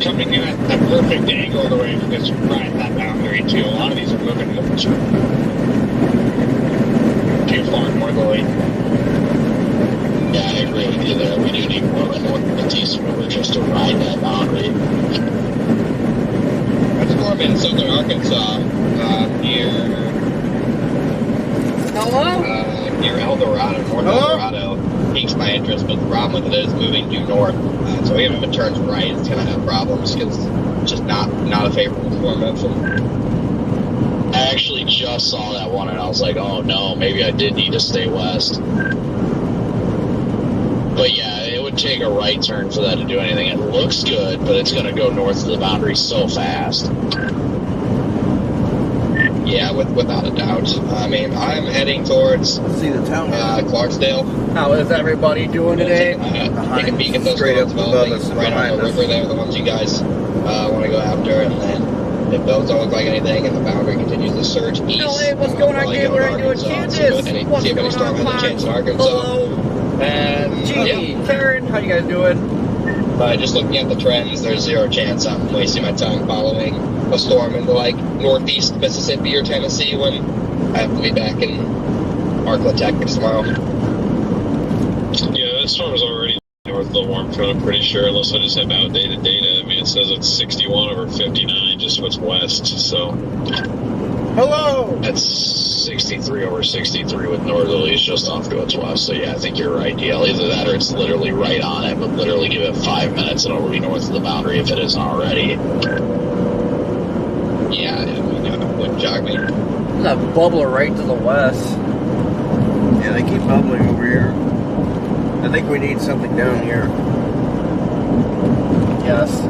coming in at that perfect angle the way it's right at that boundary too. A lot of these are moving too far northerly. Yeah, I agree with you there. We do need more of a northeast river just to ride that boundary. That's storm in southern Arkansas, near El Dorado, North El Dorado. Piques my interest, but the problem with it is moving due north. So even if it turns right, it's going to have problems because it's just not a favorable storm motion. I actually just saw that one and I was like, oh no, maybe I did need to stay west. But yeah, it would take a right turn for that to do anything. It looks good, but it's going to go north of the boundary so fast. Yeah, without a doubt. I mean, I'm heading towards Clarksdale. How is everybody doing today? Take a peek at those roads developing right on the river there, the ones you guys want to go after, and then if those don't look like anything and the boundary continues to surge east, hey, what's going on, Gabe? What are you doing, Kansas? See if any storm has a chance in Arkansas. Hello. And Gee, Karen, how you guys doing? Just looking at the trends, there's zero chance I'm wasting my time following a storm into like northeast Mississippi or Tennessee when I have to be back in Arklatex tomorrow. Yeah, that storm is already north of the warm front, I'm pretty sure, unless I just have outdated data. I mean, it says it's 61 over 59 just what's west, so. Hello! That's 63 over 63 with northerlies just off to its west. So yeah, I think you're right, DL. Either that or it's literally right on it, but literally give it 5 minutes and it'll be north of the boundary if it isn't already. Yeah, I mean, it wouldn't jog me. There's a bubbler right to the west. Yeah, they keep bubbling over here. I think we need something down here. Yes.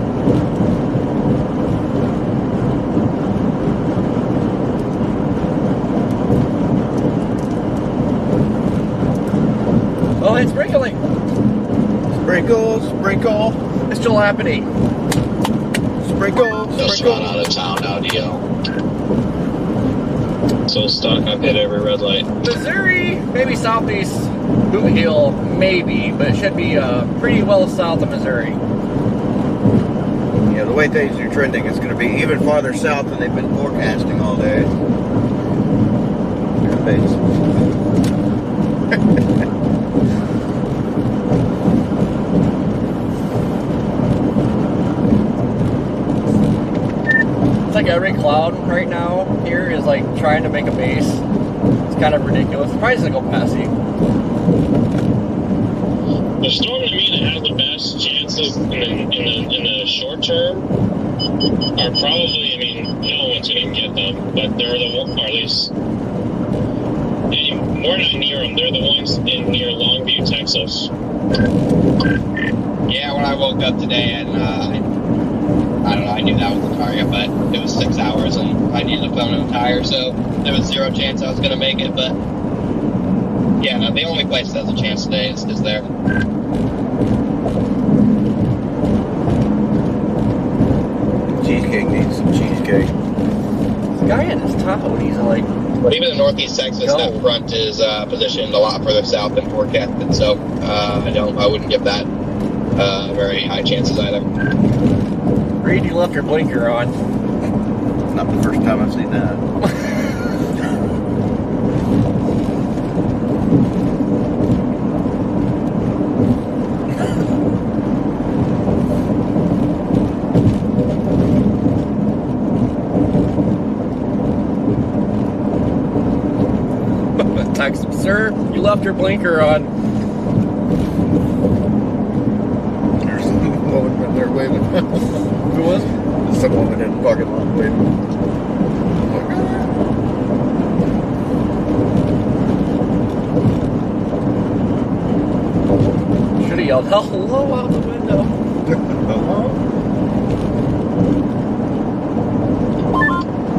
Oh, it's sprinkling. Sprinkle, sprinkle. It's still happening. Sprinkle, Just sprinkle. got out of town now, DL. So stuck, I've hit every red light. Missouri, maybe southeast Boot Hill, maybe, but it should be pretty well south of Missouri. Yeah, the way things are trending, it's going to be even farther south than they've been forecasting all day. Your face. It's like every cloud right now here is like trying to make a base. It's kind of ridiculous. It's probably just gonna go messy. The storm to me that has the best chances in the short term are probably, I mean, no one's going to get them, but they're the ones, or at least, we're not near them, they're the ones near Longview, Texas. Yeah, when I woke up today and I don't know, I knew that was the target, but it was 6 hours and I needed a phone and a tire, so there was zero chance I was going to make it, but yeah, no, the only place that has a chance today is there. Cheesecake needs some cheesecake. The guy in his Tahoe needs to like. But even in northeast Texas, that front is positioned a lot further south than forecasted, so I wouldn't give that very high chances either. Reed, you left your blinker on. Not the first time I've seen that. Text him, sir, you left your blinker on. There's some woman right there waving. Who was? There's some woman in the parking lot waving. Should have yelled hello out the window. Hello?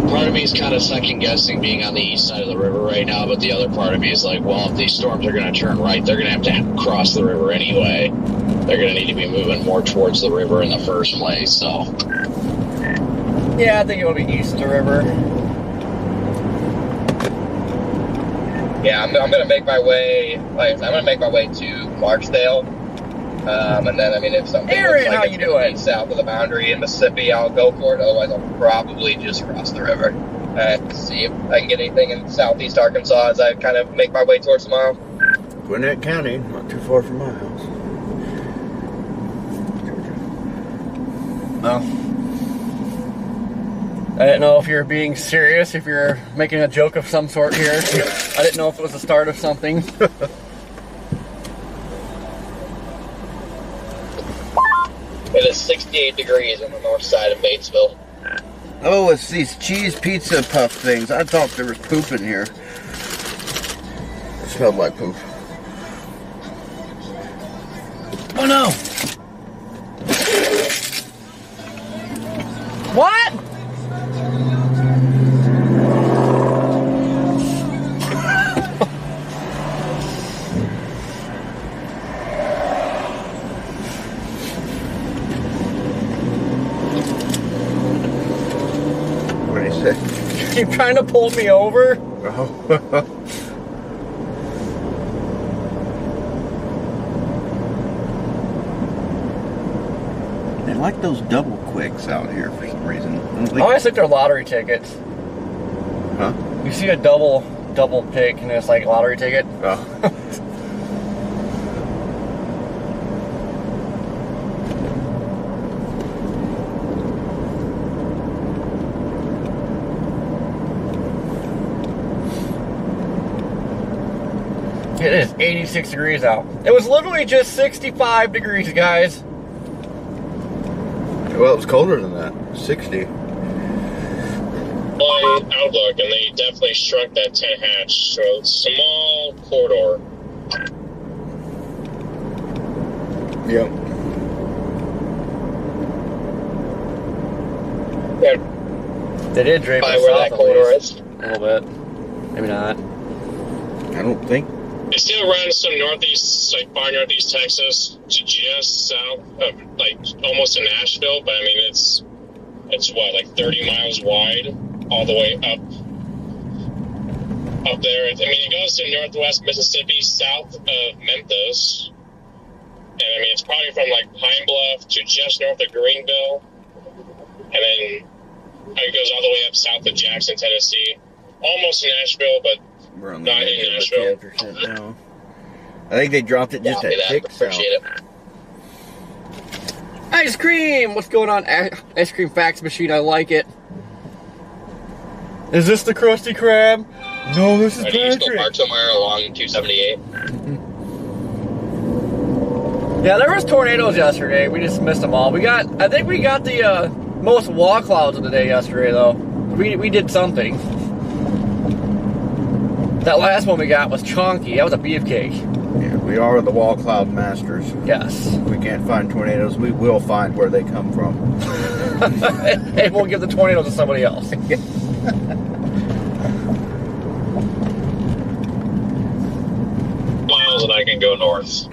Part of me is kind of second guessing being on the east side of the river right now, but the other part of me is like, well, if these storms are going to turn right, they're going to have to cross the river anyway. They're going to need to be moving more towards the river in the first place, so. Yeah, I think it'll be east of the river. Yeah, I'm gonna make my way. I'm gonna make my way to Clarksdale, And then, I mean, if something Aaron, looks like how it's you going to doing? be south of the boundary in Mississippi, I'll go for it. Otherwise, I'll probably just cross the river and see if I can get anything in southeast Arkansas as I kind of make my way towards tomorrow. Gwinnett County, not too far from my house. No. I didn't know if you were being serious, if you're making a joke of some sort here. I didn't know if it was the start of something. It is 68 degrees on the north side of Batesville. Oh, it's these cheese pizza puff things. I thought there was poop in here. It smelled like poop. Oh no! What? What did he say? You trying to pull me over? Oh. They like those double quicks out here for some reason. I always think they're lottery tickets. Huh? You see a double pick and it's like a lottery ticket. Oh. It is 86 degrees out. It was literally just 65 degrees, guys. Well, it was colder than that. 60. On Outlook, and they definitely shrunk that 10 hatch to a small corridor. Yep. Yeah, They did drape by us where south that at corridor least. is. A little bit. Maybe not. I don't think. They still run some northeast, like far northeast Texas to just south of, like, almost to Nashville, but I mean, it's what, like 30 miles wide all the way up there. I mean, it goes to northwest Mississippi, south of Memphis, and I mean, it's probably from like Pine Bluff to just north of Greenville, and then it goes all the way up south of Jackson, Tennessee, almost to Nashville, but We're on not in edge of Nashville. 10% now. I think they dropped it just a Copy that. tick south. Appreciate it. Ice cream! What's going on? Ice cream fax machine, I like it. Is this the Krusty Krab? No, this is Are you still Patrick. parked somewhere along 278? Yeah, there was tornadoes yesterday. We just missed them all. I think we got the most wall clouds of the day yesterday, though. We did something. That last one we got was chonky. That was a beefcake. Yeah, we are the wall cloud masters. Yes. If we can't find tornadoes, we will find where they come from. And we'll give the tornadoes to somebody else. miles and I can go north.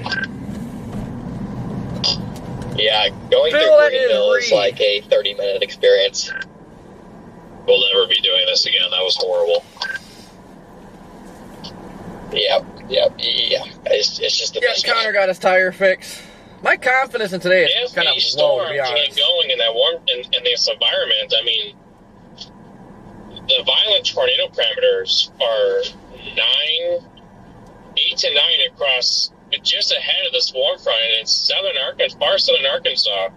Yeah, going Phil, through that is Greenville is Reed. like a 30-minute experience. We'll never be doing this again. That was horrible. Yeah. It's just the Yeah, best. Connor got his tire fixed. My confidence in today is If kind of a low, storm to be can honest. get going in that warm in this environment, I mean, the violent tornado parameters are 8 to 9 across, just ahead of the swarm front, and it's southern Arkansas, far southern Arkansas,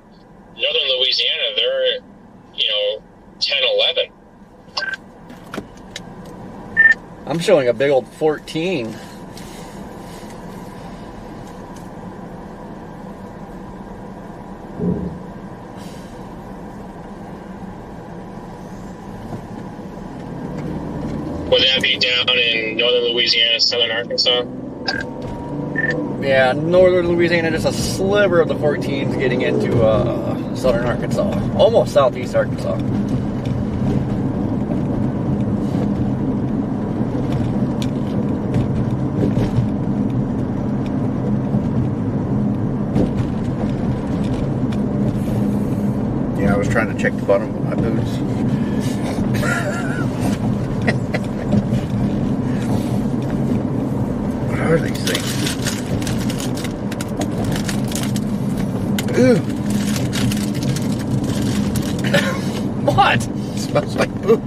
northern Louisiana. They're 10, 11. I'm showing a big old 14. Would that be down in northern Louisiana, southern Arkansas? Yeah, northern Louisiana, just a sliver of the 14's getting into southern Arkansas. Almost southeast Arkansas. Yeah, I was trying to check the bottom of my boots. What are these things? What? It smells like poop.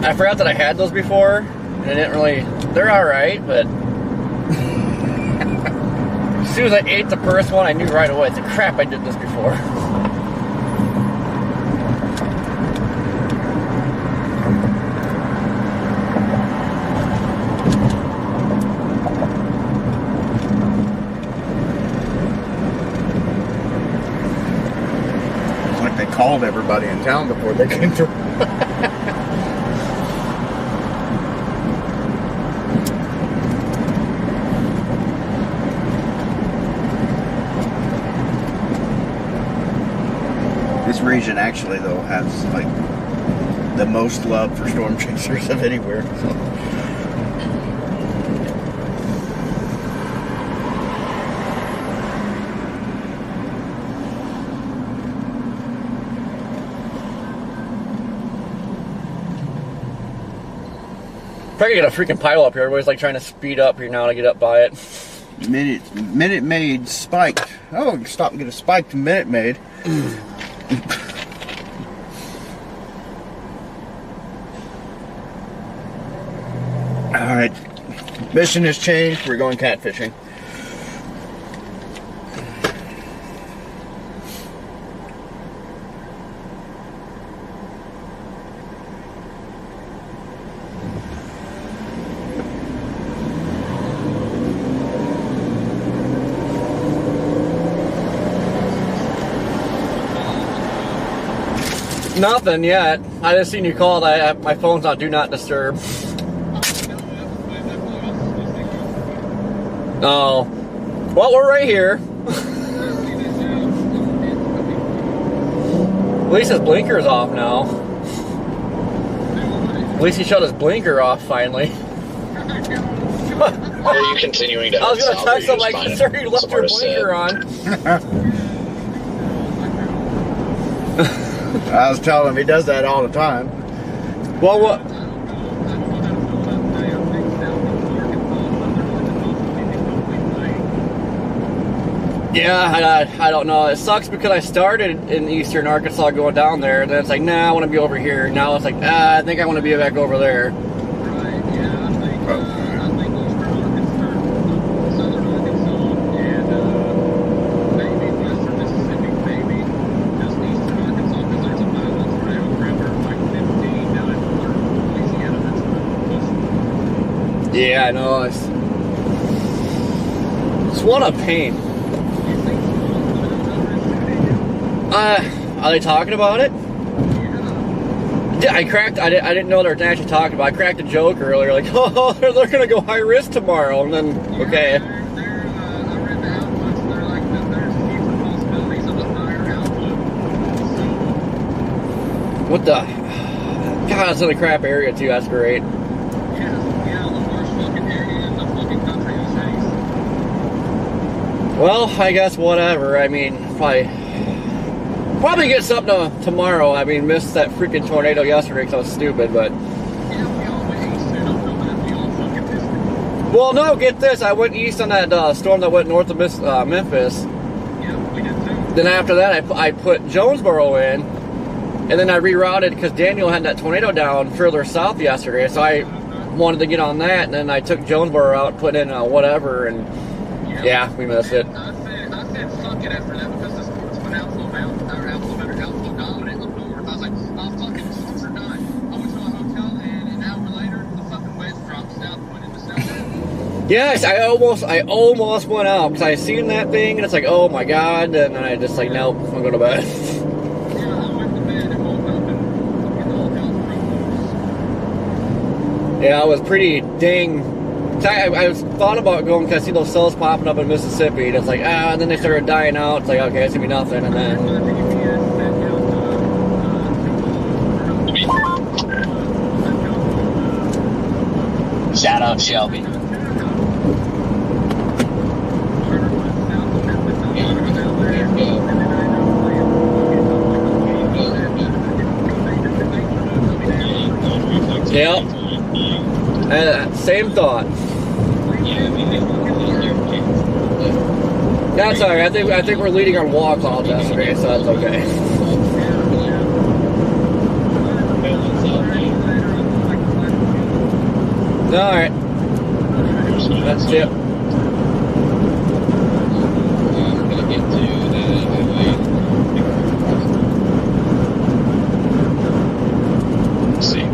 I forgot that I had those before, and I didn't really. They're alright, but. As soon as I ate the first one, I knew right away. It's like, crap, I did this before. It's like they called everybody in town before they came through. This region actually, though, has like the most love for storm chasers of anywhere. So. Probably get a freaking pile up here. Everybody's like trying to speed up here now to get up by it. Minute Maid spiked. Oh, we can stop and get a spiked Minute Maid. Alright. Mission has changed. We're going catfishing. Nothing yet. I just seen you called. My phone's on Do Not Disturb. Oh. Well, we're right here. At least his blinker's off now. At least he shut his blinker off finally. Are you continuing to I was head gonna south, or text you him just like, finding sir, you left your somewhere to blinker sit? on. I was telling him he does that all the time. Well, what? Yeah, I don't know. It sucks because I started in eastern Arkansas going down there, and then it's like, nah, I want to be over here. Now it's like, I think I want to be back over there. Yeah, I know. It's what a pain. Are they talking about it? Yeah, I didn't know they were actually talking about it. I cracked a joke earlier, like, oh, they're going to go high risk tomorrow. And then, okay. What the? God, it's in a crap area, too. That's great. Well, I guess whatever. I mean, probably get something tomorrow. I mean, missed that freaking tornado yesterday because I was stupid, but. Well, no, get this. I went east on that storm that went north of Memphis. Then after that, I put Jonesboro in, and then I rerouted because Daniel had that tornado down further south yesterday, so I wanted to get on that, and then I took Jonesboro out, put in whatever, and. Yeah, we missed it. I said fuck it after that because the storms went outflow dominant up north. I was like, oh fucking the storms are done. I went to a hotel and an hour later the fucking waves dropped south, went into south. Yes, I almost went out because I seen that thing and it's like, oh my god, and then I just like, nope, I'm going to bed. Yeah, I went to bed and woke up and fucking all hell's broke loose. Yeah, I was pretty dang. I thought about going because I see those cells popping up in Mississippi, and it's like, and then they started dying out. It's like, okay, it's gonna be nothing, and then. Shout out Shelby. Yep. Same thought. That's alright. I think we're leading on wall calls yesterday, so that's okay. Alright. That's it. I'm gonna get to the highway. Let's see.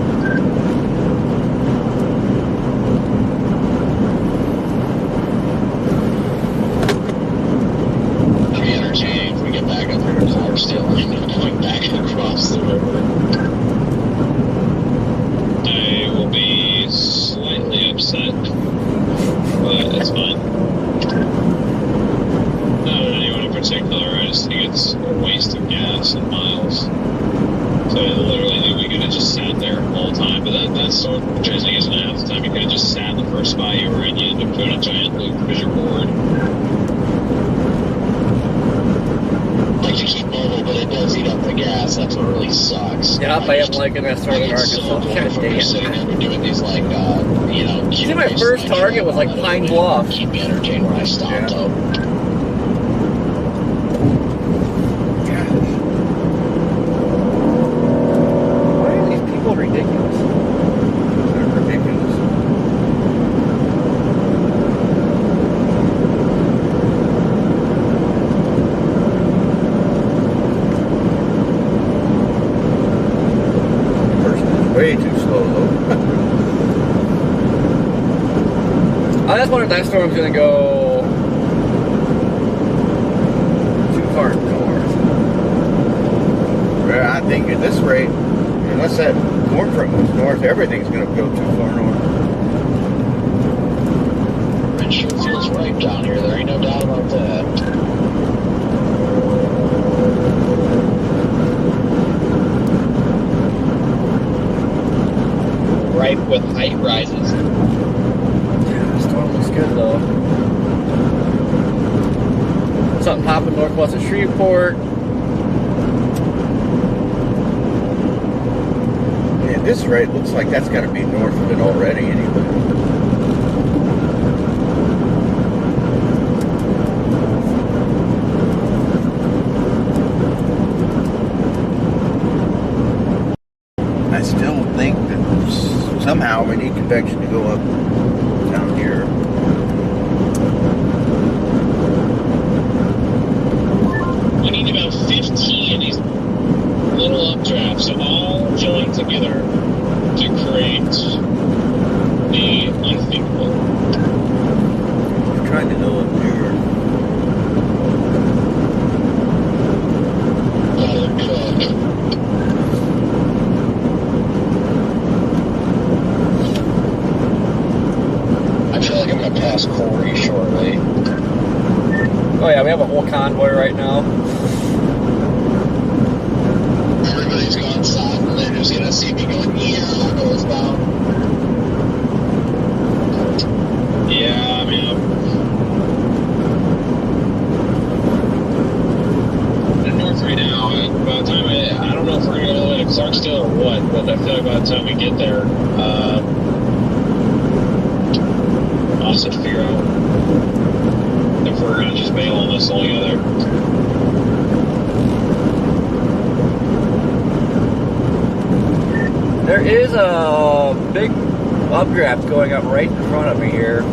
It'll be entertaining if we get back up here to Clarksdale and going back across the river. I will be slightly upset, but it's fine. Not on anyone in particular, I just think it's a waste of gas and miles. So I literally think we could have just sat there the whole time, but that's sort of interesting, isn't it? Half the time you could have just sat in the first spot you were in, you end up doing a giant loop because you're bored. Like you keep mobile, but it does eat up the gas. That's what really sucks. Yeah, I am liking that starting Arkansas. So God bored from just sitting damn. there doing these like, See, my first target was like Pine Bluff. Keep me entertained when I stopped though. Why are these people ridiculous? They're ridiculous. Person is way too slow though. I just wonder if that storm's gonna go too far north. Well, I think at this rate, unless that corn front moves north, everything's going to go too far north. It sure feels right down here. There ain't no doubt about that. Ripe with height rises. Yeah, the storm looks good though. Something popping northwest of Shreveport. At this rate, looks like that's got to be north of it already anyway. I still think that somehow we need convection to go up down here. We need about 15 of these little updrafts all join together to create the unthinkable. I'm trying to go up here. I feel like I'm gonna pass Corey shortly. Oh yeah, we have a whole convoy right now. Everybody's going south and they're just gonna see me going, yeah, northbound. Yeah, I mean, I'm north right now. And by the time I don't know if we're gonna go all the way to Clarksdale or what, but I feel like by the time we get there, I'll have to figure out if we're gonna just bail on this altogether. There is a big updraft going up right in front of me here.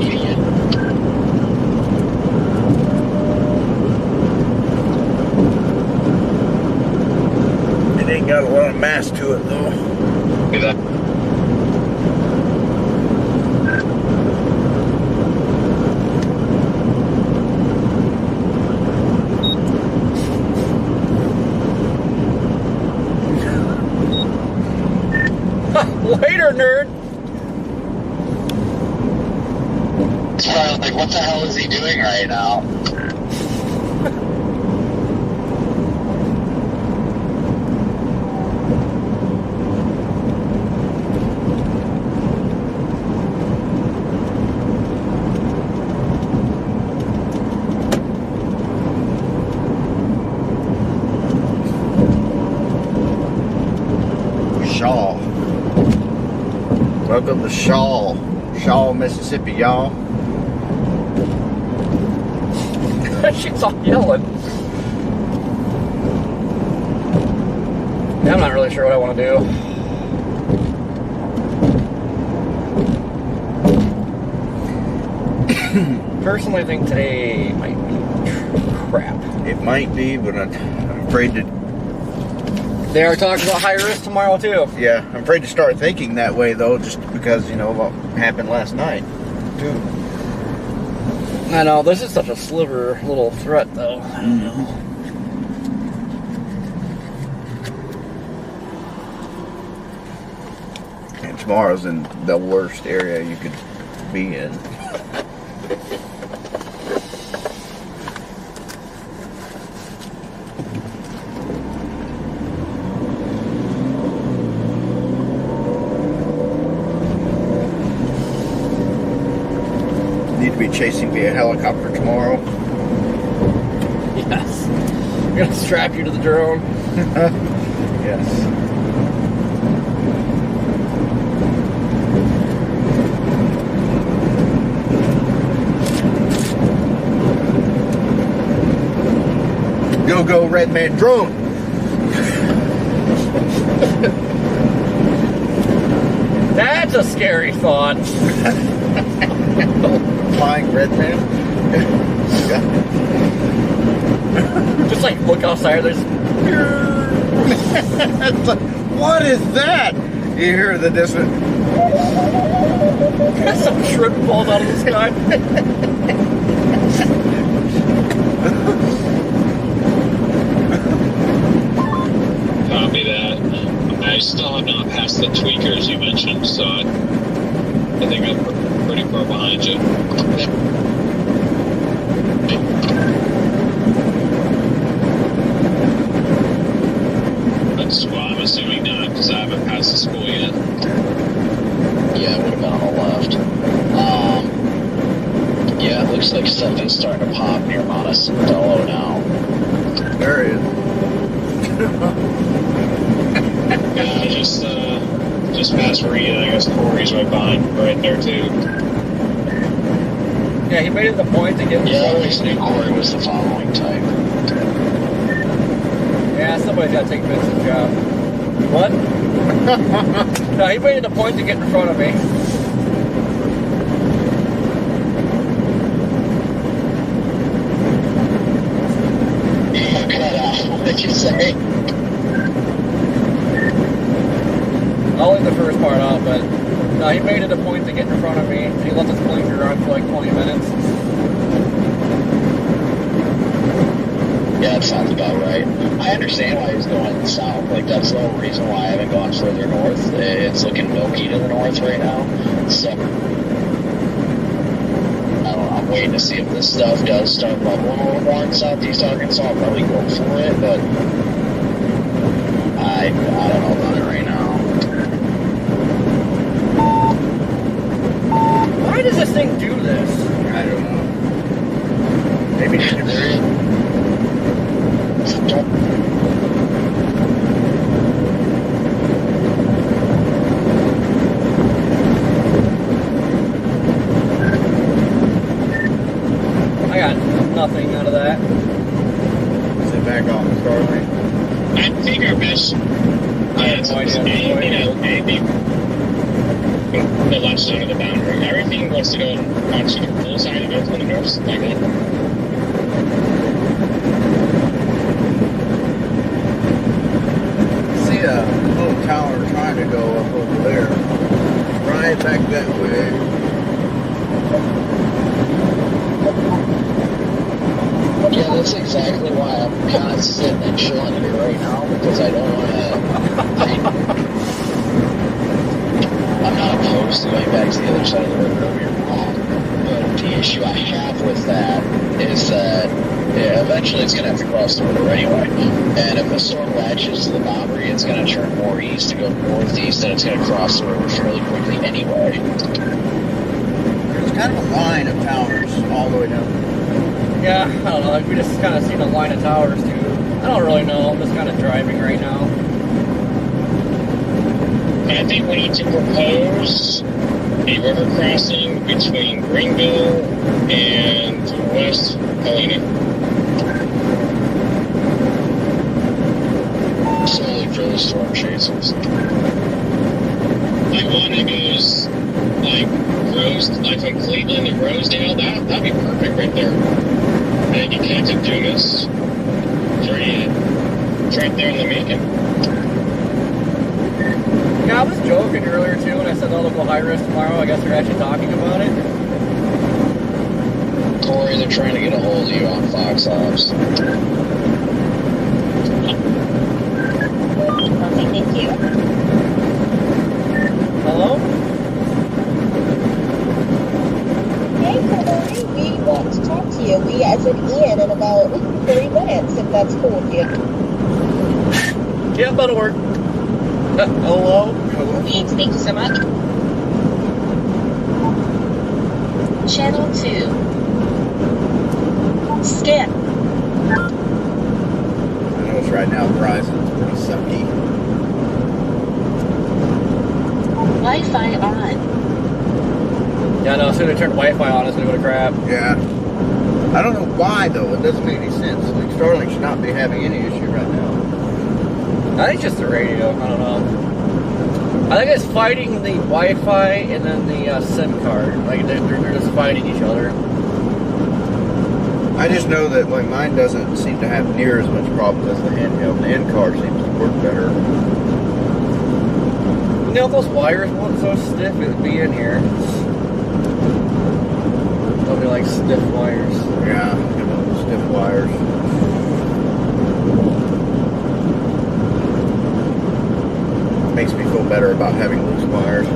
Idiot. It ain't got a lot of mass to it though. Look at that. Later, nerd. It's probably like, what the hell is he doing right now? Shaw. Welcome to Shaw, Mississippi, y'all. She's all yelling. Yeah, I'm not really sure what I want to do. Personally, I think today might be crap. It might be, but I'm afraid to. They are talking about high risk tomorrow too. Yeah, I'm afraid to start thinking that way though, just because you know what happened last night, too. I know this is such a sliver little threat, though. I don't know. And tomorrow's in the worst area you could be in. Need to be chasing via helicopter tomorrow. Yes. I'm gonna strap you to the drone. Yes. Go, Red Man drone. That's a scary thought. Flying Red Man. Just like look outside, there's. It's like, what is that? You hear the distant. Some shrimp falls out of the sky. Copy that. I still have not passed the tweakers you mentioned, so I think I'm pretty far behind you. That's well, I'm assuming not, because I haven't passed the school yet. Yeah, it would have been on the left. Yeah, it looks like something's starting to pop near Monticello now. There it is. Yeah, just past Rita. I guess Corey's right there too. Yeah, he made it the point to get. Yeah, I always knew Corey was the following type. Yeah, somebody's got to take Vince's job. What? No, he made it a point to get in front of me. What did you say? I'll leave the first part out, but no, he made it a point to get in front of me. He left his blinker on for like 20 minutes. Yeah, that sounds about right. I understand why he's going south. Like, that's the whole reason why I haven't gone further north. It's looking milky to the north right now. So, I don't know. I'm waiting to see if this stuff does start bubbling a little more in southeast Arkansas. I'll probably go for it, but I don't know about it right now. Why does this thing do this? I don't know. Maybe need to breathe. I got nothing out of that. Sit back on the Starlink. I think our best the left side of the boundary. Everything wants to go onto the full side of it on the north side. See a little tower trying to go up over there. Right back that way. Yeah, that's exactly why I'm kind of sitting and chilling here right now, because I don't want to. I'm not opposed to going back to the other side of the river. Don't get me wrong. But the issue I have with that is that eventually it's going to have to cross the river anyway. And if the storm latches to the boundary, it's going to turn more east to go northeast, and it's going to cross the river fairly quickly anyway. There's kind of a line of towers all the way down. Yeah, I don't know. Like, we just kind of seen a line of towers too. I don't really know. I'm just kind of driving right now. I think we need to propose a river crossing between Greenville and West Helena. Solely for the storm chasers. Like one that goes like like from Cleveland to Rosedale, that'd be perfect right there. And you connect to Dumas. It's right there in the Macon. Yeah, I was joking earlier too when I said they'll go high risk tomorrow. I guess they're actually talking about it. Corey, they're trying to get a hold of you on Fox Ops. Okay, thank you. Hello? Hey, Corey, we want to talk to you. We as in Ian in about 3 minutes, if that's cool with you. Yeah, that'll work. Hello? Thank you so much. Channel 2. Skip. I know it's right now Verizon's pretty sucky. Wi-Fi on. Yeah, no, as soon as I turned Wi-Fi on, it's gonna go to crap. Yeah. I don't know why though. It doesn't make any sense. Like Starlink should not be having any issue right now. I think it's just the radio. I don't know. I think it's fighting the Wi-Fi and then the SIM card. Like they're just fighting each other. I just know that like mine doesn't seem to have near as much problem as the handheld. The end card seems to work better. You know, if those wires weren't so stiff, it would be in here. They'll be like stiff wires. Yeah, you know, stiff wires. Makes me feel better about having loose wires.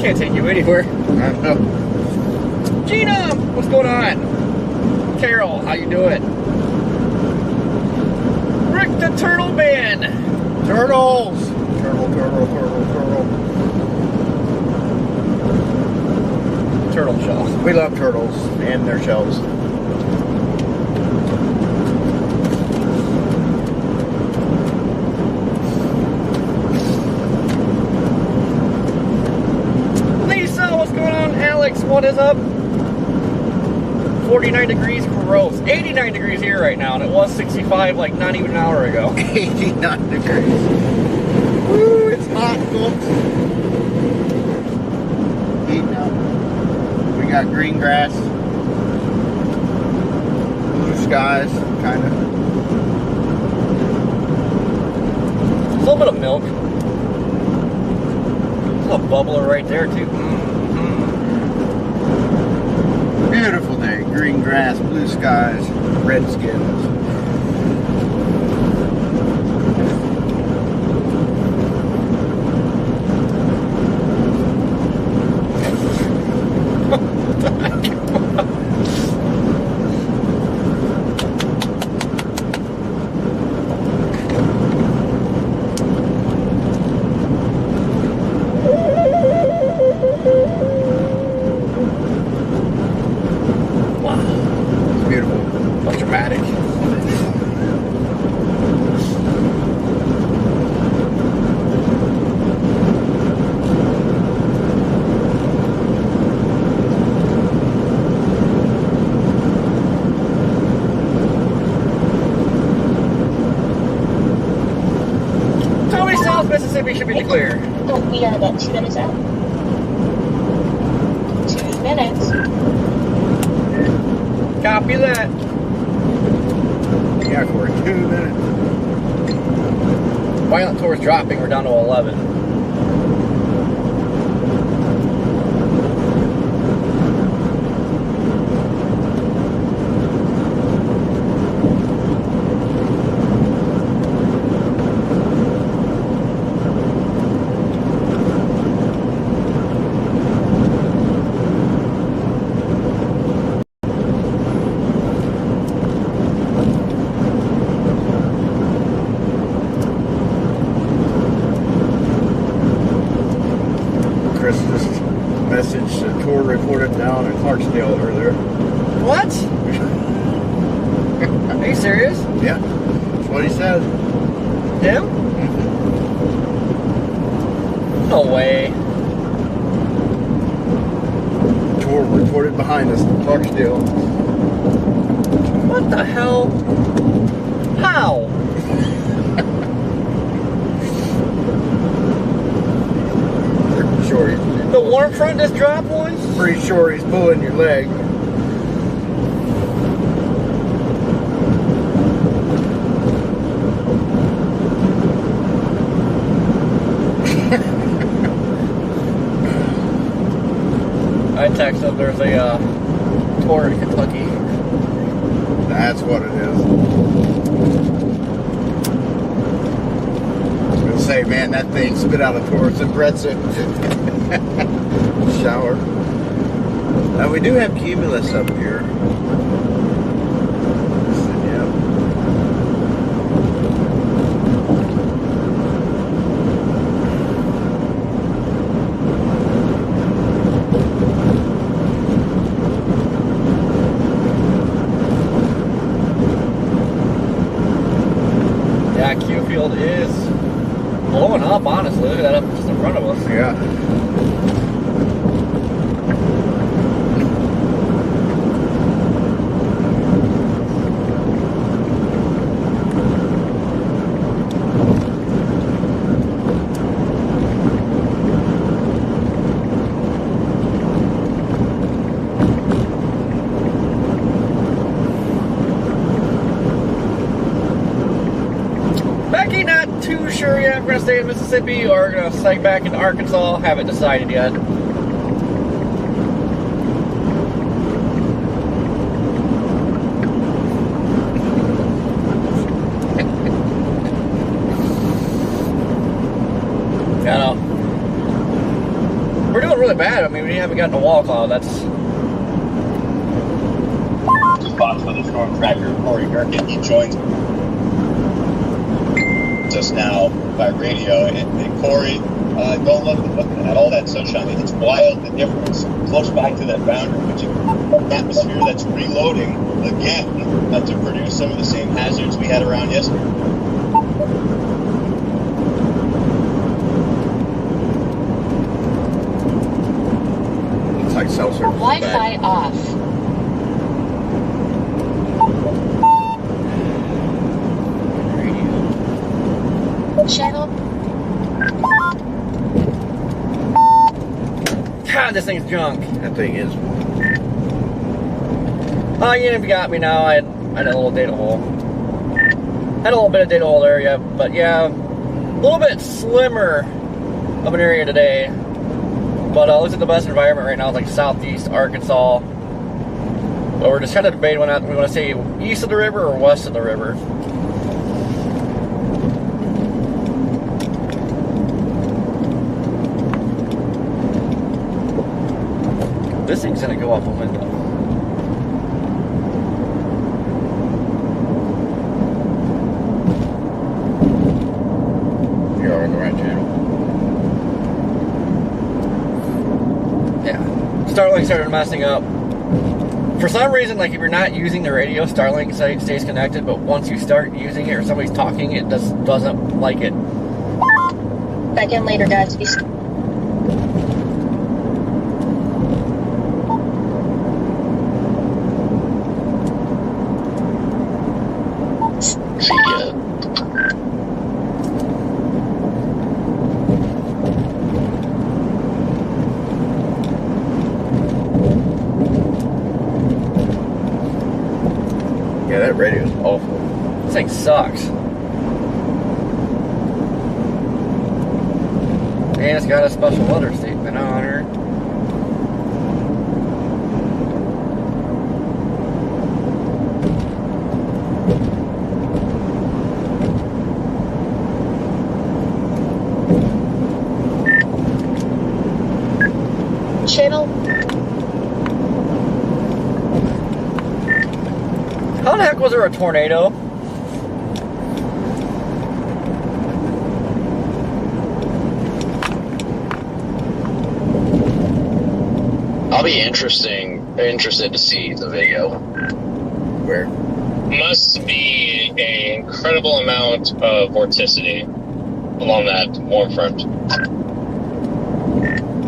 Can't take you anywhere. I know. Gina, what's going on? Carol, how you doing? Rick the Turtle Man. Turtles! Turtle. Turtle shells. We love turtles and their shells. Lisa, what's going on? Alex, what is up? 49 degrees gross. 89 degrees here right now, and it was 65 like not even an hour ago. 89 degrees. Woo, it's hot, folks. Heating up. We got green grass. Blue skies, kind of. A little bit of milk. A little bubbler right there, too. Beautiful day. Green grass, blue skies, red skins. Mississippi should be clear. We are about 2 minutes out. 2 minutes. Copy that. Yeah, for 2 minutes. Violent tours dropping. We're down to 11. Reported down in Clarksdale earlier. What? Are you serious? Yeah, that's what he said. Him? No way. Tour reported behind us in Clarksdale. What the hell? How? Pretty sure The warm front just dropped one? pretty sure he's pulling your leg. I texted there's a tour in Kentucky. That's what it is. I was gonna say, man, that thing spit out a Taurus and Bretson. Shower. Now we do have cumulus up here. Yeah. Yeah, Q field is blowing up, honestly. Look at that up just in front of us. Yeah. Becky, not too sure yet. We're going to stay in Mississippi or going to stay back in Arkansas. Haven't decided yet. I know. We're doing really bad. I mean, we haven't gotten a wall cloud. That's... Spots for the storm tracker, Corey Durkin. He joins us now by radio. And Corey, don't look at all that sunshine. It's wild, the difference. Close back to that boundary, which is an atmosphere that's reloading again to produce some of the same hazards we had around yesterday. It's like self-service. Wi-Fi off. Channel. God, this thing's junk. That thing is. Oh, you got me now. I had a little data hole. Had a little bit of data hole area, but yeah, a little bit slimmer of an area today. But looks like the best environment right now is like southeast Arkansas. But we're just kind of debating whether we want to stay east of the river or west of the river. This thing's gonna go off a window. You're on the right channel. Yeah. Starlink started messing up. For some reason, like if you're not using the radio, Starlink stays connected, but once you start using it or somebody's talking, it just doesn't like it. Back in later, guys. See ya. Yeah, that radio's awful. This thing sucks. And it's got a special weather statement on her. Channel. How the heck was there a tornado? I'll be interested to see the video. Where? must be an incredible amount of vorticity along that warm front.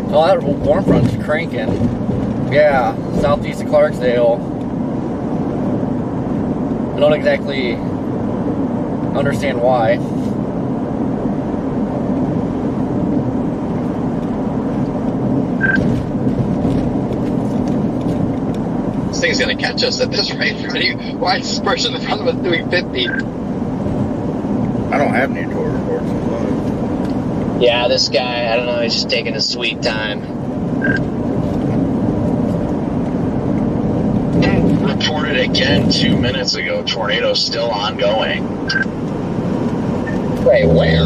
Oh, that warm front's cranking. Yeah, southeast of Clarksdale. I don't exactly understand why. This thing's gonna catch us at this rate. Why is this person in front of us doing 50? I don't have any tour reports. Yeah, this guy, I don't know, he's just taking his sweet time. Reported again 2 minutes ago. Tornado still ongoing. Wait, where?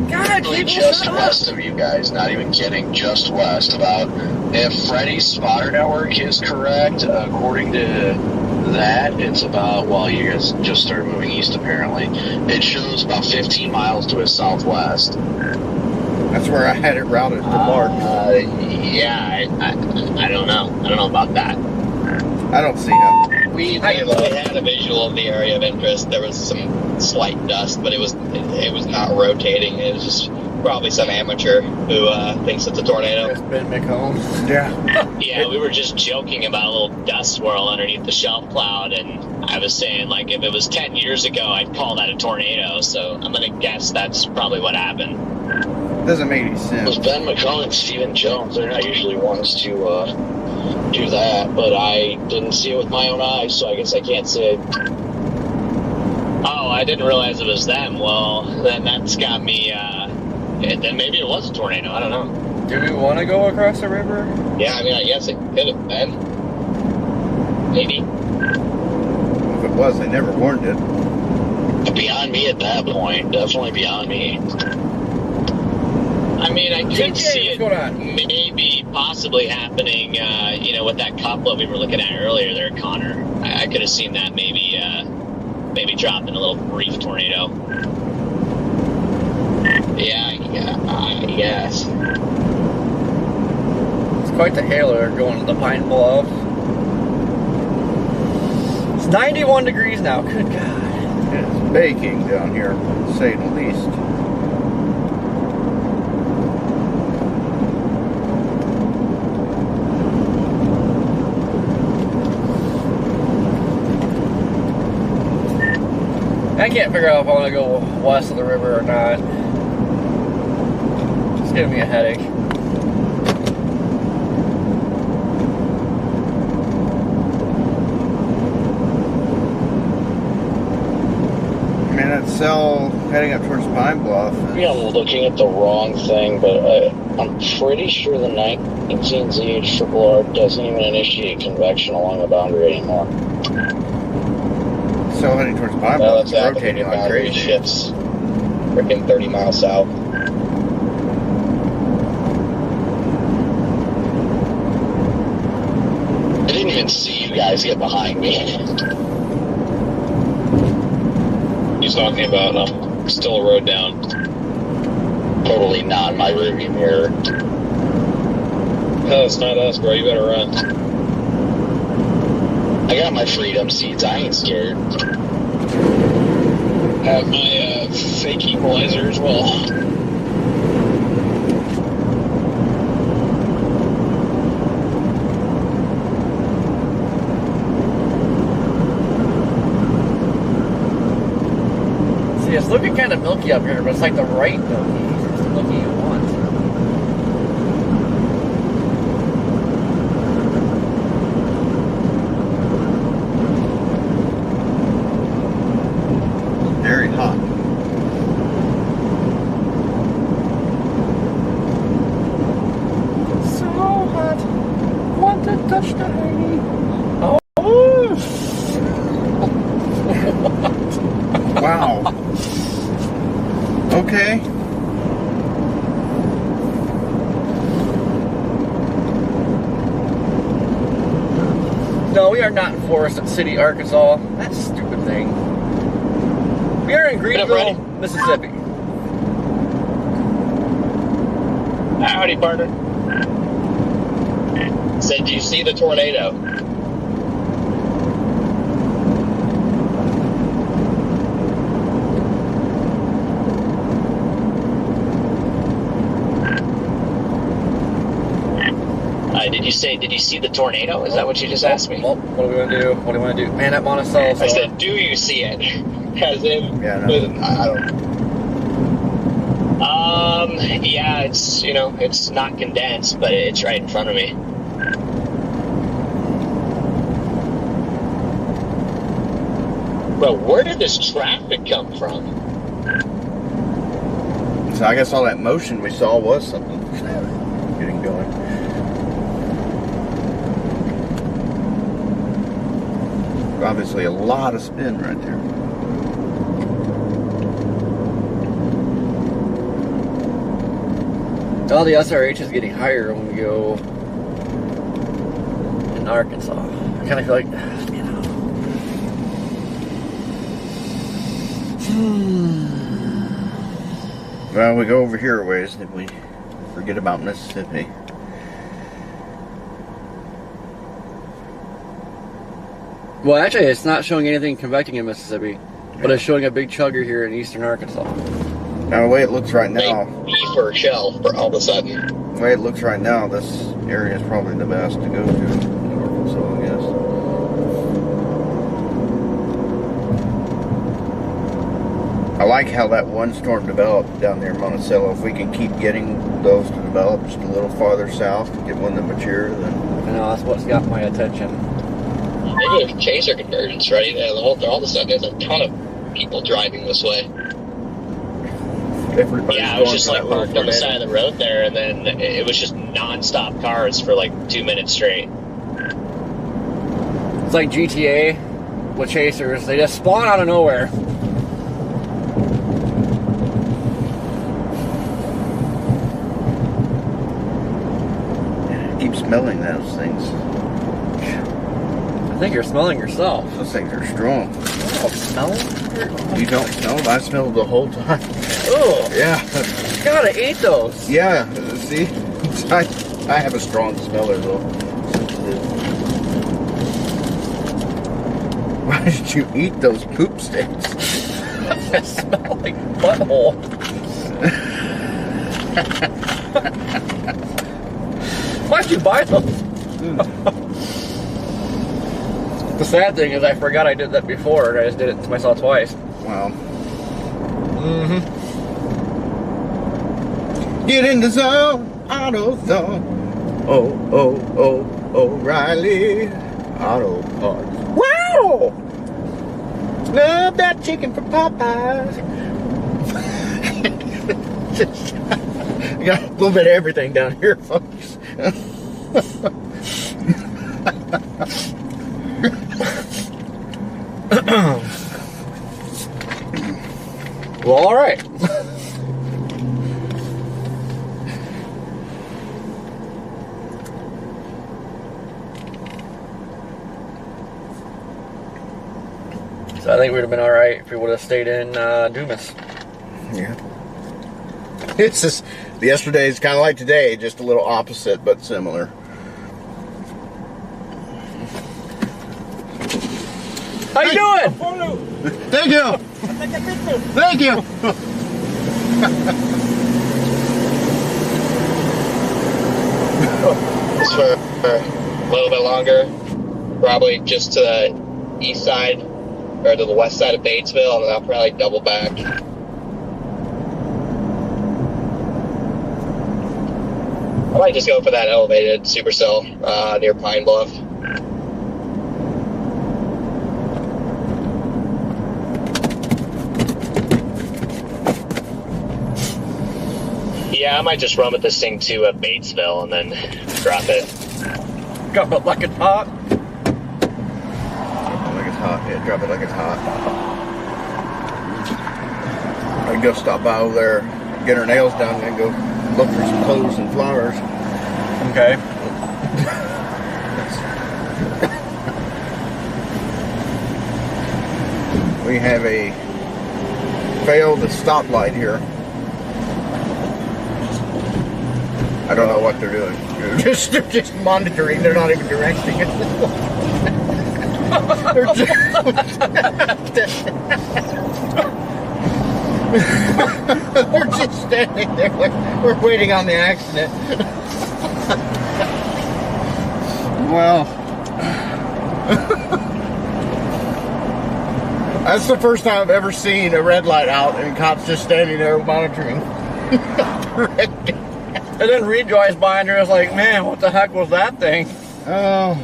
God, Really people, just shut west up. of you guys, not even kidding, just west. About, if Freddy's spotter network is correct, according to that, it's about, well, you guys just started moving east apparently. It shows about 15 miles to his southwest. That's where I had it routed to mark. Yeah, I don't know. I don't know about that. I don't see him. We had a visual of the area of interest. There was some slight dust, but it was not rotating. It was just probably some amateur who thinks it's a tornado. It's Ben McComb. Yeah. Yeah, we were just joking about a little dust swirl underneath the shelf cloud, and I was saying, like, if it was 10 years ago, I'd call that a tornado, so I'm going to guess that's probably what happened. Doesn't make any It was sense. Ben McCollum and Stephen Jones. They're not usually ones to do that, but I didn't see it with my own eyes, so I guess I can't say. Oh, I didn't realize it was them. Well, then that's got me, then maybe it was a tornado. I don't know. Do we want to go across the river? Yeah, I mean, I guess it could have been. Maybe. If it was, they never warned it. Beyond me at that point. Definitely beyond me. I mean, I could TJ, see what's it going on? maybe possibly happening, with that couple we were looking at earlier there, Connor. I could have seen that maybe dropping a little brief tornado. Yeah, yes. It's quite the hailer going to the Pine Bluff. It's 91 degrees now. Good God. It's baking down here, to say the least. I can't figure out if I want to go west of the river or not. It's giving me a headache. I mean, that cell heading up towards Pine Bluff. Maybe I'm looking at the wrong thing, but I'm pretty sure the 19ZH doesn't even initiate convection along the boundary anymore. Cell heading towards Pine Well, Bluff it's is rotating like boundary crazy. shifts. Freaking 30 miles south. I didn't even see you guys get behind me. He's talking about still a road down. Totally not in my rearview mirror. No, it's not us, bro. You better run. I got my freedom seats. I ain't scared. I have my fake equalizer as well. See, it's looking kind of milky up here, but it's like the right milky. It's the milky you want. Very hot. So hot. Want to touch the honey. Oh. Wow. Okay. No, we are not in Forest City, Arkansas. That stupid thing. We are in Greenville, Mississippi. Howdy, partner. Said, do you see the tornado? Did you see the tornado? Is that what you just asked me? Well, what do we want to do? What do we want to do? Man, that Monticello. I said, do you see it? As in, Yeah, no. I don't. Yeah, it's it's not condensed, but it's right in front of me. Bro, where did this traffic come from? So I guess all that motion we saw was something getting going. Obviously a lot of spin right there. Oh, the SRH is getting higher when we go in Arkansas. I kind of feel like, Well, we go over here a ways and we forget about Mississippi. Well, actually, it's not showing anything convecting in Mississippi, but it's showing a big chugger here in eastern Arkansas. Now, the way it looks right now, Big for shell for all of a sudden. the way it looks right now, this area is probably the best to go to in Arkansas, I guess. I like how that one storm developed down there in Monticello. If we can keep getting those to develop just a little farther south to get one to mature, then I know, that's what's got my attention. Maybe there's chaser convergence, right? And all of a sudden, there's a ton of people driving this way. everybody's Yeah, I was going just for like that little parked on the tornado. side of the road there, and then it was just non-stop cars for like 2 minutes straight. It's like GTA with chasers. They just spawn out of nowhere. Keep smelling those things. I think you're smelling yourself. Those things are strong. Oh, smelling? You don't smell them? I smelled the whole time. Oh, Yeah. you gotta eat those. Yeah. See? I have a strong smeller though. Why did you eat those poop sticks? They smell like butthole. Why'd you buy those? The sad thing is I forgot I did that before, and I just did it to myself twice. Well, Mm-hmm. get in the zone, auto zone. Oh, oh, oh, O'Reilly Auto Parts. Wow! Love that chicken from Popeyes. We got a little bit of everything down here, folks. Well, all right. So I think we'd have been all right if we would have stayed in Dumas. Yeah. It's just, yesterday's kind of like today, just a little opposite, but similar. How you doing? Thank you. Thank you. Just for a little bit longer, probably just to the east side or to the west side of Batesville, and then I'll probably double back. I might just go for that elevated supercell near Pine Bluff. Yeah, I might just run with this thing to Batesville and then drop it. Drop it like it's hot. Like it's hot. Yeah, drop it like it's hot. I'd go stop by over there, get her nails done, and go look for some clothes and flowers. Okay. We have a failed stoplight here. I don't know what they're doing. They're just monitoring. They're not even directing it. They're just standing there like we're waiting on the accident. Well, that's the first time I've ever seen a red light out and cops just standing there monitoring. And then Reed drives by and was like, man, what the heck was that thing? Oh,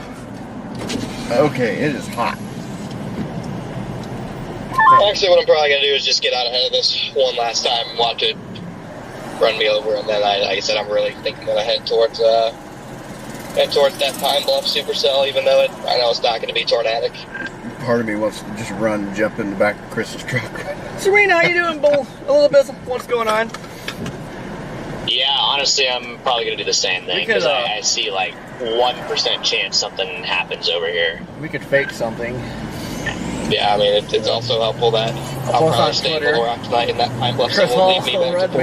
okay, it is hot. Actually, what I'm probably going to do is just get out ahead of this one last time and watch it run me over. And then, like I said, I'm really thinking that I head towards that Pine Bluff supercell, even though I know it's not going to be tornadic. Part of me wants to just run and jump in the back of Chris's truck. Serena, how you doing, Bull? A little bit. What's going on? Yeah, honestly, I'm probably going to do the same thing, because I see like 1% chance something happens over here. We could fake something. Yeah, I mean, it's also helpful that I'll probably stay in Little Rock tonight, and that Pine Bluff Chris won't leave me Hall, back to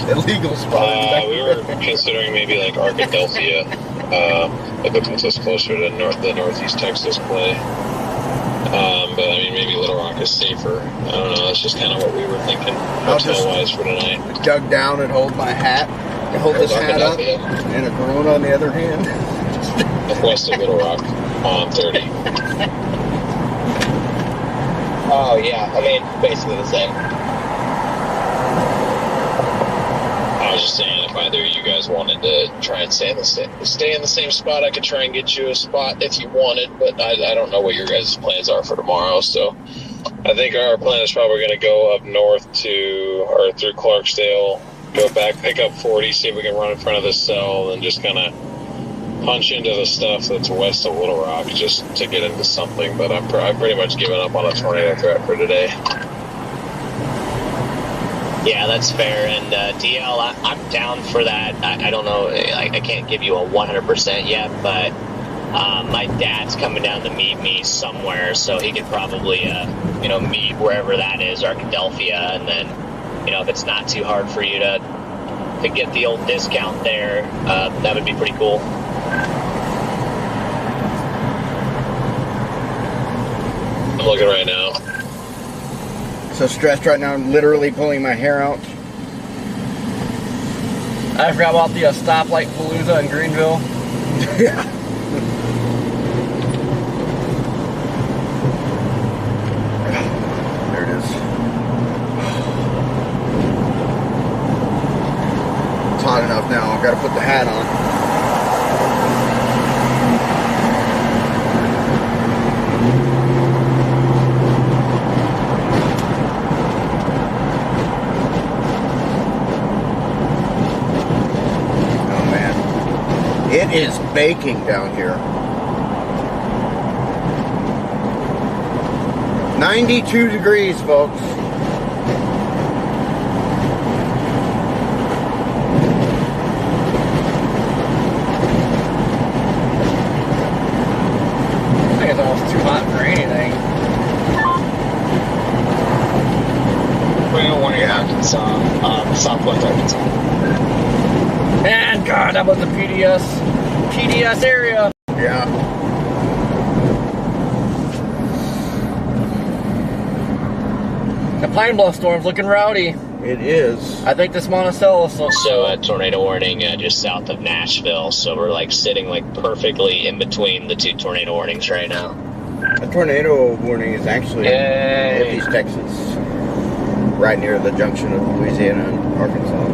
40. Illegal spot. We were considering maybe like Arkadelphia, if it puts us closer to the Northeast Texas play. But I mean, maybe Little Rock is safer. I don't know. That's just kind of what we were thinking, hotel-wise, for tonight. Dug down and hold my hat. Hold this hat up, and a Corona on the other hand. West of Little Rock on 30. Oh, yeah. I mean, basically the same. I was just saying, if either of you guys wanted to try and stay in the same spot, I could try and get you a spot if you wanted, but I don't know what your guys' plans are for tomorrow, so I think our plan is probably going to go up north through Clarksdale, go back, pick up 40, see if we can run in front of the cell, and just kind of punch into the stuff that's west of Little Rock just to get into something, but I've pretty much given up on a tornado threat for today. Yeah, that's fair. And DL, I'm down for that. I don't know. I can't give you a 100% yet, but my dad's coming down to meet me somewhere, so he could probably, meet wherever that is, Arkadelphia, and then, if it's not too hard for you to get the old discount there, that would be pretty cool. I'm looking right now. So stressed right now, I'm literally pulling my hair out. I forgot about the stoplight palooza in Greenville. Yeah. There it is. It's hot enough now. I've got to put the hat on. It is baking down here. 92 degrees, folks. I think it's almost too hot for anything. We're going to Arkansas, Southwest Arkansas. And God, that was the PDS area. Yeah. The Pine Bluff storm's looking rowdy. It is. I think this Monticello. So a tornado warning just south of Nashville, so we're sitting perfectly in between the two tornado warnings right now. A tornado warning is actually in Northeast Texas, right near the junction of Louisiana and Arkansas.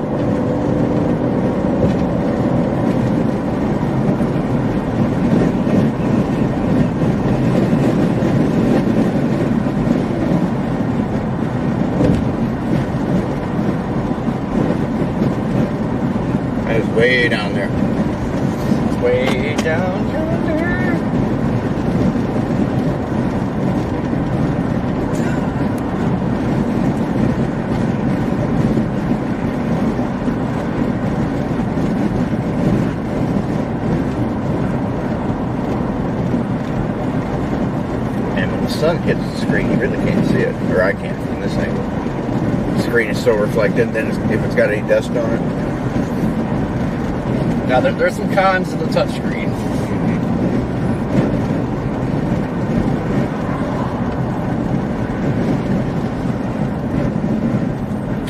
It's way down there. It's way down yonder. And when the sun hits the screen, you really can't see it, or I can't from this angle. The screen is so reflected, then if it's got any dust on it. Now, there's some cons to the touchscreen.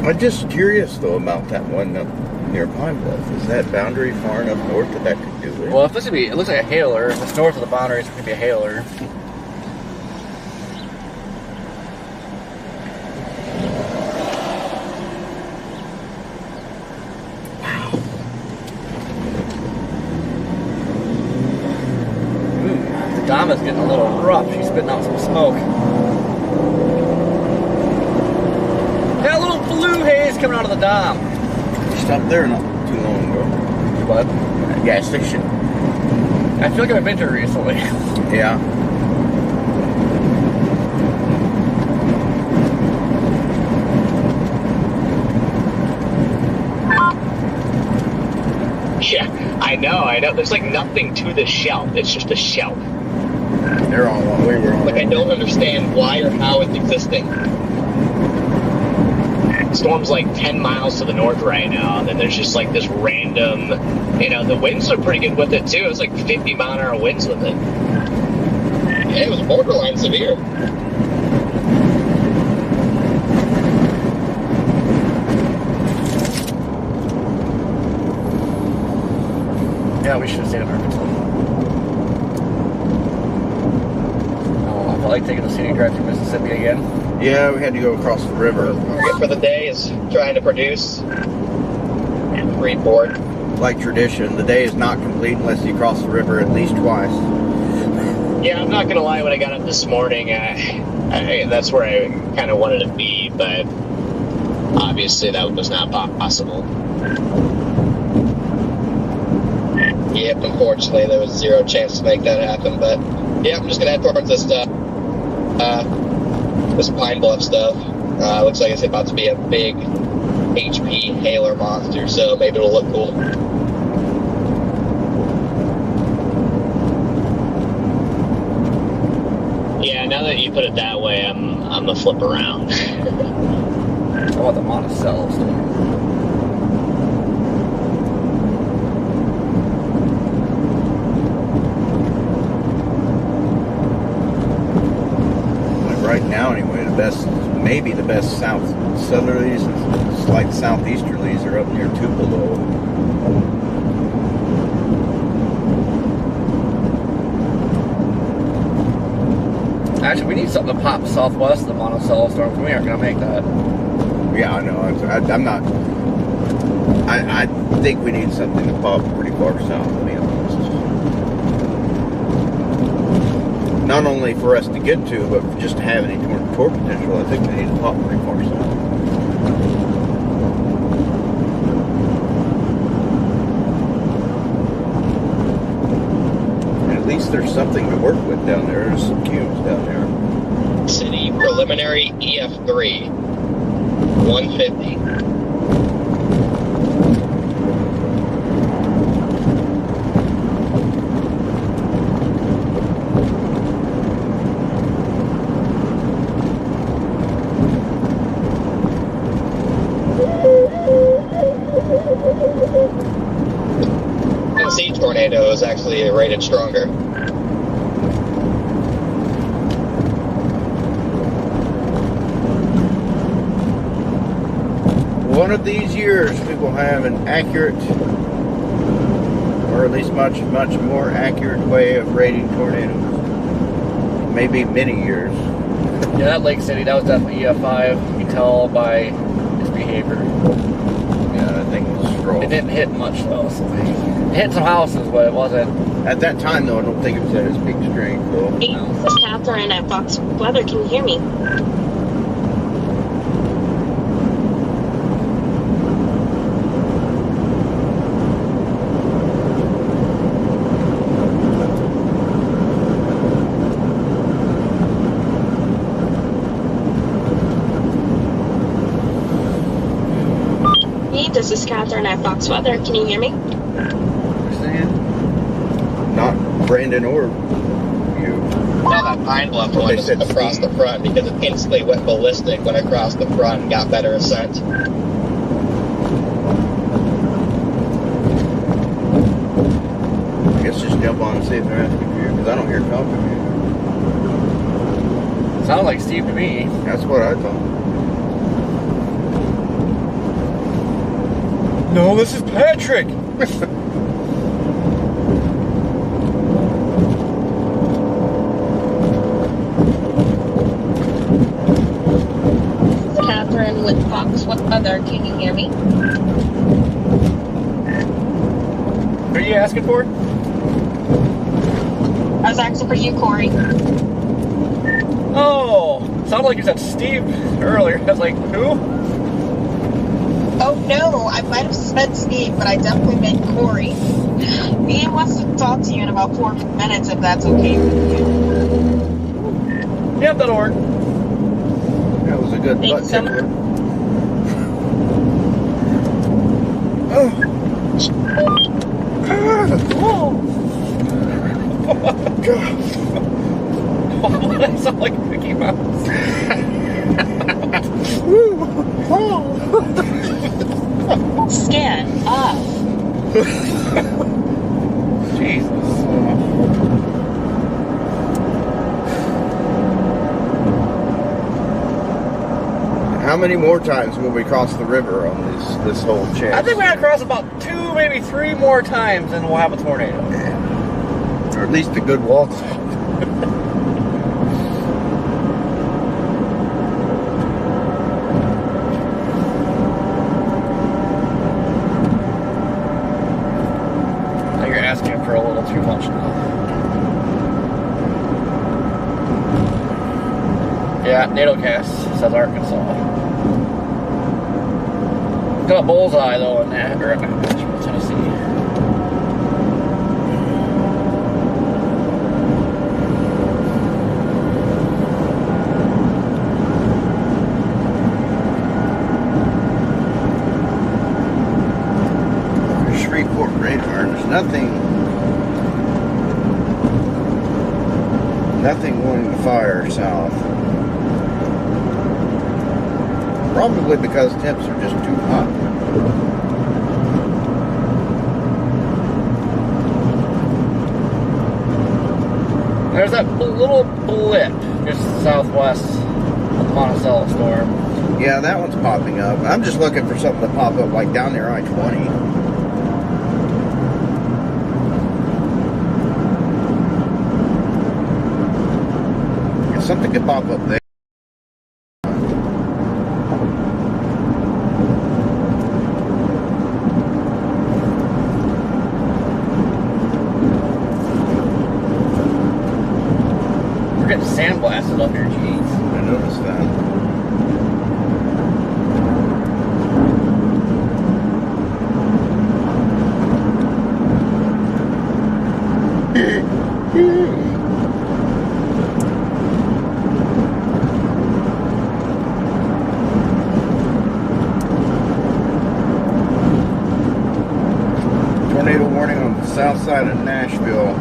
I'm just curious, though, about that one up near Pine Bluff. Is that boundary far enough north that could do it? see. Well, if this would be, it looks like a hailer. If it's north of the boundary, it's going to be a hailer. The Dama's getting a little rough. She's spitting out some smoke. Got a little blue haze coming out of the Dom. Stopped there not too long ago. What? Gas station. I feel like I've been to recently. Yeah. Yeah, I know. There's like nothing to the shelf. It's just a shelf. They're all on. We were on. Like, I don't understand why or how it's existing. Storm's like 10 miles to the north right now, and then there's just like this random, the winds are pretty good with it too. It was like 50-mile-an-hour winds with it. Yeah, it was borderline severe. Yeah, we should have stayed in Arkansas. Oh, I felt like taking a scenic drive through Mississippi again. Yeah, we had to go across the river. Target for the day is trying to produce Freeport. Like tradition, the day is not complete unless you cross the river at least twice. Yeah, I'm not gonna lie. When I got up this morning, that's where I kind of wanted to be, but obviously that was not possible. Yep, unfortunately there was zero chance to make that happen, but yeah, I'm just gonna head towards this this Pine Bluff stuff. Looks like it's about to be a big HP hailer monster, so maybe it'll look cool. Yeah, now that you put it that way, I'm gonna flip around. I want the monocell storm. Right now, anyway, maybe the best southerlies, slight southeasterlies are up near Tupelo. Actually, we need something to pop southwest of the monocell storm. We aren't going to make that. Yeah, I know. I'm not. I think we need something to pop pretty far south, to be honest. Not only for us to get to, but just to have any torque potential. I think we need to pop pretty far south. And at least there's something to work with down there. There's some cubes down there. City preliminary EF3 150. Tennessee tornado is actually rated stronger. One of these years we will have an accurate, or at least much more accurate way of rating tornadoes. Maybe many years. Yeah, that Lake City, that was definitely EF5. You can tell by its behavior. Yeah, I think it's strong. It didn't hit much though. So it hit some houses, but it wasn't. At that time, though, I don't think it was at its peak strength, though. Hey, this is Catherine at Fox Weather. Can you hear me? Hey, this is Catherine at Fox Weather. Can you hear me? Understand? Not Brandon or you. Now that Pine Bluff one is across the front because it instantly went ballistic when I crossed the front and got better ascent. I guess just jump on and see if they're asking for you, because I don't hear talking to you. Sounded like Steve to me. That's what I thought. No, this is Patrick. again with Fox Weather. Can you hear me? Who are you asking for? I was asking for you, Corey. Oh, sounded like you said Steve earlier. I was like, who? Oh no, I might have said Steve, but I definitely meant Corey. Ian wants to talk to you in about 4 minutes, if that's okay with you. Yep, that'll work. That was a good butt Thanks so tickler. Oh. God. Why did I sound like Mickey Mouse? Scan off. Jesus. How many more times will we cross the river on this whole chance? I think we're gonna cross about 2, maybe 3 more times, and we'll have a tornado. Or at least a good walk. Now you're asking for a little too much now. Yeah, NATO cast, says Arkansas. Got a bullseye though in that, or Nashville, Tennessee. Shreveport radar. There's nothing going to fire south. Probably because temps are just too hot. There's that little blip just southwest of the Monticello storm. Yeah, that one's popping up. I'm just looking for something to pop up like down there I-20. If something could pop up there. We're getting sandblasted up here, jeez. I noticed that. Tornado warning on the south side of Nashville.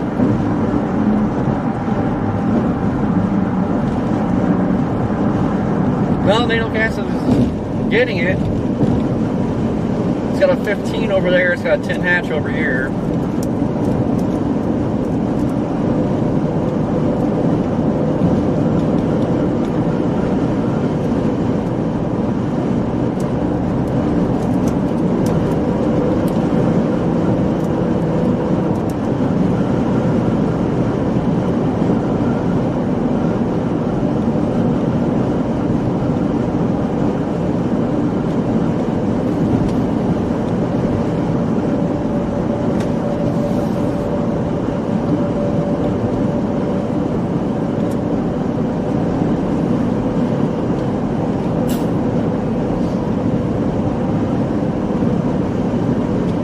Well, NATO cast is getting it. It's got a 15 over there, it's got a 10 hatch over here.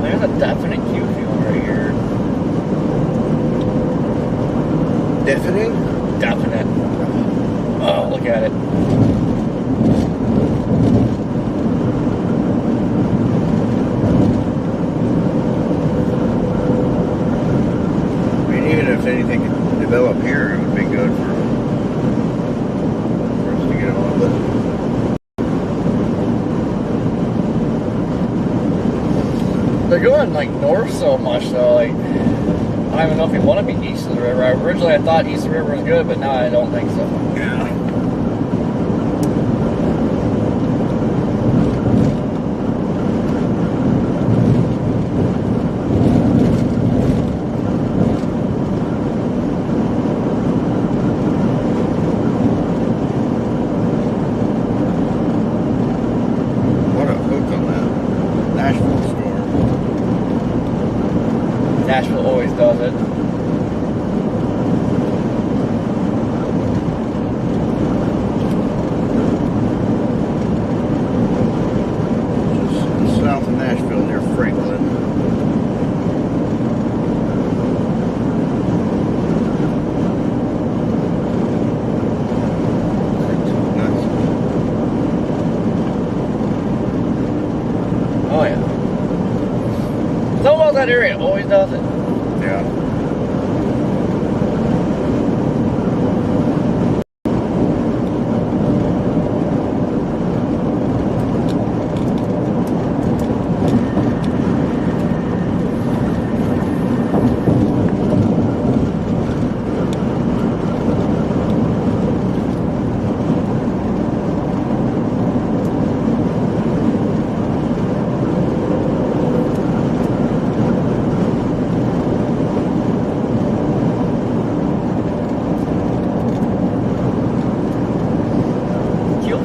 There's a definite Q fuel right here. Deafening? Definite. Oh, look at it. I mean, even if anything could develop here, it would be good for us to get on. But They're going like north so much though, like I don't even know if you want to be east of the river. Originally I thought east of the river was good, but now I don't think so. yeah. Oh yeah. So about that area, always does it. Yeah.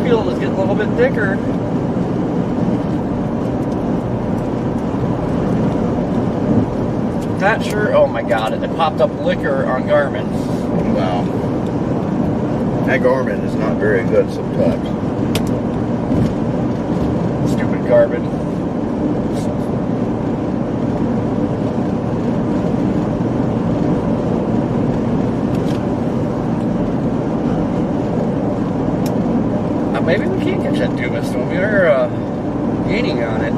Fuel is getting a little bit thicker. Not sure. Oh my god, it popped up liquor on Garmin. Wow. That Garmin is not very good sometimes. Stupid Garmin. Maybe we can't catch that Dumas when we are gaining on it.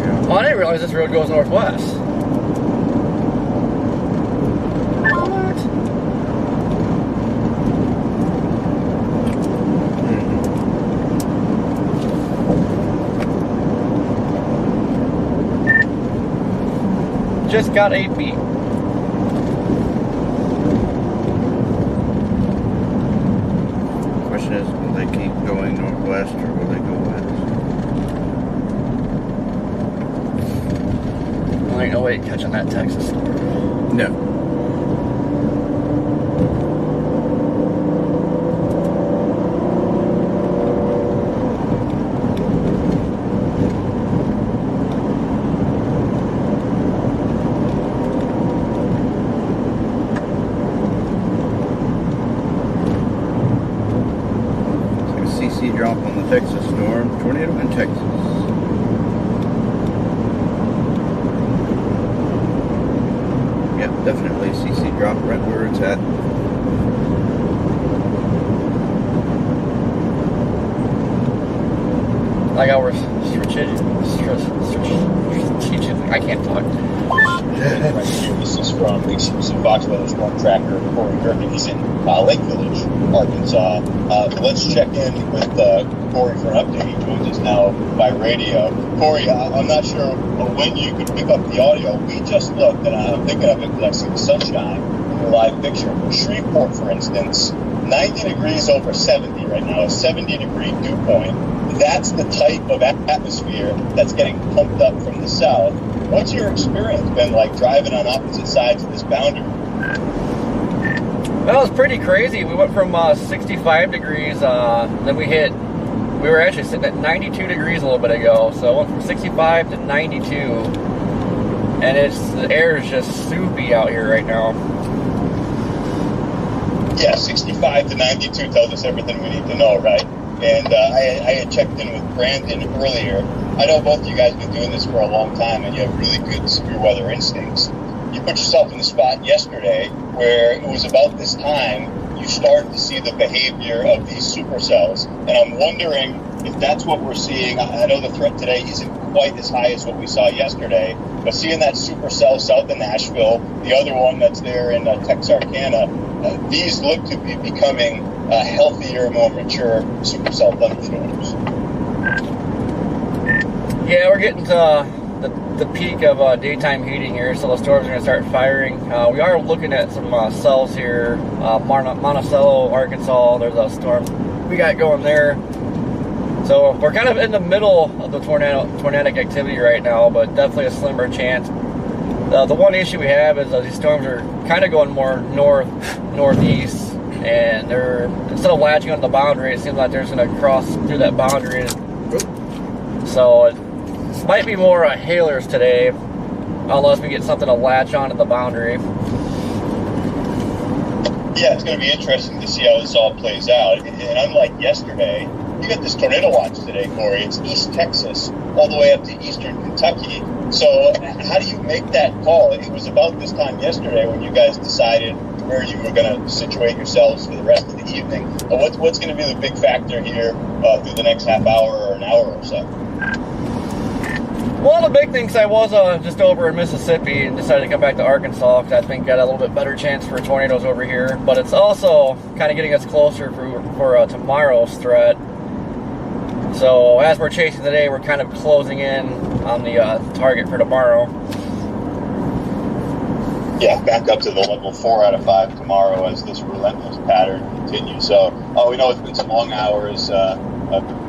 Yeah. Oh, I didn't realize this road goes northwest. What? Just got a beat. Is, will they keep going northwest or will they go west? Well, ain't no way catching that Texas storm. No. Drop on the Texas storm, tornado in Texas. Yep, definitely CC drop right where it's at. Like our strategic, I can't talk. This is from some Fox Weather Storm Tracker, Corey Gerken. He's in Lake Village, Arkansas. Let's check in with Corey for an update. He joins us now by radio. Corey, I'm not sure when you could pick up the audio. We just looked, and I'm thinking of it because I see the sunshine in the live picture. Shreveport, for instance, 90 degrees over 70 right now, a 70-degree dew point. That's the type of atmosphere that's getting pumped up from the south. What's your experience been like driving on opposite sides of this boundary? Well, it was pretty crazy. We went from 65 degrees, then we were actually sitting at 92 degrees a little bit ago. So I went from 65 to 92. And the air is just soupy out here right now. Yeah, 65 to 92 tells us everything we need to know, right? And I had checked in with Brandon earlier. I know both of you guys have been doing this for a long time, and you have really good severe weather instincts. You put yourself in the spot yesterday where it was about this time you started to see the behavior of these supercells. And I'm wondering if that's what we're seeing. I know the threat today isn't quite as high as what we saw yesterday, but seeing that supercell south of Nashville, the other one that's there in Texarkana, these look to be becoming healthier, more mature supercell thunderstorms. Yeah, we're getting to the peak of daytime heating here, so the storms are going to start firing. We are looking at some cells here. Monticello, Arkansas, there's a storm we got going there. So we're kind of in the middle of the tornadic activity right now, but definitely a slimmer chance. The one issue we have is these storms are kind of going more northeast, and they're, instead of latching on the boundary, it seems like they're just going to cross through that boundary. So it might be more hailers today, unless we get something to latch on at the boundary. Yeah, it's going to be interesting to see how this all plays out. And unlike yesterday, you got this tornado watch today, Corey. It's East Texas, all the way up to eastern Kentucky. So how do you make that call? It was about this time yesterday when you guys decided where you were going to situate yourselves for the rest of the evening. What's going to be the big factor here through the next half hour or an hour or so? Well, the big thing is I was just over in Mississippi and decided to come back to Arkansas because I think got a little bit better chance for tornadoes over here. But it's also kind of getting us closer for tomorrow's threat. So as we're chasing today, we're kind of closing in on the target for tomorrow. Yeah, back up to the level 4 out of 5 tomorrow as this relentless pattern continues. So we know it's been some long hours, a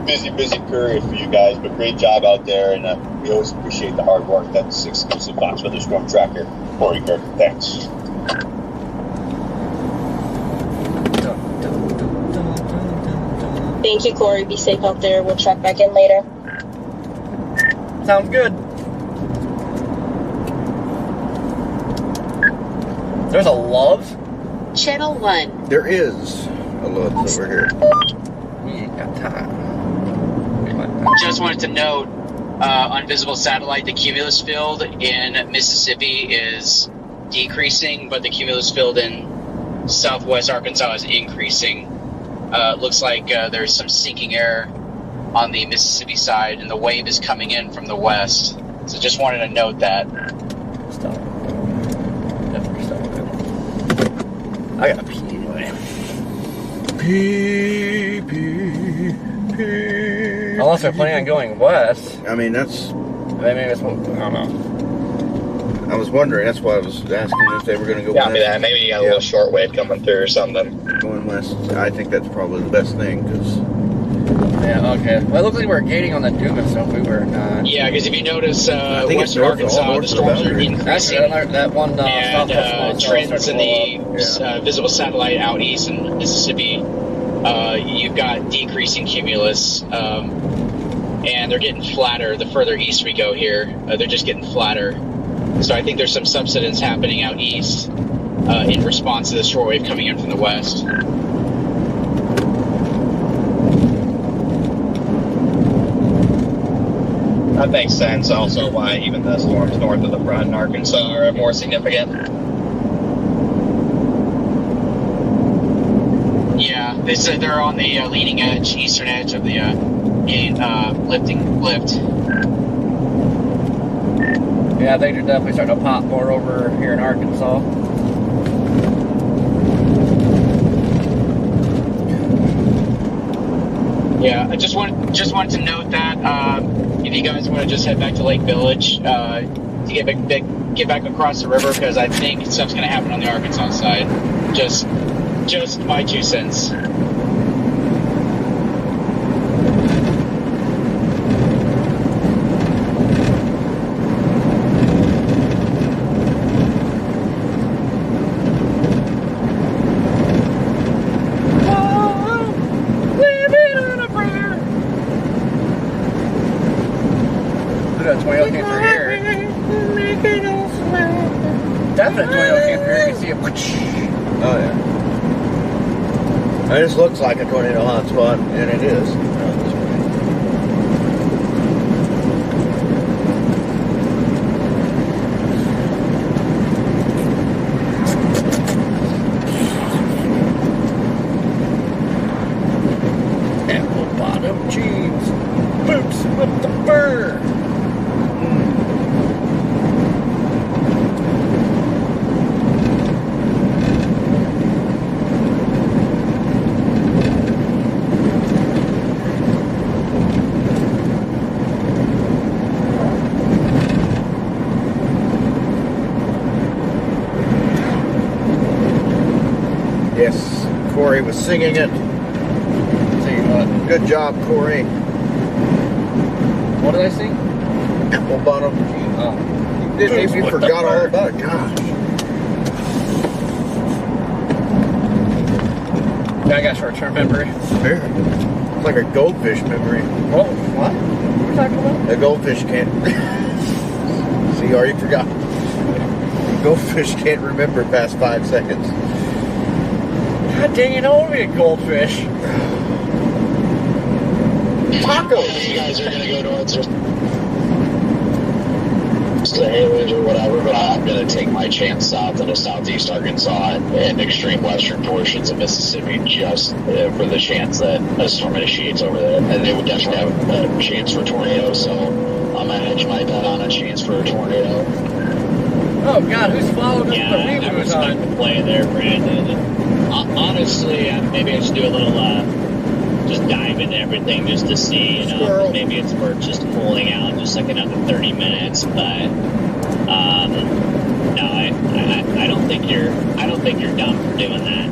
busy period for you guys, but great job out there, and we always appreciate the hard work. That's exclusive Fox Weather Storm Tracker. Corey Kirk, thanks. Thank you, Corey. Be safe out there. We'll check back in later. Sounds good. There's a Love's? Channel 1. There is a Love's over here. We ain't got time. Just wanted to note, on visible satellite, the cumulus field in Mississippi is decreasing, but the cumulus field in southwest Arkansas is increasing. Looks like there's some sinking air on the Mississippi side, and the wave is coming in from the west. So just wanted to note that. Stop. Definitely stop it. I gotta pee anyway. Pee. Unless they're planning on going west. I mean, that's... Maybe it's, I don't know. I was wondering, that's why I was asking if they were going to go Yeah, west. maybe you got a little short wave coming through or something. Going west, I think that's probably the best thing, because... Yeah, okay. Well, it looks like we're gaining on the doom and stuff. We were not. Yeah, because if you notice, think it's western north, all Arkansas, north the of the storms are boundary. increasing. Actually, that one And trends in the Yeah. visible satellite out east in Mississippi, you've got decreasing cumulus, and they're getting flatter the further east we go here. They're just getting flatter. So I think there's some subsidence happening out east in response to the short wave coming in from the west. That makes sense. Also, why even the storms north of the front in Arkansas are more significant. Yeah, they said they're on the leading edge, eastern edge of the lift. Yeah, I think they're definitely starting to pop more over here in Arkansas. Yeah, I just wanted to note that if you guys want to just head back to Lake Village to get back across the river, because I think stuff's going to happen on the Arkansas side. Just my 2 cents. Tornado came through here. Definite tornado came through here. You can see it. Oh, yeah. It just looks like a tornado hotspot, and it is. Apple bottom jeans. Boots with the fur. Yes, Corey was singing it. Singing what? Good job, Corey. What did I sing? Apple bottom jeans. Oh. You forgot all about it. Gosh. Yeah, I got short-term memory. Fair. It's like a goldfish memory. Oh, what? What are you talking about? A goldfish can't. See, you already forgot. Goldfish can't remember past 5 seconds. God dang it, I want to be a goldfish. You guys are gonna go towards the Haylage or whatever, but I'm gonna take my chance south into southeast Arkansas and extreme western portions of Mississippi just for the chance that a storm initiates over there. And they would definitely have a chance for a tornado, so I'm gonna hedge my bet on a chance for a tornado. Oh God, who's following Yeah, the I reboot was on? stuck to play there, Brandon. Honestly, maybe I should do a little, just dive into everything just to see, you know, Squirrel. maybe it's worth just pulling out just like another 30 minutes. But no, I don't think you're dumb for doing that.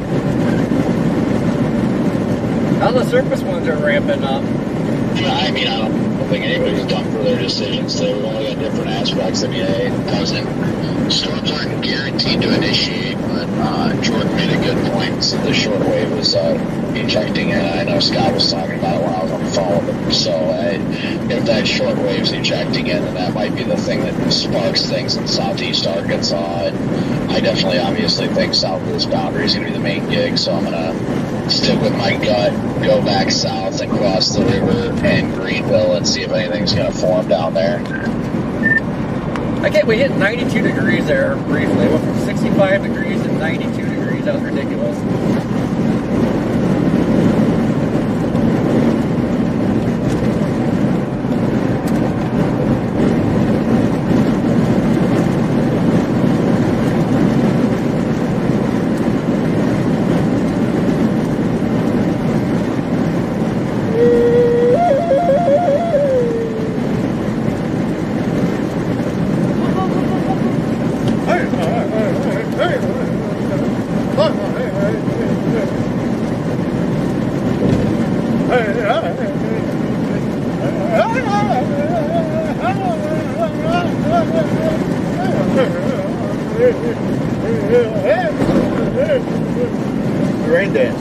All the surface ones are ramping up. I mean, I don't think anybody's dumb for their decisions. We've only got different aspects. I mean, storms aren't guaranteed to initiate, but Jordan made a good point. So the shortwave was ejecting in. I know Scott was talking about it when I was on the phone with him. So if that shortwave's ejecting in, then that might be the thing that sparks things in southeast Arkansas. And I definitely, obviously, think south of this boundary is going to be the main gig. So I'm going to stick with my gut, go back south and cross the river and Greenville and see if anything's going to form down there. We hit 92 degrees there briefly. It went from 65 degrees to 92 degrees. That was ridiculous. Rain dance.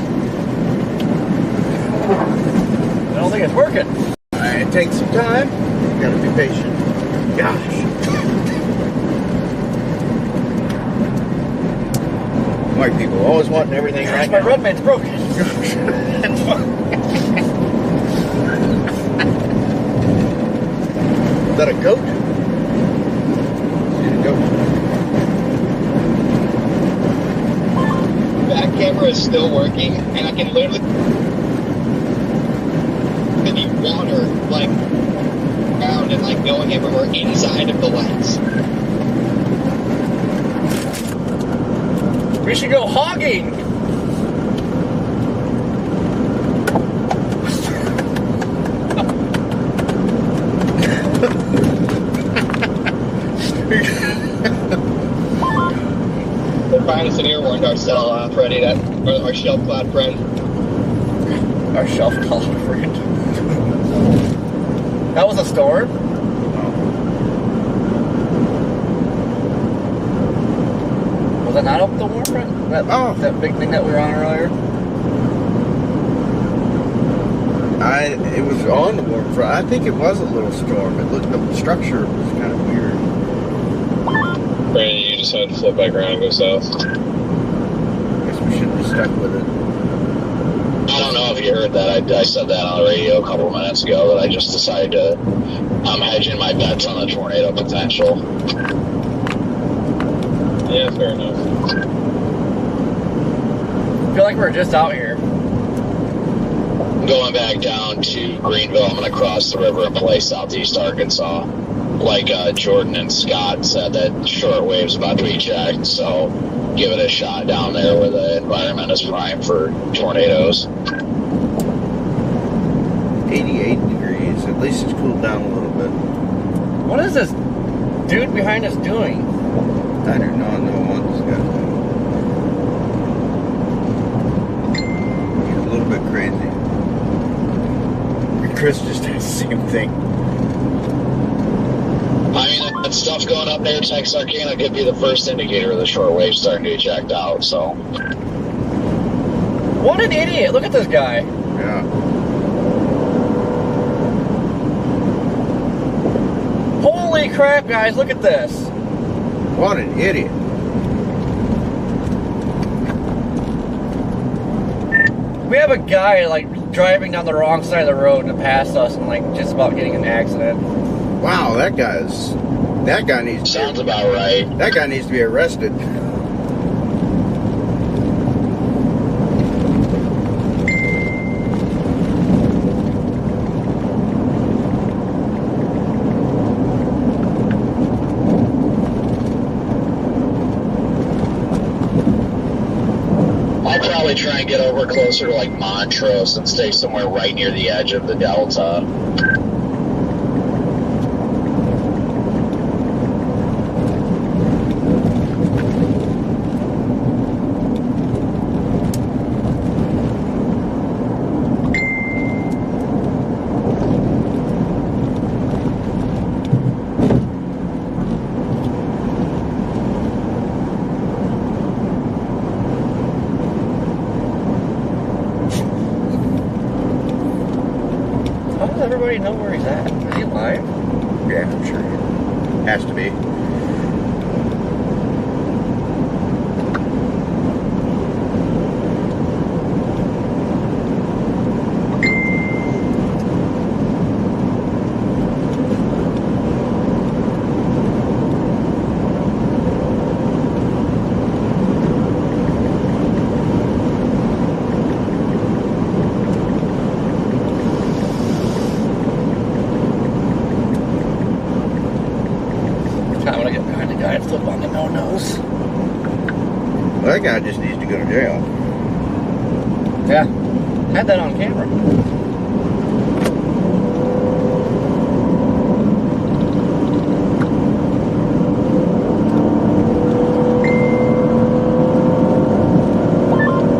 I don't think it's working. It takes some time. You gotta be patient. Gosh. White people always wanting everything right My now. red man's broken. Is that a goat? See the goat? Back camera is still working, and I can literally see water like around and like going everywhere inside of the lens. We should go hogging. We'll find us an ear warned ourselves ready that our shelf cloud friend. Our shelf cloud friend. That was a storm? Was that not up the warm front? That big thing that we were on earlier? It was on the warm front. I think it was a little storm. It looked, the structure was kind of weird. Brandon, you decided to flip back around and go south. Guess we should have stuck with it. I don't know if you heard that. I said that on the radio a couple of minutes ago that I just decided to. I'm hedging my bets on the tornado potential. Yeah, fair enough. I feel like we're just out here. Going back down to Greenville, I'm going to cross the river and play southeast Arkansas. Like Jordan and Scott said, that short wave's about to eject, so give it a shot down there where the environment is prime for tornadoes. 88 degrees. At least it's cooled down a little bit. What is this dude behind us doing? I don't know. No one's got He's a little bit crazy. Chris just has the same thing. I mean, that stuff going up near Texarkana could be the first indicator of the short wave starting to eject out, so. What an idiot. Look at this guy. Yeah. Holy crap, guys. Look at this. What an idiot. We have a guy like driving down the wrong side of the road to pass us and like just about getting in an accident. Wow, that guy needs Sounds about right. That guy needs to be arrested. I'll probably try and get over closer to like Montrose and stay somewhere right near the edge of the Delta. How does everybody know where he's at? Is he alive? Yeah, I'm sure. Has to be. I want to get behind the guy and flip on the no-nos. Well, that guy just needs to go to jail. Yeah. Had that on camera.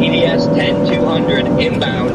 EDS 10200 inbound.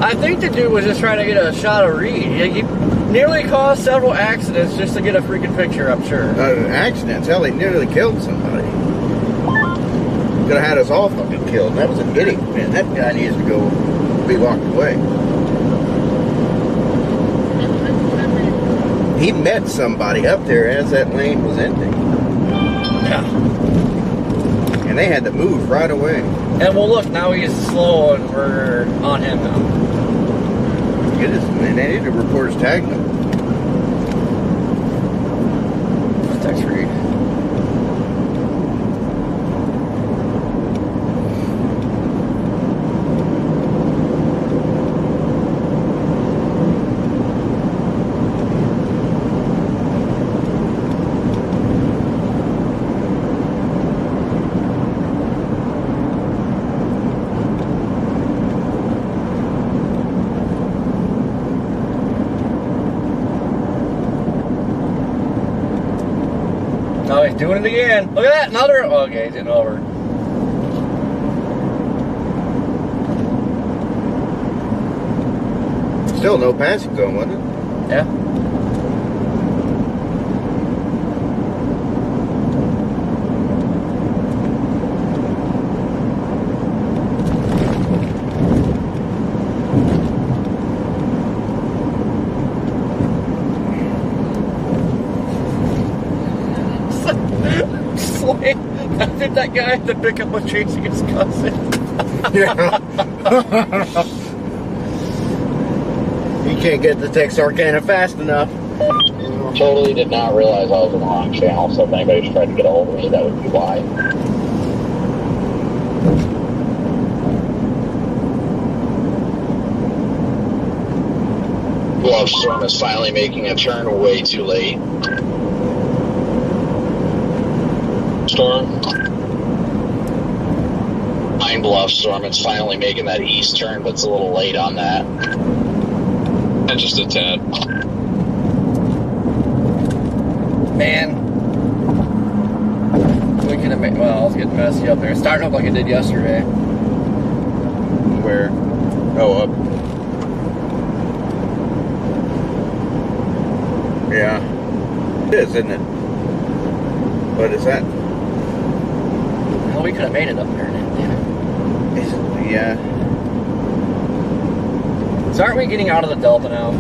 I think the dude was just trying to get a shot of Reed. He nearly caused several accidents just to get a freaking picture, I'm sure. Accidents. Hell, he nearly killed somebody. Could have had us all fucking killed. That was an idiot, man. That guy needs to go be locked away. He met somebody up there as that lane was ending. Yeah. And they had to move right away. And well, look, now he's slow and we're on him now. Get his, man, they need to report his tag number. Text Reed. Oh, he's doing it again. Look at that, another. Oh, okay, he's getting over. Still no passing going, wasn't it? Yeah. I think that guy at the pickup was chasing his cousin. Yeah. He can't get to Texarkana fast enough. Totally did not realize I was in the wrong channel, so if anybody's tried to get a hold of me, that would be why. Bluff Storm is finally making a turn way too late. Storm? Pine Bluff Storm, it's finally making that east turn, but it's a little late on that. And just a tad. Man. We could have made, well, I was getting messy up there. It's starting up like it did yesterday. Where? Oh, up. Yeah. It is, isn't it? But is that... Well, we could have made it up there. Yeah. So aren't we getting out of the Delta now?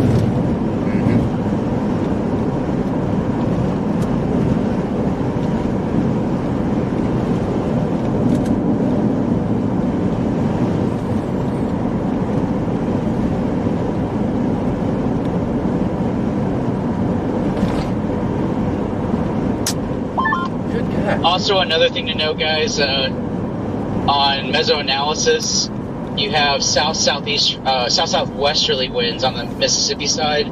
Also, another thing to note, guys, on mesoanalysis, you have south-southwesterly winds on the Mississippi side.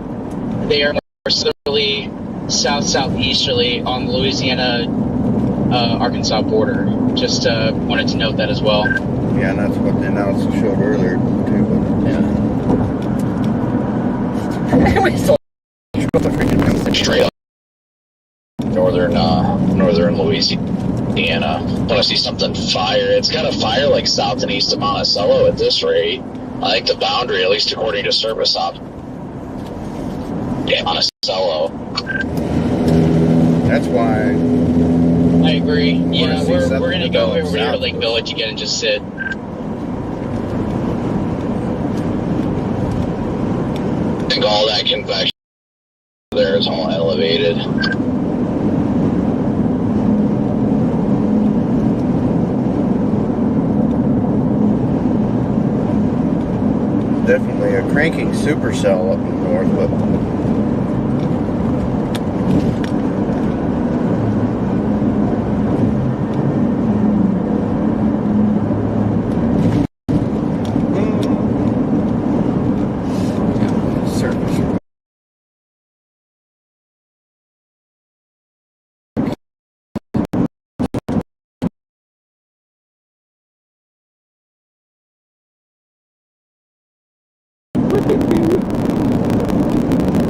They are more southerly, south-southeasterly on the Louisiana-Arkansas border. Just wanted to note that as well. Yeah, and that's what the analysis showed earlier, too. Yeah. We still straight up northern Louisiana. Want to see something fire? It's got to fire like south and east of Monticello at this rate. I think the boundary, at least according to service op. Yeah, Monticello. That's why. I agree. Yeah, we're going to go over here to Lake south. Village again and just sit. I think all that convection there is all elevated. Definitely a cranking supercell up north, but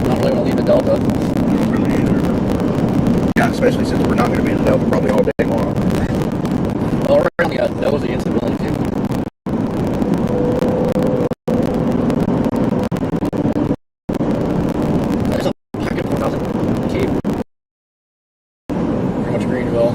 not really want to leave the Delta. not really either. Yeah, especially since we're not going to be in the Delta probably all day long. Well, we're really nosy instability too. There's a pocket 4,000 Cape. Pretty much Greenville.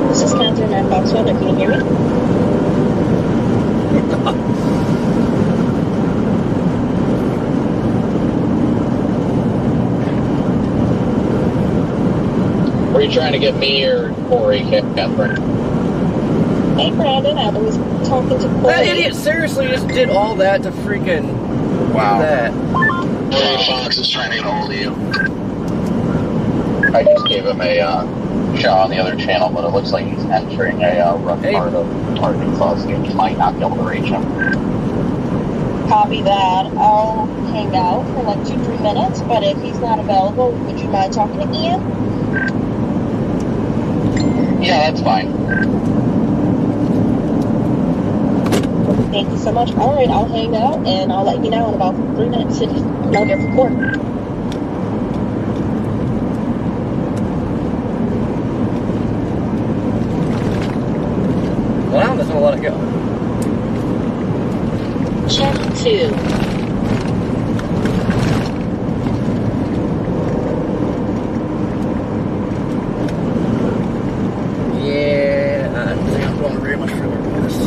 This is Catherine at Fox Weather. Can you hear me? Were you trying to get me or Corey, Catherine? Hey, Brandon. I was talking to Corey. That idiot seriously just did all that to freaking Wow. do that. Corey Fox is trying to get hold of you. I just gave him a shot on the other channel, but it looks like he's entering a rough part of Arkansas, so you might not be able to reach him. Copy that. I'll hang out for like 2-3 minutes, but if he's not available, would you mind talking to Ian? Yeah, that's fine. Thank you so much. All right, I'll hang out and I'll let you know in about 3 minutes if I'll get for court. Well, I'm just gonna let it go. Channel 2. Yeah, I don't think I'm going very much further than this.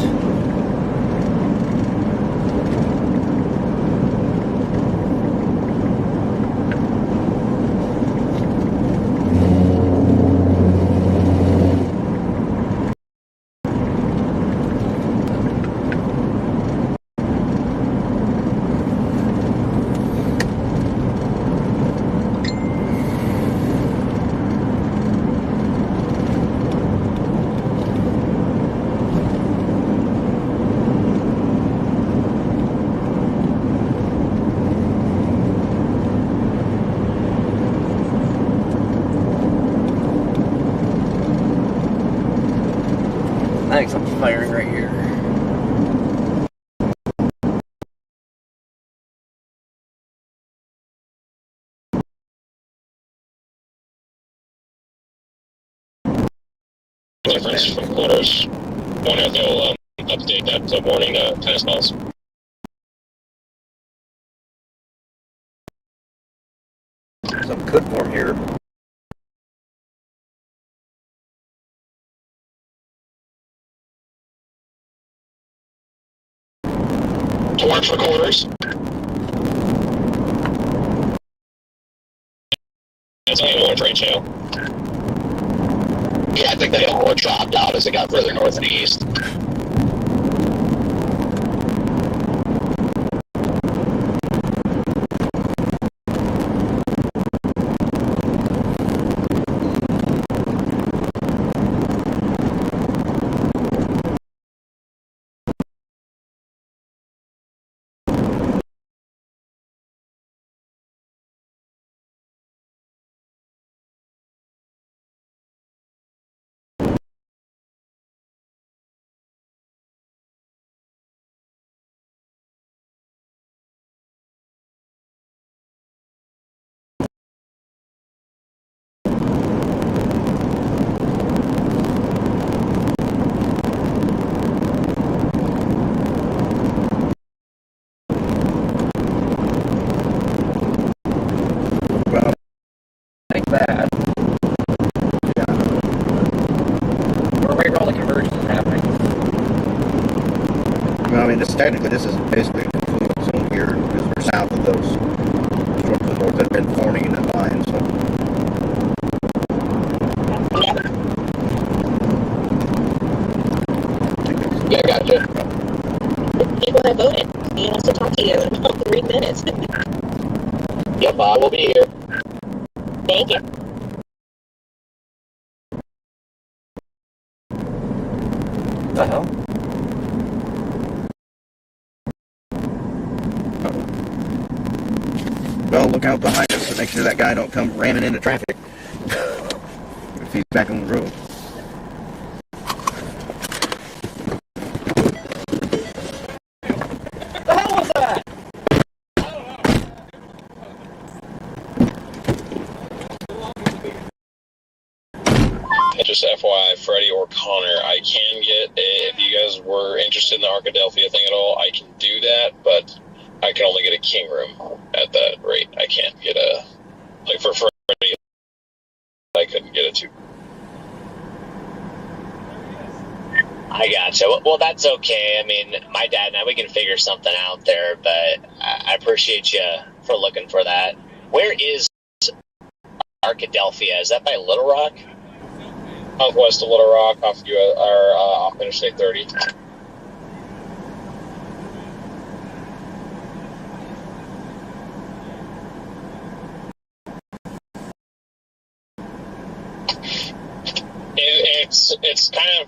I think something's firing right here. difference from quarters. Wonder if they'll update that warning tennis balls. Some could form here. To watch for quarters. That's only an orange rain shale. Yeah, I think they all dropped out as it got further north and east. Well, like that. Yeah. We're right where all the convergence is happening. Well, I mean, technically, this is basically a confluence zone here because we're south of those storms to the north that have been forming in that line. So, Yeah, gotcha. People have voted. He wants to talk to you in about 3 minutes. Yep, I will be here. Thank you. What the hell? well, look out behind us to make sure that guy don't come ramming into traffic if he's back on the road. What the hell was that? Just FYI, Freddie or Connor, I can get, if you guys were interested in the Arkadelphia thing at all, I can do that, but I can only get a king room at that rate. I can't get a, like for Freddie, I couldn't get a 2. I gotcha. Well, that's okay. I mean, my dad and I, we can figure something out there, but I appreciate you for looking for that. Where is Arkadelphia? Is that by Little Rock? Southwest of Little Rock, off Interstate 30. It's kind of,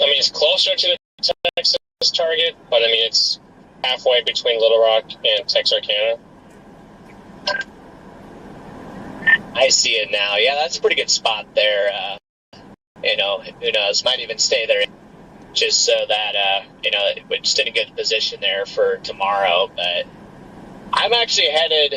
I mean, it's closer to the Texas target, but I mean, it's halfway between Little Rock and Texarkana. I see it now. Yeah, that's a pretty good spot there. You know, who knows? Might even stay there just so that, you know, we're just in a good position there for tomorrow. But I'm actually headed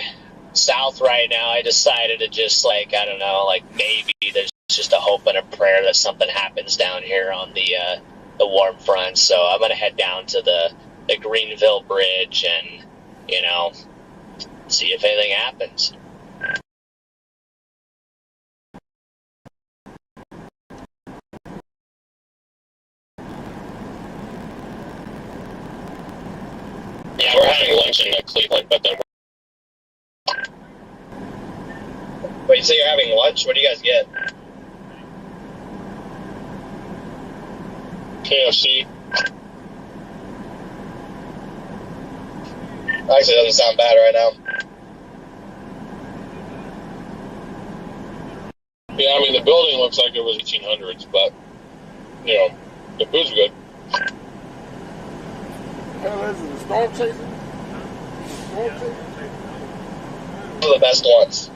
south right now. I decided to just, like, I don't know, like maybe there's just a hope and a prayer that something happens down here on the warm front. So I'm going to head down to the Greenville Bridge and, you know, see if anything happens. Yeah, we're having lunch in Cleveland, but then Wait, you say you're having lunch? What do you guys get? KFC. Actually, it doesn't sound bad right now. Yeah, I mean, the building looks like it was 1800s, but, you know, the food's good. Hell is it? The storm chaser? One of the best ones.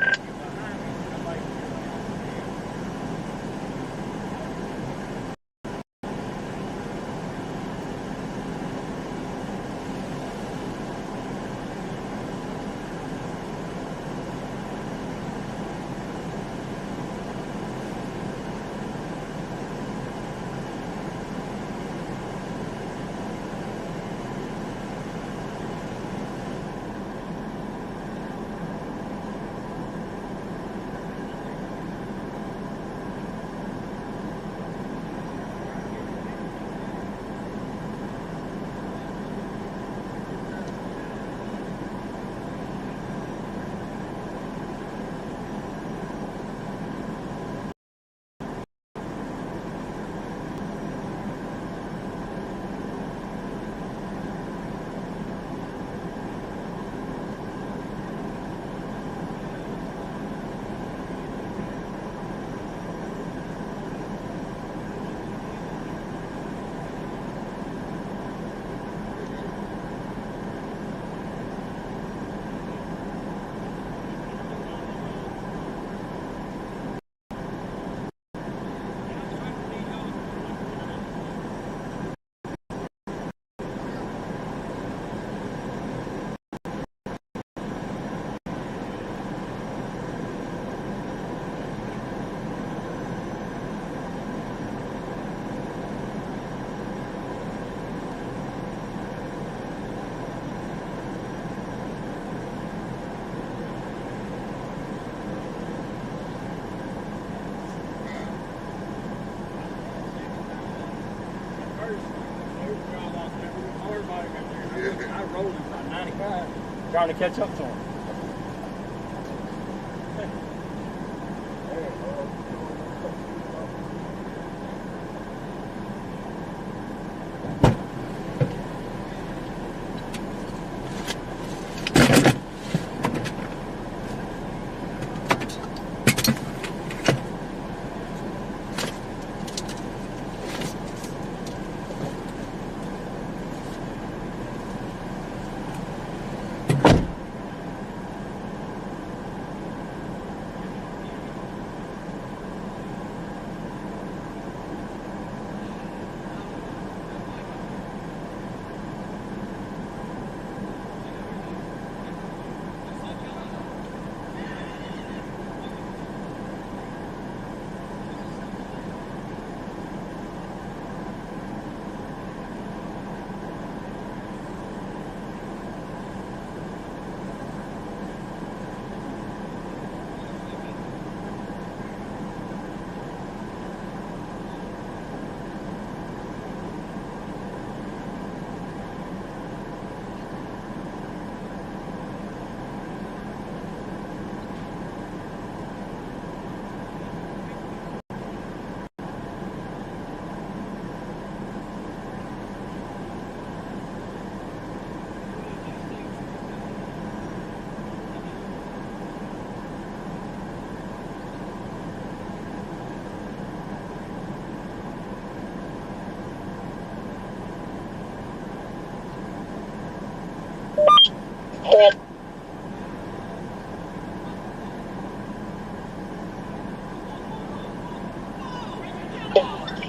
trying to catch up to them.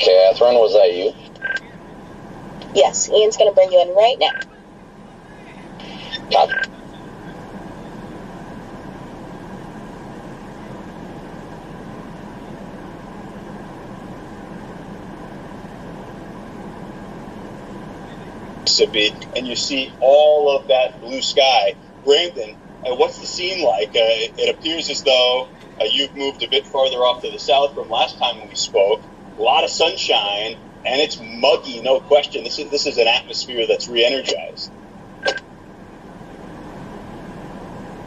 Catherine, was that you? Yes, Ian's going to bring you in right now. Copy. Mississippi, and you see all of that blue sky. Brandon, what's the scene like? It appears as though you've moved a bit farther off to the south from last time we spoke. A lot of sunshine, and it's muggy, no question. This is an atmosphere that's re-energized.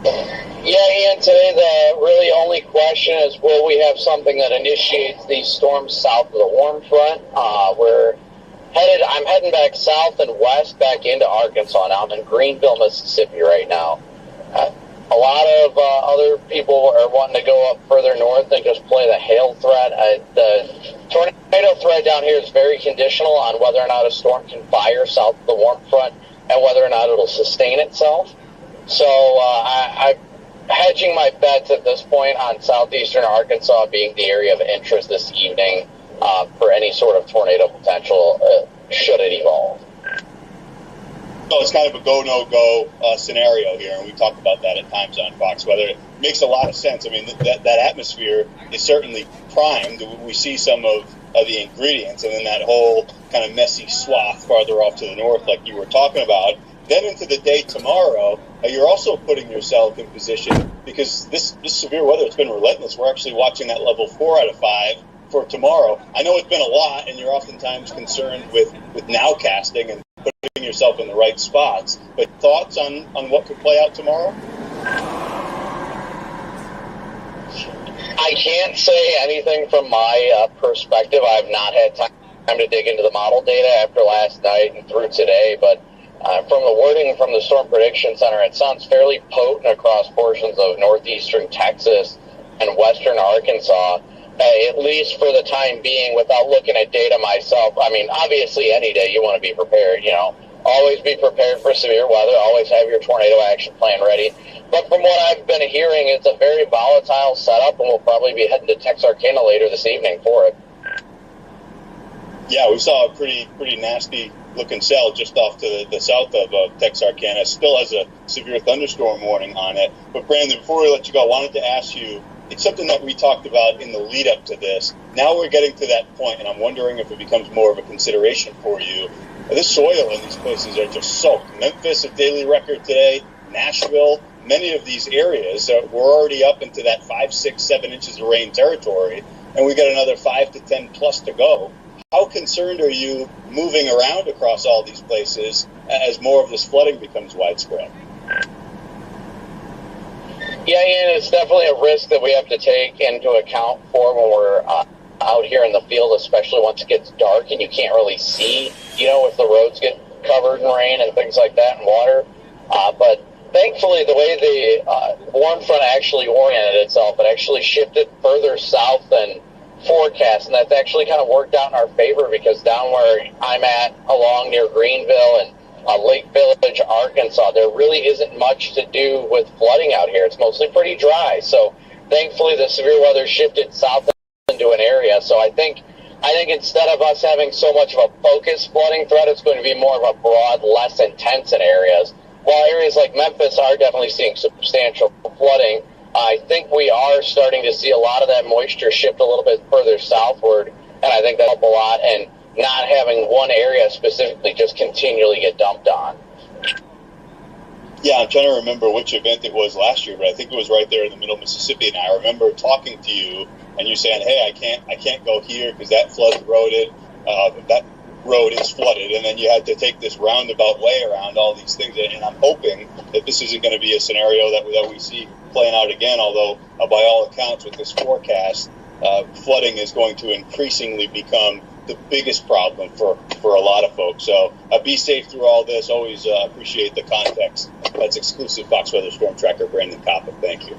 Yeah, Ian, today the really only question is, will we have something that initiates these storms south of the warm front? I'm heading back south and west back into Arkansas now. I'm in Greenville, Mississippi right now. A lot of other people are wanting to go up further north and just play the hail threat. The tornado threat down here is very conditional on whether or not a storm can fire south of the warm front and whether or not it'll sustain itself. So I'm hedging my bets at this point on southeastern Arkansas being the area of interest this evening for any sort of tornado potential should it evolve. So it's kind of a go, no-go scenario here, and we talk about that at times on Fox Weather. It makes a lot of sense. I mean, that atmosphere is certainly primed. We see some of the ingredients, and then that whole kind of messy swath farther off to the north, like you were talking about. Then into the day tomorrow, you're also putting yourself in position, because this severe weather, it's been relentless. We're actually watching that level 4 out of 5 for tomorrow. I know it's been a lot, and you're oftentimes concerned with nowcasting and putting yourself in the right spots. But thoughts on what could play out tomorrow? I can't say anything from my perspective. I've not had time to dig into the model data after last night and through today, but from the wording from the Storm Prediction Center, it sounds fairly potent across portions of northeastern Texas and western Arkansas, at least for the time being, without looking at data myself. I mean, obviously, any day you want to be prepared, always be prepared for severe weather, always have your tornado action plan ready. But from what I've been hearing, it's a very volatile setup, and we'll probably be heading to Texarkana later this evening for it. Yeah, we saw a pretty nasty looking cell just off to the south of Texarkana. Still has a severe thunderstorm warning on it. But Brandon, before we let you go, I wanted to ask you, it's something that we talked about in the lead up to this. Now we're getting to that point, and I'm wondering if it becomes more of a consideration for you. The soil in these places are just soaked. Memphis, a daily record today. Nashville, many of these areas, we're already up into that 5, 6, 7 inches of rain territory, and we got another 5 to 10 plus to go. How concerned are you moving around across all these places as more of this flooding becomes widespread? Yeah, Ian, it's definitely a risk that we have to take into account for when we're out here in the field, especially once it gets dark and you can't really see, if the roads get covered in rain and things like that and water. But thankfully, the way the warm front actually oriented itself, it actually shifted further south than forecast, and that's actually kind of worked out in our favor because down where I'm at along near Greenville and Lake Village, Arkansas, there really isn't much to do with flooding out here. It's mostly pretty dry. So thankfully the severe weather shifted south into an area. So I think instead of us having so much of a focused flooding threat, it's going to be more of a broad, less intense in areas. While areas like Memphis are definitely seeing substantial flooding, I think we are starting to see a lot of that moisture shift a little bit further southward, and I think that'll help a lot. And not having one area specifically just continually get dumped on. Yeah, I'm trying to remember which event it was last year, but I think it was right there in the middle of Mississippi. And I remember talking to you and you saying, "Hey, I can't go here because that flood's eroded. That road is flooded," and then you had to take this roundabout way around all these things. And I'm hoping that this isn't going to be a scenario that we see playing out again. Although, by all accounts, with this forecast, flooding is going to increasingly become the biggest problem for a lot of folks. So be safe through all this. Always appreciate the context. That's exclusive Fox Weather Storm Tracker, Brandon Coppin. Thank you.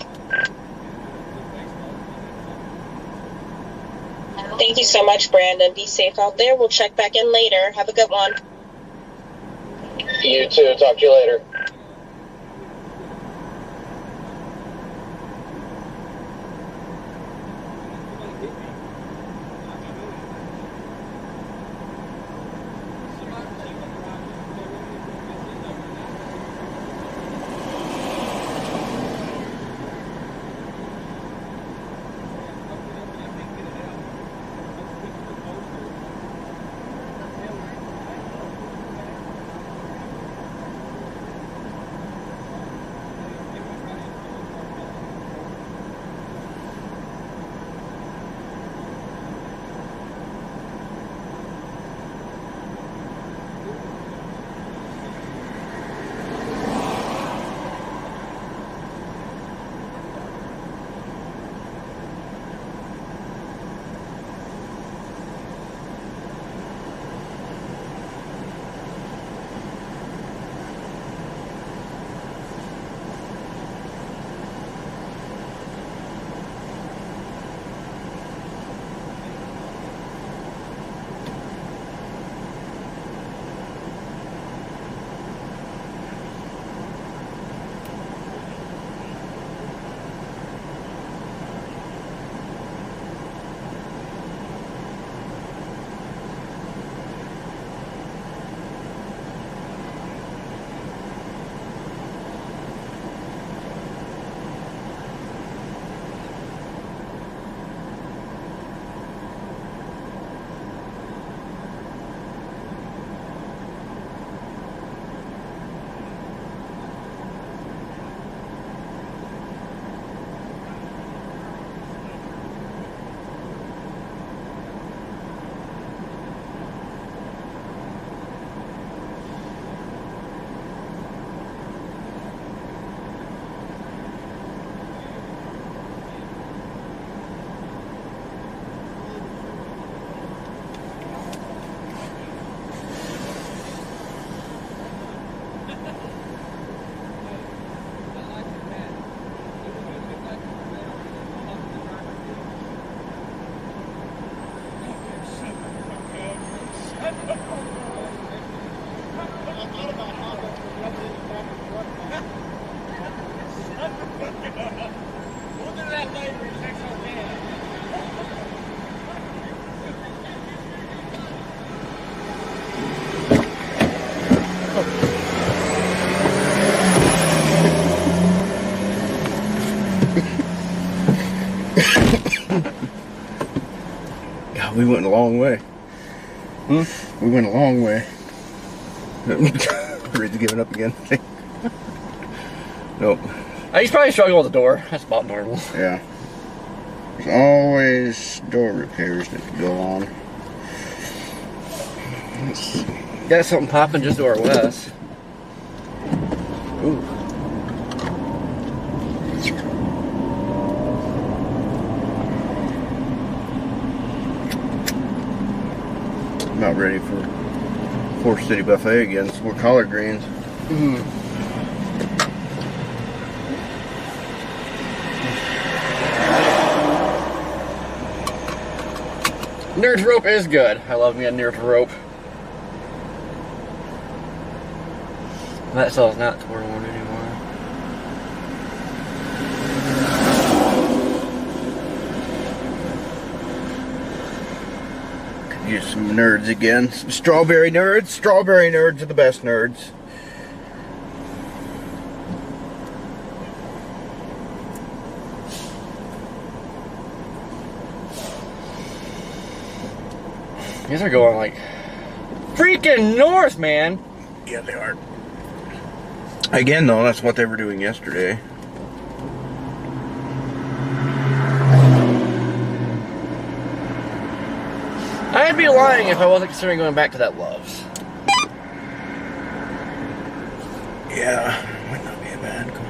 Thank you so much, Brandon. Be safe out there. We'll check back in later. Have a good one. You too. Talk to you later. God, we went a long way. We went a long way. Ready to give it up again? Nope. He's probably struggling with the door. That's about normal. Yeah. There's always door repairs that could go on. Got something popping just to our west. Ooh. about ready for Forest City Buffet again. Some more collard greens. Nerd's rope is good. I love me a nerd's rope. That cell's not 21 anymore. Could use some nerds again. Some strawberry nerds. Strawberry nerds are the best nerds. These are going like freaking north, man. Yeah, they are. Again, though, that's what they were doing yesterday. I'd be lying if I wasn't considering going back to that Love's. Yeah, might not be a bad call.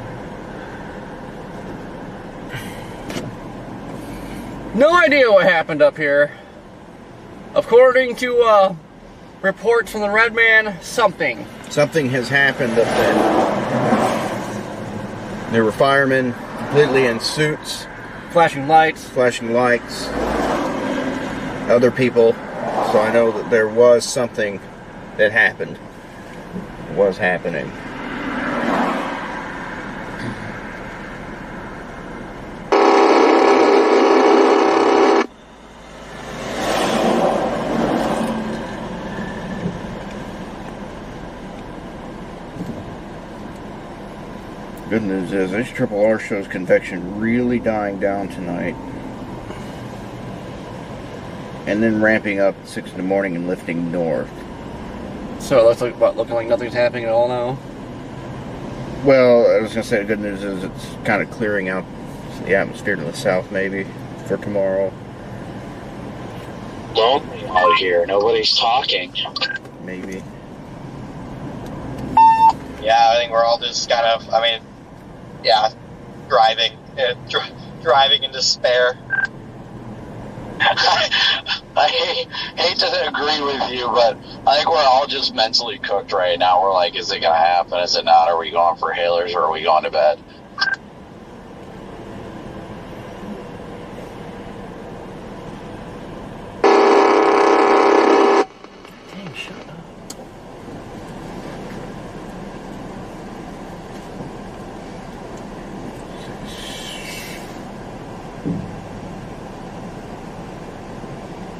No idea what happened up here. According to reports from the Red Man, something Something has happened up there. There were firemen completely in suits, flashing lights. Other people. So I know that there was something that happened. Was happening. Good news is HRRR shows convection really dying down tonight. And then ramping up at 6 in the morning and lifting north. So it looks like looking like nothing's happening at all now. Well, I was going to say the good news is it's kind of clearing out the atmosphere to the south maybe for tomorrow. Lonely out here. Nobody's talking. Maybe. Yeah, I think we're all just kind of, driving in despair. I hate to agree with you, but I think we're all just mentally cooked right now. We're like, is it going to happen? Is it not? Are we going for hailers or are we going to bed? Dang, shut up.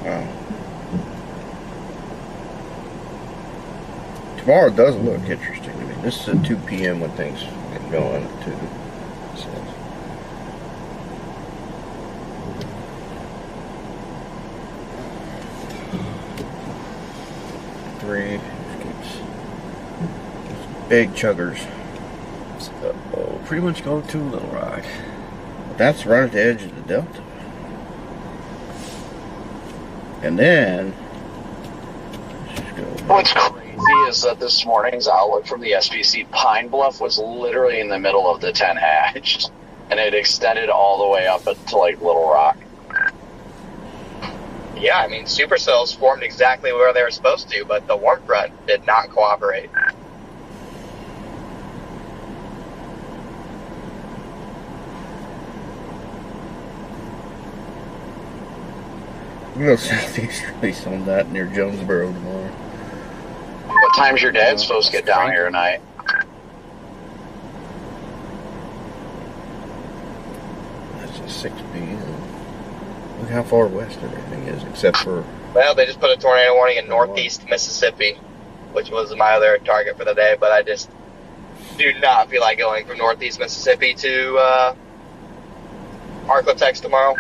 Wow. Tomorrow does look interesting to me. This is at 2 p.m. when things get going too. So. Three big chuggers. So, pretty much going to Little Rock. That's right at the edge of the delta. And then What's crazy is that this morning's outlook from the SPC Pine Bluff was literally in the middle of the 10 hatch, and it extended all the way up to like Little Rock. Yeah, I mean, supercells formed exactly where they were supposed to, but the warm front did not cooperate. we'll go southeast release on that near Jonesboro tomorrow. What time's your dad supposed to get down here tonight? That's just 6 p.m. Look how far west everything is, except for... Well, they just put a tornado warning in northeast Mississippi, which was my other target for the day, but I just do not feel like going from northeast Mississippi to Arklatex tomorrow.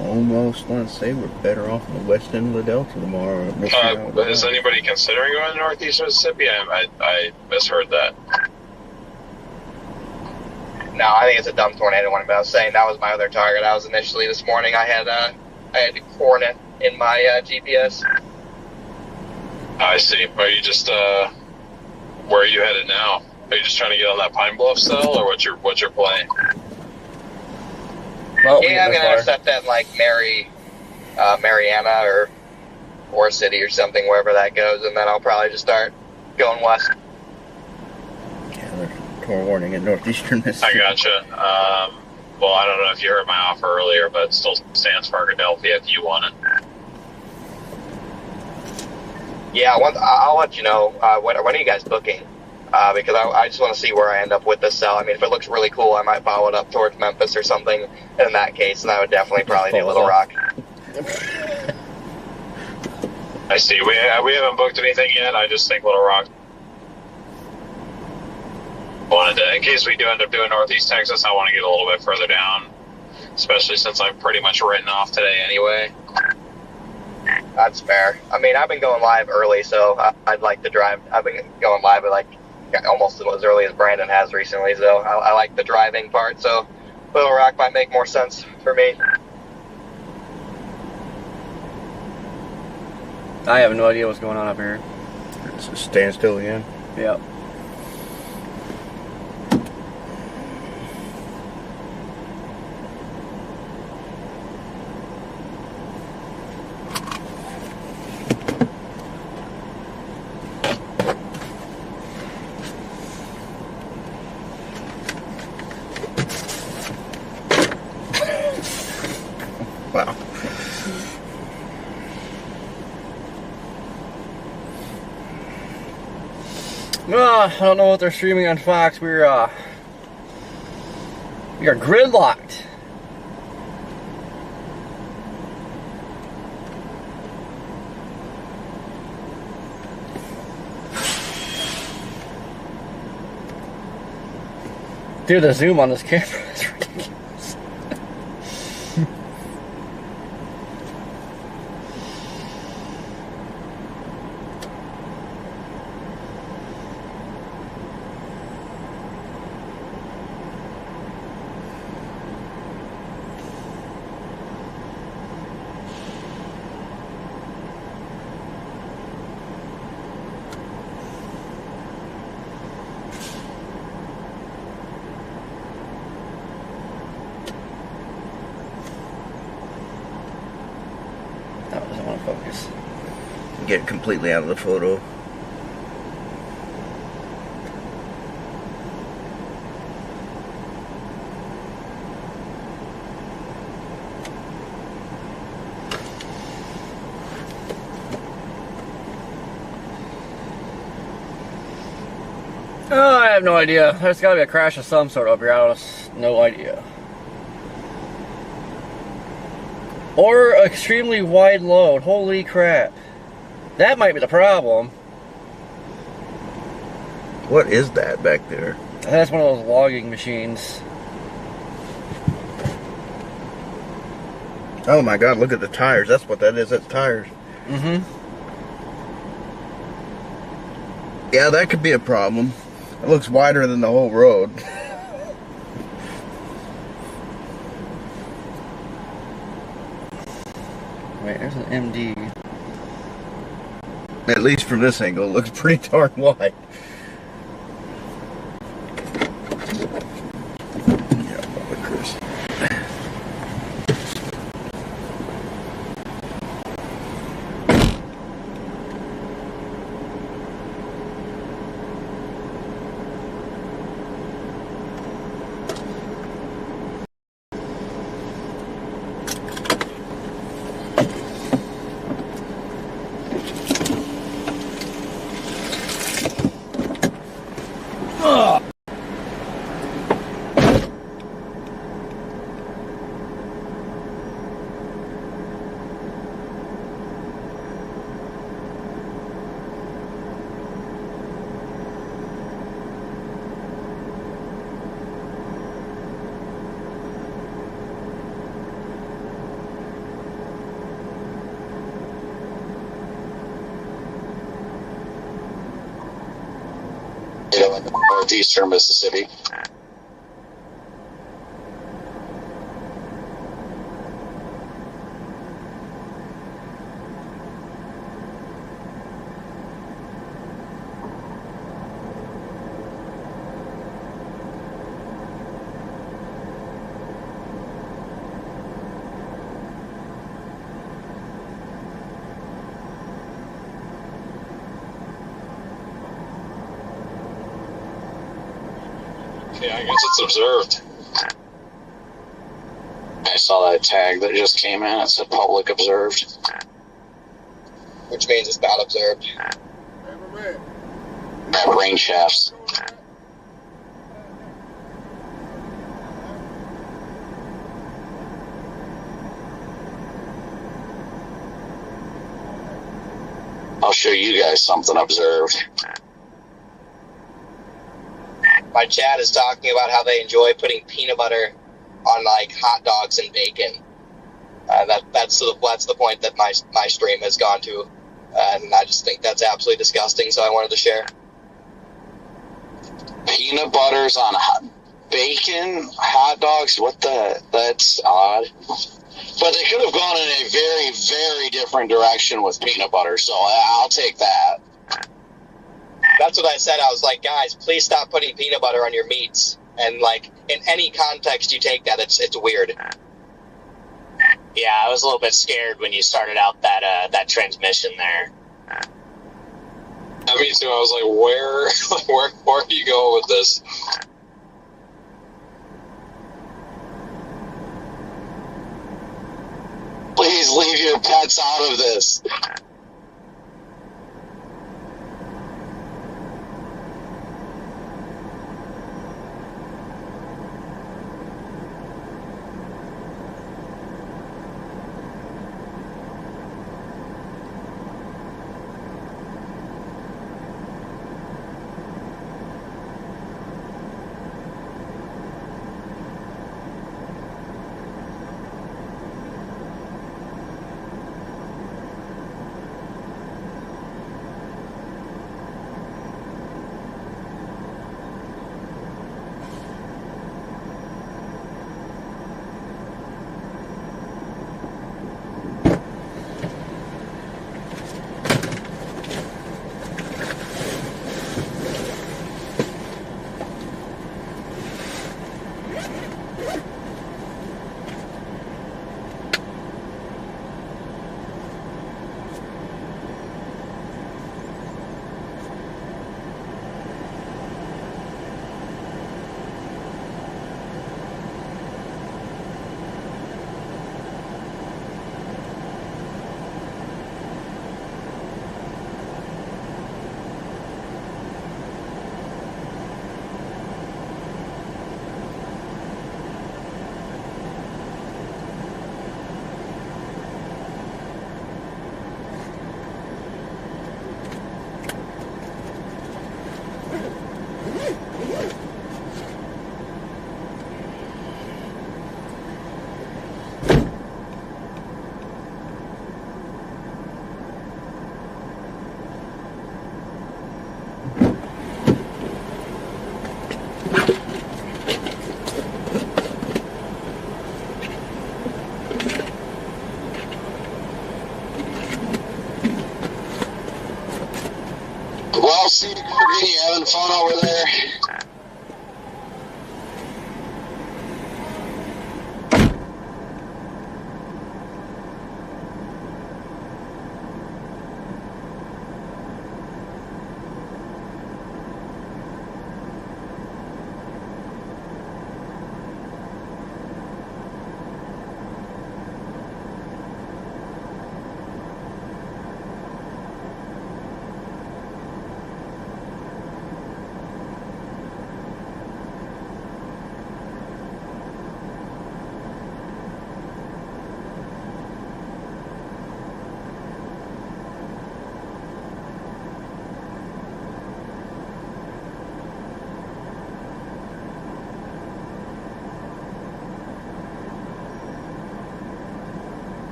Almost want to say we're better off on the west end of the Delta tomorrow. Is anybody considering going to northeast Mississippi? I misheard that. No, I think it's a dumb tornado warning, but I was saying that was my other target. I was initially this morning, I had Cornet in my GPS. I see. Are you just where are you headed now? Are you just trying to get on that Pine Bluff still, or what's your plan? Well, we Yeah, I'm get gonna this intercept that like Mariana or City or something, wherever that goes, and then I'll probably just start going west. Yeah, there's tornado warning in northeastern I Mississippi. gotcha. Well, I don't know if you heard my offer earlier, but it still stands for Philadelphia if you want it. Yeah, I'll let you know. When are you guys booking? Because I just want to see where I end up with this cell. I mean, if it looks really cool, I might follow it up towards Memphis or something. In that case, and I would definitely probably do Little Rock. I see. We haven't booked anything yet. I just think Little Rock. Wanted to, in case we do end up doing Northeast Texas, I want to get a little bit further down, especially since I'm pretty much written off today anyway. That's fair. I mean, I've been going live early, so I'd like to drive. I've been going live at like almost as early as Brandon has recently, so I like the driving part. So Little Rock might make more sense for me. I have no idea what's going on up here. It's a standstill again. Yep. Wow. Well, I don't know what they're streaming on Fox. We are gridlocked. Dude, the zoom on this camera is ridiculous. That doesn't want to focus. Get it completely out of the photo. Oh, I have no idea. There's got to be a crash of some sort over here. I have no idea. Or extremely wide load. Holy crap. That might be the problem. What is that back there? That's one of those logging machines. Oh my god, look at the tires. That's what that is. That's tires. Mm-hmm. Yeah, that could be a problem. It looks wider than the whole road. Wait, there's an MD. At least from this angle, it looks pretty darn wide. Yeah, probably Chris. In northeastern Mississippi. Yeah, I guess it's observed. I saw that tag that just came in. It said public observed. Which means it's not observed. At rain shafts. I'll show you guys something observed. My chat is talking about how they enjoy putting peanut butter on like hot dogs and bacon. That's the point that my stream has gone to, and I just think that's absolutely disgusting. So I wanted to share. Peanut butters on bacon, hot dogs. That's odd. But they could have gone in a very, very different direction with peanut butter. So I'll take that. That's what I said. I was like, guys, please stop putting peanut butter on your meats. And like in any context you take that, it's weird. Yeah, I was a little bit scared when you started out that transmission there. Me too. I was like, where are you going with this? Please leave your pets out of this.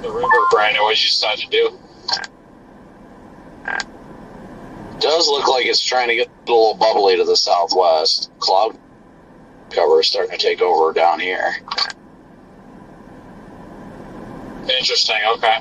the river, Brandon. What did you decide to do? Does look like it's trying to get a little bubbly to the southwest. Cloud cover is starting to take over down here. Interesting. Okay.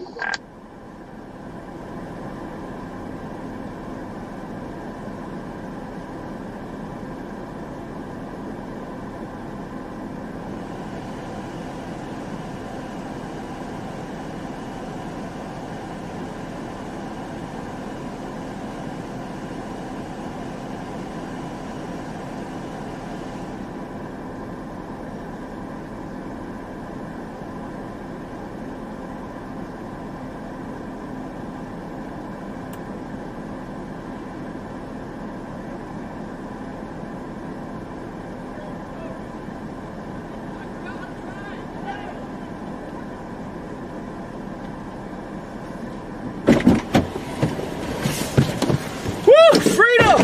Woo! Freedom!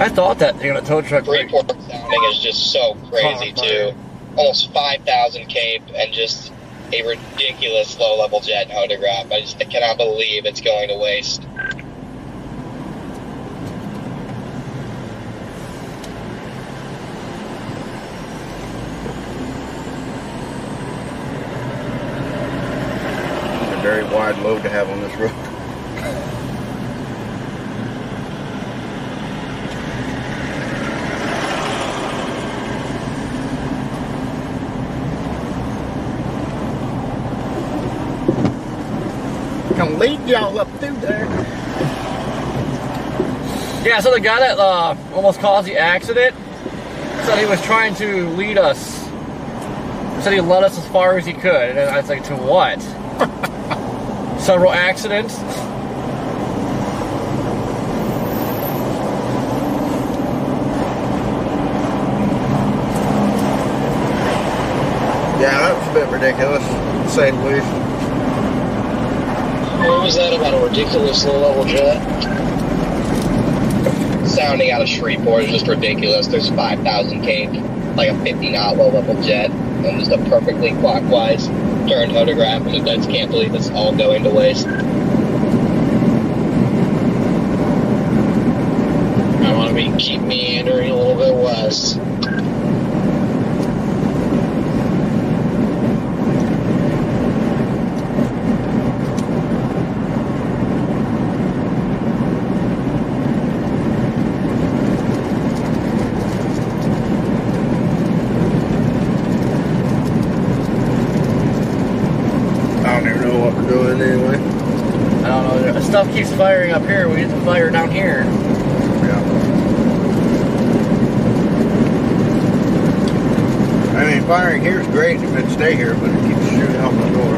I thought that thing on a tow truck. Freeport sounding is just so crazy too. Almost 5,000 cape and just a ridiculous low-level jet photograph. I cannot believe it's going to waste. A very wide load to have on this road. Gonna lead y'all up through there. Yeah, so the guy that almost caused the accident said he was trying to lead us. He said he led us as far as he could. And I was like, to what? Several accidents. Yeah, that was a bit ridiculous, to say the least. What was that about a ridiculous low-level jet? Sounding out of Shreveport is just ridiculous. There's 5,000 cape, like a 50-knot low-level jet, and just a perfectly clockwise turned photograph. And I just can't believe it's all going to waste. I want to keep meandering a little bit west. Stuff keeps firing up here. We get to fire down here. Yeah. I mean, firing here is great if it stay here, but it keeps shooting out the door.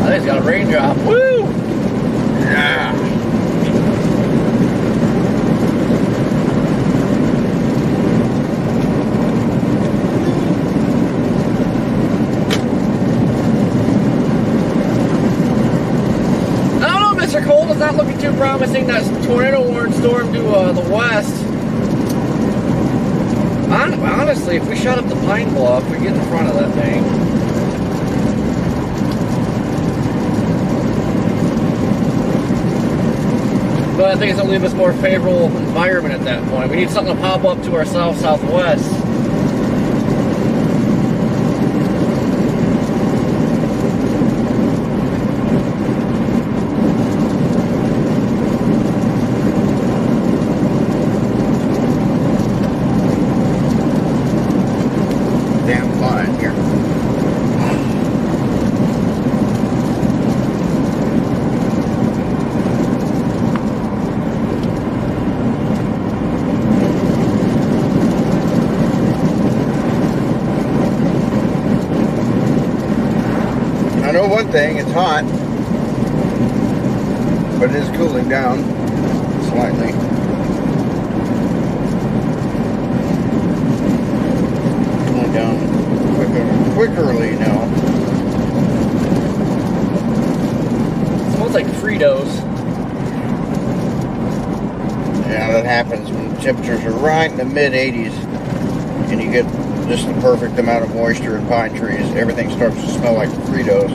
I think it's got a raindrop. Woo! Yeah. It's not looking too promising. That tornado warning storm to the west. Honestly, if we shut up the Pine Bluff, we get in front of that thing. But I think it's going to leave us more favorable environment at that point. We need something to pop up to our south-southwest. know one thing, it's hot, but it is cooling down slightly. Cooling down quickerly now. It smells like Fritos. Yeah, that happens when temperatures are right in the mid-80s and you get just the perfect amount of moisture in pine trees. Everything starts to smell like Fritos.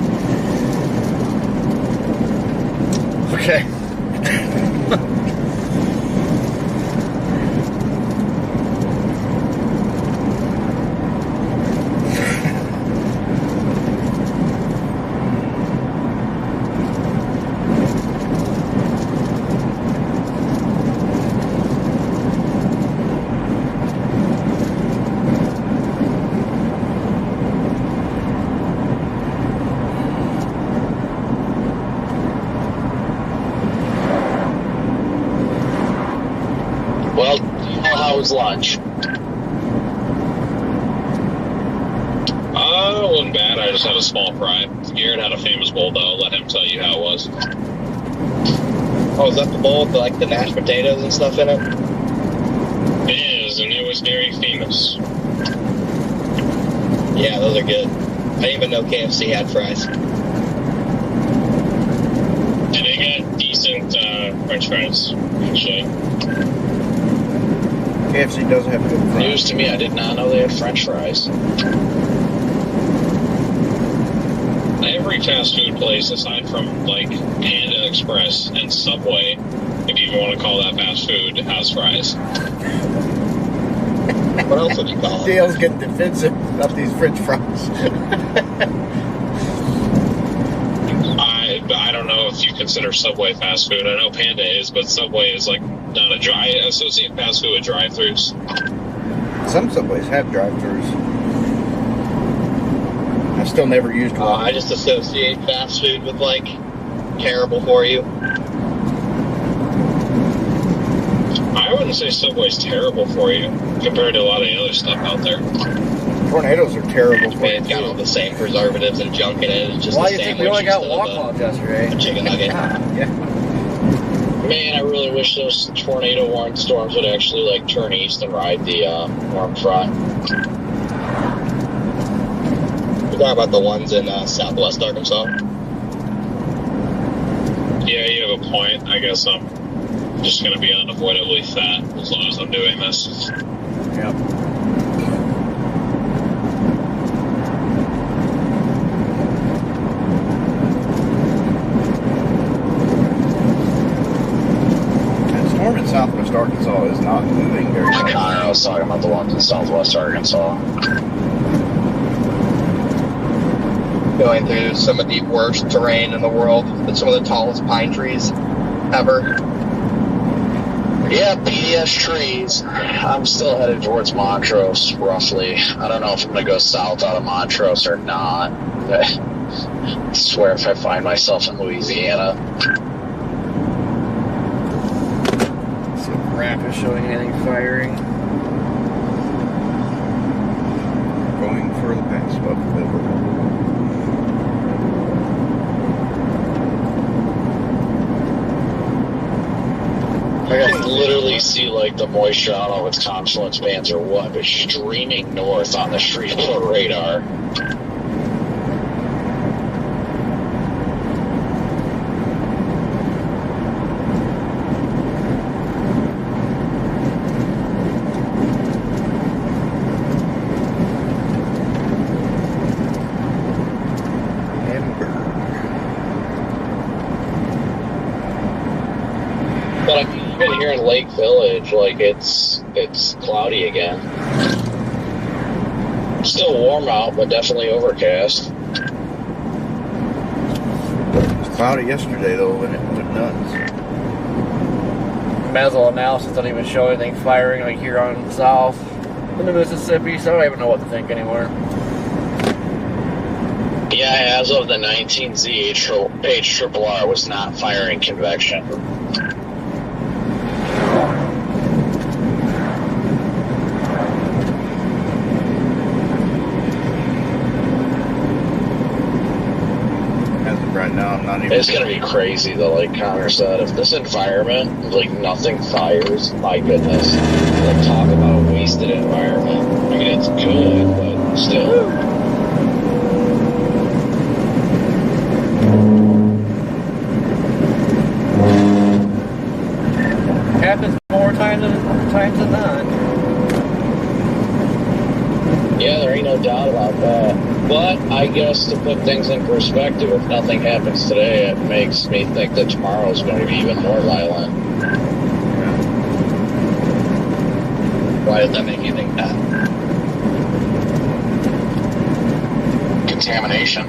Okay. Well, how was lunch? It wasn't bad. I just had a small fry. Garrett had a famous bowl, though. Let him tell you how it was. Oh, is that the bowl with like the mashed potatoes and stuff in it? It is, and it was very famous. Yeah, those are good. I didn't even know KFC had fries. And they got decent French fries, actually. KFC does have good fries. News to me, I did not know they had French fries. Every fast food place, aside from like Panda Express and Subway, if you even want to call that fast food, has fries. What else would you call it? Dale's getting defensive about these French fries. I don't know if you consider Subway fast food. I know Panda is, but Subway is like not a dry. I associate fast food with drive-thrus. Some Subways have drive-thrus. I still never used one. I just associate fast food with like terrible for you. I wouldn't say Subway's terrible for you compared to a lot of the other stuff out there. Tornadoes are terrible for you. It's got all the same preservatives and junk in it. It's just Why a do you think sandwich we only got instead of walk-ons yesterday? a chicken nugget. Yeah. Man, I really wish those tornado warning storms would actually like turn east and ride the warm front. We're talking about the ones in southwest Arkansas. Yeah, you have a point. I guess I'm just going to be unavoidably fat as long as I'm doing this. Yep. That storm in southwest Arkansas is not moving very fast. I was talking about the ones in southwest Arkansas. Going through some of the worst terrain in the world, with some of the tallest pine trees ever. Yeah, PDS trees. I'm still headed towards Montrose, roughly. I don't know if I'm going to go south out of Montrose or not. I swear if I find myself in Louisiana. See if Rap is showing anything firing. Going further past Buck River. I can literally see like the moisture, I don't know if it's confluence bands or what, but streaming north on the Shreveport radar. But even here in Lake Village, like it's cloudy again. Still warm out, but definitely overcast. It was cloudy yesterday though, and it went nuts. Might as well now, since I don't even show anything firing like here on south in the Mississippi, so I don't even know what to think anymore. Yeah, as of the 19Z, HRRR was not firing convection. not even. It's gonna be crazy though, like Connor said. If this environment, like nothing fires, my goodness. Like talk about a wasted environment. I mean, it's good, but still. Happens more times than not. Yeah, there ain't no doubt about that. But I guess to put things in perspective, if nothing happens today, it makes me think that tomorrow is going to be even more violent. Why did that make you think that? Contamination.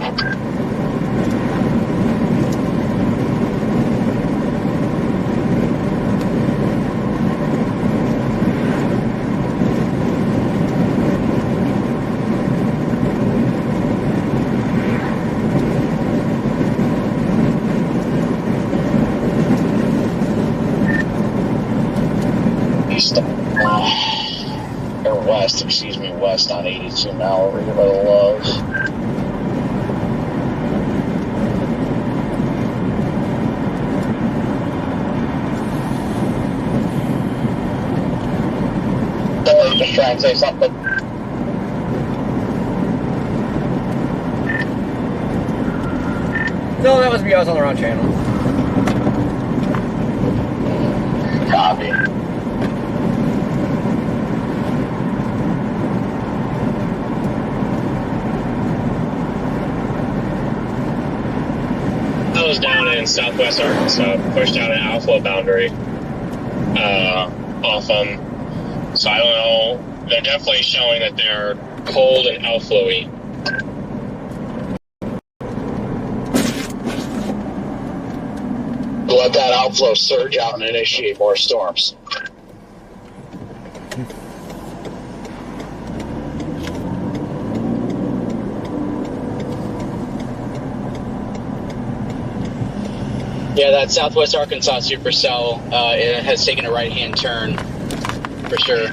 West on 82 now over here by the Loves. Somebody just try and say something. No, that was me. I was on the wrong channel. Copy. I was down in southwest Arkansas, pushed out an outflow boundary off them. So I don't know. They're definitely showing that they're cold and outflowy. Let that outflow surge out and initiate more storms. Yeah, that southwest Arkansas supercell it has taken a right-hand turn, for sure.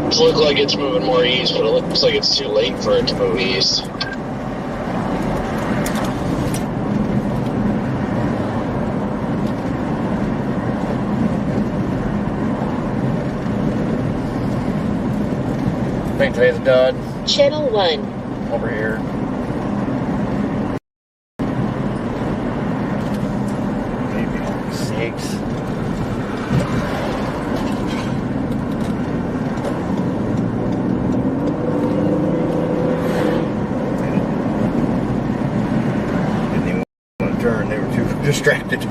It looks like it's moving more east, but it looks like it's too late for it to move east. I think today's a dud. Channel 1. Over here. Maybe 6. Didn't even want to turn. They were too distracted.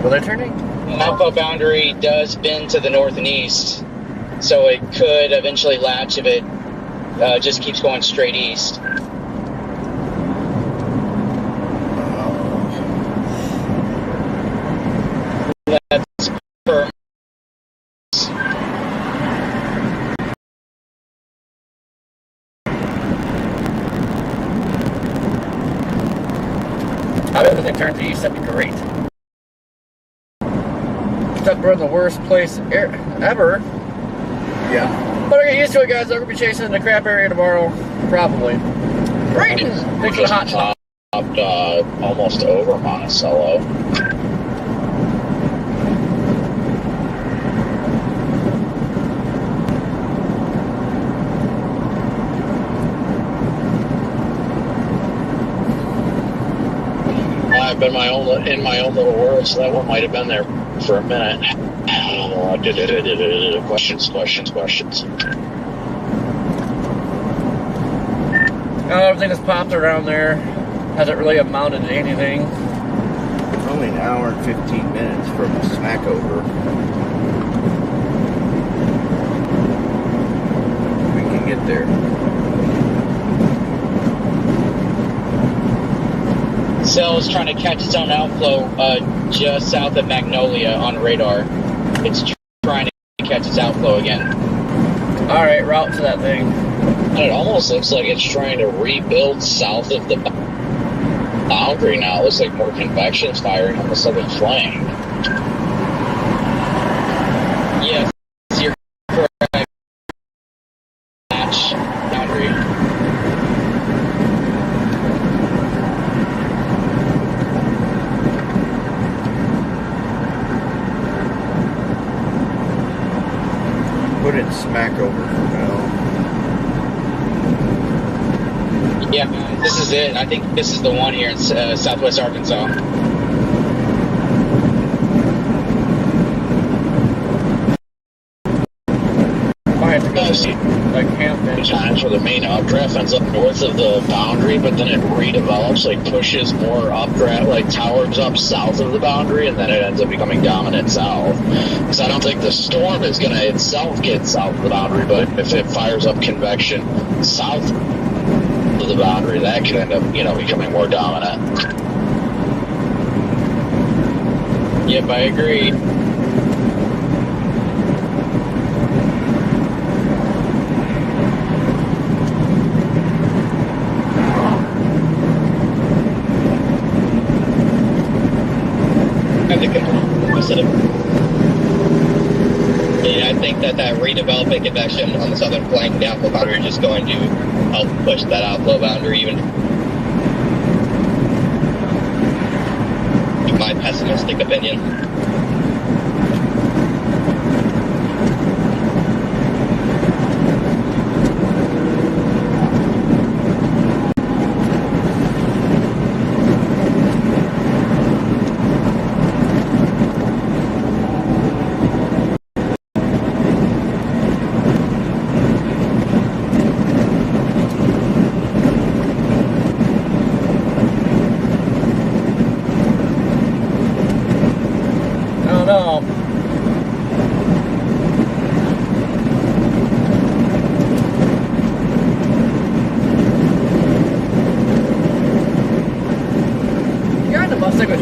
Were they turning? Alpha boundary does bend to the north and east, so it could eventually latch if it just keeps going straight east. That's per. I bet if they turn to east, that'd be great. Except we're in the worst place ever. Yeah. But I get used to it, guys. I'm gonna be chasing the crap area tomorrow, probably. Right. Thanks for the hot shot. Almost over Monticello. I've been in my own little world, so that one might have been there for a minute. Questions. Everything that's popped around there hasn't really amounted to anything. It's only an hour and 15 minutes from the smack over. We can get there. Cell's trying to catch its own outflow just south of Magnolia on radar. It's trying to catch its outflow again. Alright, route to that thing. And it almost looks like it's trying to rebuild south of the boundary now. It looks like more convection's firing on the southern flank. Yes, you're correct. Boundary. Smackover for Bell. Yeah, this is it. I think this is the one here in southwest Arkansas. Might have to go See, like Hampton. times where the main updraft ends up north of the boundary, but then it redevelops, like pushes more updraft, like towers up south of the boundary, and then it ends up becoming dominant south. Because I don't think the storm is going to itself get south of the boundary, but if it fires up convection south of the boundary, that could end up, becoming more dominant. Yep, I agree. I think that redeveloping convection on the southern flank of the outflow boundary is just going to help push that outflow boundary even. In my pessimistic opinion.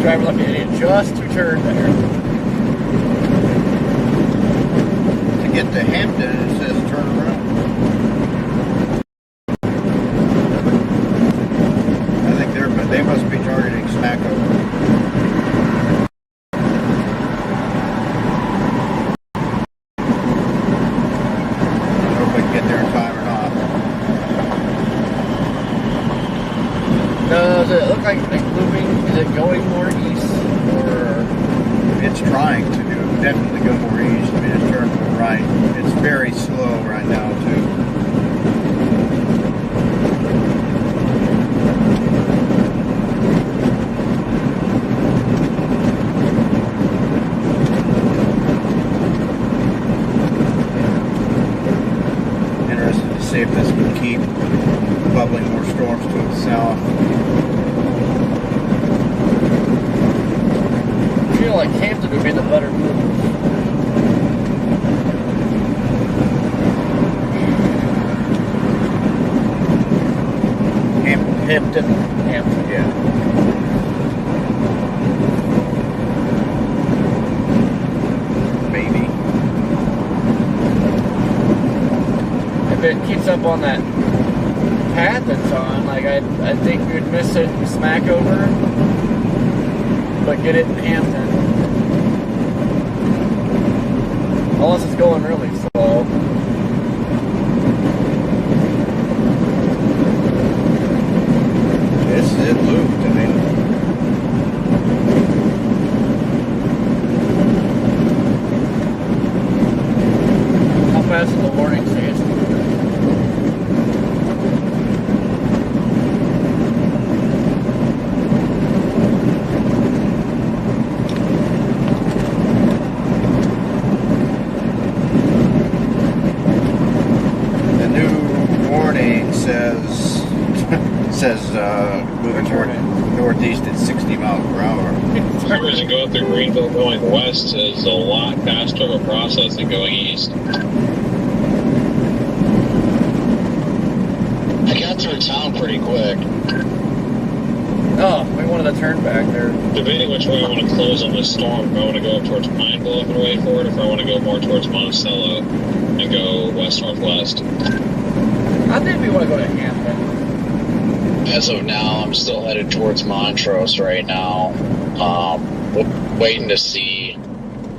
Driver like an idiot just to turn there. To get to Hampton, it says turn around. I think they must be targeting Smackover. I don't know if we can get there in time or not. Does it look like it's moving? Is it going more east, or it's trying to definitely go more east? I mean, it's turned to the right. It's very slow right now, too. Interested to see if this can keep bubbling more storms to the south. I feel like Hampton would be the better move. Hampton, yeah. Maybe. If it keeps up on that path it's on, like I think we would miss it and smack over, but get it in Hampton. Unless it's going really slow. It looped, I mean. How fast is the warning stage? Moving northeast at 60 miles per hour. For some reason, going through Greenville going west is a lot faster of a process than going east. I got through town pretty quick. Oh, we wanted to turn back there. Debating which way I want to close on this storm. If I want to go up towards Pine Bluff and wait for it, or if I want to go more towards Monticello and go west-northwest. I think we want to go to Hampton. As of now, I'm still headed towards Montrose right now. Waiting to see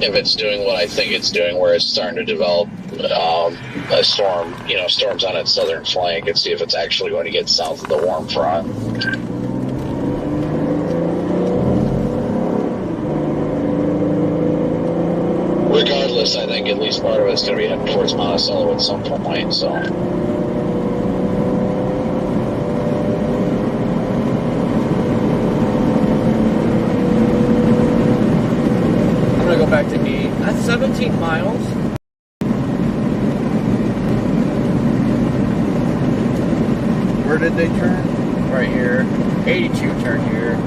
if it's doing what I think it's doing, where it's starting to develop a storm, storms on its southern flank, and see if it's actually going to get south of the warm front. regardless, I think at least part of it's going to be heading towards Monticello at some point. So. I'm gonna go back to 8. That's 17 miles. Where did they turn? Right here. 82 turn here.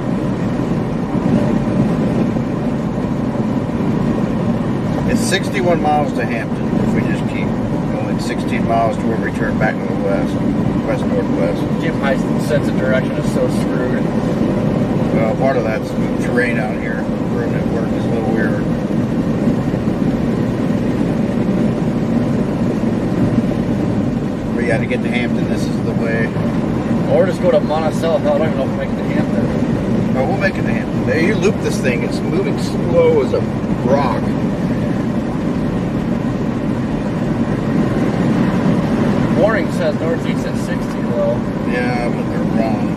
It's 61 miles to Hampton if we just keep going 16 miles to where we turn back to the west-northwest. Jim, my sense of direction is so screwed. Well, part of that's the terrain out here. Road network is a little weird. We got to get to Hampton. This is the way. Or just go to Monticello. Hell, I don't even know if we'll make it to Hampton. Oh, we'll make it to Hampton. Hey, you loop this thing. It's moving slow as a rock. Warning says northeast at 60 though. Yeah, but they're wrong.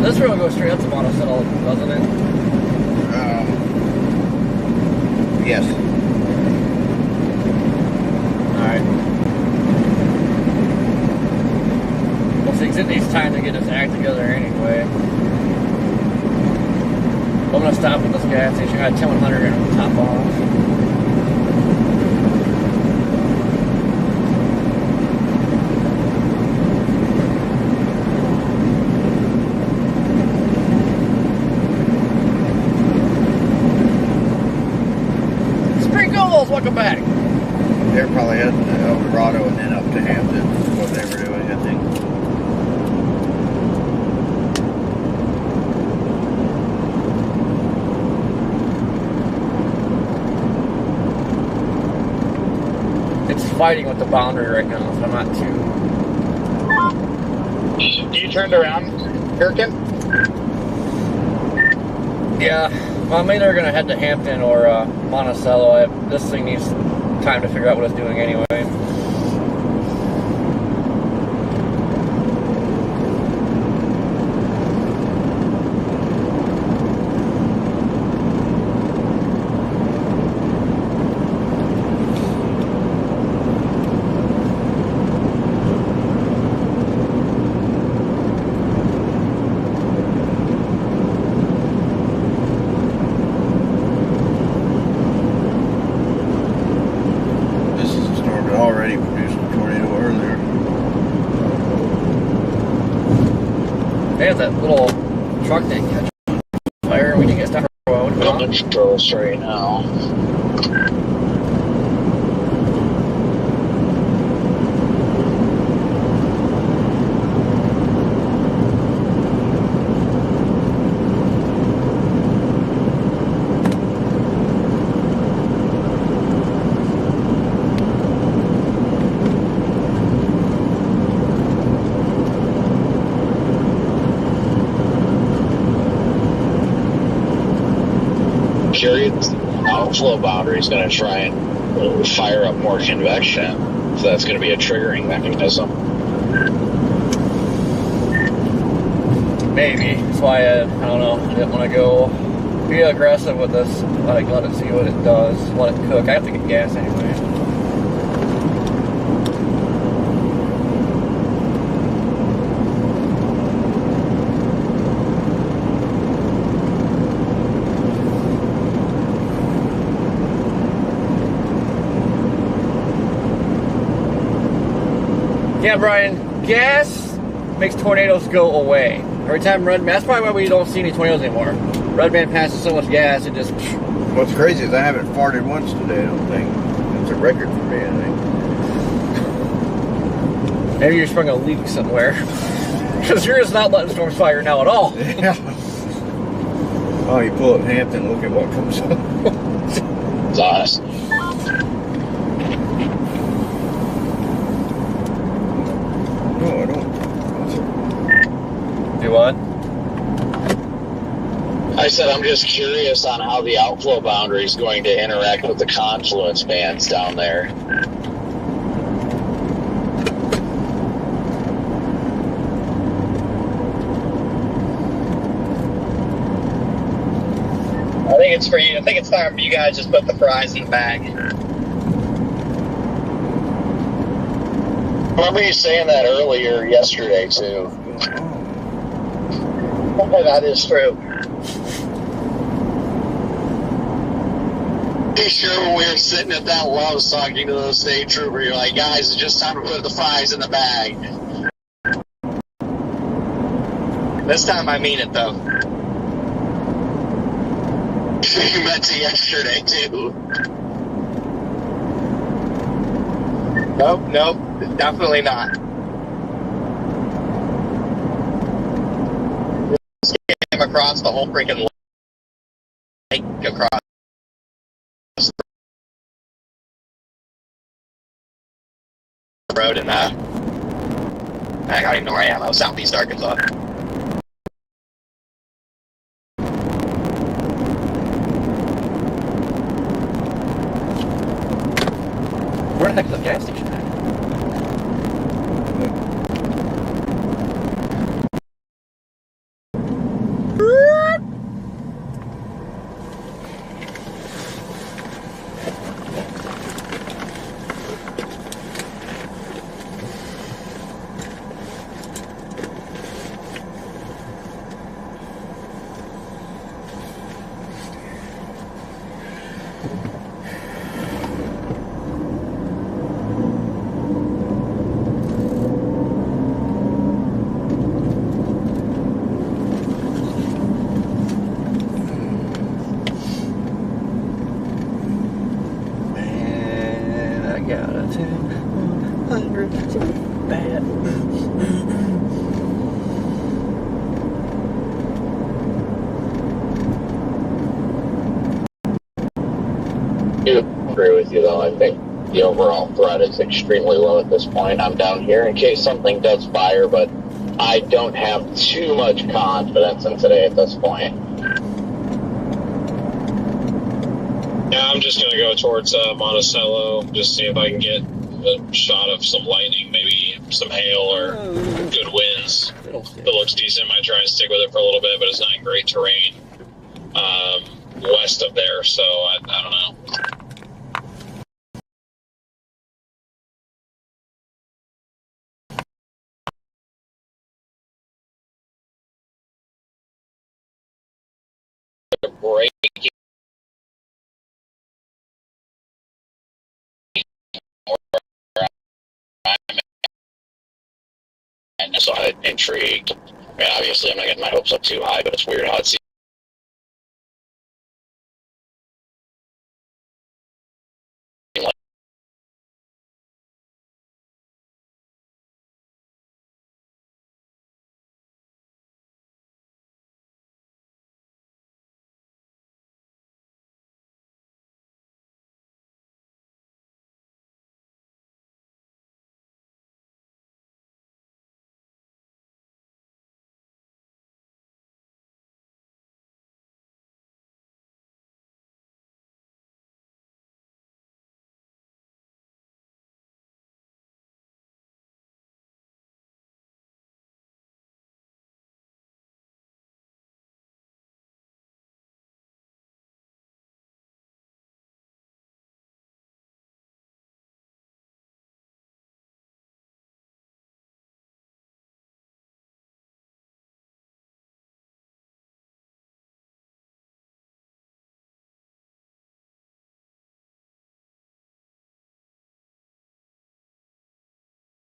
This road goes straight up to Monticello, doesn't it? Yes. Alright. Well, see, it needs time to get his act together anyway. I'm gonna stop at this gas station. I got 10-100 and top off. Welcome back. They're probably heading to El Dorado and then up to Hampton. Is what they were doing, I think. It's fighting with the boundary right now, so I'm not too. You turned around, Kirkin? Yeah. Well, I'm either going to head to Hampton or Monticello. This thing needs time to figure out what it's doing anyway. There's that little truck that catch fire. We can get stuff road. Controls right now. Outflow boundary is going to try and fire up more convection, so that's going to be a triggering mechanism. Maybe. That's why I don't know. I didn't want to go be aggressive with this. Let it see what it does. Let it cook. I have to get gas anyway. Yeah, Brian, gas makes tornadoes go away. Every time that's probably why we don't see any tornadoes anymore. Red Man passes so much gas, it just... What's crazy is I haven't farted once today, I don't think. It's a record for me, I think. Maybe you sprung a leak somewhere. Because you're just not letting storms fire now at all. Yeah. Oh, you pull up Hampton, look at what comes up. It's awesome. No, I don't. Do what? I said, I'm just curious on how the outflow boundary is going to interact with the confluence bands down there. I think it's for you. I think it's time for you guys to just put the fries in the bag. Remember you saying that earlier yesterday, too. That is true. Pretty sure when we were sitting at that Lowe's talking to those state trooper, you're like, guys, it's just time to put the fries in the bag. This time I mean it, though. You meant to yesterday, too. Nope, definitely not. Just came across the whole freaking lake across the road in I don't even know where I am. I was southeast Arkansas. Where the heck is the gas station at? Got a 100 bad. I do agree with you, though. I think the overall threat is extremely low at this point. I'm down here in case something does fire, but I don't have too much confidence in today at this point. Yeah, I'm just going to go towards Monticello, just see if I can get a shot of some lightning, maybe some hail or good winds. If it looks decent, might try and stick with it for a little bit, but it's not great terrain west of there, so I don't know. Break. And so I'm intrigued. I mean, obviously, I'm not getting my hopes up too high, but it's weird how it seems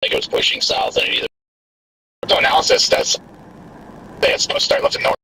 like it was pushing south, and it either analysis that's it's supposed to start looking north.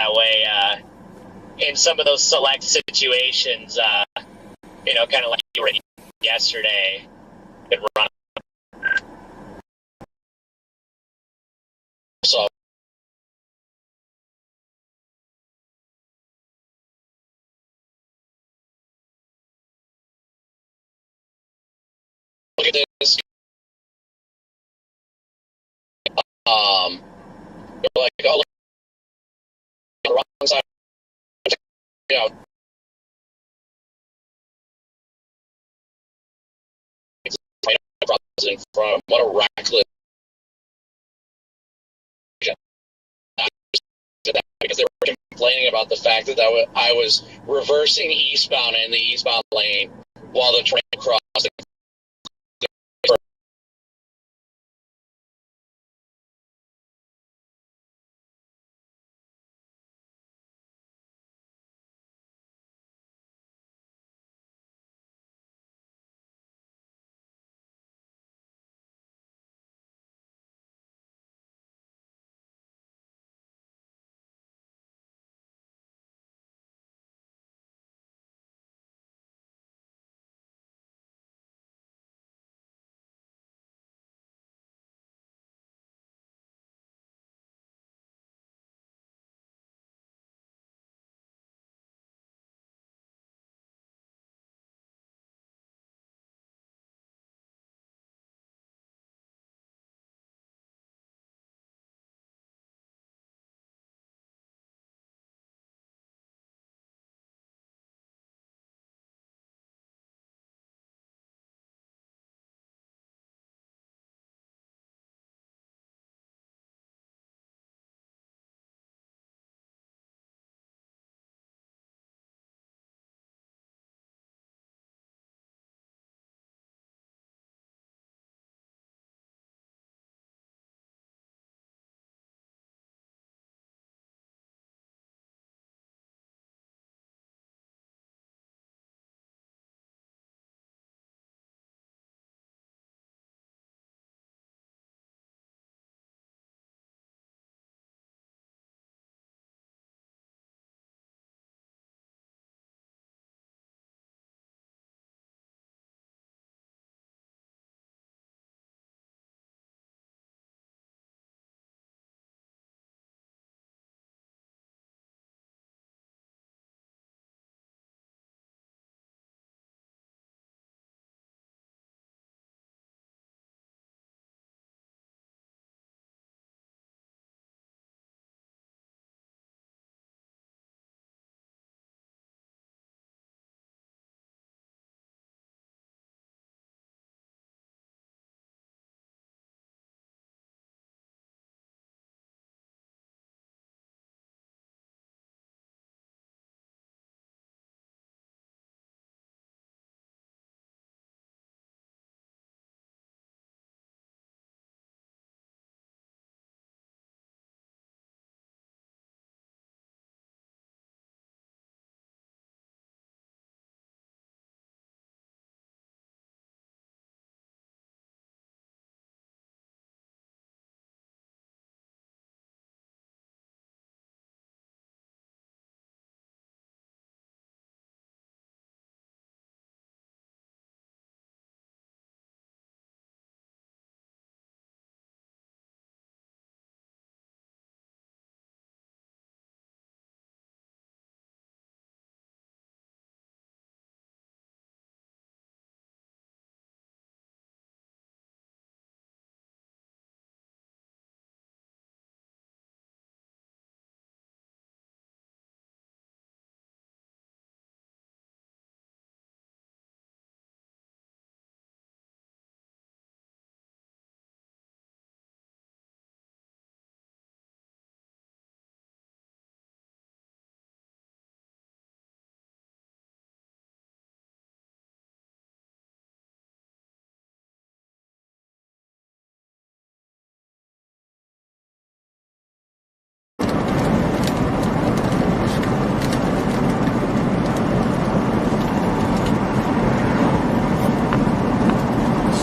That way, in some of those select situations, you know, kind of like you were yesterday, could run. So look at this. They're like, oh, look on the wrong side. You know, in front. What a reckless. Because they were complaining about the fact that I was reversing eastbound in the eastbound lane while the train crossed.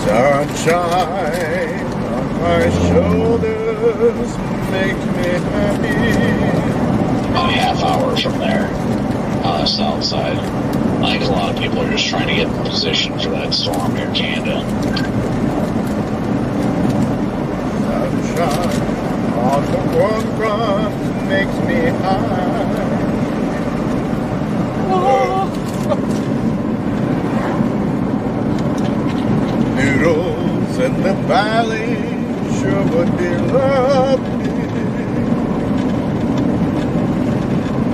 Sunshine on my shoulders makes me happy. about a half hour from there on the south side. I think a lot of people are just trying to get in position for that storm near Canada. Sunshine on the one front makes me high. Noodles in the valley sure would be lovely.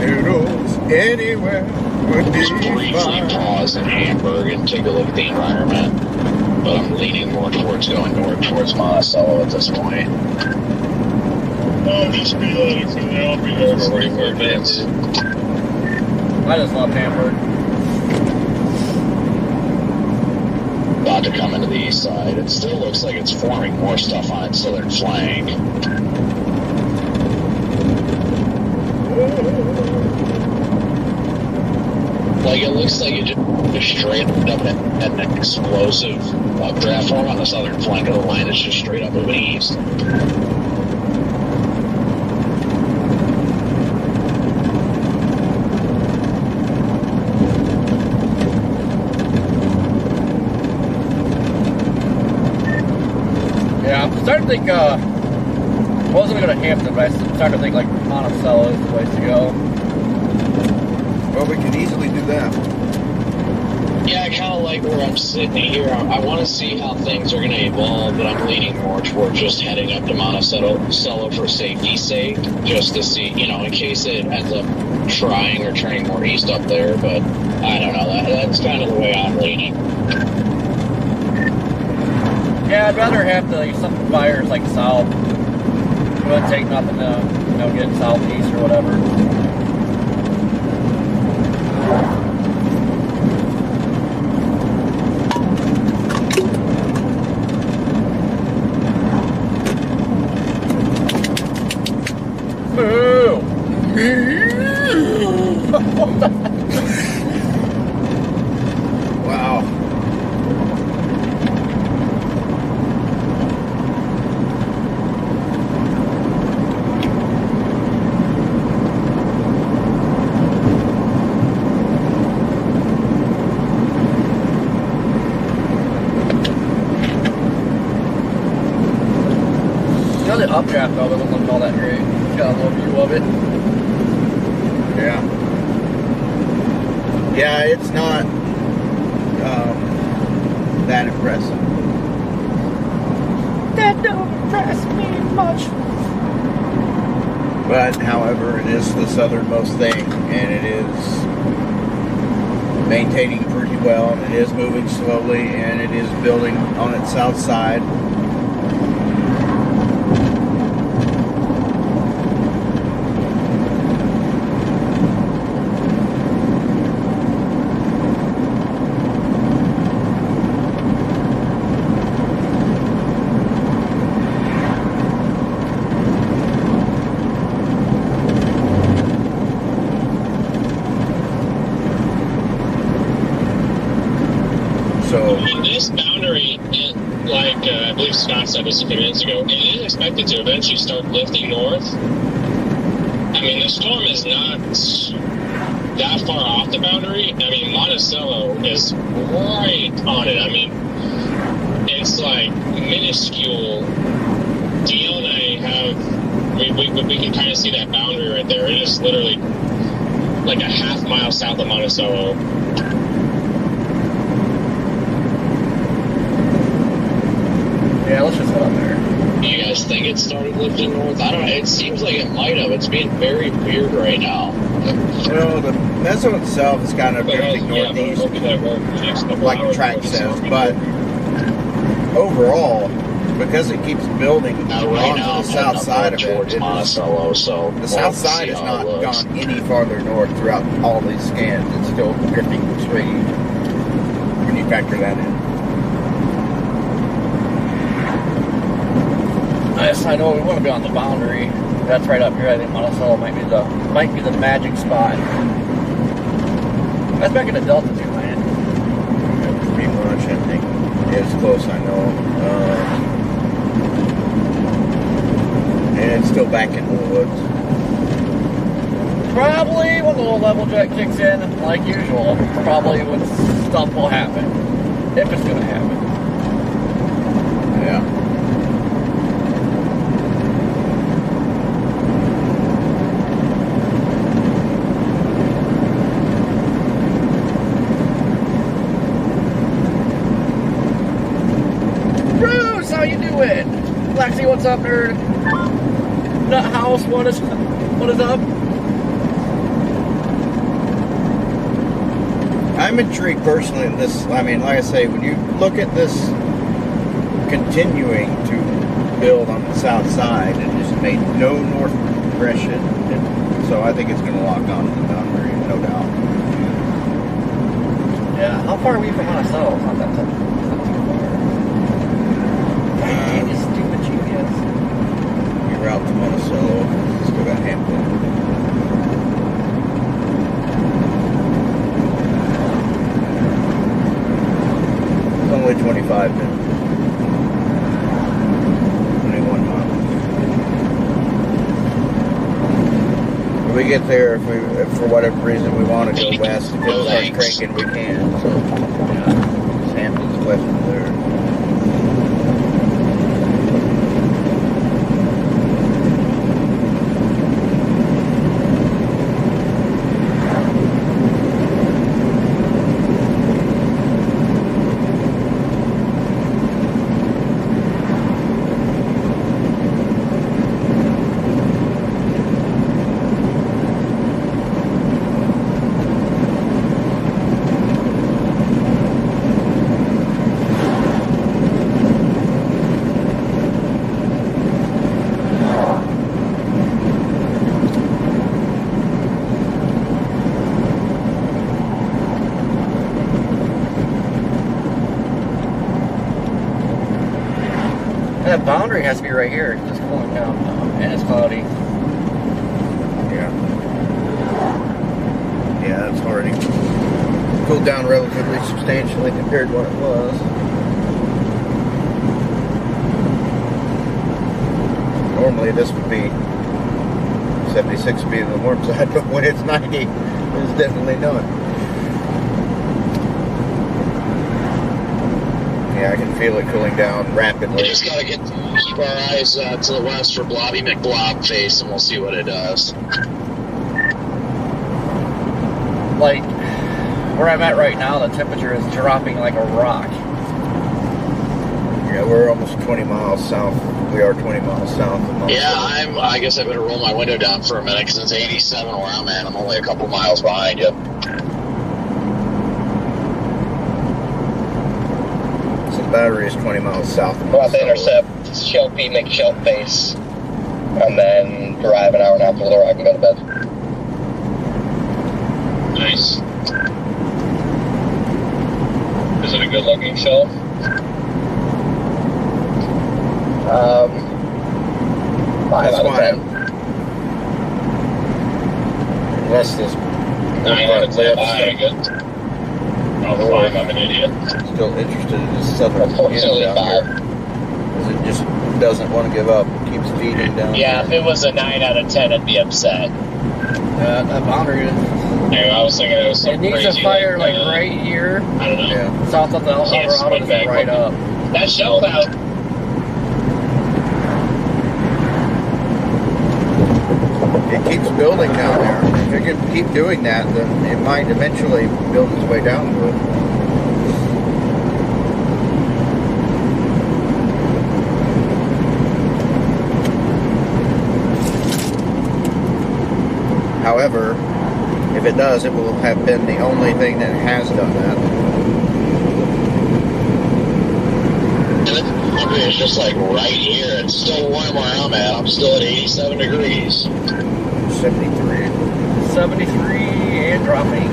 Noodles anywhere would be Just briefly fine. pause in Hamburg and take a look at the environment. But I'm leaning more towards going north towards Monticello at this point. Oh, just be ready for the I'll be there for 45 minutes. I just love Hamburg. About to come into the east side. It still looks like it's forming more stuff on its southern flank. Like, it looks like it just straight up at an explosive updraft form on the southern flank of the line. It's just straight up moving east. Yeah, I'm starting to think, I wasn't going to Hampton, but I'm starting to think like Monticello is the place to go. Well, we could easily do that. Yeah, I kind of like where I'm sitting here. I want to see how things are going to evolve, but I'm leaning more toward just heading up to Monticello for safety's sake, just to see, you know, in case it ends up trying or turning more east up there. But I don't know. That's kind of the way I'm leaning. Yeah, I'd rather have some fires like south. It wouldn't take nothing to, get southeast or whatever. Wow. The updraft though doesn't look all that great. It's got a little view of it. Yeah. Yeah, it's not that impressive. That don't impress me much. But, however, it is the southernmost thing, and it is maintaining pretty well, and it is moving slowly, and it is building on its south side. So, And this boundary, I believe Scott said this a few minutes ago, it is expected to eventually start lifting north. I mean, the storm is not that far off the boundary. I mean, Monticello is right on it. I mean, it's like minuscule. DL and I we can kind of see that boundary right there. It is literally like a half mile south of Monticello. Yeah, let's just head up there. Do you guys think it started lifting north? I don't know. It seems like it might have. It's being very weird right now. well, the meso itself is kind of drifting northeast, like the track says, but overall, because it keeps building Right onto now, the south side of it, towards Monticello, so the south side has not gone any farther north throughout all these scans. It's still drifting straight east when you factor that in. Yes, I know we want to be on the boundary. That's right up here. I think Monticello might be the magic spot. That's back in the Delta too, man. Pretty much, I think. It's close, I know. And it's still back into the woods. Probably when the little level jet kicks in, like usual, probably when stuff will happen. If it's gonna happen. Yeah. Bruce, how you doing? Lexi, what's up, nerd? Nut House, what is up? I'm intrigued personally in this. I mean, like I say, when you look at this continuing to build on the south side and just made no north progression, so I think it's going to lock on to the boundary, no doubt. Yeah, how far are we from Monticello? It's not that tough. It's not too far. Dang, this stupid GPS. You're out to Monticello, still got Hampton. Only 25 minutes. 21 miles. If we get there, if for whatever reason we want to go west, if it starts cranking, we can. So, yeah, Hampton's west of there. That boundary has to be right here. It's just cooling down, and it's cloudy. Yeah. Yeah, it's already cooled down relatively substantially compared to what it was. Normally this would be 76 would be the warm side, but when it's 90, it's definitely not. Yeah, I can feel it cooling down rapidly. We just gotta keep our eyes to the west for Blobby McBlob face, and we'll see what it does. Like, where I'm at right now, the temperature is dropping like a rock. Yeah, we're almost 20 miles south. We are 20 miles south of Monticello. Yeah, I guess I better roll my window down for a minute, because it's 87 where I'm at. I'm only a couple miles behind you. The battery is 20 miles south of We'll have to Monticello. intercept Shelby, make Shelp face, and then drive an hour and a half to Little Rock and go to bed. Nice. Is it a good looking shelf? Five That's out of why. 10. Unless this 9 out of 10. I good. Oh, 5, I'm an idiot. still interested in this southern Unfortunately, down here. Because it just doesn't want to give up. It keeps feeding down Yeah, if here. it was a 9 out of 10, I'd be upset. That boundary, Anyway, I was thinking it was it something needs crazy a fire like that, right here, I don't know. Yeah. south of the Can't Alvarado, swing just back right up. up. That shelf out. It keeps building down there. If it can keep doing that, then it might eventually build its way down to it. However, if it does, it will have been the only thing that has done that. And it's just like right here. It's still warm where I'm at. I'm still at 87 degrees. 73. 73 and dropping.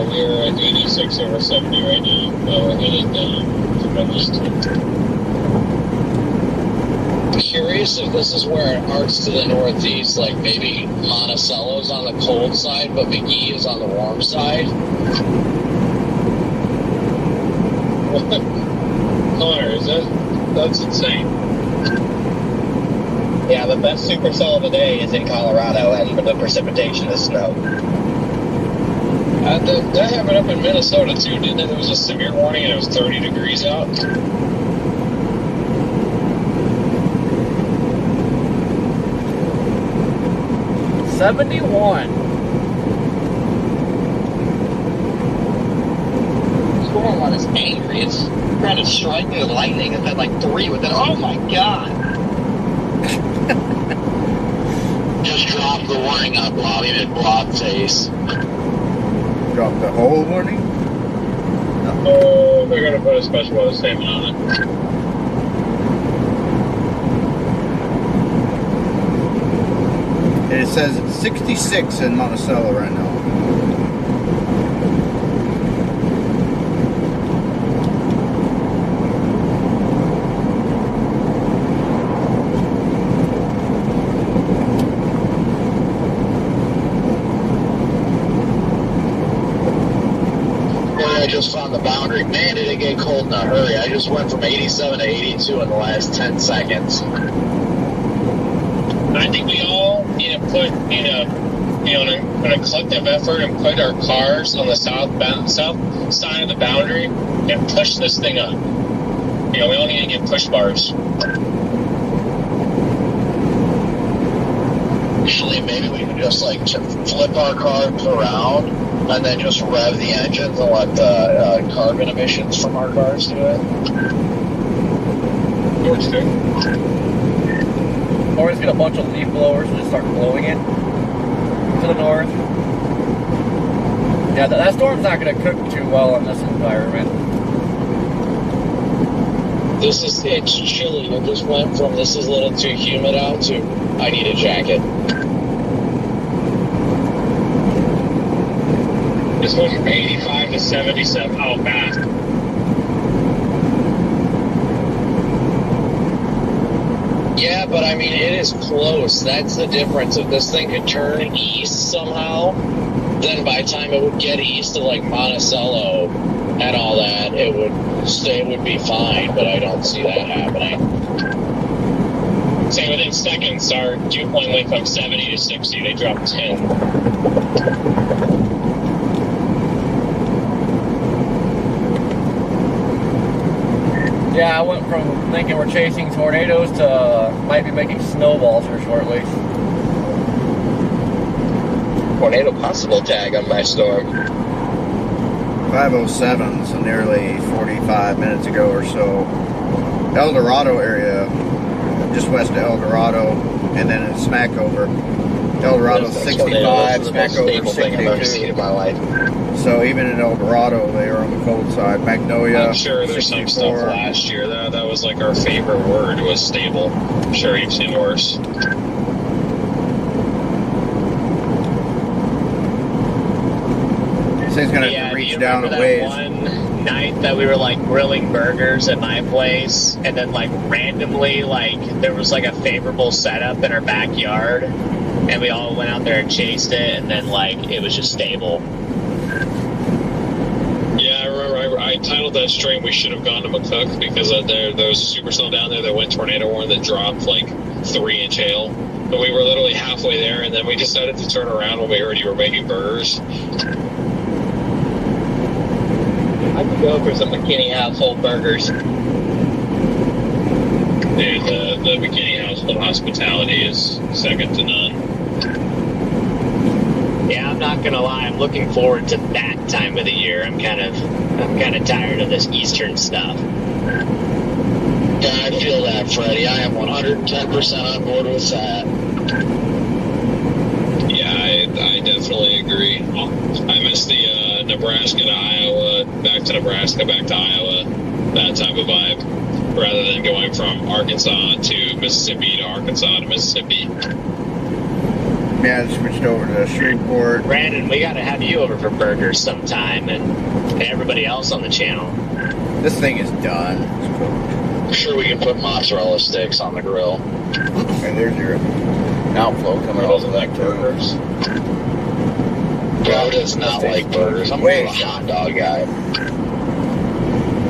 We're at 86 over 70 right now. We're headed down to Memphis. Curious if this is where it arcs to the northeast, like maybe Monticello's on the cold side, but McGee is on the warm side. Connor, that's insane. Yeah, the best supercell of the day is in Colorado, and the precipitation is snow. That happened up in Minnesota too, didn't it? There was a severe warning and it was 30 degrees out. $71. Storm one is angry. It's trying to strike me with lightning. It's had like 3 with it. Oh my god! Just drop the warning on Bobby in broad face. Drop the whole warning? Oh, they're gonna put a special weather statement on it. And it says it's 66 in Monticello right now. I just found the boundary. Man, did it get cold in a hurry. I just went from 87 to 82 in the last 10 seconds. I think we all need to put in a collective effort and put our cars on the south side of the boundary and push this thing up. We all need to get push bars. Actually, maybe we can just like flip our cars around and then just rev the engines and let the carbon emissions from our cars do it. Works too. Or just get a bunch of leaf blowers and just start blowing it to the north. Yeah, that storm's not going to cook too well in this environment. It's chilly. It just went from this is a little too humid out to I need a jacket. This goes from 85 to 77. Oh, bad. Yeah, but I mean, it is close. That's the difference. If this thing could turn east somehow, then by the time it would get east of like Monticello and all that, it would be fine. But I don't see that happening. Say within seconds, our dew point went from 70 to 60. They dropped 10. Yeah, I went from thinking we're chasing tornadoes to might be making snowballs here shortly. Tornado possible tag on my storm. 5:07, so nearly 45 minutes ago or so. El Dorado area, just west of El Dorado, and then it's Smackover. El Dorado 65, Smackover 62. In my life. So even in El Dorado, they are on the cold side. Magnolia, I'm sure there's some 64. stuff last year. That was like our favorite word was stable. I'm sure you've seen worse. This thing's gonna have to reach down a ways. One night that we were like grilling burgers at my place, and then like randomly like there was like a favorable setup in our backyard, and we all went out there and chased it, and then like it was just stable. Yeah, I remember I titled that stream "We Should Have Gone to McCook" because there was a supercell down there that went tornado warning that dropped like 3-inch hail. But we were literally halfway there, and then we decided to turn around when we heard you were making burgers. I could go for some McKinney household burgers. Dude, the McKinney household hospitality is second to none. Yeah, I'm not gonna lie. I'm looking forward to that time of the year. I'm kind of tired of this Eastern stuff. Yeah, I feel that, Freddie. I am 110% on board with that. Yeah, I definitely agree. I miss the Nebraska to Iowa, back to Nebraska, back to Iowa, that type of vibe, rather than going from Arkansas to Mississippi to Arkansas to Mississippi. Yeah, I switched over to Shreveport. Brandon, we gotta have you over for burgers sometime, and everybody else on the channel. This thing is done. It's cooked. I'm sure we can put mozzarella sticks on the grill. And there's your outflow coming off of that burgers. Joe does not like burgers. I'm a hot dog guy.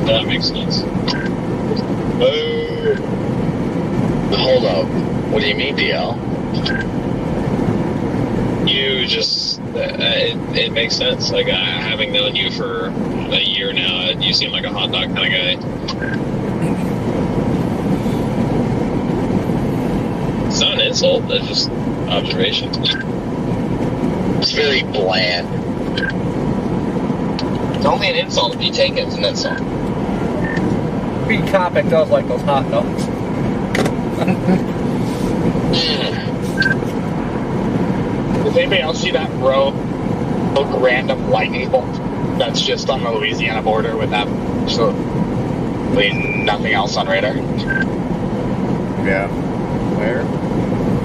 That makes sense. Hold up. What do you mean, DL? You just, it makes sense. Like, having known you for a year now, you seem like a hot dog kind of guy. It's not an insult, that's just observation. It's very bland. It's only an insult if you take it as an insult. Pete Kopic does like those hot dogs. Does anybody else see that rogue random lightning bolt that's just on the Louisiana border with absolutely nothing else on radar? Yeah. Where?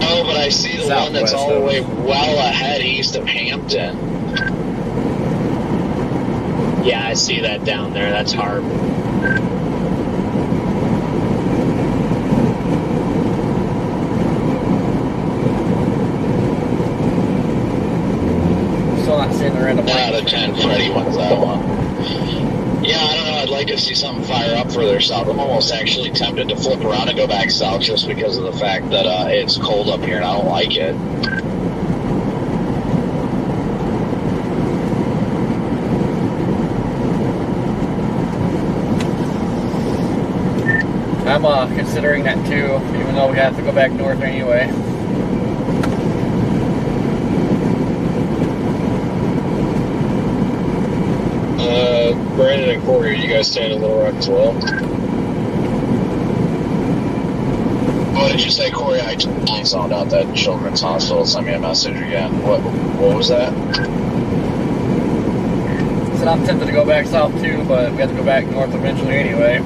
Oh, but I see the one that's all the way well ahead east of Hampton. Yeah, I see that down there. That's hard. Still not seeing the random Out of 10, Freddie wins that one. Yeah, I don't know. I'd like to see something fire up further south. I'm almost actually tempted to flip around and go back south just because of the fact that it's cold up here and I don't like it. I'm considering that too, even though we have to go back north anyway. Brandon and Corey, are you guys staying in Little Rock as well? What did you say, Corey? I zoned out that Children's Hospital. Send me a message again. What was that? So I'm tempted to go back south too, but we have to go back north eventually anyway.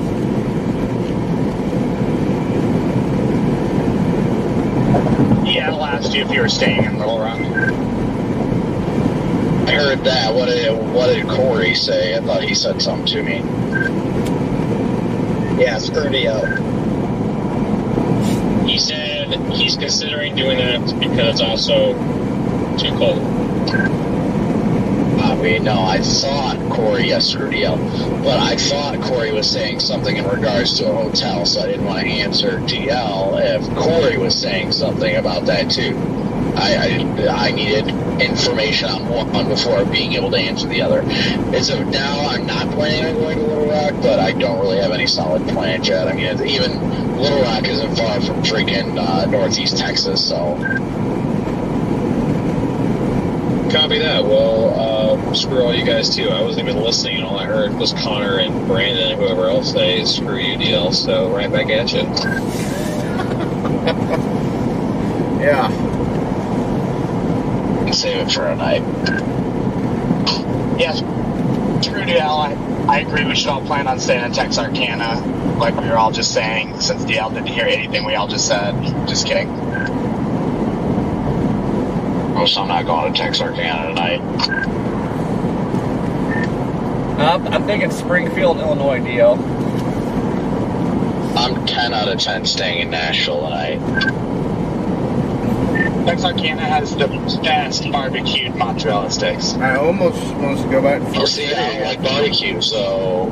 Yeah, I'll ask you if you were staying in Little Rock. I heard that. What did Corey say? I thought he said something to me. Yeah, screw DL. He said he's considering doing that because it's also too cold. I mean, no, I thought Corey, yes, screw DL, but I thought Corey was saying something in regards to a hotel, so I didn't want to answer DL if Corey was saying something about that too. I needed information on one before being able to answer the other. As of now, I'm not planning on going to Little Rock, but I don't really have any solid plans yet. I mean, even Little Rock isn't far from freaking northeast Texas, so. Copy that. Well, screw all you guys too. I wasn't even listening, and all I heard was Connor and Brandon and whoever else say screw you, DL. So right back at you. Yeah. Save it for a night. Yes, screw DL. I agree we should all plan on staying in Texarkana, like we were all just saying, since DL didn't hear anything we all just said. Just kidding. Oh, so I'm not going to Texarkana tonight. I'm thinking Springfield, Illinois, DL. I'm 10 out of 10 staying in Nashville tonight. Texarkana has the best barbecued mozzarella sticks. I almost wants to go back to Oh, see, I don't like barbecue, so.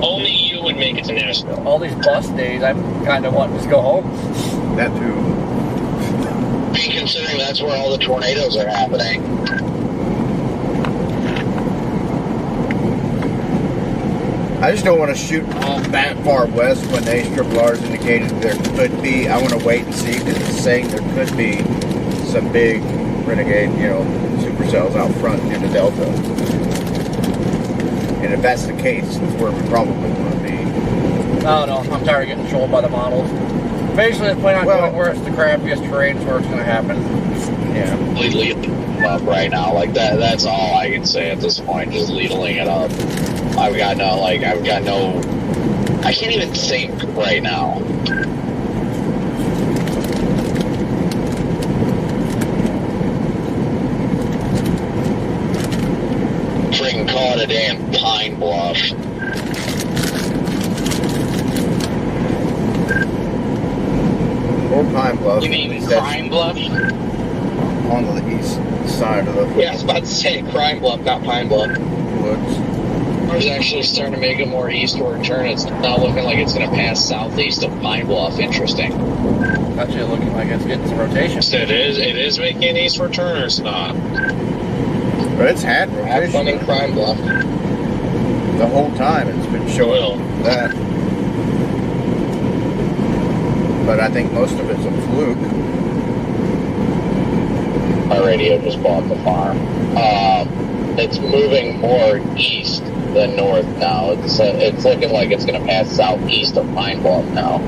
Only you would make it to Nashville. All these bus days, I'm kind of wanting to just go home. that too. Considering that's where all the tornadoes are happening. I just don't want to shoot off that far west when the ARRR's indicated there could be. I want to wait and see because it's saying there could be some big renegade, supercells out front in the Delta. And if that's the case, it's where we probably want to be. I don't know. I'm tired of getting trolled by the models. Basically, it's planning on going where it's the crappiest terrain is where it's going to happen. Yeah. Completely up right now. Like that's all I can say at this point. Just ladling it up. I can't even think right now. Freaking call it a day in Pine Bluff. Or Pine Bluff. You mean Crime Bluff? On the east side of the Yeah, I was about to say Crime Bluff, not Pine Bluff. woods. Or storm's actually starting to make a more eastward turn. It's not looking like it's going to pass southeast of Pine Bluff. Interesting. Actually looking like it's getting some rotation. So it is making an eastward turn, or it's not? But it's had Have fun in rotation Crime Bluff. the whole time. It's been showing that. But I think most of it's a fluke. My radio just bought the farm. It's moving more east than north now. It's looking like it's going to pass southeast of Pine Bluff now.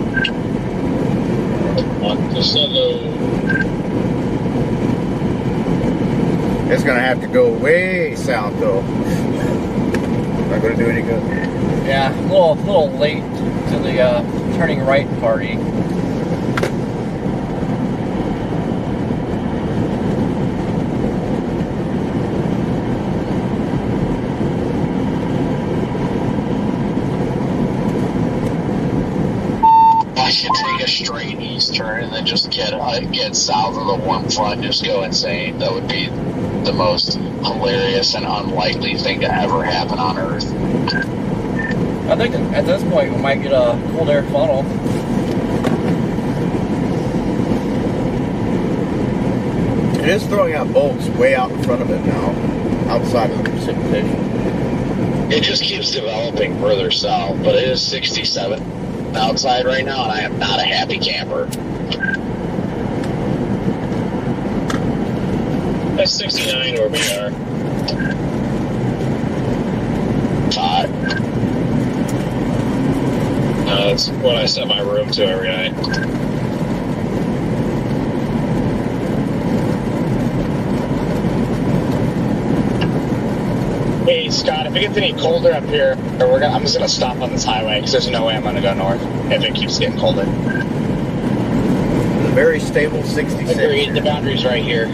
It's gonna have to go way south though. Not gonna do any good. Yeah, a little late to the turning right party. I should take a straight east turn and then just get south of the warm front and just go insane. That would be the most hilarious and unlikely thing to ever happen on Earth. I think at this point we might get a cold air funnel. It is throwing out bolts way out in front of it now, outside of the precipitation. It just keeps developing further south, but it is 67 outside right now, and I am not a happy camper. That's 69 where we are. Hot. That's what I set my room to every night. Hey, Scott, if it gets any colder up here, I'm just going to stop on this highway because there's no way I'm going to go north if it keeps getting colder. A very stable 66. Agreed, the boundary's right here.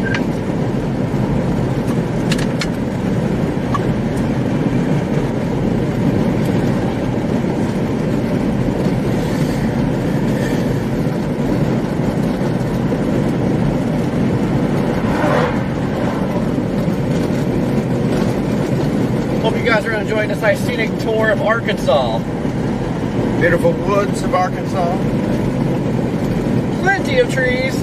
Hope you guys are enjoying this nice scenic tour of Arkansas. Beautiful woods of Arkansas. Plenty of trees.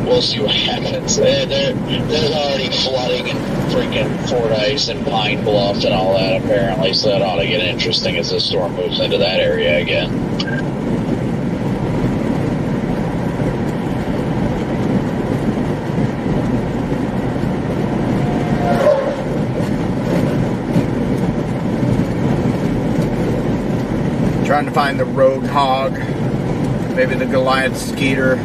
We'll see what happens. There's already flooding and freaking Fordyce and Pine Bluff and all that apparently, so that ought to get interesting as the storm moves into that area again. Trying to find the road hog. Maybe the Goliath Skeeter.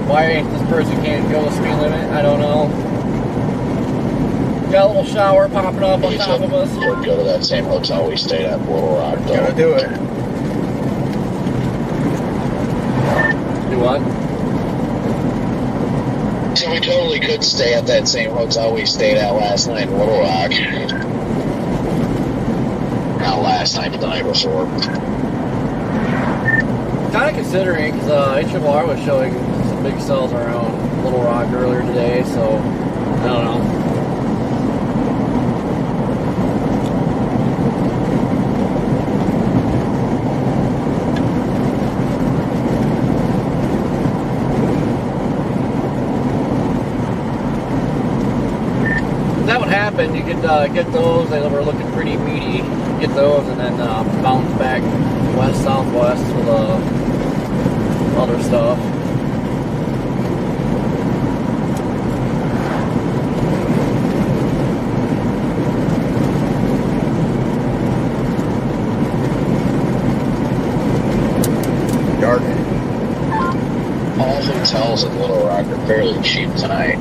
Why this person can't go the speed limit, I don't know. Got a little shower popping up on top of us. We'll go to that same hotel we stayed at, Little Rock, though. Gotta do it. Do what? So we totally could stay at that same hotel we stayed at last night in Little Rock. Not last night, but the night before. Kind of considering, because HMR was showing some big cells around Little Rock earlier today, so I don't know. That would happen. You could get those. They were looking pretty meaty. Get those and then bounce back west southwest with other stuff. Dark. All hotels in Little Rock are fairly cheap tonight.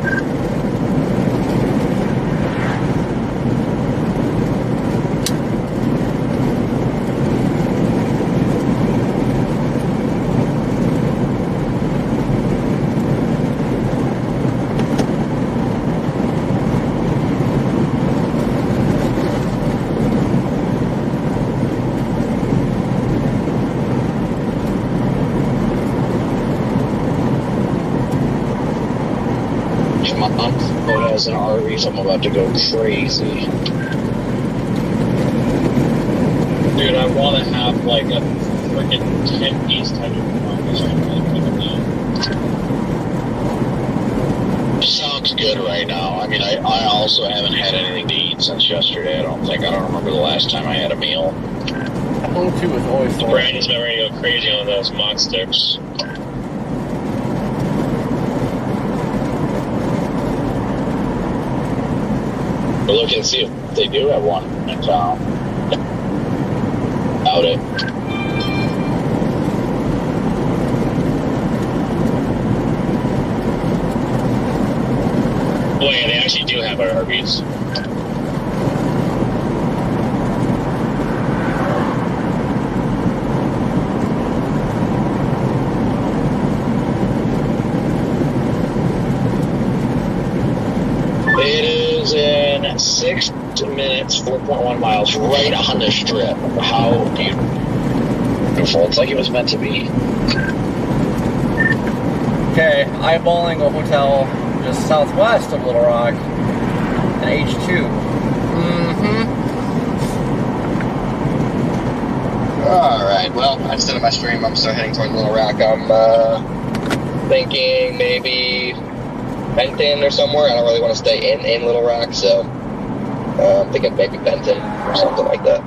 cameras and RVs, I'm about to go crazy. Dude, I want to have like a freaking 10-piece type of conversation with people now. Sounds good right now. I mean, I also haven't had anything to eat since yesterday. I don't remember the last time I had a meal. O2 is always full. Brandon's been ready to go crazy on those mod sticks. We're looking to see if they do have one in town. Doubt it. Oh yeah, they actually do have RVs. It is in 6 minutes, 4.1 miles, right on the strip. How beautiful. It's like it was meant to be. Okay, eyeballing a hotel just southwest of Little Rock, an H2. Alright, well, I just ended my stream. I'm still heading toward Little Rock. I'm thinking maybe Benton or somewhere. I don't really want to stay in Little Rock, so I'm thinking maybe Benton or something like that.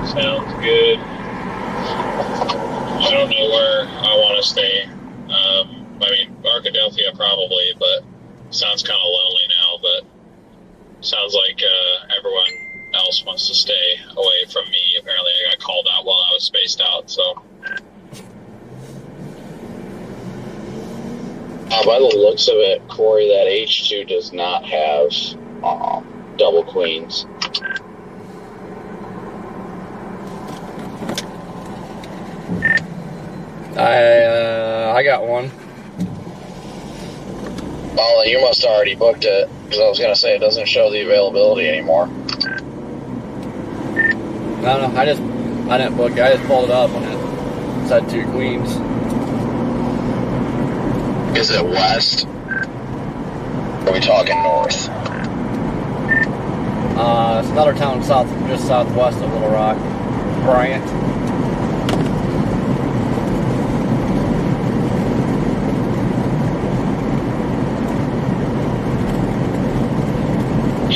Sounds good. I don't know where I want to stay. I mean, Arkadelphia probably, but sounds kind of lonely now, but sounds like everyone else wants to stay away from me. Apparently I got called out while I was spaced out, so. By the looks of it, Corey, that H2 does not have double queens. I got one. Oh, you must have already booked it, because I was going to say it doesn't show the availability anymore. No, I didn't book it. I just pulled it up when it said 2 queens. Is it west? Are we talking north? It's another town just southwest of Little Rock, Bryant.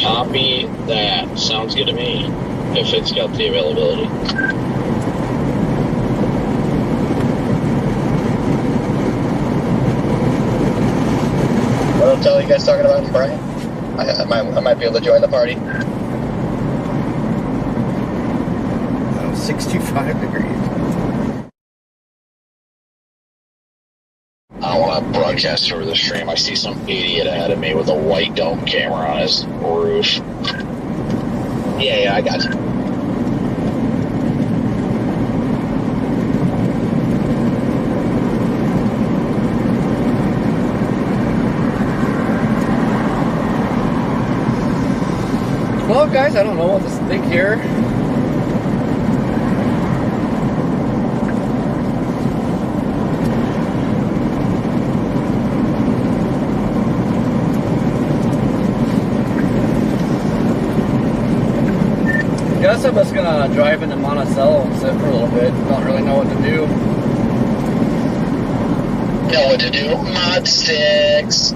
Copy that. Sounds good to me. If it's got the availability. What hotel are you guys talking about in Bryant? I might be able to join the party. 65 degrees. I don't want to broadcast over the stream. I see some idiot ahead of me with a white dome camera on his roof. Yeah, I got you. Well, guys, I don't know what to think here. Guess I'm just gonna drive into Monticello and sit for a little bit. Don't really know what to do. Know what to do? Mod sticks.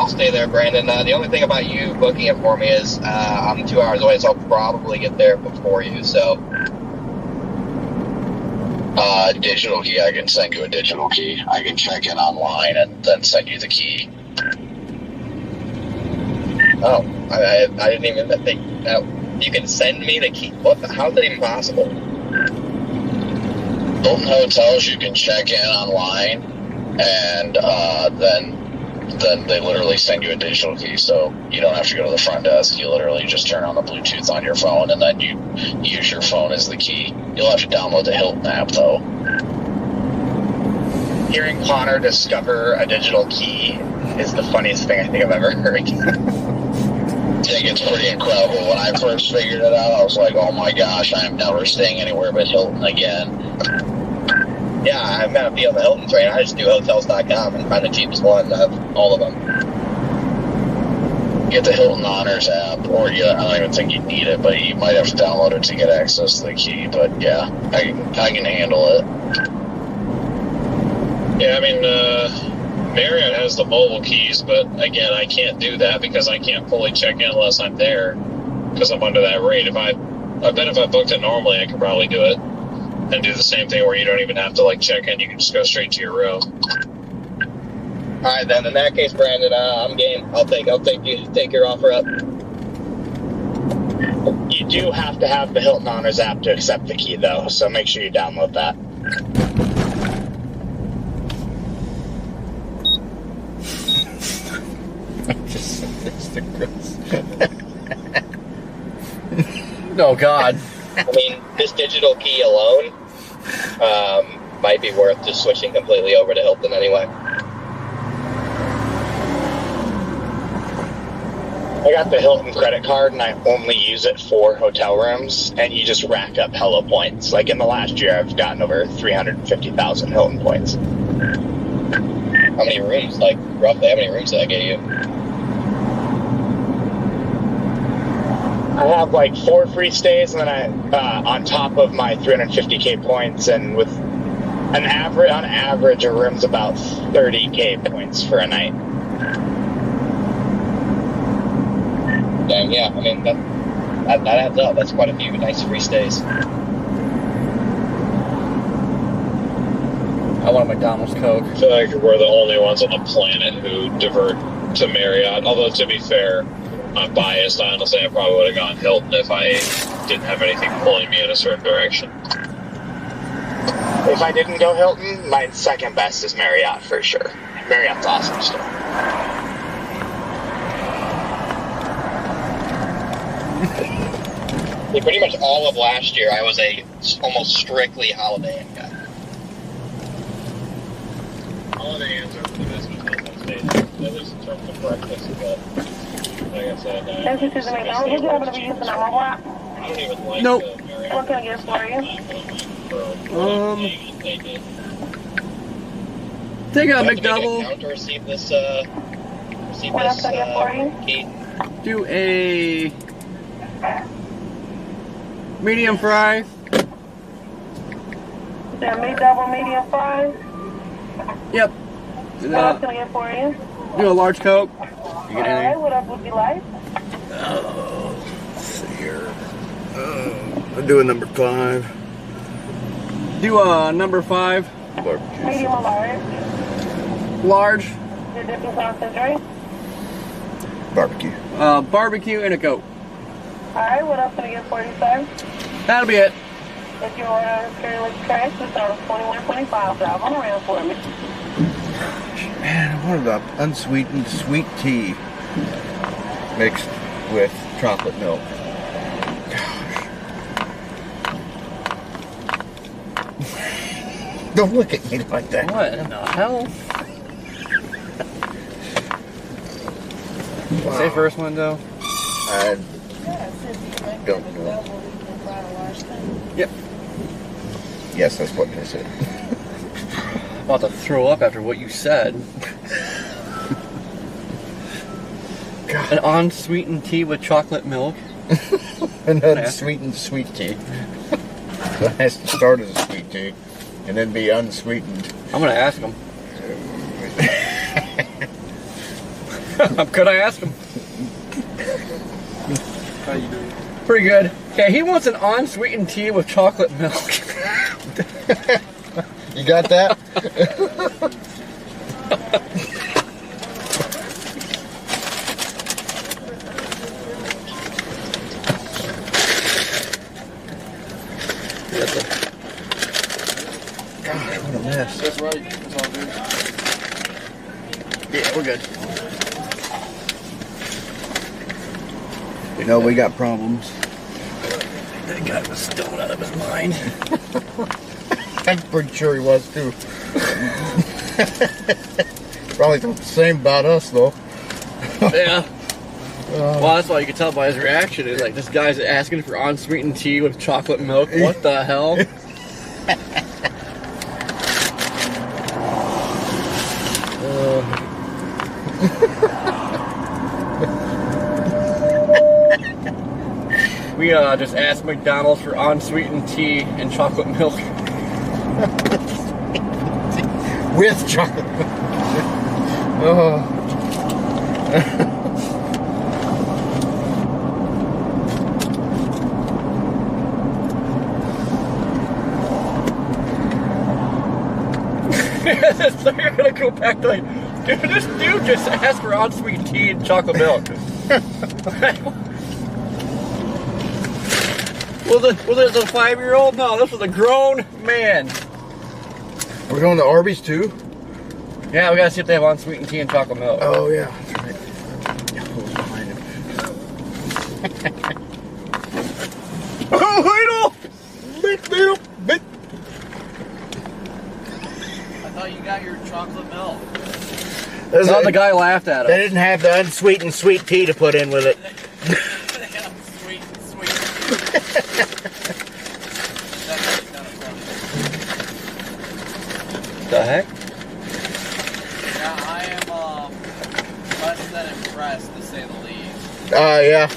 Stay there, Brandon. The only thing about you booking it for me is I'm 2 hours away, so I'll probably get there before you. So, Digital key. I can send you a digital key. I can check in online and then send you the key. oh, I didn't even think you can send me the key. How is that even possible? Hilton hotels, you can check in online and then then they literally send you a digital key, so you don't have to go to the front desk. You literally just turn on the Bluetooth on your phone, and then you use your phone as the key. You'll have to download the Hilton app, though. Hearing Connor discover a digital key is the funniest thing I think I've ever heard. I think it's pretty incredible. When I first figured it out, I was like, oh my gosh, I am never staying anywhere but Hilton again. Yeah, I'm gonna be on the Hilton train. I just do hotels.com and find the cheapest one of all of them. Get the Hilton Honors app, or I don't even think you need it, but you might have to download it to get access to the key. But yeah, I can handle it. Yeah, I mean, Marriott has the mobile keys, but again, I can't do that because I can't fully check in unless I'm there because I'm under that rate. I bet if I booked it normally, I could probably do it and do the same thing where you don't even have to like check in. You can just go straight to your room. All right, then. In that case, Brandon, I'm game. I'll take your offer up. You do have to have the Hilton Honors app to accept the key, though, so make sure you download that. Oh, God. I mean, this digital key alone might be worth just switching completely over to Hilton anyway. I got the Hilton credit card, and I only use it for hotel rooms, and you just rack up hella points. Like, in the last year, I've gotten over 350,000 Hilton points. How many rooms? Like, roughly, how many rooms did I get you? I have, like, 4 free stays, and then on top of my 350K points, and with on average, a room's about 30K points for a night. Dang, yeah, I mean, that adds up. That's quite a few nice free stays. I want a McDonald's Coke. I feel like we're the only ones on the planet who divert to Marriott. Although, to be fair, I'm biased. Honestly, I probably would have gone Hilton if I didn't have anything pulling me in a certain direction. If I didn't go Hilton, my second best is Marriott for sure. Marriott's awesome still. Pretty much all of last year, I was almost strictly Holiday Inn guy. Holiday Inns are the best hotel stays, at least in terms of breakfast. But like I said, I don't even like Nope. Marriott. What can I get for you? Take a Do I have to make an McDouble. account to receive this What else can I get for you? key? Do a medium fry. Is there a McDouble medium fries? Yep. What else can I get for you? Do a large Coke. You get Alright, anything? what else would you like? Let's see here. I'm doing number 5. Do a number 5. Barbecue. Medium or large? Large. Your dipping sauce and drink? Barbecue. Barbecue and a Coke. Alright, what else can I get for you, sir? That'll be it. If your order is fairly correct, we start with $21.25. Drive on around for me. Man, what about unsweetened sweet tea mixed with chocolate milk? Gosh. Don't look at me like that. What in the hell? Wow. Say first window. I don't know. Yep. Yes, that's what I said. I'm about to throw up after what you said. An unsweetened tea with chocolate milk. An unsweetened sweet tea. So it has to start as a sweet tea and then be unsweetened. I'm gonna ask him. Could I ask him? How you doing? Pretty good. Okay, he wants an unsweetened tea with chocolate milk. You got that? That's right. That's all good. Yeah, we're good. No, we got problems. That guy was stoned out of his mind. I'm pretty sure he was too. Probably thought the same about us though. Yeah. Well, that's why you can tell by his reaction. Is like, this guy's asking for unsweetened tea with chocolate milk. What the hell? We just asked McDonald's for unsweetened tea and chocolate milk. With chocolate. Oh. So you're gonna go back to like, dude, this dude just asked for unsweetened tea and chocolate milk. Was it a 5-year-old? No, this was a grown man. We're going to Arby's too? Yeah, we gotta see if they have unsweetened tea and chocolate milk. Oh yeah, that's right. Oh, Big deal. Big. I thought you got your chocolate milk. No, the guy laughed at us. They didn't have the unsweetened sweet tea to put in with it. Sweet. The heck? Yeah, I am less than impressed, to say the least. Yeah.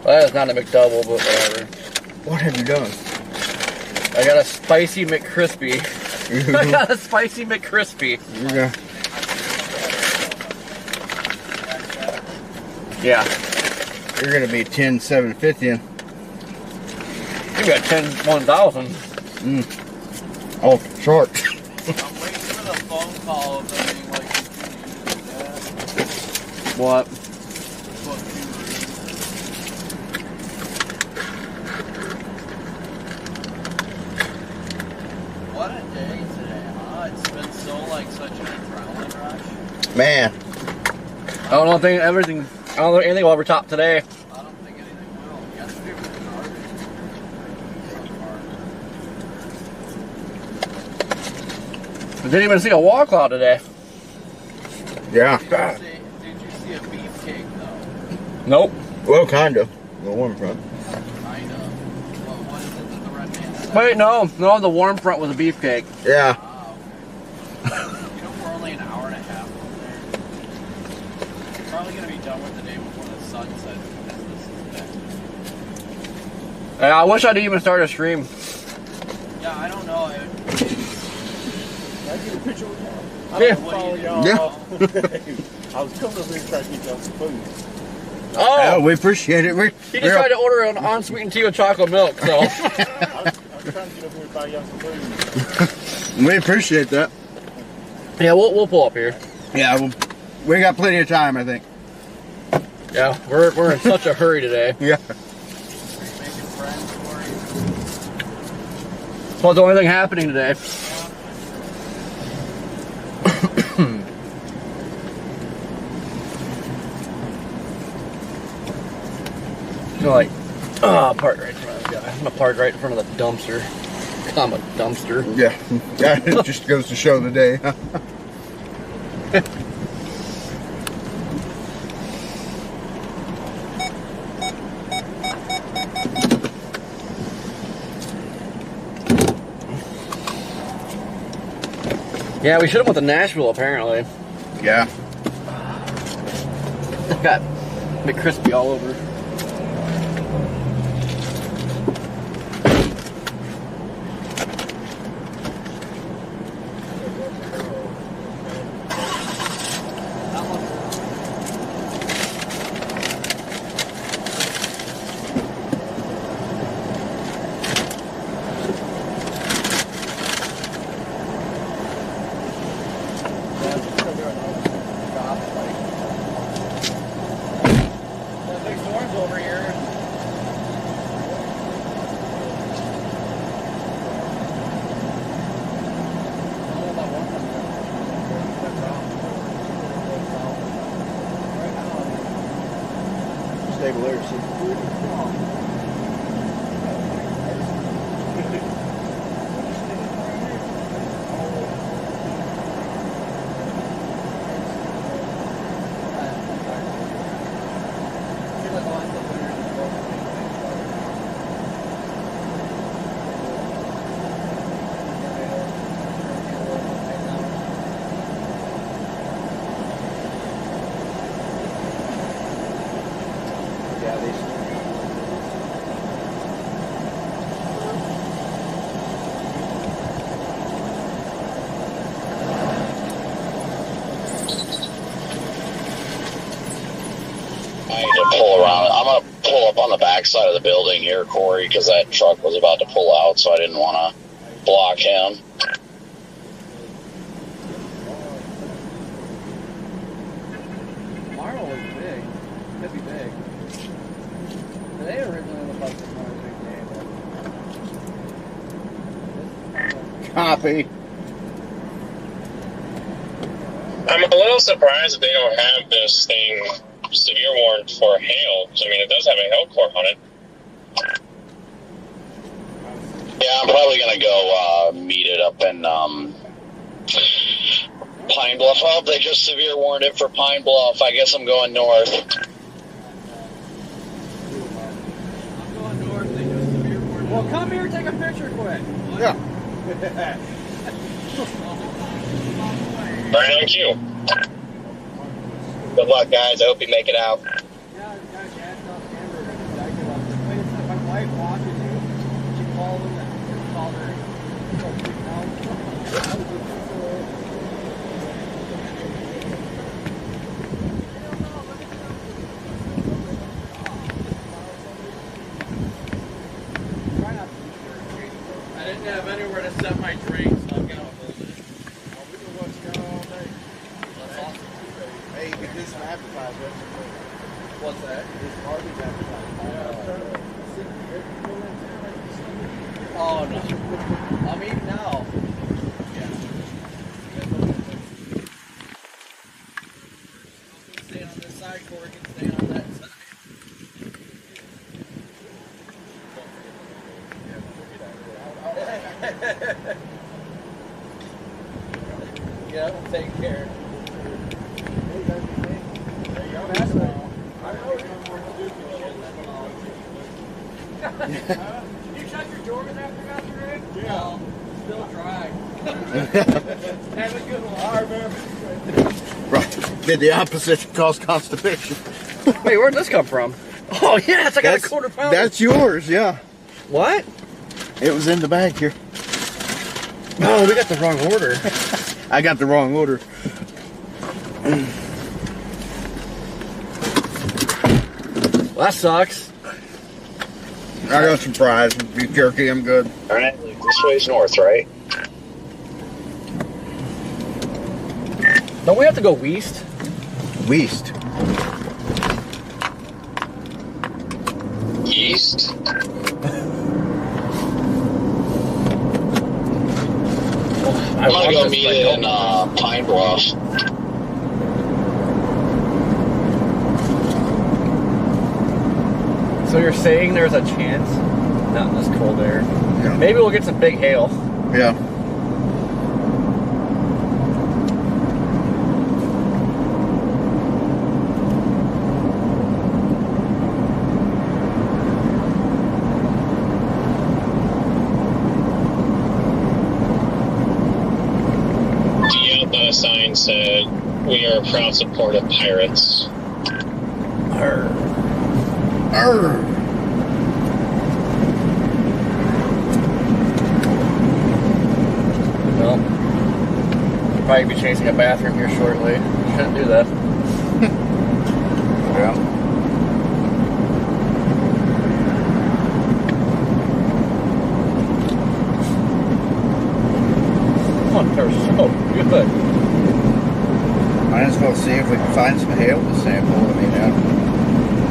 Well, that's not a McDouble, but whatever. What have you done? I got a spicy McCrispy. I got a spicy McCrispy. Yeah. You're gonna be 10,750. You got 10,000. Oh, short. I'm waiting for the phone call of them being like, what? What a day today, huh? It's been so like such an adrenaline rush. Man. I don't think anything will ever top today. I don't think anything will. Yesterday was garbage. I didn't even see a wall cloud today. Yeah. Did you see a beefcake though? Nope. Well, kind of. The warm front. Kind of. What is it that the red man said? Wait, no, the warm front was a beefcake. Yeah. Wow. You know, we're only an hour and a half from there. We're probably going to be done with the day before the sun sets because this is bad. I wish I'd even start a stream. Yeah, I don't know. Can I get a picture with y'all? I Yeah. don't follow y'all. Yeah. I was coming over here trying to get y'all some food. Oh, Oh, we appreciate it. he just tried to order an unsweetened tea with chocolate milk, so. I was trying to get over here and buy y'all some food. We appreciate that. Yeah, we'll pull up here. Yeah, we got plenty of time, I think. Yeah, we're in such a hurry today. Yeah. Making friends for you. Well, the only thing happening today. You're like, park right in front of the guy. I'm gonna park right in front of the dumpster. I'm a dumpster. Yeah. Yeah, it just goes to show the day. Yeah, we should have went to Nashville, apparently. Yeah. Got McCrispy all over. table there. See? I need to pull around. I'm going to pull up on the backside of the building here, Corey, because that truck was about to pull out, so I didn't want to block him. Marvel was big. Could be big. They originally looked like this one big game. Copy. I'm a little surprised that they don't have this thing severe warned for hail. I mean, it does have a hail core on it. Yeah, I'm probably going to go meet it up in Pine Bluff. Oh, they just severe warned it for Pine Bluff. I guess I'm going north. I'm going north. They just severe warned. Well, come here, take a picture quick. Yeah. Right on cue. Good luck, guys. I hope you make it out. Yeah, this guy jacked up hamburger and exactly like this. Wait a second, my wife watches you. She called him and called her. I didn't have anywhere to set my drink, so I've got to hold it. We can watch it all day. That's awesome. Hey, you can do some advertising. What's that? This Arby's advertising. Oh no. I'm eating now. Yeah. Stay on this side, Corey can stay on that side. Yeah, take care. You shut your doors after got the rig? Yeah. Still dry. Have a good one. All right, man. Right. Did the opposite cause constipation. Wait, where'd this come from? Oh, yes, I got a quarter pounder. That's yours, yeah. What? It was in the bag here. Oh, we got the wrong order. I got the wrong order. Well, that sucks. I got some fries and beef jerky. I'm good. All right, this way's north, right? Don't we have to go west? West. East? I'm going to go meet it in Pine Bluff. So you're saying there's a chance? Not in this cold air. Yeah. Maybe we'll get some big hail. Yeah. The sign said, "We are a proud supporter of pirates." Arr. Arr. Well, we'll probably be chasing a bathroom here shortly. Shouldn't do that. Yeah. Oh, they're so good. Might as well see if we can find some hail to sample. I mean,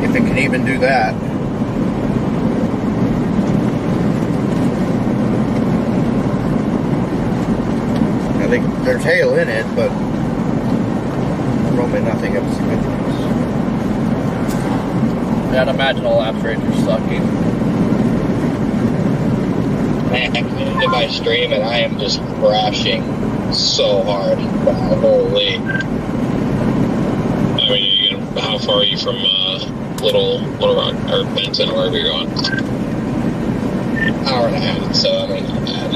if it can even do that. I think there's hail in it, but probably nothing of significance. Yeah, I'd imagine all apps rates are sucking. Man, I cleaned in my stream and I am just crashing so hard. Wow, holy. I mean, how far are you from Little Rock or Benton, wherever you're going? Hour and a half, so I mean, not bad.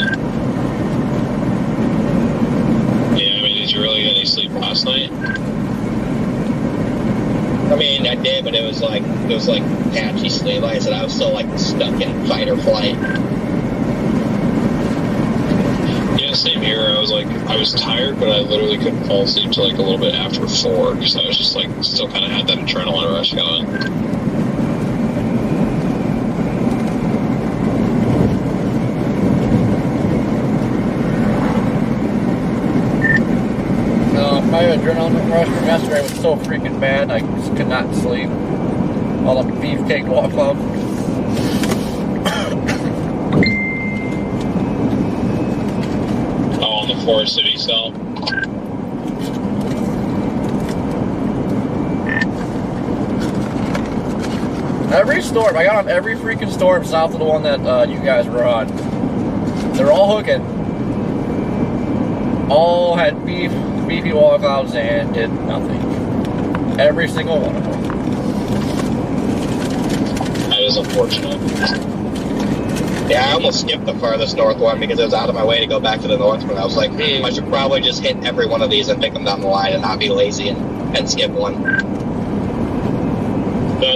Yeah, I mean, did you really get any sleep last night? I mean, I did, but it was like patchy sleep. Like I said, I was still like stuck in fight or flight. Yeah, same here. I was tired, but I literally couldn't fall asleep till like a little bit after 4 because I was just like still kind of had that adrenaline rush going. My adrenaline rush from yesterday was so freaking bad, I just could not sleep. All the beefcake walk club. Oh, on the Forest City cell. Every storm, I got on every freaking storm south of the one that you guys were on. They're all hooking. All had beefy wall clouds and did nothing. Every single one of them. That is unfortunate. Yeah, I almost skipped the farthest north one because it was out of my way to go back to the north one. I was like, I should probably just hit every one of these and pick them down the line and not be lazy and skip one. That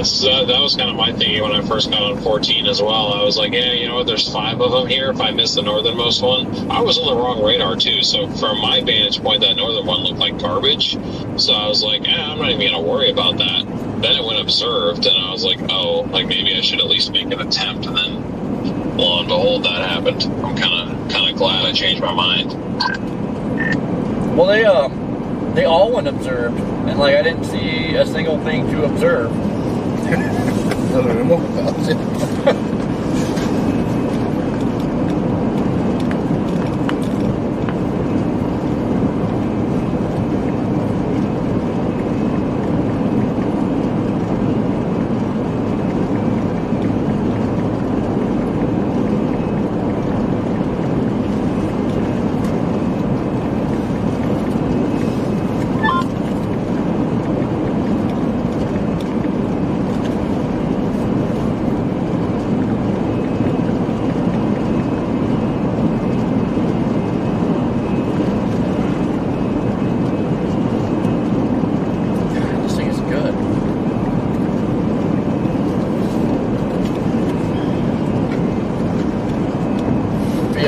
was kind of my thinking when I first got on 14 as well. I was like, yeah, you know what, there's 5 of them here. If I miss the northernmost one, I was on the wrong radar too. So from my vantage point, that northern one looked like garbage. So I was like, I'm not even going to worry about that. Then it went observed, and I was like, oh, like maybe I should at least make an attempt. And then, lo and behold, that happened. I'm kind of glad I changed my mind. Well, they all went observed, and like I didn't see a single thing to observe. Other than what about it?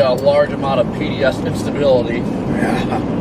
A large amount of PDS instability. Yeah.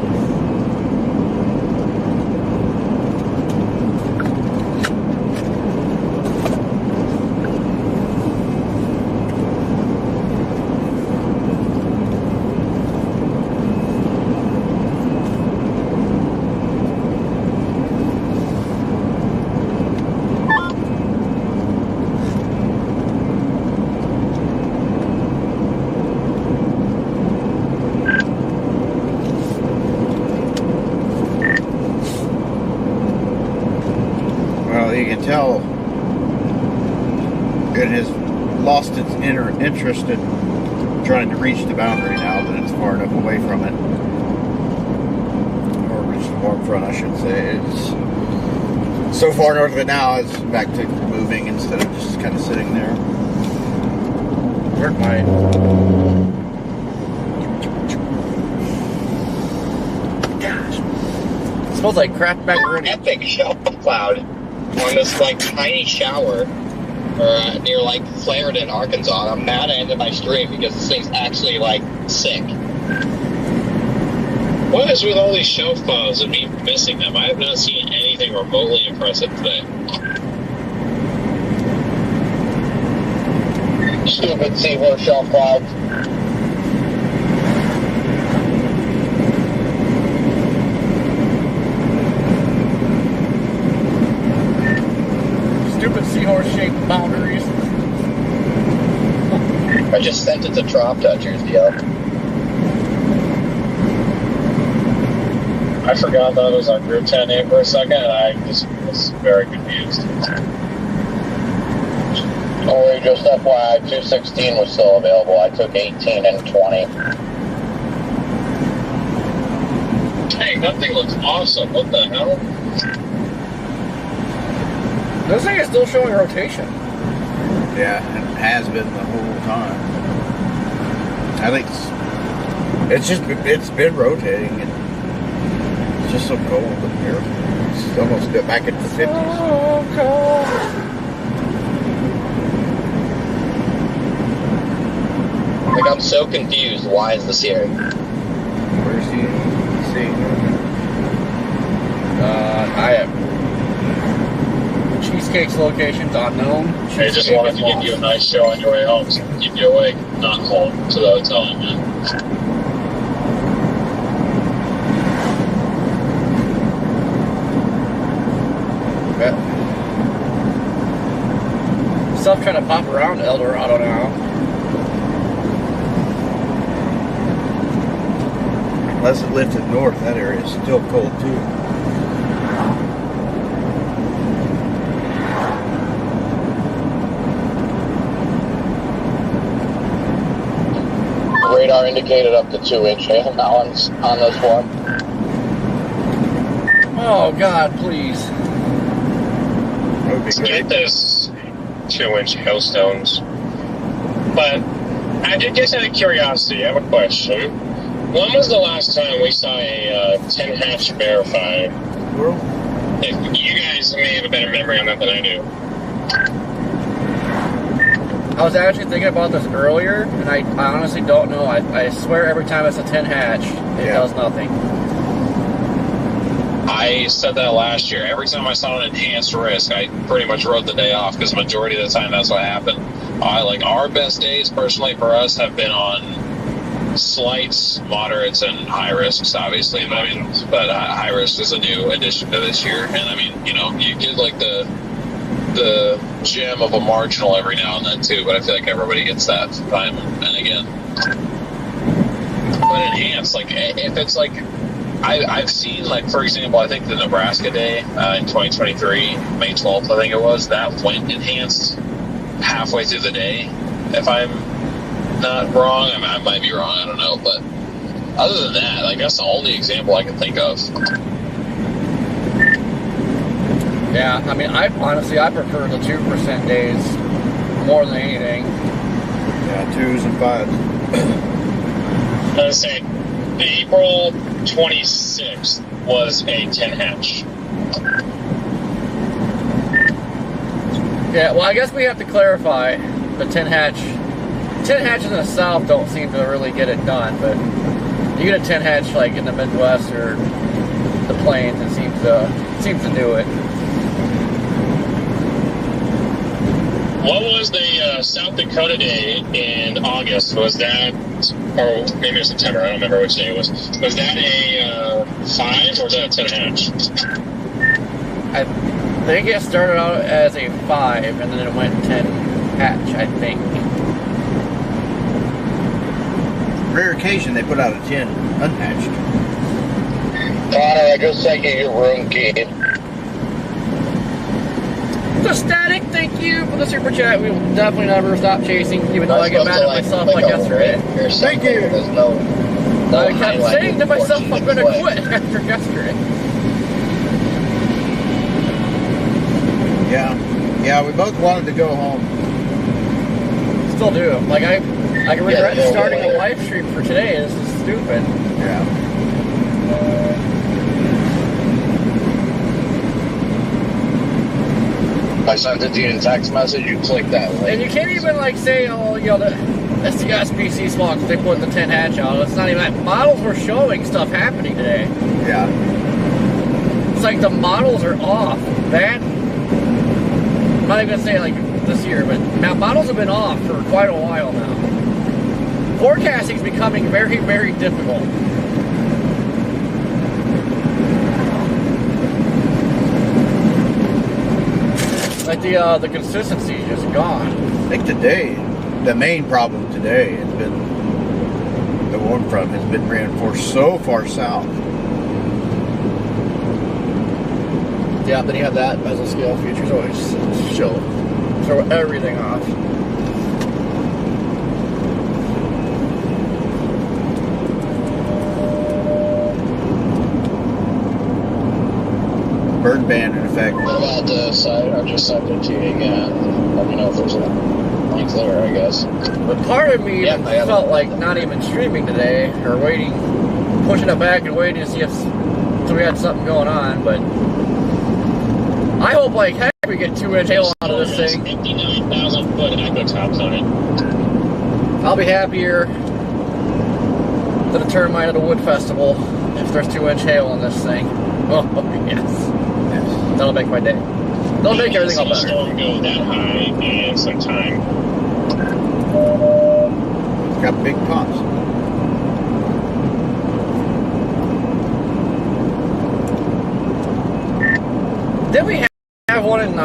You can tell it has lost its interest in trying to reach the boundary now that it's far enough away from it. Or reach the warm front, I should say. It's so far north of it now, it's back to moving instead of just kind of sitting there. Where'd my... Gosh. It smells like crap macaroni. Epic shower cloud on this like tiny shower near like Clarendon, Arkansas. And I'm mad I ended my stream because this thing's actually like sick. What is with all these shelf clouds and me missing them? I have not seen anything remotely impressive today. Stupid seahorse shelf clouds. Stupid seahorse-shaped boundaries. I just sent it to Trop Touchers, yo. I forgot that it was our group chat name for a second, and I just was very confused. Corey, just FYI, 216 was still available. I took 18 and 20. Dang, that thing looks awesome. What the hell? This thing is still showing rotation. Yeah, it has been the whole time. I think it's been rotating, and it's just so cold up here. It's almost back into the 50s. Oh, cold. Like, I'm so confused. Why is this here? Where's he? See? I have Cheesecake's location's unknown. I just wanted to give you a nice show on your way home, so keep you awake, not home to the hotel, man. Stuff trying to pop around El Dorado now. Unless it lifted north, that area is still cold too. Radar indicated up to 2-inch hail now on this one. Oh God, please. Let's get those 2-inch hailstones. But I did just out of curiosity, I have a question. When was the last time we saw a 10 hatch verified? If you guys may have a better memory on that than I do. I was actually thinking about this earlier, and I honestly don't know. I swear every time it's a 10 hatch, it does nothing. I said that last year. Every time I saw an enhanced risk, I pretty much wrote the day off because the majority of the time that's what happened. Like our best days, personally, for us have been on slights, moderates, and high risks, obviously. But high risk is a new addition to this year. And I mean, you get like the gem of a marginal every now and then too. But I feel like everybody gets that time and again. But enhanced, like if it's like. I've seen, like, for example, I think the Nebraska day in 2023, May 12th, I think it was, that went enhanced halfway through the day. If I'm not wrong, I might be wrong, I don't know. But other than that, like, that's the only example I can think of. Yeah, I mean, I prefer the 2% days more than anything. Yeah, 2s and 5s. I was saying, April 26th was a 10 hatch. Yeah, well, I guess we have to clarify the 10 hatch. 10 hatches in the south don't seem to really get it done, but you get a 10 hatch like in the Midwest or the plains, it seems to do it. What was the South Dakota day in August? Was that, or maybe it was September, I don't remember which day it was. Was that a 5 or was that a 10 hatch? I think it started out as a 5 and then it went 10 hatch, I think. Rare occasion they put out a 10 unhatched. Connor, I just sent you your room key. The static, thank you for the super chat. We will definitely never stop chasing, even though I get mad at myself like yesterday. Thank you. I kept saying to myself I'm going to quit after yesterday. Yeah, we both wanted to go home. Still do. Like I regret starting a live stream for today. This is stupid. Yeah. I sent it to you in text message, you click that link. And you can't even like say, oh, the STS-PC small because they put the 10 hatch out. It's not even that. Models were showing stuff happening today. Yeah. It's like the models are off. That, I'm not even going to say like this year, but now models have been off for quite a while now. Forecasting is becoming very, very difficult. Like the consistency is just gone. I think today, the main problem today has been the warm front has been reinforced so far south. Yeah, then you have that mesoscale features always show throw everything off. Bird band in effect. What about the side? I'll just send it to you again. Let me know if there's a link there, I guess. But part of me even felt like not even streaming today, or waiting, pushing it back and waiting to see if we had something going on, but I hope like heck we get 2-inch hail out of this thing. 59,000 foot echo tops on it. I'll be happier than a termite at a wood festival if there's 2-inch hail on this thing. Oh, yes. That'll make my day. That'll make everything all better. Storm go that high in some time. It's got big pops. Did we have one in,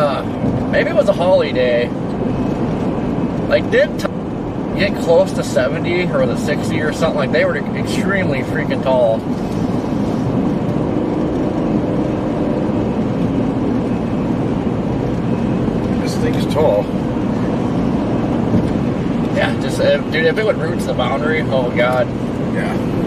maybe it was a holiday. Like, did get close to 70 or was it 60 or something? Like, they were extremely freaking tall. This thing's tall. Yeah, just, dude, if it would root to the boundary, oh god. Yeah.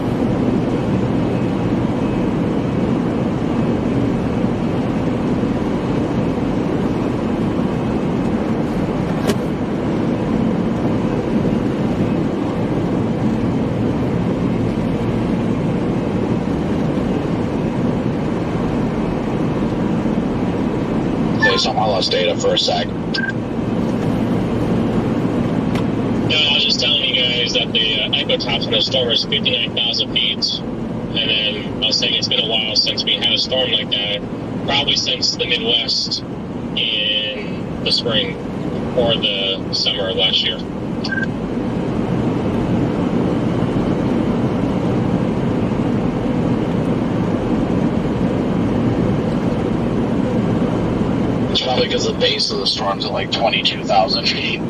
I lost data for a sec. No, I was just telling you guys that the echo tops on the storm is 59,000 feet. And then I was saying it's been a while since we had a storm like that. Probably since the Midwest in the spring or the summer of last year. Probably because the base of the storm's at like 22,000 feet.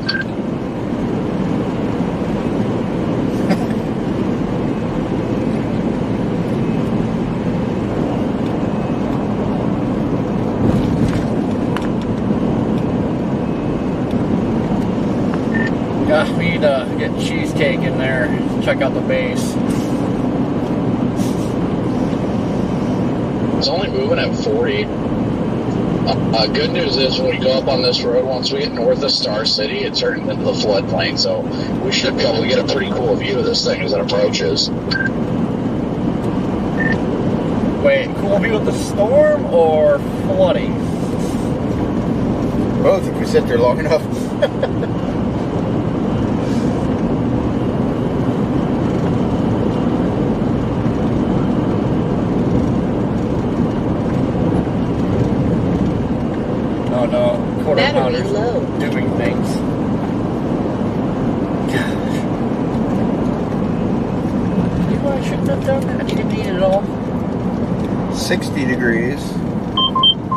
Gosh, we need to get cheesecake in there. Check out the base. It's only moving at 40. Good news is when we go up on this road, once we get north of Star City, it turns into the floodplain, so we should be able to get a pretty cool view of this thing as it approaches. Wait, cool view of the storm or flooding? Both if we sit there long enough. Battery low. Doing things. Gosh. You know I shouldn't have done that. You didn't need it all. 60 degrees.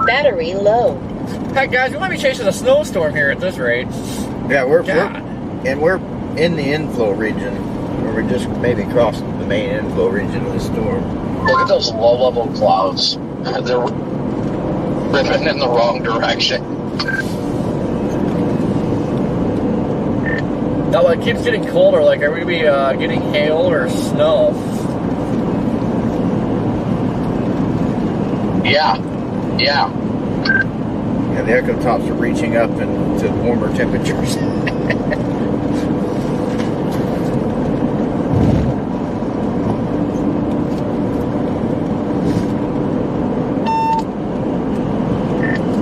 Battery low. Heck, guys, we might be chasing a snowstorm here at this rate. Yeah, we're in the inflow region, or we just maybe crossed the main inflow region of the storm. Look at those low-level clouds. They're ripping in the wrong direction. Now, it keeps getting colder. Like, are we be getting hail or snow? Yeah. Yeah, the echo tops are reaching up into warmer temperatures.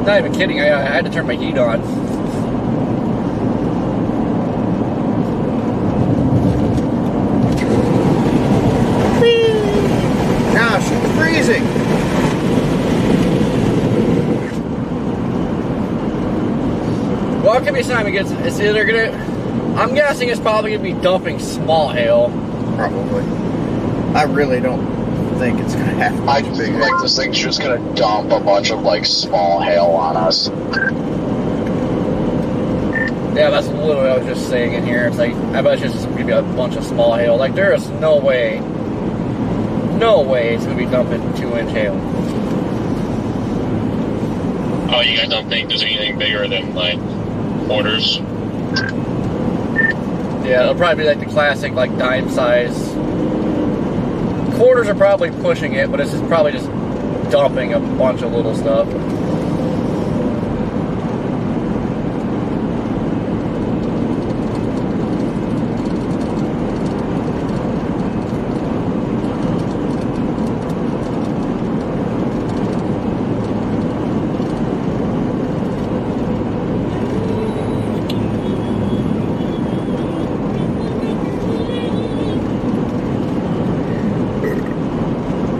Not even kidding. I had to turn my heat on. Gosh, it's freezing. Well, it could be time it's either gonna. I'm guessing it's probably gonna be dumping small hail. Probably. I really don't think it's gonna happen. I think like this thing's just gonna dump a bunch of like small hail on us. Yeah, that's literally what I was just saying in here. It's like I bet it's just gonna be a bunch of small hail. Like there is no way it's gonna be dumping 2-inch hail. Oh, you guys don't think there's anything bigger than like quarters. Yeah, it'll probably be like the classic, like dime size. Quarters are probably pushing it, but it's just probably just dumping a bunch of little stuff.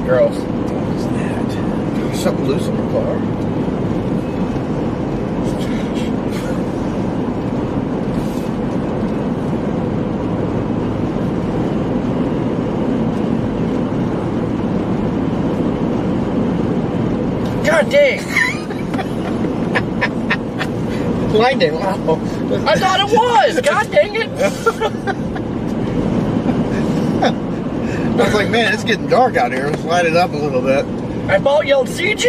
Gross. What is that? There's something loose in the car. God dang! Blinding. Wow. I thought it was! God dang it! I was like, man, it's getting dark out here. Let's light it up a little bit. I about yelled CG!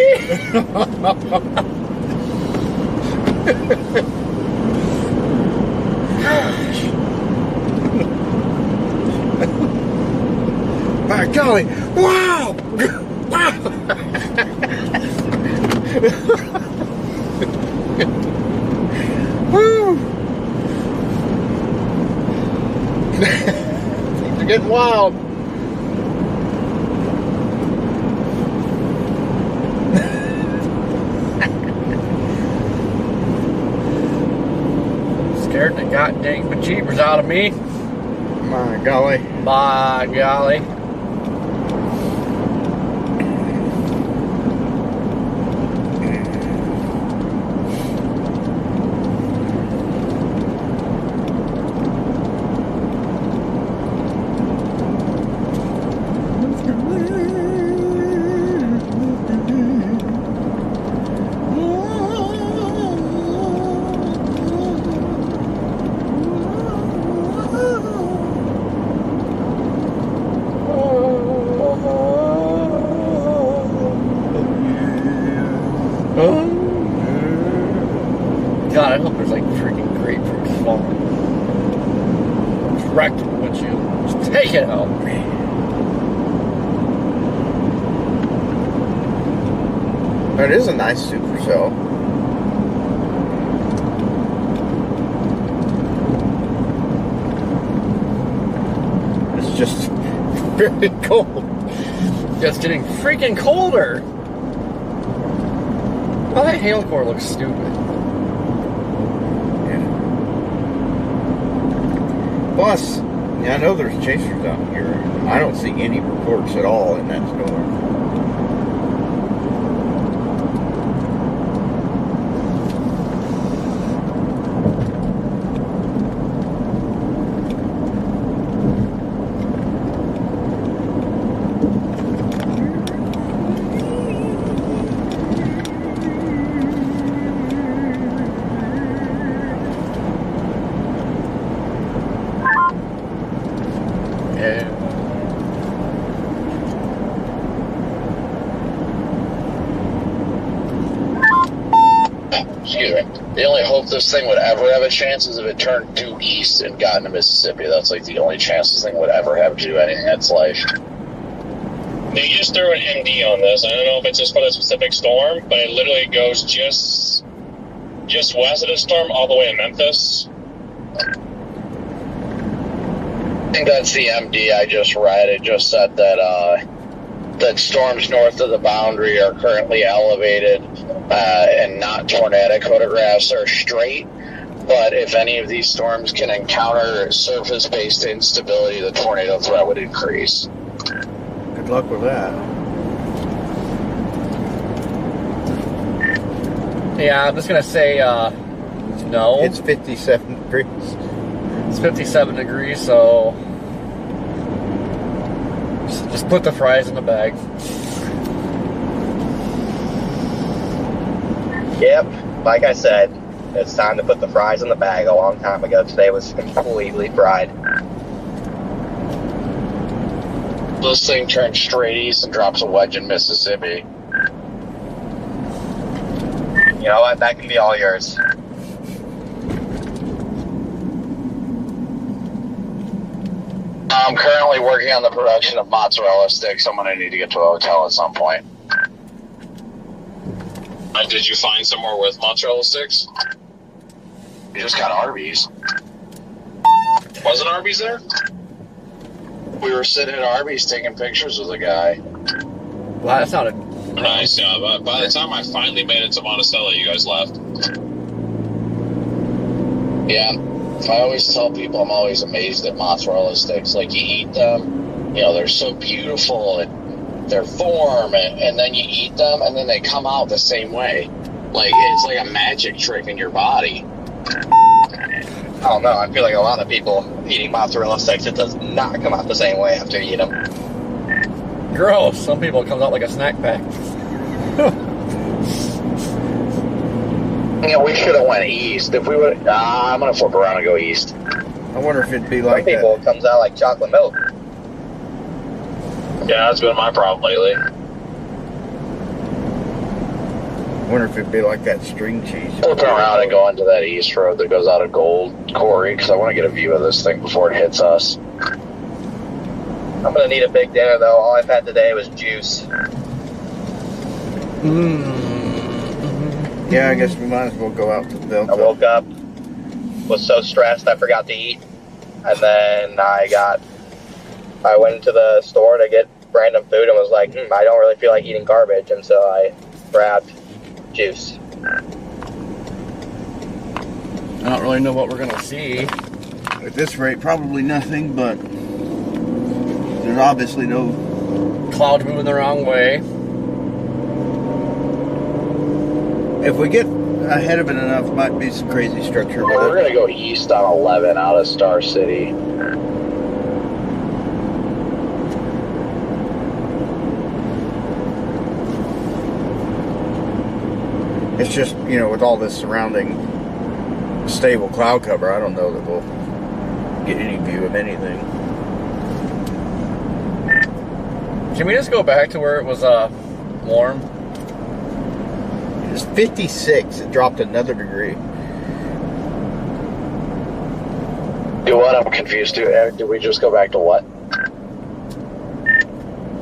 My golly. Wow! Wow! Woo! Things are getting wild. Scared the god dang bejeebers out of me. My golly. By golly. God, I hope there's like freaking grapefruit falling. It's wrecked the windshield. Just take it out. That is a nice supercell. It's just very cold. It's getting freaking colder. Oh, that hail core looks stupid. Plus, yeah, I know there's chasers out here. I don't see any reports at all in that storm. Excuse me. The only hope this thing would ever have a chance is if it turned due east and got into Mississippi. That's like the only chance this thing would ever have to do anything in its life. They just threw an MD on this. I don't know if it's just for the specific storm, but it literally goes just west of the storm all the way to Memphis. I think that's the MD I just read. It just said that that storms north of the boundary are currently elevated and not tornadic. Photographs are straight, but if any of these storms can encounter surface-based instability, the tornado threat would increase. Good luck with that. Yeah, I'm just gonna say no. It's 57 degrees. It's 57 degrees, so just put the fries in the bag. Yep, like I said, it's time to put the fries in the bag a long time ago. Today was completely fried. This thing turns straight east and drops a wedge in Mississippi. You know what? That can be all yours. I'm currently working on the production of mozzarella sticks. I'm going to need to get to a hotel at some point. Did you find somewhere with mozzarella sticks? We just got Arby's. Wasn't Arby's there? We were sitting at Arby's taking pictures with a guy. Well, that sounded nice. Yeah, but by the time I finally made it to Monticello, you guys left. Yeah. I always tell people I'm always amazed at mozzarella sticks. Like, you eat them, you know, they're so beautiful and their form, and then you eat them, and then they come out the same way. Like, it's like a magic trick in your body. I don't know. I feel like a lot of people eating mozzarella sticks, it does not come out the same way after you eat them. gross. Some people it comes out like a snack pack. You know, we should have went east. If we would, I'm gonna flip around and go east. I wonder if it'd be like Some people, it comes out like chocolate milk. Yeah, that's been my problem lately. I wonder if it'd be like that string cheese. Flipping around and going to that east road that goes out of Gold Quarry, because I want to get a view of this thing before it hits us. I'm gonna need a big dinner though. All I've had today was juice. Yeah, I guess we might as well go out to Delta. I woke up, was so stressed I forgot to eat, and then I went into the store to get random food and was like, I don't really feel like eating garbage, and so I grabbed juice. I don't really know what we're gonna see. At this rate, probably nothing, but there's obviously no clouds moving the wrong way. If we get ahead of it enough, might be some crazy structure. Well, we're gonna go east on 11 out of Star City. It's just, you know, with all this surrounding stable cloud cover, I don't know that we'll get any view of anything. Can we just go back to where it was warm? It's 56. It dropped another degree. Do what? I'm confused too. Did we just go back to what?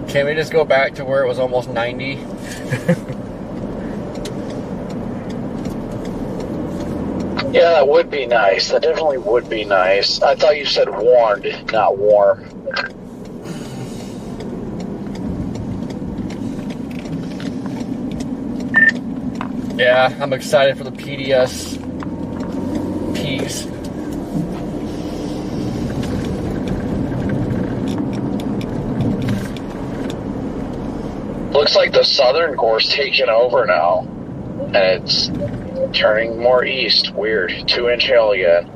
Can we just go back to where it was almost 90? Yeah, that would be nice. That definitely would be nice. I thought you said warmed, not warm. Yeah, I'm excited for the PDS piece. Looks like the southern core's taking over now, and it's turning more east. Weird. 2-inch hail again.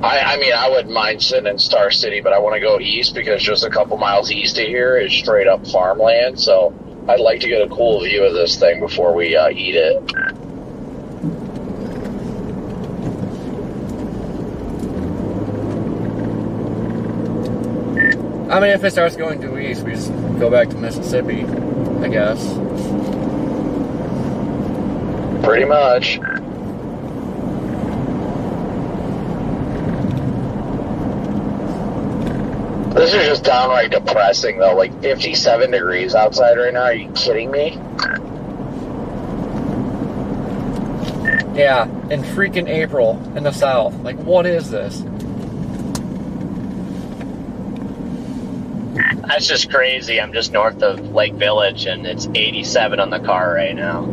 I mean, I wouldn't mind sitting in Star City, but I want to go east because just a couple miles east of here is straight up farmland, so I'd like to get a cool view of this thing before we eat it. I mean, if it starts going due east, we just go back to Mississippi, I guess. Pretty much. This is just downright depressing, though. Like 57 degrees outside right now. Are you kidding me? Yeah, in freaking April in the South. Like, what is this? That's just crazy. I'm just north of Lake Village, and it's 87 on the car right now.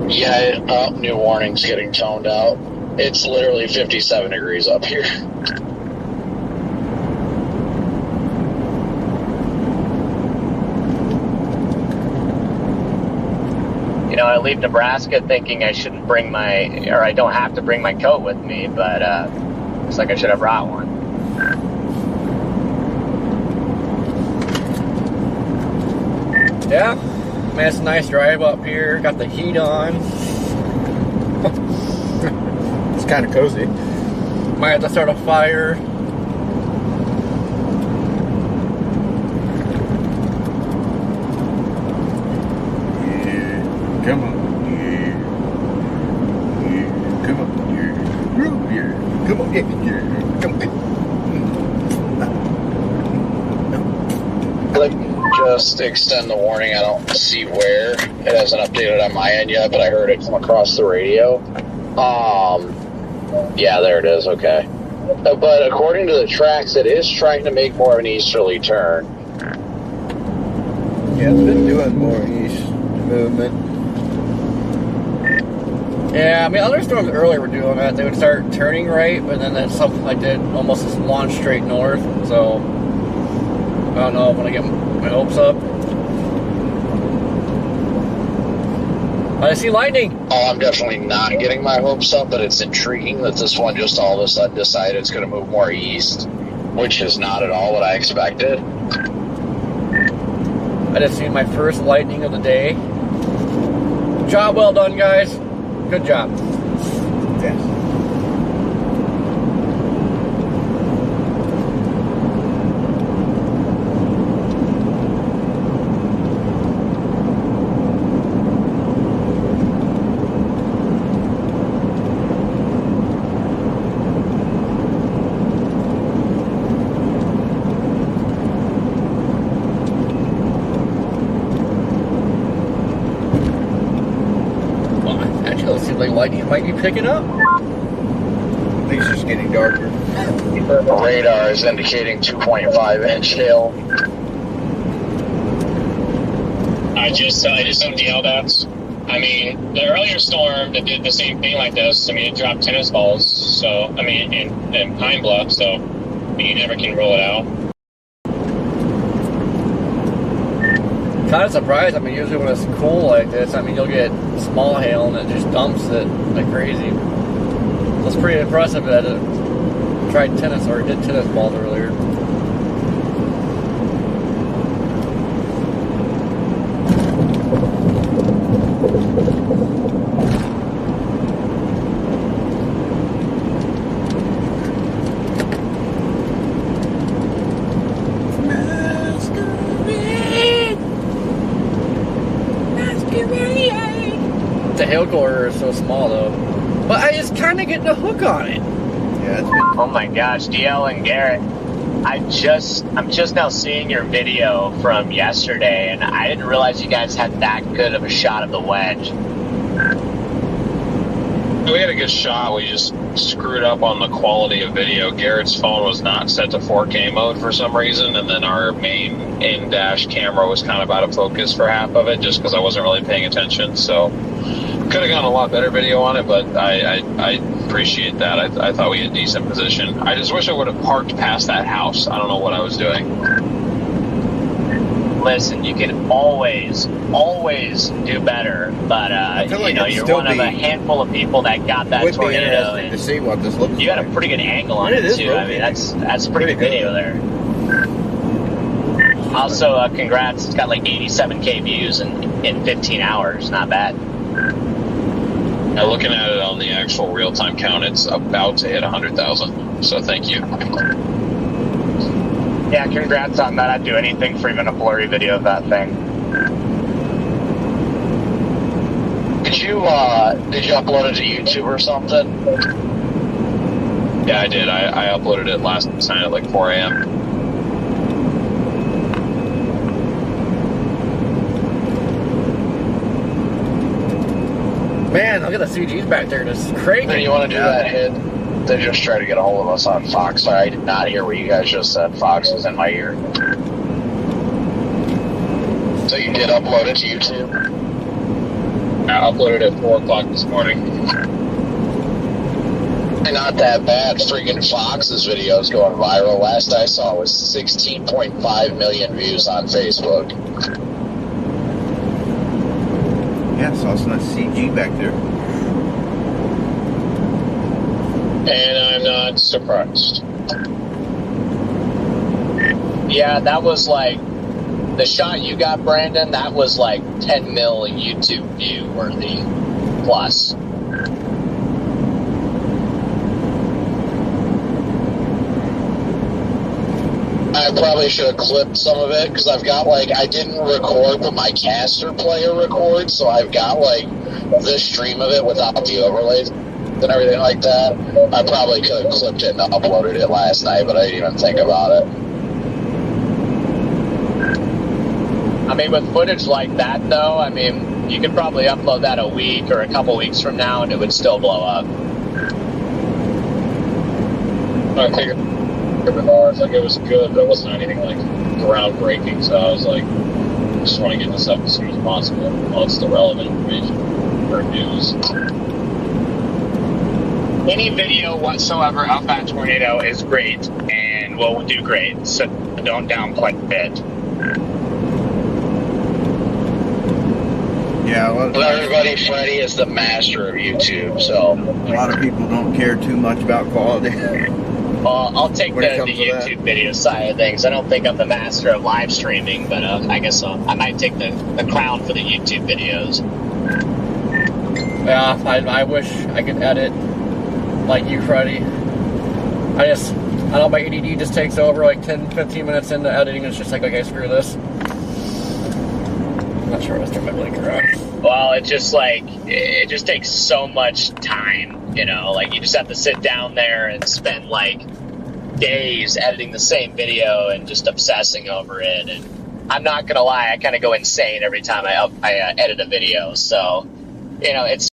Yeah, new warning's getting toned out. It's literally 57 degrees up here. You know, I leave Nebraska thinking I shouldn't bring I don't have to bring my coat with me, but looks like I should have brought one. Yeah, man, it's a nice drive up here. Got the heat on. It's kind of cozy. Might have to start a fire. Yeah, come on. Yeah, come on. just extend the warning. I don't see where. It hasn't updated on my end yet, but I heard it come across the radio. Yeah, there it is. Okay. But according to the tracks, it is trying to make more of an easterly turn. Yeah, it's been doing more east movement. Yeah, I mean, other storms earlier were doing that. They would start turning right, but then at something like that, almost just launch straight north. So, I don't know if I'm going to get my hopes up. I see lightning. Oh, I'm definitely not getting my hopes up, but it's intriguing that this one just all of a sudden decided it's going to move more east, which is not at all what I expected. I just seen my first lightning of the day. Job well done, guys. Good job. Yes. Like lightning might be picking up. I think it's just getting darker. Radar is indicating 2.5-inch hail. I just don't DL dots. I mean, the earlier storm that did the same thing like this, I mean, it dropped tennis balls, so, I mean, in Pine Bluff, so you never can rule it out. Kind of surprised. I mean, usually when it's cool like this, I mean, you'll get small hail and it just dumps it like crazy. So it's pretty impressive that it tried tennis or did tennis balls earlier. The hail core is so small though, but I just kind of get the hook on it. Yeah, it's been... Oh my gosh, DL and Garrett, I'm just now seeing your video from yesterday, and I didn't realize you guys had that good of a shot of the wedge. We had a good shot. We just screwed up on the quality of video. Garrett's phone was not set to 4K mode for some reason, and then our main in-dash camera was kind of out of focus for half of it, just because I wasn't really paying attention. So could have gotten a lot better video on it, but I appreciate that. I thought we had decent position. I just wish I would have parked past that house. I don't know what I was doing. Listen, you can always do better, but like you know, you're one of a handful of people that got that tornado, and to see what this looks you got a pretty good angle on it too. I mean, that's a pretty good video there. Also, congrats! It's got like 87K views in 15 hours. Not bad. Now, looking at it on the actual real-time count, it's about to hit 100,000. So thank you. Yeah, congrats on that. I'd do anything for even a blurry video of that thing. Did you upload it to YouTube or something? Yeah, I did. I uploaded it last night at like 4 a.m. Man, look at the CGs back there, just cranking. Then you want to do that hit? They just try to get a hold of us on Fox. Sorry, I did not hear what you guys just said. Fox was in my ear. So you did upload it to YouTube? I uploaded it at 4 o'clock this morning. Not that bad. Freaking Fox's video is going viral. Last I saw it was 16.5 million views on Facebook. Yeah, so it's not CG back there. And I'm not surprised. Yeah, that was like the shot you got, Brandon. That was like 10 mil YouTube view worthy plus. I probably should have clipped some of it because I've got like, I didn't record but my caster player records, so I've got like the stream of it without the overlays and everything like that. I probably could have clipped it and uploaded it last night, but I didn't even think about it. I mean, with footage like that, though, I mean, you could probably upload that a week or a couple weeks from now, and it would still blow up. I figured with ours, like, it was good, but it wasn't anything, like, groundbreaking, so I was like, I just want to get this up as soon as possible while it's still relevant information for news. Any video whatsoever of that tornado is great and will do great, so don't downplay it. Yeah, Well, everybody, Freddie is the master of YouTube, so a lot of people don't care too much about quality. Well, I'll take the When it comes to YouTube video side of things. I don't think I'm the master of live streaming, but I guess I might take the crown for the YouTube videos. Yeah, I wish I could edit like you, Freddie. I know my ADD just takes over like 10-15 minutes into editing. It's just like, okay, screw this. I'm not sure if I turn my blinker on. Well, it just takes so much time, you know, like you just have to sit down there and spend like days editing the same video and just obsessing over it. And I'm not gonna lie, I kind of go insane every time I edit a video. So, you know, it's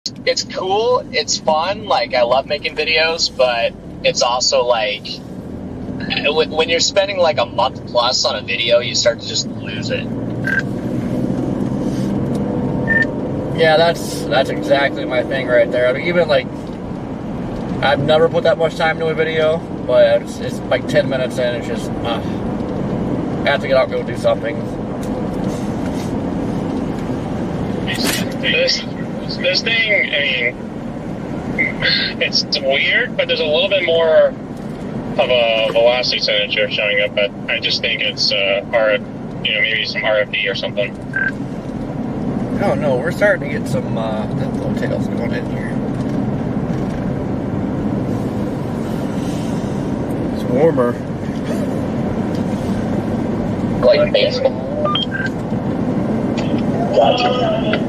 cool, it's fun, like I love making videos, but it's also like when you're spending like a month plus on a video, you start to just lose it. Yeah, that's exactly my thing right there. I mean, even like, I've never put that much time into a video, but it's like 10 minutes in, it's just, I have to get out and go do something. This thing, I mean, it's weird, but there's a little bit more of a velocity signature showing up, but I just think it's maybe some RFD or something. Oh no, we're starting to get some little tails going in here. It's warmer. Like baseball. Gotcha.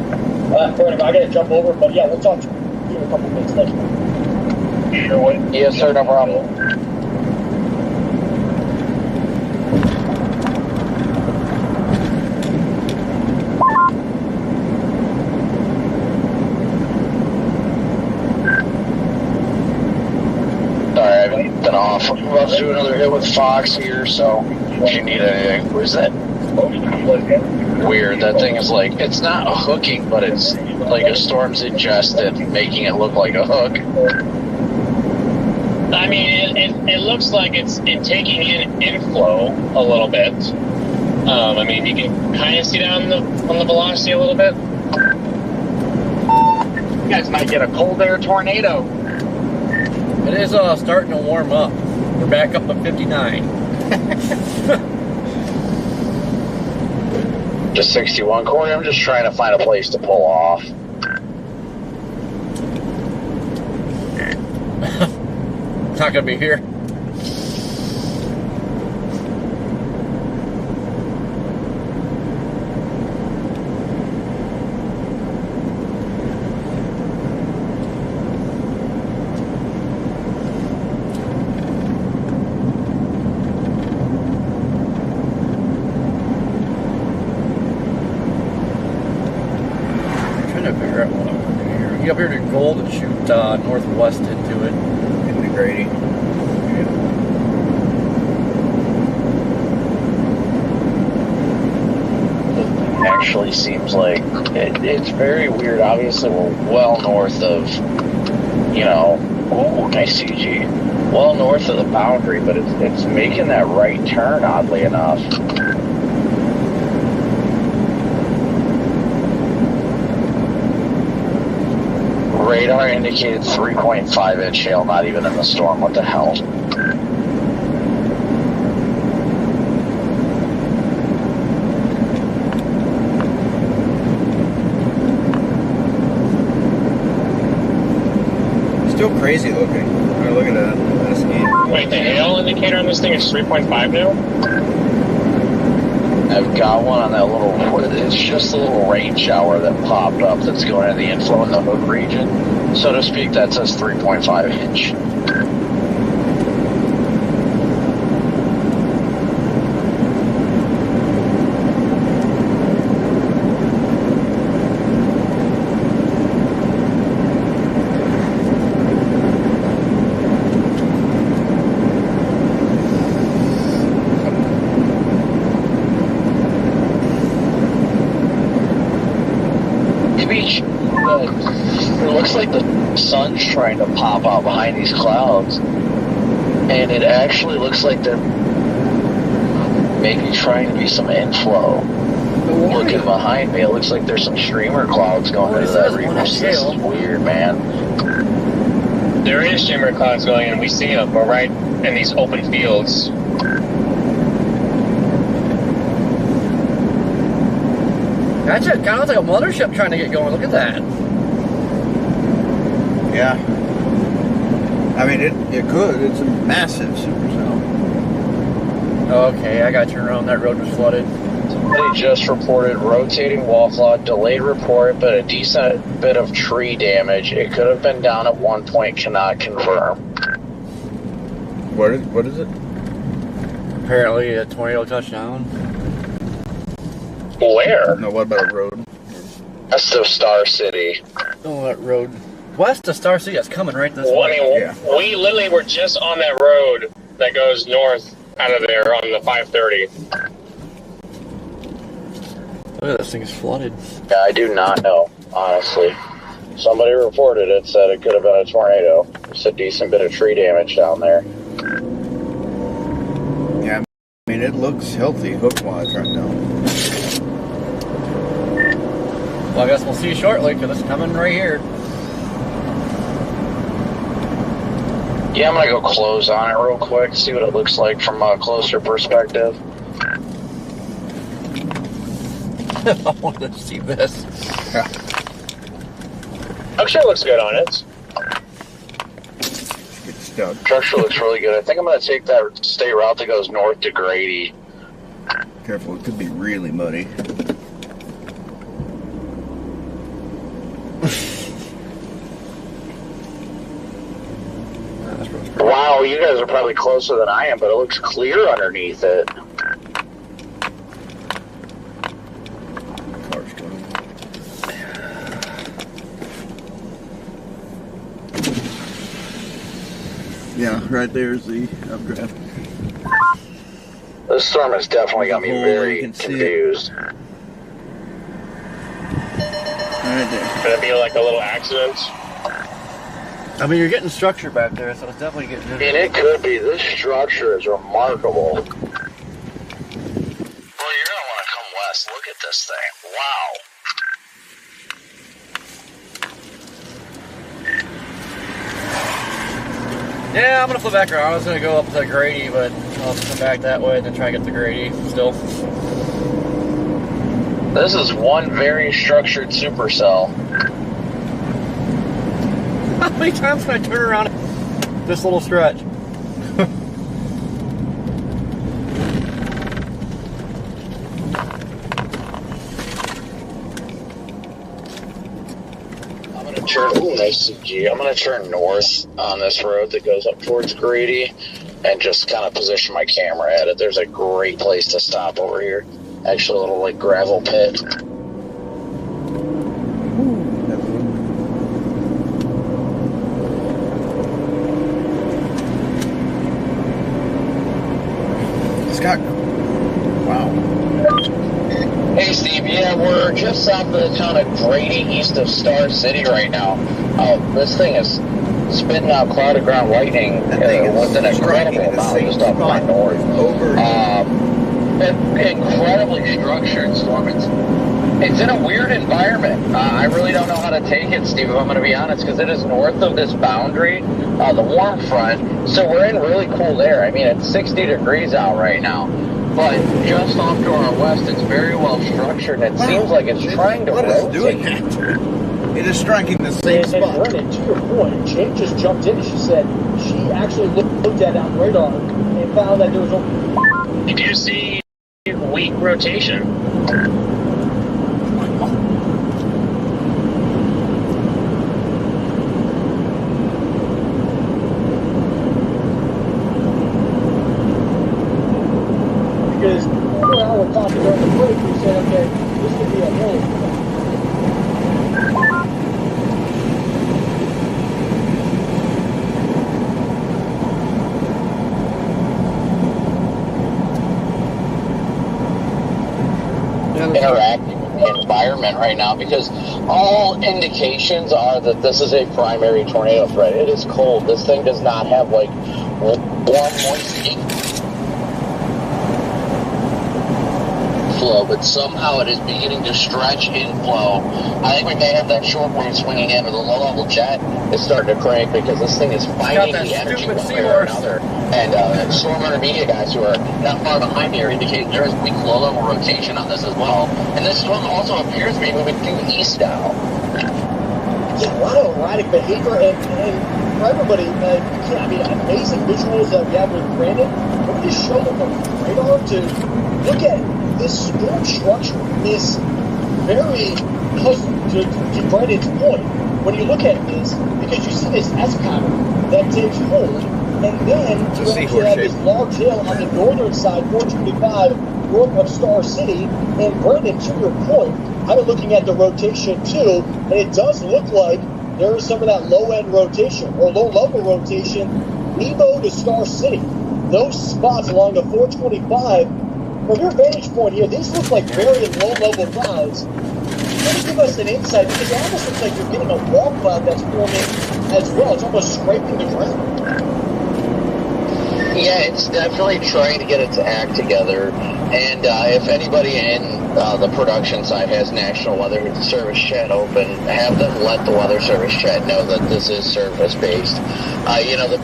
Brandon, I gotta jump over, but yeah, we'll talk to you in a couple minutes later. sure. Yes, sir, no problem. Been off. I'm about to do another hit with Fox here, so if you need anything. What is that? Weird. That thing is like, it's not a hooking, but it's like a storm's ingested, making it look like a hook. I mean, it looks like it's taking in inflow a little bit. I mean, you can kind of see that on the velocity a little bit. You guys might get a cold air tornado. It is starting to warm up. We're back up to 59. Just 61, Corey. I'm just trying to find a place to pull off. It's not gonna be here. Get up here to Gold and shoot northwest into it. Into Grady. Actually seems like it's very weird. Obviously, we're well north of, nice CG. Well north of the boundary, but it's making that right turn, oddly enough. Radar indicated 3.5-inch hail, not even in the storm. What the hell? Still crazy looking. I'm looking at this game. Wait, the hail indicator on this thing is 3.5 now? I've got one on that little, it's just a little rain shower that popped up that's going into the inflow in the hood region. So to speak, that says 3.5 inch. It looks like the sun's trying to pop out behind these clouds. And it actually looks like they're maybe trying to be some inflow. Looking behind me, it looks like there's some streamer clouds going into that reef. This is weird, man. There is streamer clouds going in. We see them. We're right in these open fields. That's it. Kind of looks like a mothership trying to get going. Look at that. Yeah. I mean, it could. It's a massive supercell. Okay, I got to turn around. That road was flooded. Somebody just reported rotating wall flood, delayed report, but a decent bit of tree damage. It could have been down at one point, cannot confirm. What is it? Apparently a tornado touchdown. Where? No, what about a road? That's the Star City. Oh, that road. West of Star City, that's coming right this Well, way. I mean, we literally were just on that road that goes north out of there on the 530. Look at this thing is flooded. Yeah, I do not know, honestly. Somebody reported it, said it could have been a tornado. It's a decent bit of tree damage down there. Yeah, I mean, it looks healthy hook-wise right now. Well, I guess we'll see shortly, because it's coming right here. Yeah, I'm going to go close on it real quick, see what it looks like from a closer perspective. I want to see this. Actually, it looks good on it. Structure looks really good. I think I'm going to take that state route that goes north to Grady. Careful, it could be really muddy. Wow, you guys are probably closer than I am, but it looks clear underneath it. Car's coming. Yeah, right there's the updraft. This storm has definitely got me very confused. Right there. Could it be like a little accident? I mean, you're getting structure back there, so it's definitely getting... I mean, it could be. This structure is remarkable. Well, you're going to want to come west. Look at this thing. Wow. Yeah, I'm going to flip back around. I was going to go up to Grady, but I'll come back that way and then try to get to Grady still. This is one very structured supercell. How many times can I turn around this little stretch? I'm going to turn, ooh, nice CG. I'm going to turn north on this road that goes up towards Grady and just kind of position my camera at it. There's a great place to stop over here. Actually, a little like gravel pit. Wow. Hey Steve, yeah, we're just south of the town of Grady, east of Star City right now. This thing is spitting out clouded ground lightning with an incredible amount just off my north. Incredibly structured storm. It's in a weird environment. I really don't know how to take it, Steve, if I'm going to be honest, because it is north of this boundary, the warm front, so we're in really cool air. I mean, it's 60 degrees out right now, but just off to our west, it's very well structured, and it seems like it's trying to rotate. It is striking the same spot. Brennan, to your point, Jake just jumped in and she said she actually looked at it on radar and found that there was a... You do see weak rotation. Because while we're talking during the break, we said, okay, this could be a hill. Interacting with the environment right now, because all indications are that this is a primary tornado threat. It is cold. This thing does not have like warm, moist flow, but somehow it is beginning to stretch inflow. I think we may have that short wave swinging in, or the low-level jet is starting to crank, because this thing is finding the energy one way or another. And storm intermediate guys who are not far behind me are indicating there is weak low-level rotation on this as well. And this storm also appears to be moving due east now. Yeah, a lot of erratic behavior, and for everybody, I mean, amazing visuals that we have with Brandon. Let me just show them the radar to look at this storm structure is very custom to Brandon's point. When you look at this, because you see this S pattern that takes hold, and then you actually have this large hill on the northern side, 425, north of Star City. And Brandon, to your point, I've been looking at the rotation too, and it does look like there is some of that low-end rotation or low-level rotation, Nebo to Star City. Those spots along the 425, from your vantage point here, these look like very low-level clouds. Can you give us an insight? Because it almost looks like you're getting a wall cloud that's forming as well. It's almost scraping the ground. Yeah, it's definitely trying to get its act together. And if anybody in the production side has National Weather Service chat open, have them let the Weather Service chat know that this is surface-based. You know, the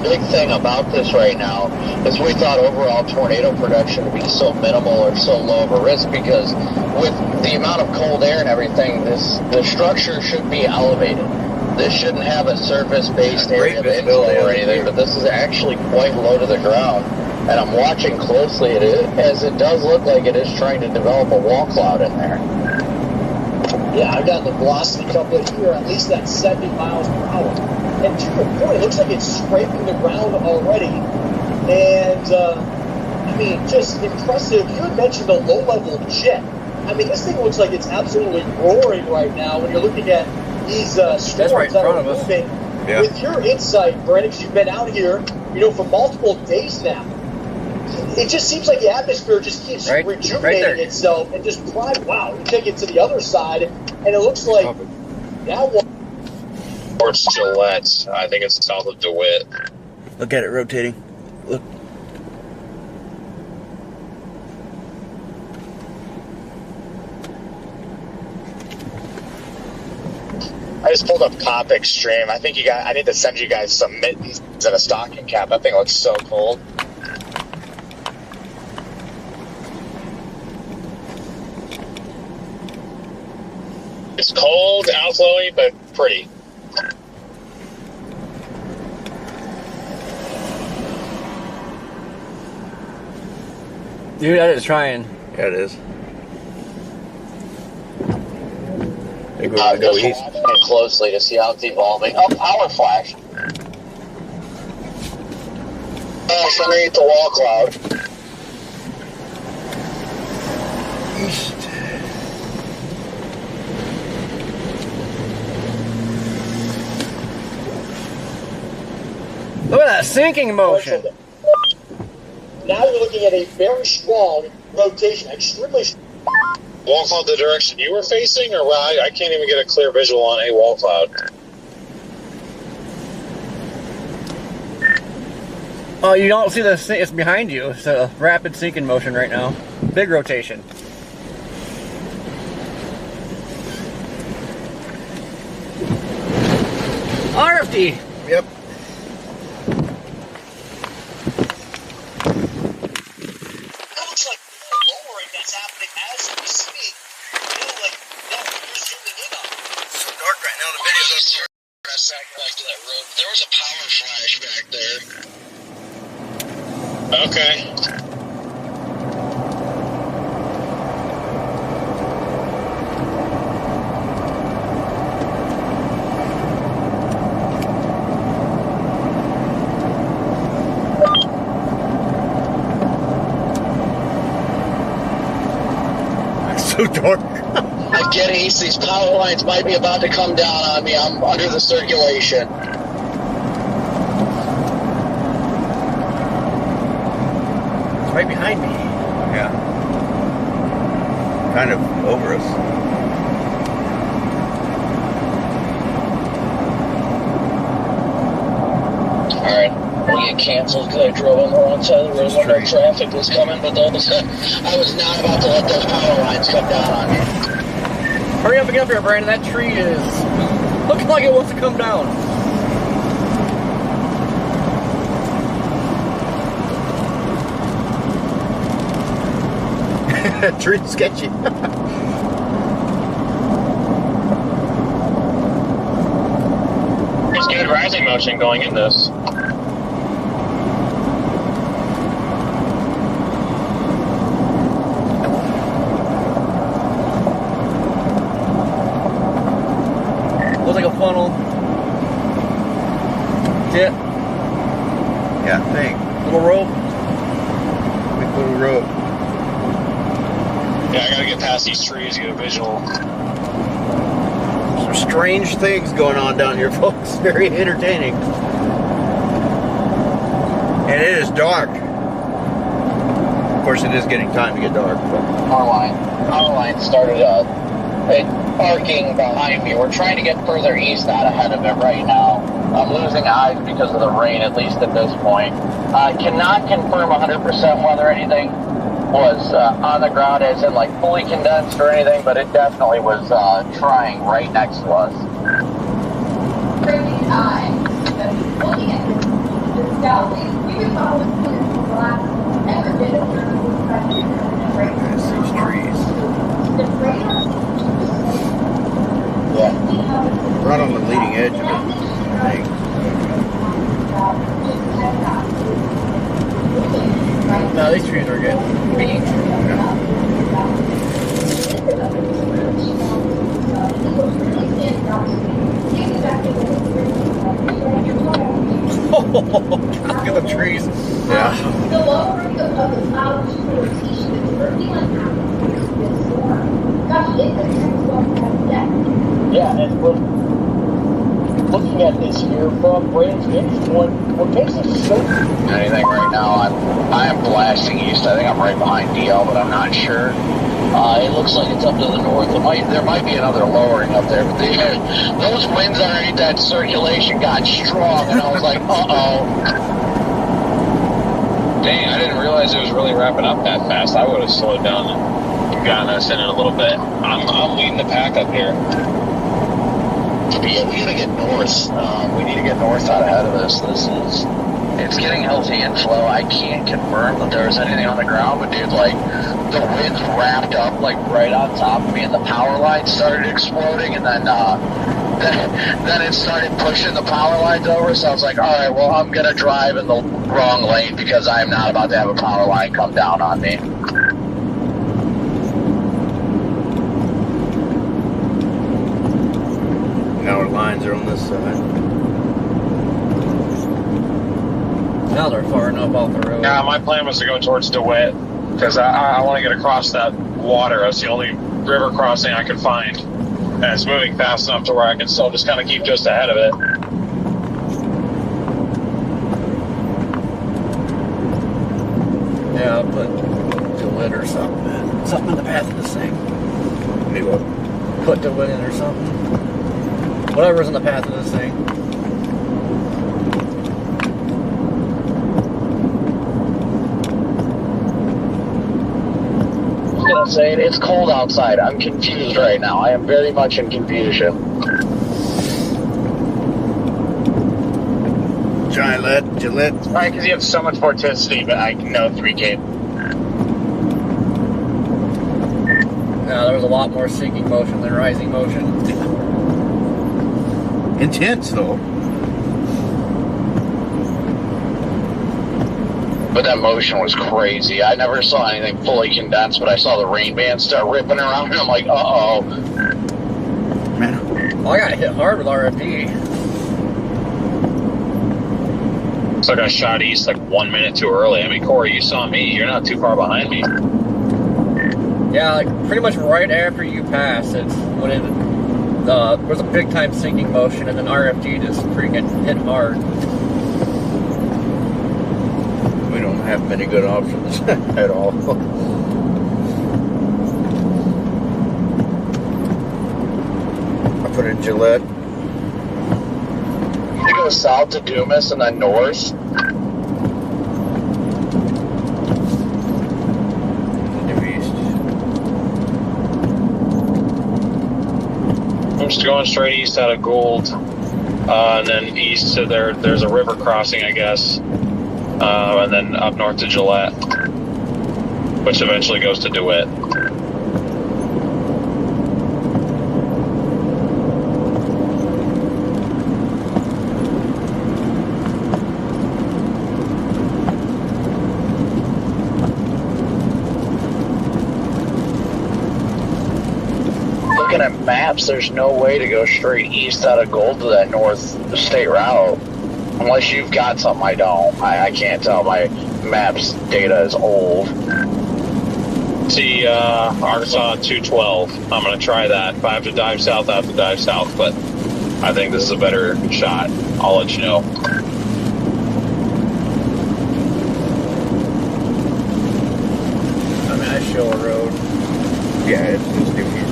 big thing about this right now is we thought overall tornado production would be so minimal or so low of a risk, because with the amount of cold air and everything, the structure should be elevated. This shouldn't have a surface-based area of inflow or anything, but this is actually quite low to the ground. And I'm watching closely as it does look like it is trying to develop a wall cloud in there. Yeah, I've got the velocity couplet here, at least at 70 miles per hour. And to your point, it looks like it's scraping the ground already. And, I mean, just impressive. You had mentioned a low-level jet. I mean, this thing looks like it's absolutely roaring right now when you're looking at these storms right in that front are of us. moving. Yeah. With your insight, Brandon, because you've been out here, you know, for multiple days now, it just seems like the atmosphere just keeps rejuvenating itself and just wow, you take it to the other side, and it looks like now Towards Gillette. I think it's south of DeWitt. Look at it rotating. Look. I just pulled up Pop Extreme. I think I need to send you guys some mittens and a stocking cap. That thing looks so cold. It's cold, outflowy, but pretty. Dude, that is trying. Yeah, it is. Go east closely to see how it's evolving. Oh, power flash. Oh, underneath the wall cloud. East. Look at that sinking motion. now you're looking at a very strong rotation, extremely strong. Wall cloud the direction you were facing, or I can't even get a clear visual on a wall cloud. Oh, you don't see it's behind you. It's a rapid sinking motion right now. Big rotation. RFD. Yep. That looks like lowering that's happening as we speak. You know, like, no, you're zooming in on it. It's so dark right now in the video. Back to that room. There was a power flash back there. Okay. It's so dark. I'm getting east. These power lines might be about to come down on me. I'm under the circulation. It's right behind me. Yeah. kind of over us. Alright, we'll get canceled because I drove on the wrong side of the road when no traffic was coming, but I was not about to let those power lines come down on me. Hurry up and get up here, Brandon. That tree is looking like it wants to come down. Tree sketchy. There's good rising motion going in this. Looks like a funnel. Yeah. Yeah, thing. Little rope. Big little rope. Yeah, I gotta get past these trees to get a visual. Some strange things going on down here, folks. Very entertaining. And it is dark. Of course, it is getting time to get dark. But. Power line started arcing behind me. We're trying to get further east out ahead of it right now. I'm losing eyes because of the rain, at least at this point. I cannot confirm 100% whether anything was on the ground as in like fully condensed or anything, but it definitely was trying right next to us. There's these trees. Yeah. Right on the leading edge of the thing. No, these trees are good. Look at the trees. Yeah. The lowering of the clouds rotation is revealing gosh, it's a Yeah, and we're looking at this here from Brandon's vantage point. What makes it so Anything right now, I am blasting east. I think I'm right behind DL, but I'm not sure. It looks like it's up to the north. There might be another lowering up there, but those winds underneath that circulation got strong, and I was like, uh-oh. Dang, I didn't realize it was really wrapping up that fast. I would have slowed down and gotten us in it a little bit. I'm leading the pack up here. Yeah, we gotta get north. We need to get north out ahead of this. It's getting healthy inflow. I can't confirm that there was anything on the ground, but dude, like, the winds wrapped up, like, right on top of me, and the power lines started exploding, and then it started pushing the power lines over, so I was like, alright, well, I'm gonna drive in the wrong lane because I am not about to have a power line come down on me. Now our lines are on this side. Now they're far enough off the road. Yeah, my plan was to go towards DeWitt because I want to get across that water. That's the only river crossing I could find. And it's moving fast enough to where I can still just kind of keep just ahead of it. Yeah, I'll put DeWitt or something. Something in the path of this thing. Maybe what? Put DeWitt in or something. Whatever's in the path of this thing. I was gonna say, it's cold outside. I'm confused right now. I am very much in confusion. Gillette. Right, because you have so much vorticity, but I know 3K. Yeah, there was a lot more sinking motion than rising motion. Intense, though. But that motion was crazy. I never saw anything fully condensed, but I saw the rain bands start ripping around, and I'm like, uh-oh. Man. Well, I got hit hard with RFD. So I got shot east like 1 minute too early. I mean, Corey, you saw me. You're not too far behind me. Yeah, like pretty much right after you pass, it's when it was a big time sinking motion, and then RFD just freaking hit hard. We don't have many good options at all. Gillette. You go south to Dumas and then north. Due east. I'm just going straight east out of Gould, and then east to there's a river crossing, I guess, and then up north to Gillette, which eventually goes to DeWitt. Looking at maps, there's no way to go straight east out of Gold to that north state route. Unless you've got something I don't. I can't tell. My maps data is old. See, Arkansas 212. I'm going to try that. If I have to dive south, I have to dive south, but I think this is a better shot. I'll let you know. I mean, I show a road. Yeah, it's due east.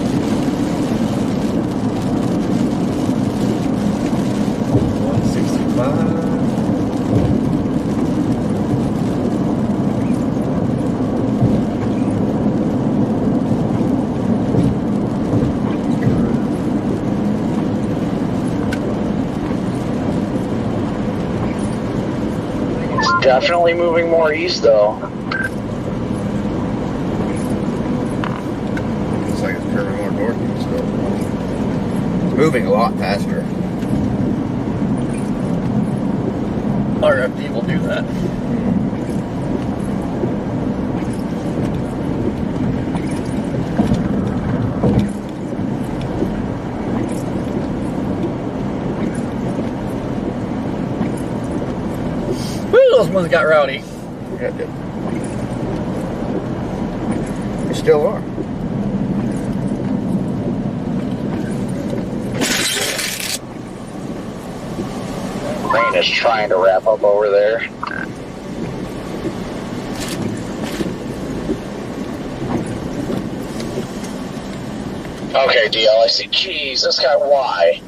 165. Definitely moving more east, though. Looks like it's curving more northeast, though. It's moving a lot faster. RFD will do that. Woo, those ones got rowdy. Yeah, it did. They still are. Rain is trying to wrap up over there. Okay, DL, I see keys. This got Y.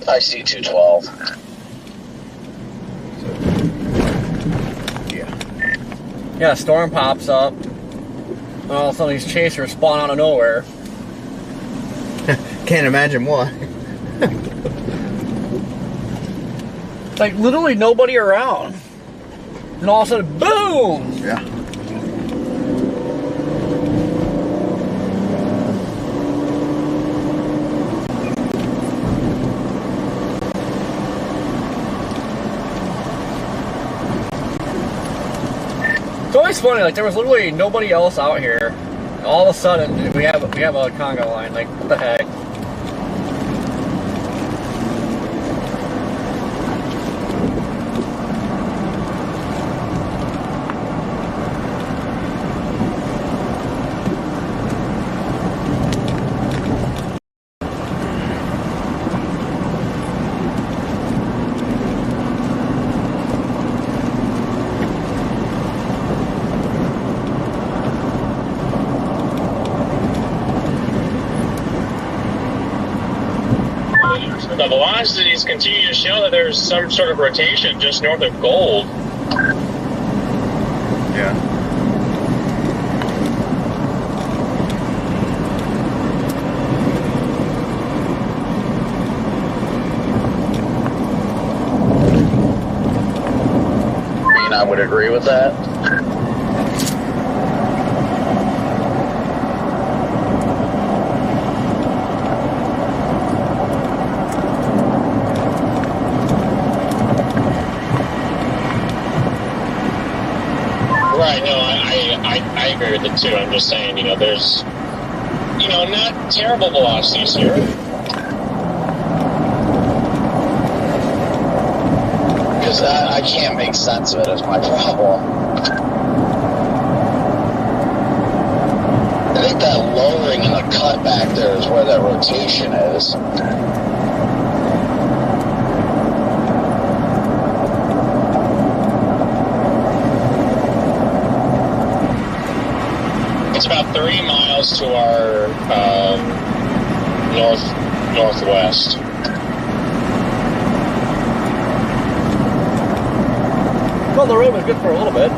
I see 212. Yeah, a storm pops up. And all of a sudden these chasers spawn out of nowhere. Can't imagine why. Like literally nobody around. And all of a sudden, boom! Yeah. It's always funny, like there was literally nobody else out here. All of a sudden we have a conga line, like what the heck? The velocities continue to show that there's some sort of rotation just north of Gold. Yeah. I mean, I would agree with that. Right, no, I agree with it too. I'm just saying, there's, not terrible velocities here. Because I can't make sense of it is my problem. I think that lowering in the cut back there is where that rotation is. It's about 30 miles to our northwest. Well, the road was good for a little bit.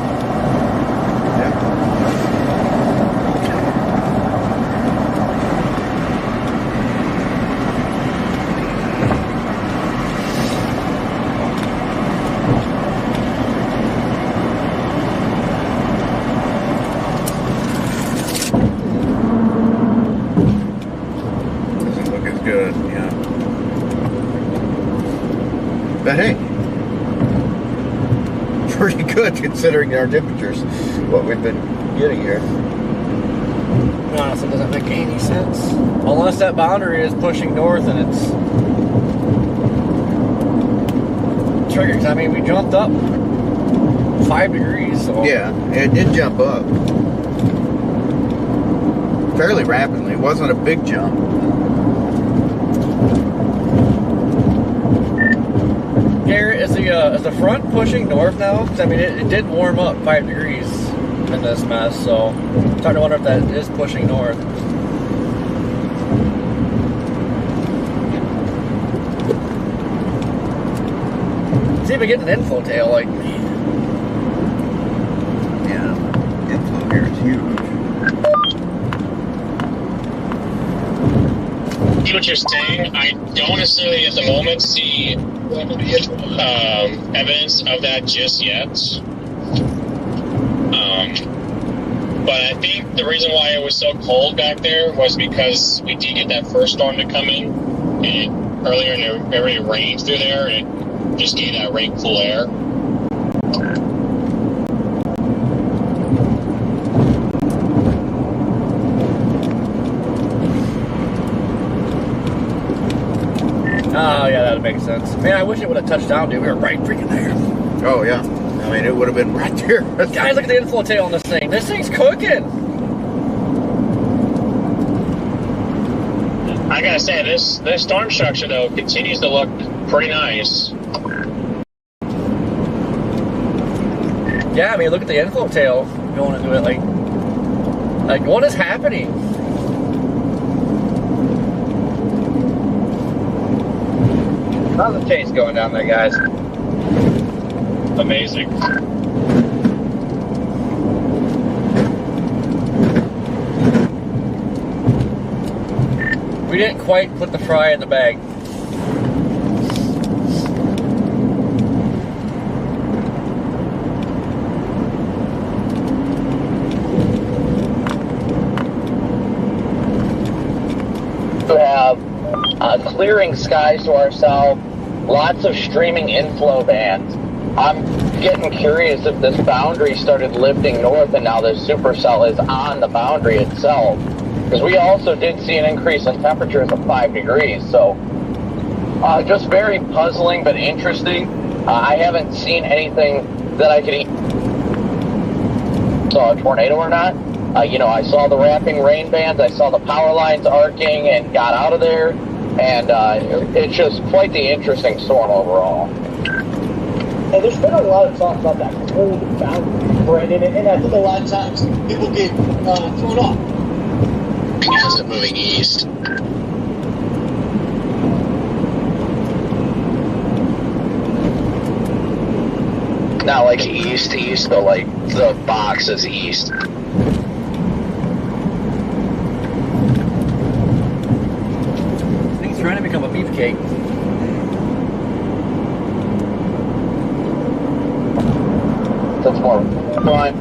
Doesn't look as good, yeah. But hey, pretty good considering our temperatures, what we've been getting here. Honestly, it doesn't make any sense. Unless that boundary is pushing north and it's triggers. I mean, we jumped up 5 degrees. So. Yeah, it did jump up fairly rapidly. It wasn't a big jump. Garrett, is the front pushing north now? 'Cause, I mean, it did warm up 5 degrees in this mess, so I'm starting to wonder if that is pushing north. See if we get an inflow tail, like. Yeah, inflow here is huge. See what you're saying. I don't necessarily at the moment see evidence of that just yet. But I think the reason why it was so cold back there was because we did get that first storm to come in, and earlier it already rained through there, and it just gave that rain cool air. Oh, yeah, that would make sense. Man, I wish it would have touched down, dude. We were right freaking there. Oh, yeah. I mean, it would have been right there. Guys, look at the inflow tail on this thing. This thing's cooking. I gotta say, this storm structure, though, continues to look pretty nice. Yeah, I mean, look at the inflow tail going into it. Like what is happening? How's the chase going down there, guys? Amazing. We didn't quite put the fry in the bag. To have clearing skies to ourselves, lots of streaming inflow bands. I'm getting curious if this boundary started lifting north and now this supercell is on the boundary itself. Because we also did see an increase in temperatures of 5 degrees. So just very puzzling but interesting. I haven't seen anything that I could saw a tornado or not. I saw the wrapping rain bands, I saw the power lines arcing and got out of there, and it's just quite the interesting storm overall. And there's been a lot of talk about that cold boundary, Brandon, and I think a lot of times people get thrown off. Because of moving east. Not like east, but like the box is east. He's trying to become a beefcake. That's more fun.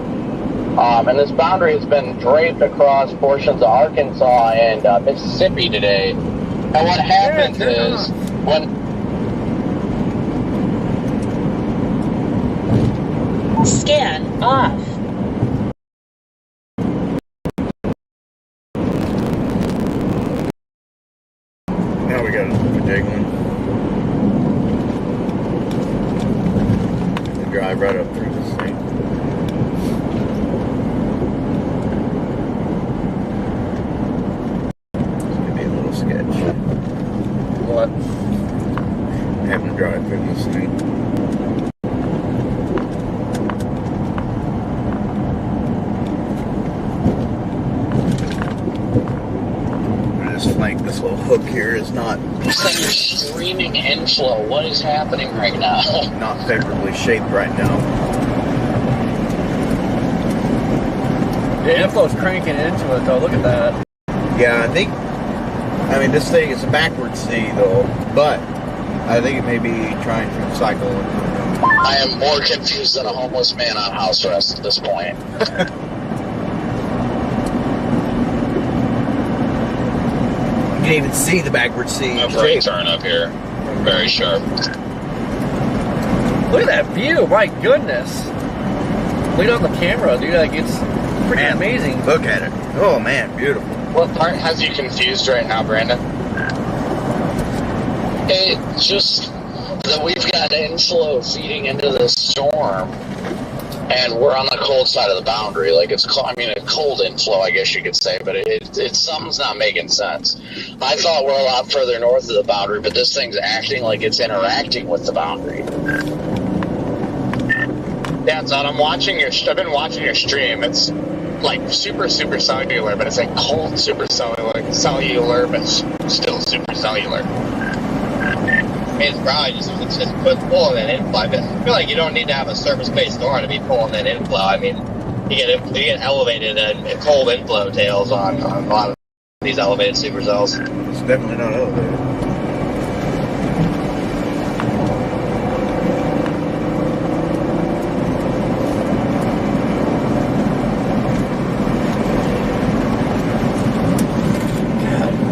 And this boundary has been draped across portions of Arkansas and Mississippi today. And what happens is when Scan off. Now we got a big one. We drive right up through this thing. It's gonna be a little sketch. What? Having to drive through this thing. Flank this inflow hook here is not Streaming inflow. What is happening right now? not favorably shaped right now. The inflow's cranking into it though. Look at that. Yeah, I mean, this thing is a backward C though, but I think it may be trying to cycle. I am more confused than a homeless man on house arrest at this point. You can even see the backward C. A brake turn up here. Very sharp. Look at that view. My goodness. Look on the camera, dude. Like it's pretty amazing. Look at it. Oh man, beautiful. What part has you confused right now, Brandon? It just that we've got inflow feeding into the storm, and we're on the cold side of the boundary. Like it's cold, I mean, a cold inflow, I guess you could say, but it's something's not making sense. I thought we're a lot further north of the boundary, but this thing's acting like it's interacting with the boundary. Yeah, John, I've been watching your stream. It's like super cellular, but it's like cold super cellular, but still super cellular. I mean, it's probably just pulling that inflow. I feel like you don't need to have a surface-based storm to be pulling that inflow. I mean, you get elevated and cold inflow tails on a lot of these elevated supercells. It's definitely not elevated.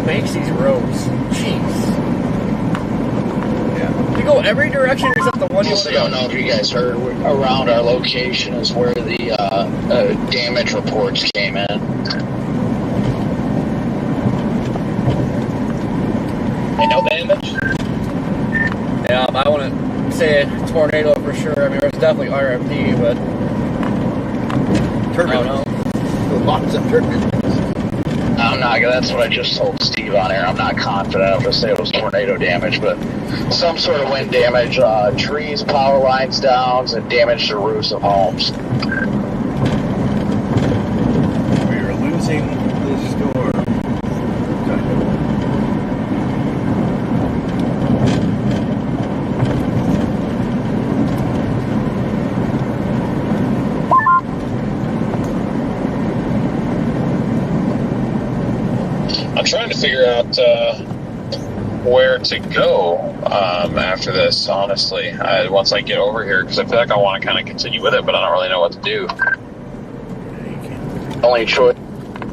Makes these roads. Jeez. Yeah. You go every direction except the one you want to I go. don't know if you guys heard, around our location is where the damage reports came in. Hail damage? Yeah, I wouldn't say a tornado for sure. I mean, there's definitely RMP, but Turbulence. I don't know. Lots of turbulence. I'm not. That's what I just told Steve on air. I'm not confident. I'll just say it was tornado damage, but some sort of wind damage, trees, power lines down, and damage to roofs of homes. We are losing this storm. I'm trying to figure out where to go after this, honestly. Once I get over here, because I feel like I want to kind of continue with it, but I don't really know what to do. Only choice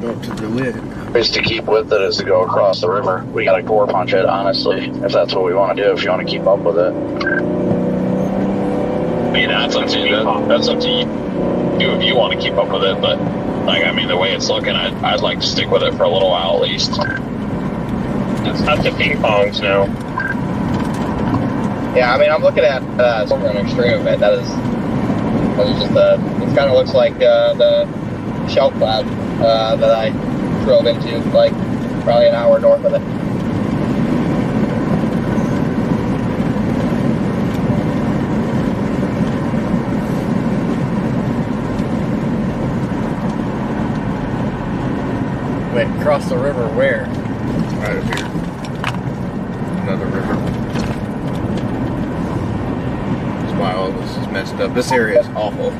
Go up to the lid. is to keep with it is to go across the river. We got to core punch it, honestly, if that's what we want to do, if you want to keep up with it. I mean, that's up to you. That's up to you if you want to keep up with it, but like, I mean, the way it's looking, I'd like to stick with it for a little while at least. It's up to ping pongs now. Yeah, I mean, I'm looking at something on extreme event. That is just it kind of looks like the shell cloud that I drove into, like probably an hour north of it. Wait, cross the river where? Right up here. Another river. That's why all this is messed up. This area is awful.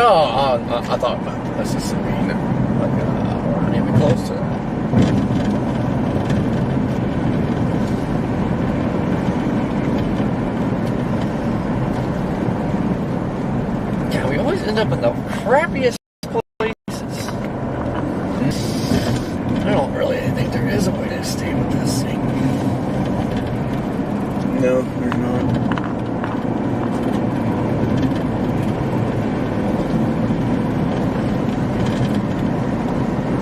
Oh, I thought Mississippi. Like, we're not even close to that. Yeah, we always end up in the crappiest places. I don't really think there is a way to stay with this thing. No, there's not.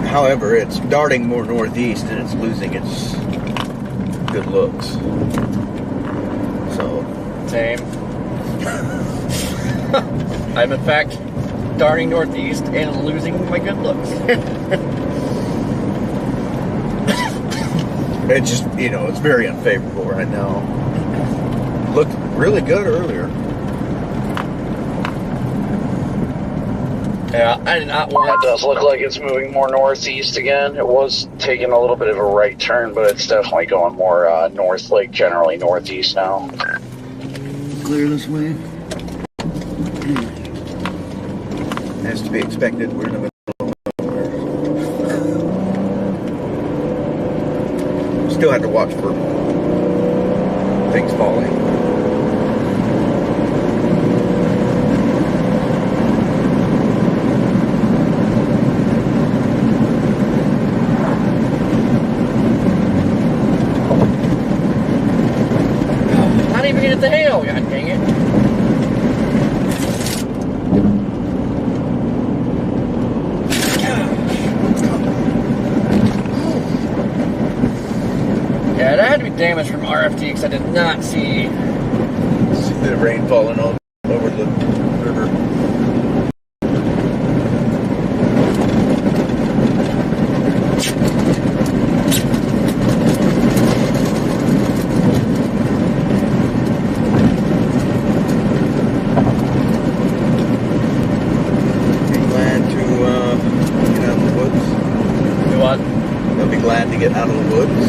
However, it's darting more northeast and it's losing its good looks. So, Same. I'm in fact darting northeast and losing my good looks. it's just, you know, it's very unfavorable right now. Looked really good earlier. Yeah, I did not want. That does look like it's moving more northeast again. It was taking a little bit of a right turn, but it's definitely going more north, like generally northeast now. Clear this way. Has to be expected. We're in the middle of nowhere. Still have to watch for things falling. Not even get the hail, god dang it. Yeah, that had to be damaged from RFD because I did not see the rain falling all over the river. Glad to get out of the woods.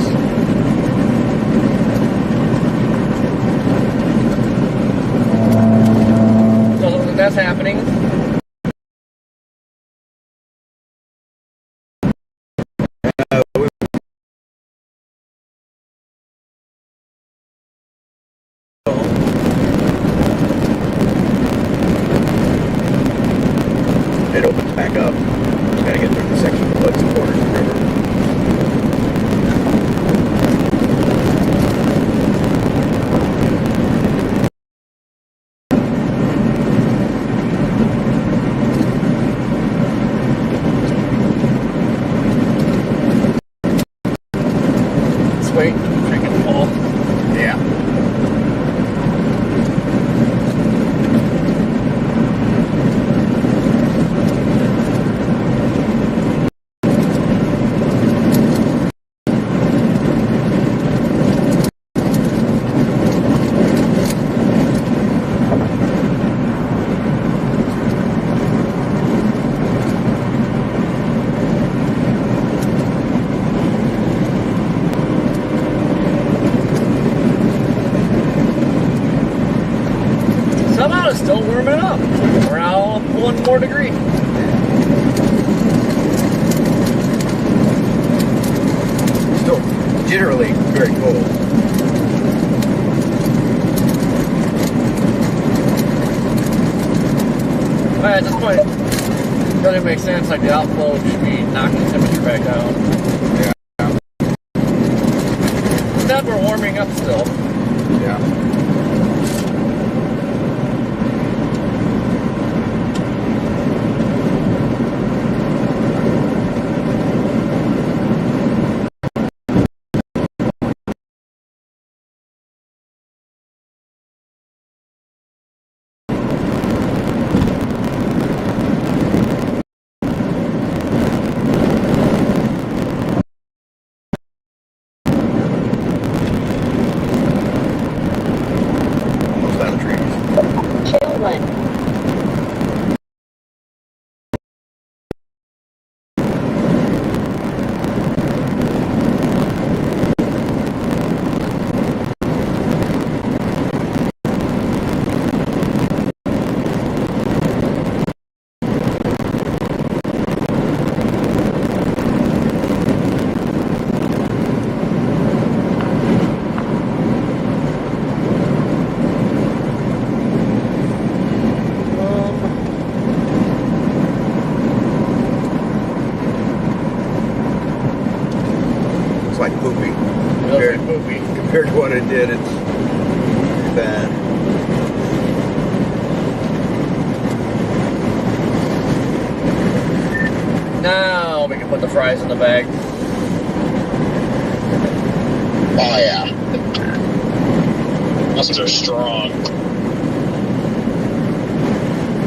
Doesn't look like that's happening. It opens back up. Just gotta get through the section of woods and borders of the river. Wait, freaking fall. Yeah. Somehow it's still warming up. We're now 1 more degree. Still generally very cold. But at this point, it doesn't make sense. Like the outflow should be knocking the temperature back down. Instead, we're warming up still. Yeah. Like poopy. Compared to what it did, it's bad. Now we can put the fries in the bag. Oh yeah. Those are strong.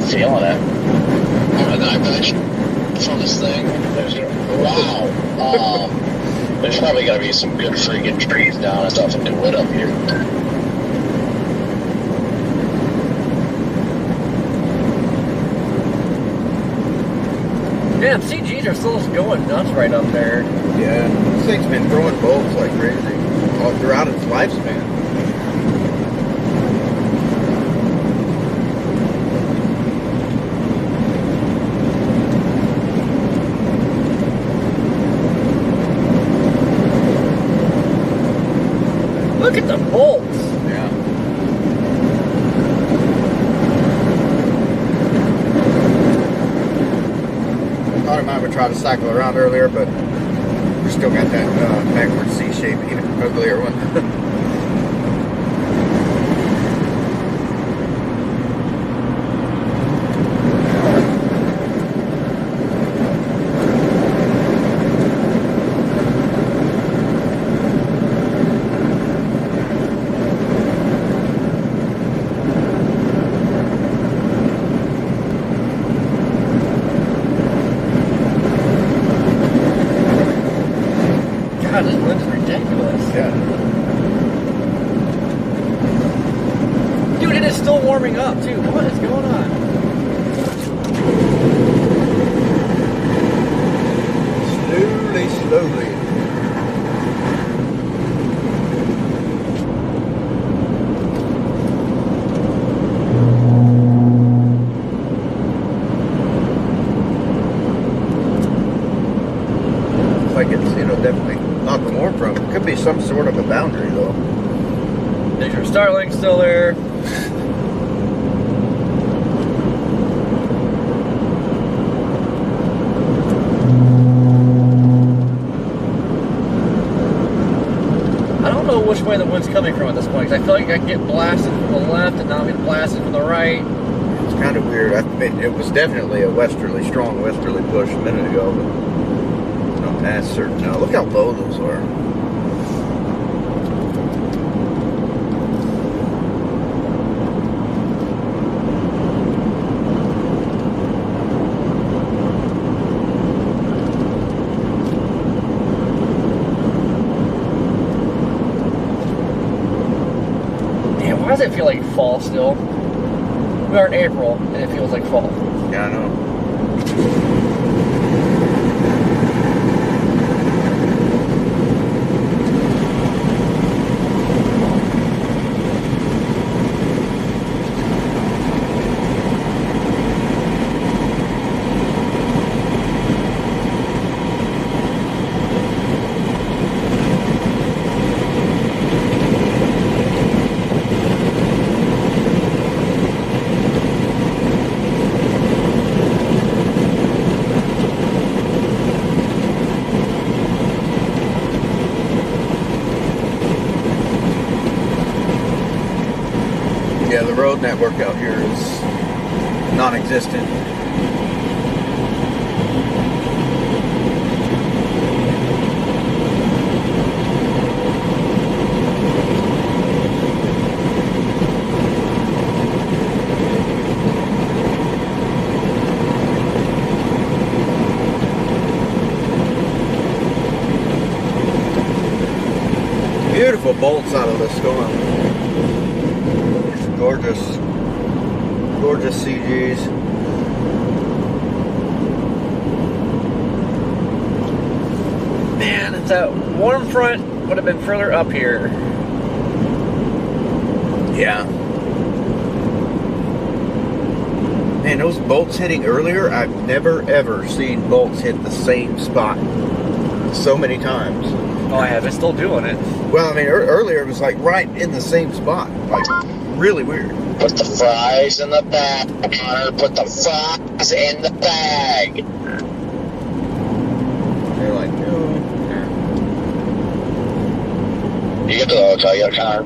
Feeling it. I bet from this thing, wow. There's probably got to be some good freaking trees down and stuff into wood up here. Damn, CGs are still going nuts right up there. Yeah, this thing's been throwing bolts like crazy all throughout its lifespan. Look at the bolts. Yeah. I thought I might have tried to cycle around earlier, but we still got that backward C shape, even uglier one. God, this wind's ridiculous. Yeah. Dude, it is still warming up, too. What is going on? Slowly. Looks like it's, definitely not the warm front. It could be some sort of a boundary, though. There's your Starlink still there. I don't know which way the wind's coming from at this point, because I feel like I get blasted from the left and now I'm getting blasted from the right. It's kind of weird. I mean, it was definitely a strong westerly push a minute ago, but not as certain now. Look how low those are. Damn, why does it feel like fall still? We are in April and it feels like fall. Yeah, I know. Yeah, the road network out here is non-existent. Beautiful bolts out of the storm. Gorgeous, gorgeous CGs. Man, it's that warm front would have been further up here. Yeah. Man, those bolts hitting earlier, I've never ever seen bolts hit the same spot so many times. Oh, I have. It's still doing it. Well, I mean, earlier it was like right in the same spot. Like, really weird. Put the fries in the bag, Connor. Put the fries in the bag. They're like, no. You get to the hotel yet, Connor?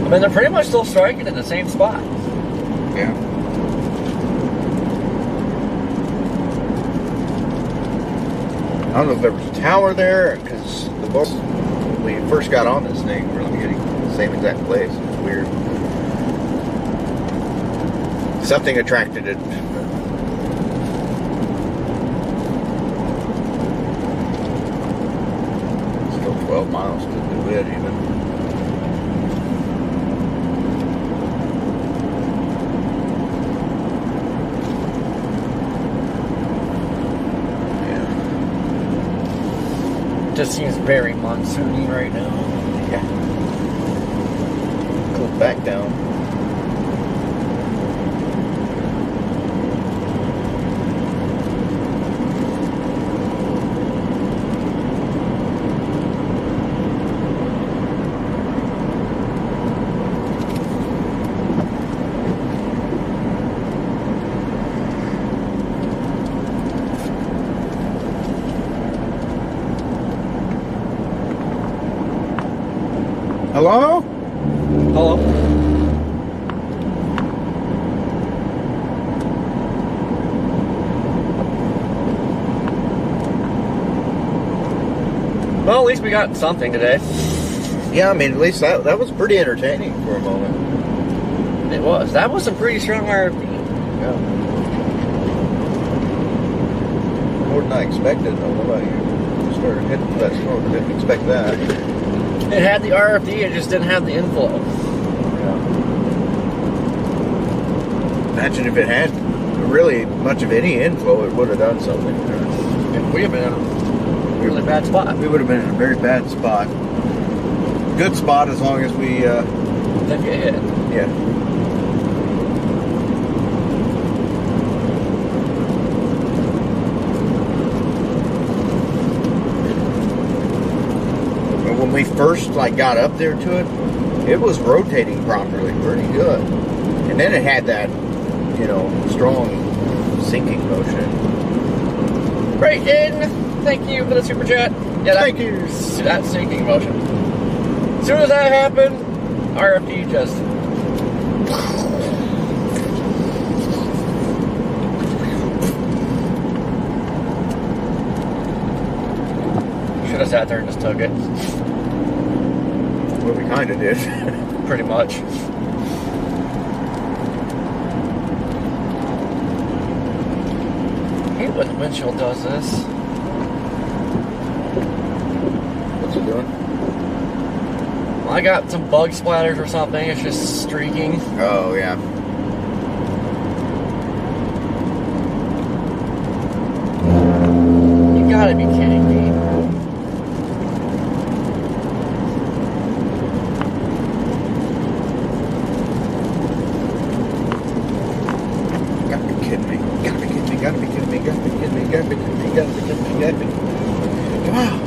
I mean, they're pretty much still striking in the same spot. Yeah. I don't know if there was a tower there, because the bolts, when we first got on this thing, were like hitting the same exact place. It's weird. Something attracted it. Still 12 miles to do it even. Just seems very monsoony right now. Yeah. Cool back down. Hello? Hello? Well, at least we got something today. Yeah, I mean, at least that was pretty entertaining for a moment. It was. That was some pretty strong RFD. Yeah. More than I expected. I don't know about you. Started hitting for that snow. Didn't expect that. It had the RFD, it just didn't have the inflow. Yeah. Imagine if it had really much of any inflow, it would have done something. We have been in a really bad spot. We would have been in a very bad spot. Good spot as long as we didn't get hit. Yeah. When we first got up there to it, it was rotating properly, pretty good. And then it had that, strong sinking motion. Brayton, thank you for the super chat. Yeah, thank you. That sinking motion. As soon as that happened, RFD just. Should have sat there and just took it. Well, we kind of did. Pretty much. I hate when the windshield does this. What's it doing? I got some bug splatters or something. It's just streaking. Oh, yeah. You gotta be kidding me. Come on.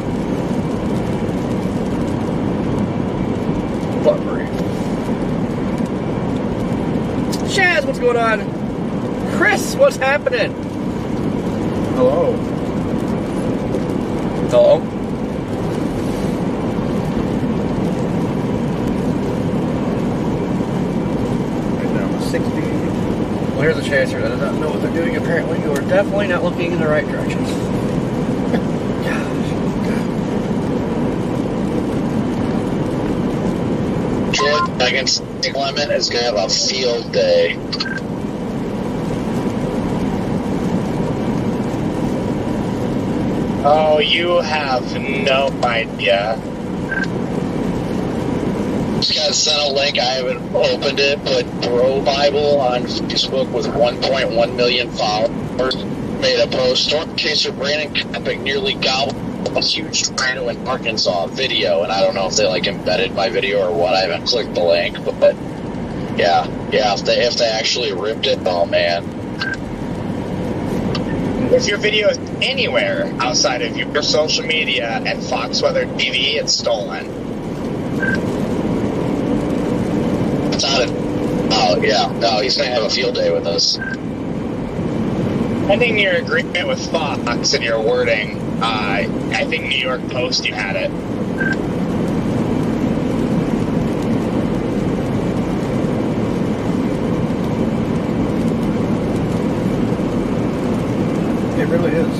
Shaz, what's going on? Chris, what's happening? Hello. Hello. Right now, 60. Well, here's a chaser that does not know what they're doing. Apparently, you are definitely not looking in the right direction. George against Clement is going to have a field day. Oh, you have no idea. Just got sent a link. I haven't opened it, but Bro Bible on Facebook with 1.1 million followers made a post. Storm chaser Brandon Capick nearly gobbled a huge tornado in Arkansas video, and I don't know if they embedded my video or what. I haven't clicked the link, but yeah. If they actually ripped it, oh man. If your video is anywhere outside of your social media and Fox Weather TV, it's stolen. It's not oh yeah, no, he's gonna have a field day with us. Pending your agreement with Fox and your wording, I think New York Post, you had it. It really is.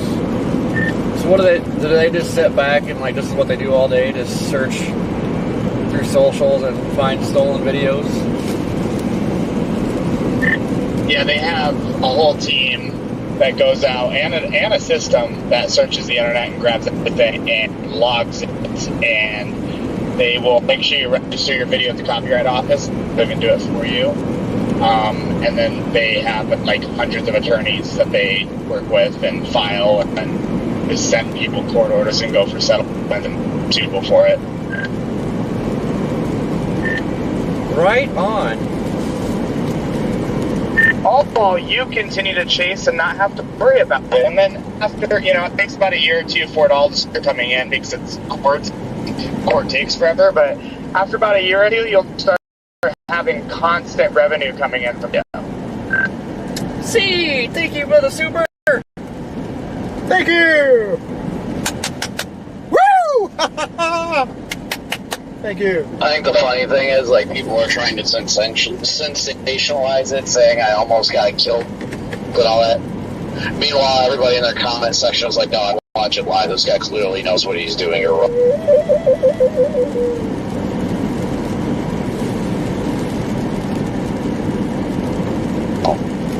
So what do they just sit back and this is what they do all day, just search through socials and find stolen videos? Yeah, they have a whole team that goes out and a system that searches the internet and grabs everything and logs it, and they will make sure you register your video at the Copyright Office. They can do it for you. And then they have like hundreds of attorneys that they work with and file and then just send people court orders and go for settlement and sue people for it. Right on. Also, you continue to chase and not have to worry about it. And then after, it takes about a year or two for it all to start coming in because it's court takes forever. But after about a year or two, you'll start having constant revenue coming in from you. See, thank you for the super. Thank you. Woo! Thank you. I think the funny thing is, like, people are trying to sensationalize it, saying I almost got killed and all that. Meanwhile, everybody in their comment section was like, no, I watch it live. This guy clearly knows what he's doing or wrong.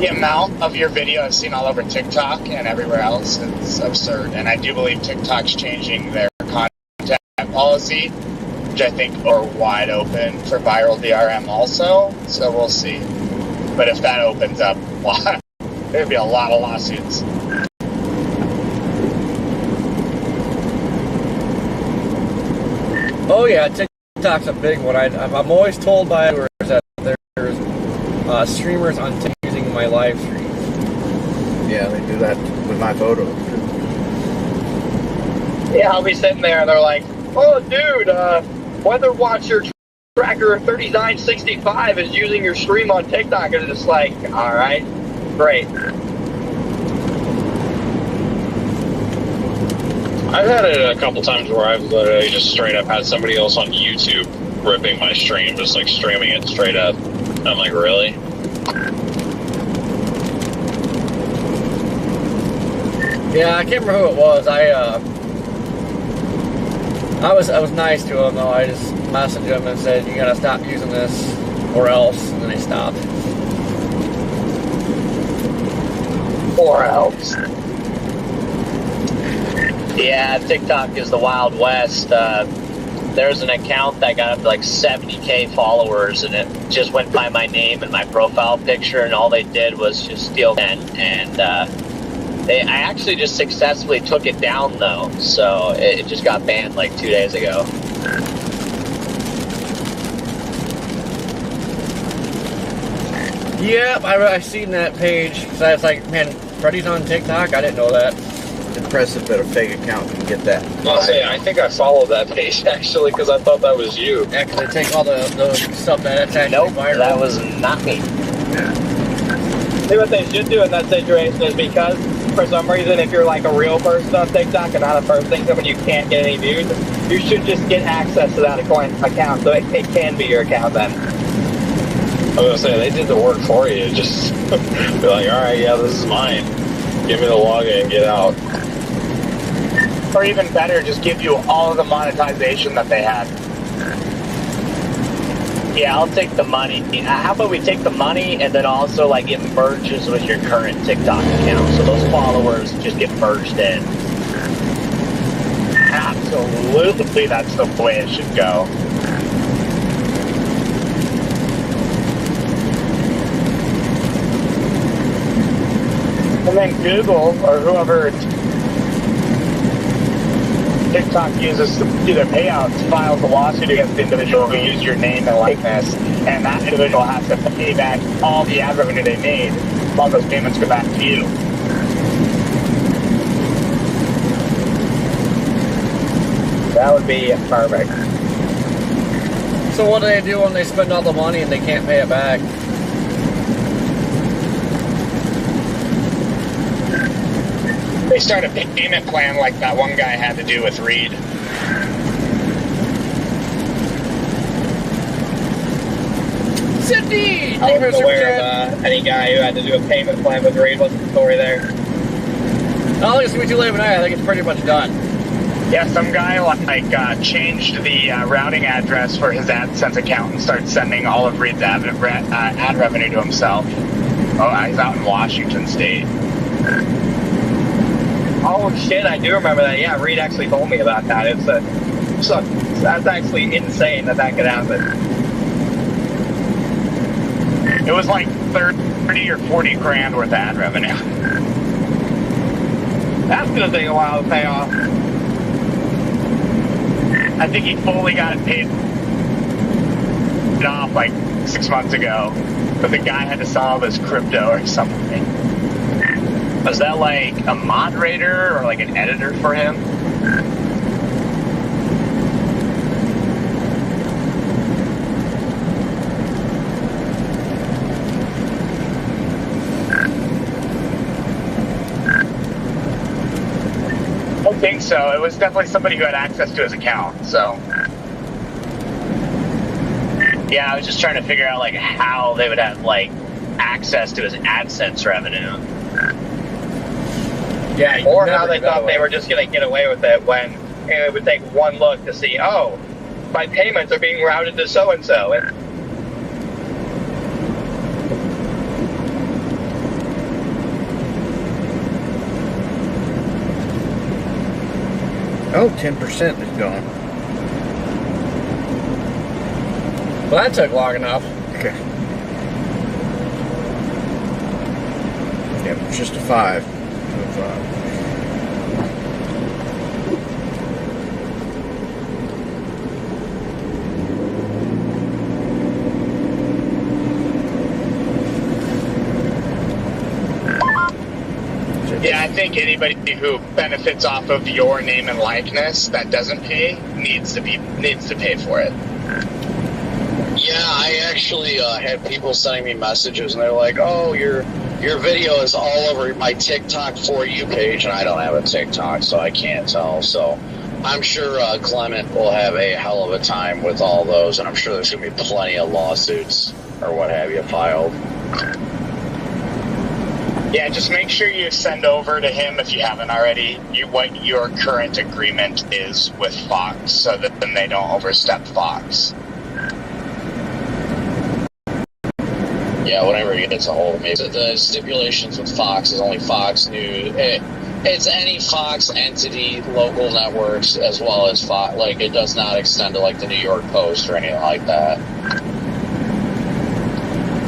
The amount of your video I've seen all over TikTok and everywhere else is absurd. And I do believe TikTok's changing their content policy, which I think are wide open for viral DRM also. So we'll see. But if that opens up, there'd be a lot of lawsuits. Oh yeah, TikTok's a big one. I'm always told by others that there's streamers on TikTok using my live streams. Yeah, they do that with my photos. Yeah, I'll be sitting there and they're like, oh, dude, Weather Watcher Tracker 3965 is using your stream on TikTok. And it's just like, all right, great. I've had it a couple times where I've literally just straight up had somebody else on YouTube ripping my stream, just like streaming it straight up. And I'm like, really? Yeah, I can't remember who it was. I was nice to him though. I just messaged him and said, you gotta stop using this or else, and then he stopped. Or else. Yeah, TikTok is the Wild West. There's an account that got up to like 70K followers, and it just went by my name and my profile picture, and all they did was just steal content. And I actually just successfully took it down though, so it just got banned like 2 days ago. Yep, I seen that page. So I was like, man, Freddy's on TikTok? I didn't know that. Impressive that a fake account can get that. I'll say, I think I followed that page actually because I thought that was you. Yeah, because they take all the stuff that's actually viral. That was not me. Yeah. See, what they should do in that situation is, because for some reason, if you're like a real person on TikTok and not a person, when you can't get any views, you should just get access to that account so it can be your account then. I was gonna say, they did the work for you. Just be like, all right, yeah, this is mine. Give me the login and get out. Or even better, just give you all of the monetization that they had. Yeah, I'll take the money. How about we take the money and then also like it merges with your current TikTok account, so those followers just get merged in. Absolutely, that's the way it should go. And then Google, or whoever TikTok uses to do their payouts, files a lawsuit against the individual who used your name and likeness, and that individual has to pay back all the ad revenue they made. All those payments go back to you. That would be perfect. So what do they do when they spend all the money and they can't pay it back? They start a payment plan like that one guy had to do with Reed. Cindy! I wasn't aware of any guy who had to do a payment plan with Reed. What's the story there? I don't think it's going to be too late of a night. I think it's pretty much done. Yeah, some guy changed the routing address for his AdSense account and started sending all of Reed's ad revenue to himself. Oh, he's out in Washington State. Oh shit, I do remember that. Yeah, Reed actually told me about that. That's actually insane that could happen. It was like 30 or 40 grand worth of ad revenue. That's gonna take a while to pay off. I think he fully got it paid off like 6 months ago, but the guy had to sell all his crypto or something. Was that like a moderator or like an editor for him? I don't think so. It was definitely somebody who had access to his account, so. Yeah, I was just trying to figure out like how they would have like access to his AdSense revenue. Yeah, or how they thought they were just going to get away with it when it would take one look to see, oh, my payments are being routed to so-and-so. Oh, 10% is gone. Well, that took long enough. Okay. Yep, it's just a 5. Yeah, I think anybody who benefits off of your name and likeness that doesn't pay needs to pay for it. Yeah, I actually had people sending me messages, and they're like, "Oh, your video is all over my TikTok For You page," and I don't have a TikTok, so I can't tell. So I'm sure Clement will have a hell of a time with all those, and I'm sure there's going to be plenty of lawsuits or what have you filed. Yeah, just make sure you send over to him, if you haven't already, what your current agreement is with Fox, so that then they don't overstep Fox. Yeah, whenever he gets a hold of me. So the stipulations with Fox is only Fox News. It's any Fox entity, local networks, as well as Fox. Like, it does not extend to, like, the New York Post or anything like that.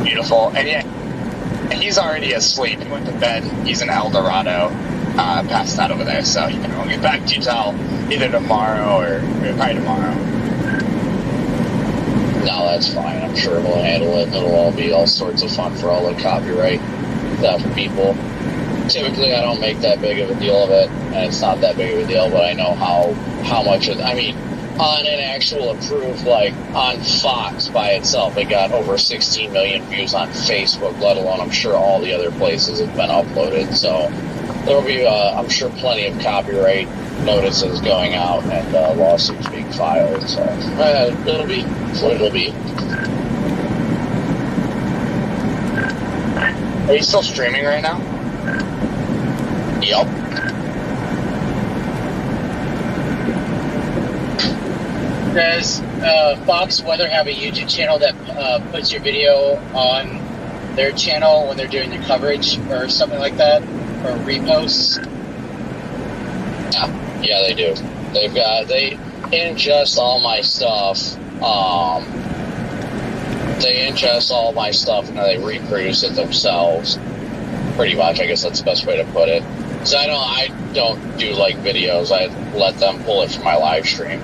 Beautiful. And yeah, he's already asleep. He went to bed. He's in El Dorado, passed out over there. So we'll get back to you till either tomorrow or probably tomorrow. No, that's fine. I'm sure we'll handle it. It'll all be all sorts of fun for all the copyright stuff for people. Typically, I don't make that big of a deal of it, and it's not that big of a deal, but I know how much I mean, on an actual approved, like, on Fox by itself, it got over 16 million views on Facebook, let alone I'm sure all the other places have been uploaded. So there'll be, I'm sure, plenty of copyright notices going out and lawsuits being filed. So it'll be what it'll be. Are you still streaming right now? Yep. Does Fox Weather have a YouTube channel that puts your video on their channel when they're doing the coverage or something like that, or reposts? Yeah, they do. They ingest all my stuff. They ingest all my stuff and they reproduce it themselves. Pretty much, I guess that's the best way to put it. So I don't do like videos. I let them pull it from my live stream.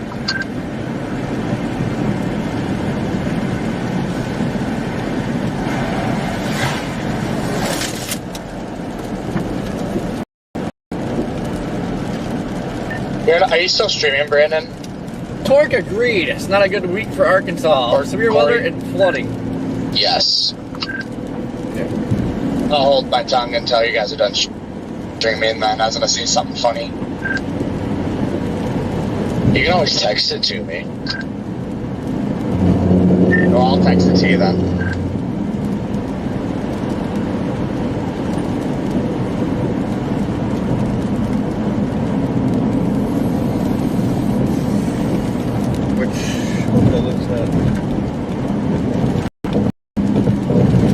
Are you still streaming, Brandon? Torque agreed. It's not a good week for Arkansas. Severe weather and flooding. Yes. Yeah. I'll hold my tongue until you guys are done streaming, then I was going to say something funny. You can always text it to me. Well, I'll text it to you then.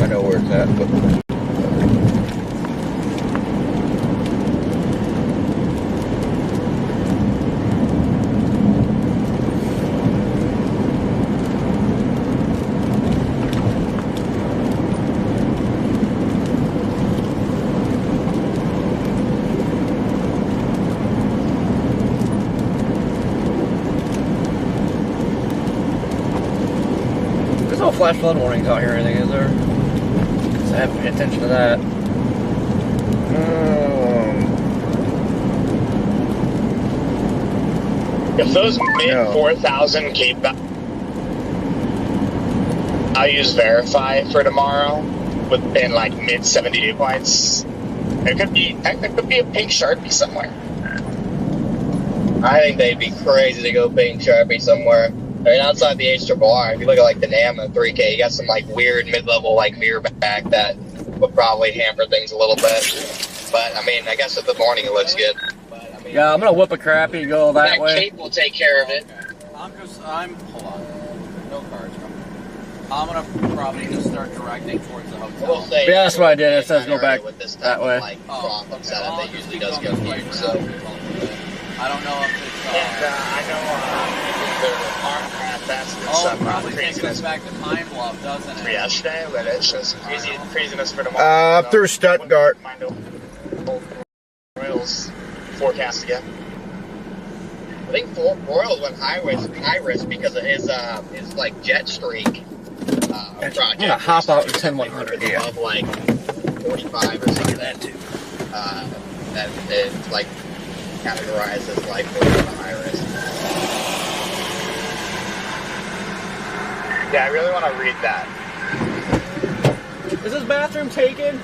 I know where it's at, but flash flood warnings out here or anything, is there? So I have to pay attention to that. If those mid 4,000 Cape values verify for tomorrow within like mid 70 points, there could be a pink Sharpie somewhere. I think they'd be crazy to go pink Sharpie somewhere. I mean, outside the HRR, if you look at like the NAM and the 3K, you got some like weird mid-level like mirror back that would probably hamper things a little bit. But I mean, I guess in the morning it looks good. Yeah, I'm gonna whip a crappy, go that way. Cape will take care of it. Hold on. No cards coming. I'm gonna probably just start directing towards the hotel. Yeah, that's what I did. It says go back that way. Like, setup, it usually does go huge, so. I don't know if it's. And I know the arm path that's some probably takes craziness. us back to Pine Bluff, doesn't For it? yesterday, but it's just craziness for tomorrow. Up through Stuttgart. Royals forecast again. I think Royals went high risk because of his like jet streak project. I'm gonna hop out in 10-100. Yeah. Above like 45 or something. That too. That it's like categorized as like high risk. Yeah, I really want to read that. Is this bathroom taken?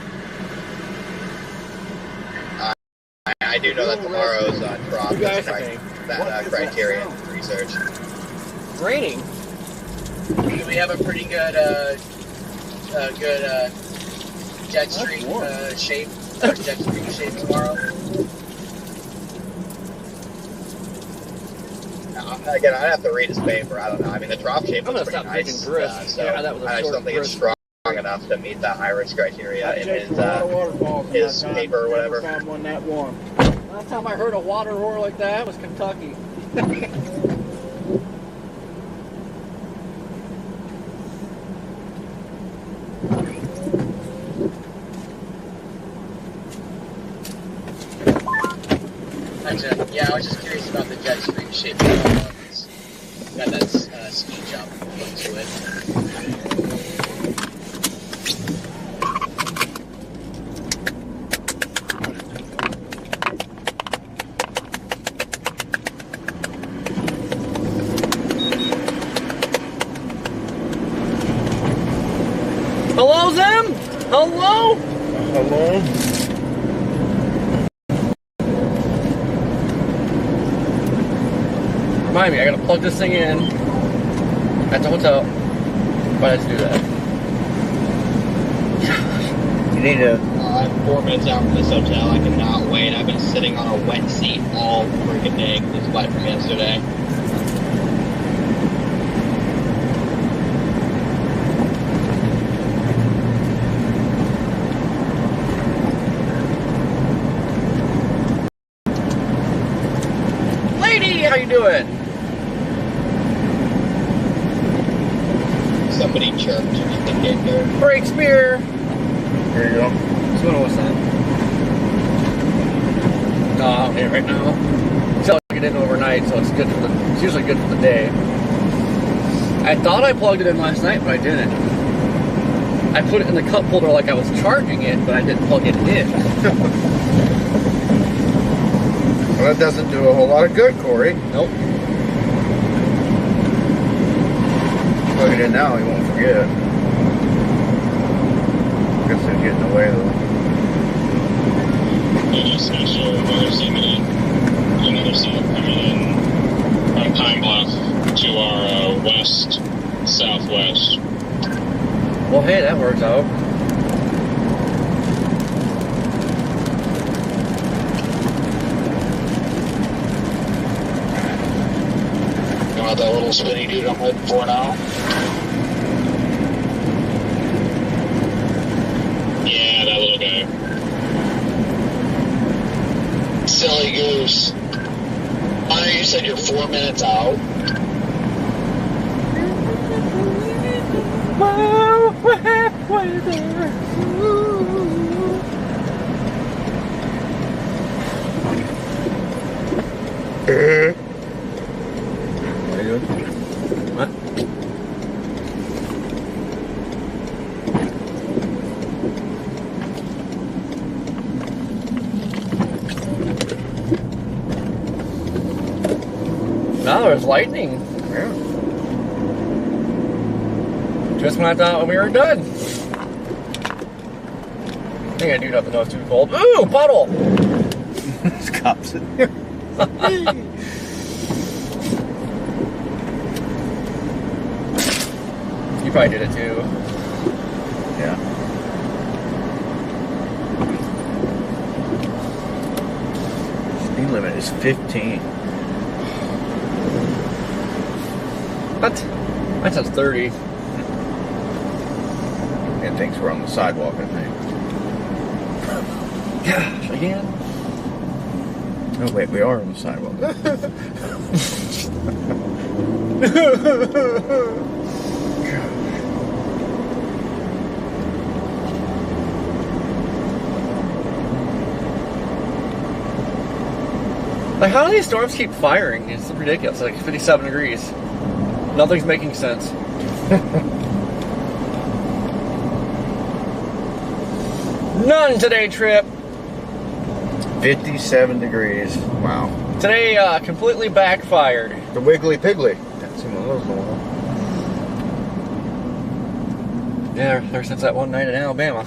I do know that tomorrow's drop is that criterion research. Raining. We have a pretty good jet stream shape. Jet stream shape tomorrow. Again, I'd have to read his paper. I don't know. I mean, the drop shape was pretty nice. So yeah, that was I just don't think it's strong enough to meet the high risk criteria in his paper or whatever. Last time I heard a water roar like that was Kentucky. Yeah, I was just curious about the jet stream shape. It's got that ski jump look to it. Hello, Zim? Hello? Hello? Remind me, I gotta plug this thing in at the hotel. Why did I do that? You need to. I'm 4 minutes out from this hotel. I cannot wait. I've been sitting on a wet seat all freaking day because it's wet from yesterday. Lady, how you doing? Somebody chirped. I think they heard. Break spear. There you go. So what was that? No, I don't need it right now. Plug it in overnight, so it's good for the. It's usually good for the day. I thought I plugged it in last night, but I didn't. I put it in the cup holder like I was charging it, but I didn't plug it in. Well, that doesn't do a whole lot of good, Corey. Nope. Plug it in now, you won't forget. I guess it'll get in the way, though. Just special emergency minute. Another cell coming in from Pine Bluff to our southwest. Well, hey, that works out. You know that little spinny dude I'm looking for now? Yeah, that little guy. Silly goose. I know you said you're 4 minutes out. Well, we're halfway there. What are you doing? What? No, there's lightning. Yeah. Just when I thought we were done. I think I do nothing else too cold. Ooh, puddle! There's cops in here. You probably did it too. Yeah. Speed limit is 15. What? Mine says 30. It thinks we're on the sidewalk, I think. Gosh, again? Oh, wait, we are on the sidewalk. Like, how do these storms keep firing? It's ridiculous. Like 57 degrees. Nothing's making sense. None today, Trip. 57 degrees. Wow. Today, completely backfired. The Wiggly Piggly. That's some of those going on. Yeah, ever since that one night in Alabama.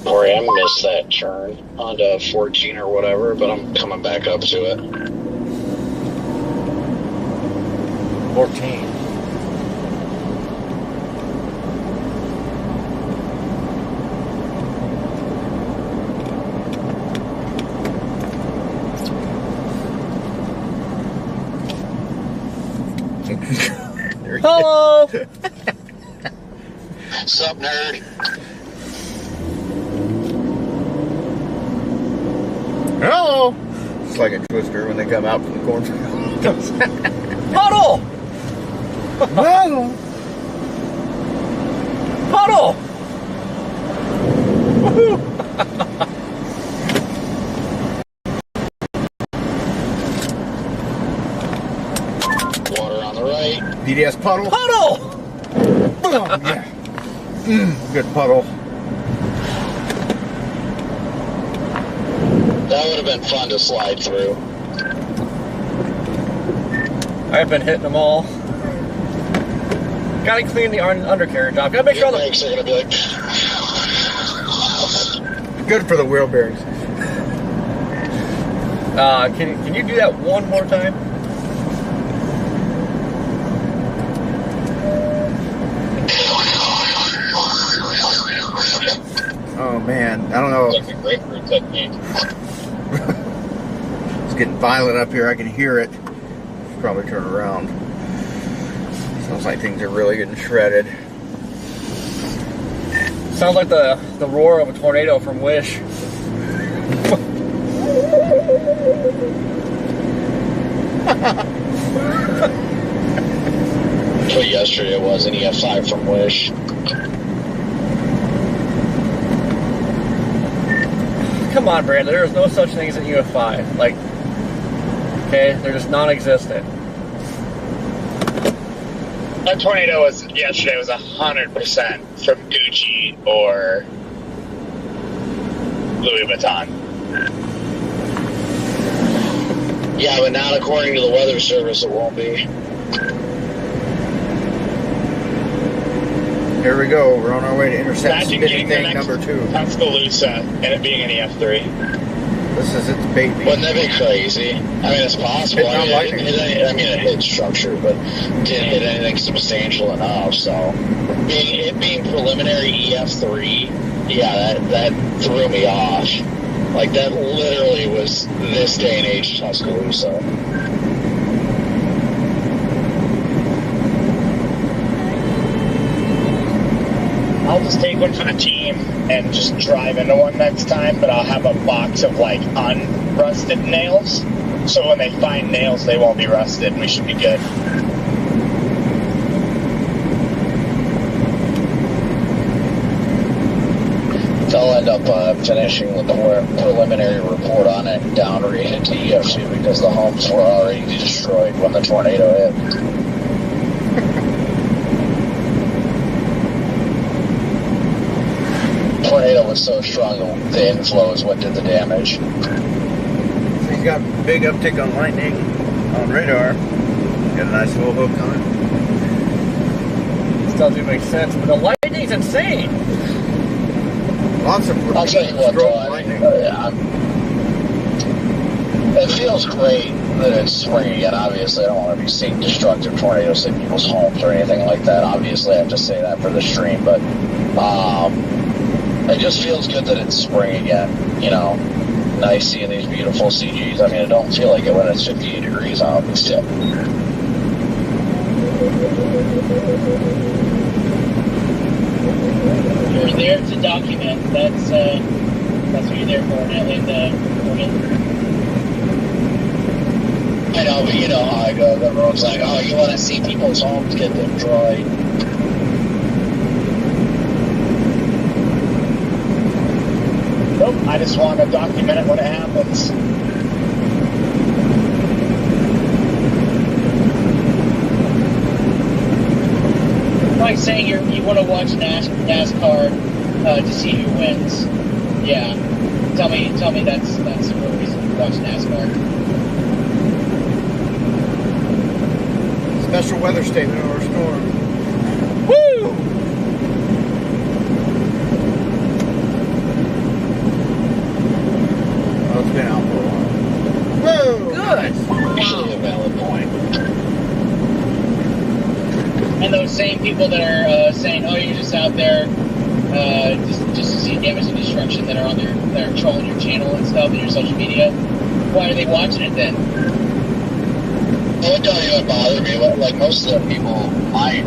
Sorry, I missed that turn onto 14 or whatever, but I'm coming back up to it. 14. Hello! Sup, nerd? Hello! It's like a twister when they come out from the cornfield. Puddle! Puddle! Puddle! Woohoo! Water on the right. DDS puddle? Puddle! Oh, yeah. Good puddle. That would have been fun to slide through. I've been hitting them all. Gotta clean the undercarriage off. Gotta make sure Your legs are gonna be like. Good for the wheel bearings. Can you do that one more time? Oh man, I don't know. It's like a grapefruit technique. It's getting violent up here. I can hear it. Should probably turn around. Sounds like things are really getting shredded. Sounds like the roar of a tornado from Wish. But yesterday it was an EF5 from Wish. Come on, Brandon. There is no such thing as an UF5. Like, okay, they're just non-existent. That tornado was yesterday was 100% from Gucci or Louis Vuitton. Yeah, but not according to the weather service, it won't be. Here we go. We're on our way to intercept Imagine spinning getting thing number 2. Tuscaloosa and it being an EF3. This is its baby. Wouldn't that be crazy? I mean, it's possible. It's not lightning. It hit structure, but didn't hit anything substantial enough. So, it being preliminary EF3, yeah, that threw me off. Like, that literally was this day and age Tuscaloosa. I'll just take one for the team and just drive into one next time, but I'll have a box of like unrusted nails. So when they find nails, they won't be rusted and we should be good. They'll end up finishing with the preliminary report on it and downread it to EF2 because the homes were already destroyed when the tornado hit. Tornado was so strong, the inflow is what did the damage. He's got big uptick on lightning. on radar. Got a nice little hook on it. This doesn't make sense, but the lightning's insane. Lots of I'll tell you what, strobe lightning. It feels great that it's spring again. Obviously, I don't want to be seeing destructive tornadoes in people's homes or anything like that. Obviously, I have to say that for the stream, but it just feels good that it's spring again. You know, nice seeing these beautiful CGs. I mean, it don't feel like it when it's 58 degrees out, but still. You're there to document. That's what you're there for. I know, but you know how I go. Everyone's like, oh, you want to see people's homes get destroyed. Nope, I just want to document it when it happens. Like saying you want to watch NASCAR to see who wins. Yeah, tell me that's the real reason to watch NASCAR. Special weather statement or storm. Woo! Oh, it's been out for a while. Whoa! Good. Actually, a valid point. And those same people that are saying, "Oh, you're just out there just to see damage and destruction," that are trolling your channel and stuff and your social media. Why are they watching it then? Well, it don't even bother me. Like most of the people, my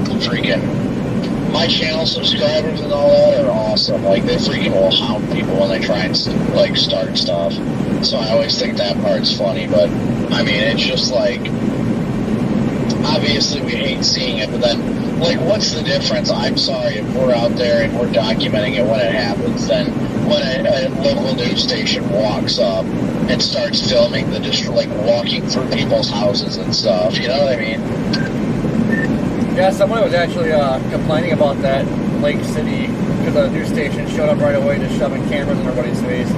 channel subscribers and all that are awesome. Like they freaking will hound people when they try and like start stuff. So I always think that part's funny. But I mean, it's just like. Obviously, we hate seeing it, but then, like, what's the difference? I'm sorry if we're out there and we're documenting it when it happens, then when a local news station walks up and starts filming like, walking through people's houses and stuff, you know what I mean? Yeah, someone was actually complaining about that Lake City because the news station showed up right away just shoving cameras in everybody's face.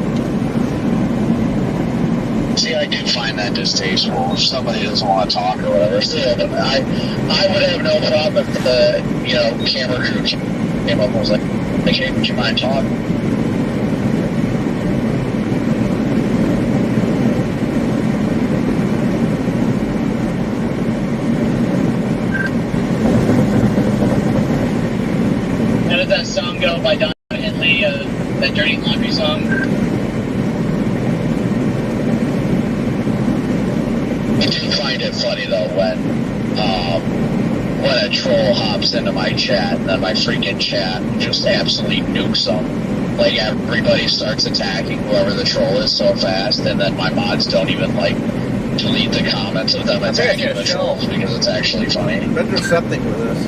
See, I do find that distasteful if somebody doesn't want to talk or whatever. So, I would have no problem if the, camera crew came up and was like, hey, would you mind talking? How does that song go by Don Henley, that Dirty Laundry song? I do find it funny though when a troll hops into my chat and then my freaking chat just absolutely nukes them. Like everybody starts attacking whoever the troll is so fast, and then my mods don't even like delete the comments of them attacking the trolls because it's actually funny. But there's something with this.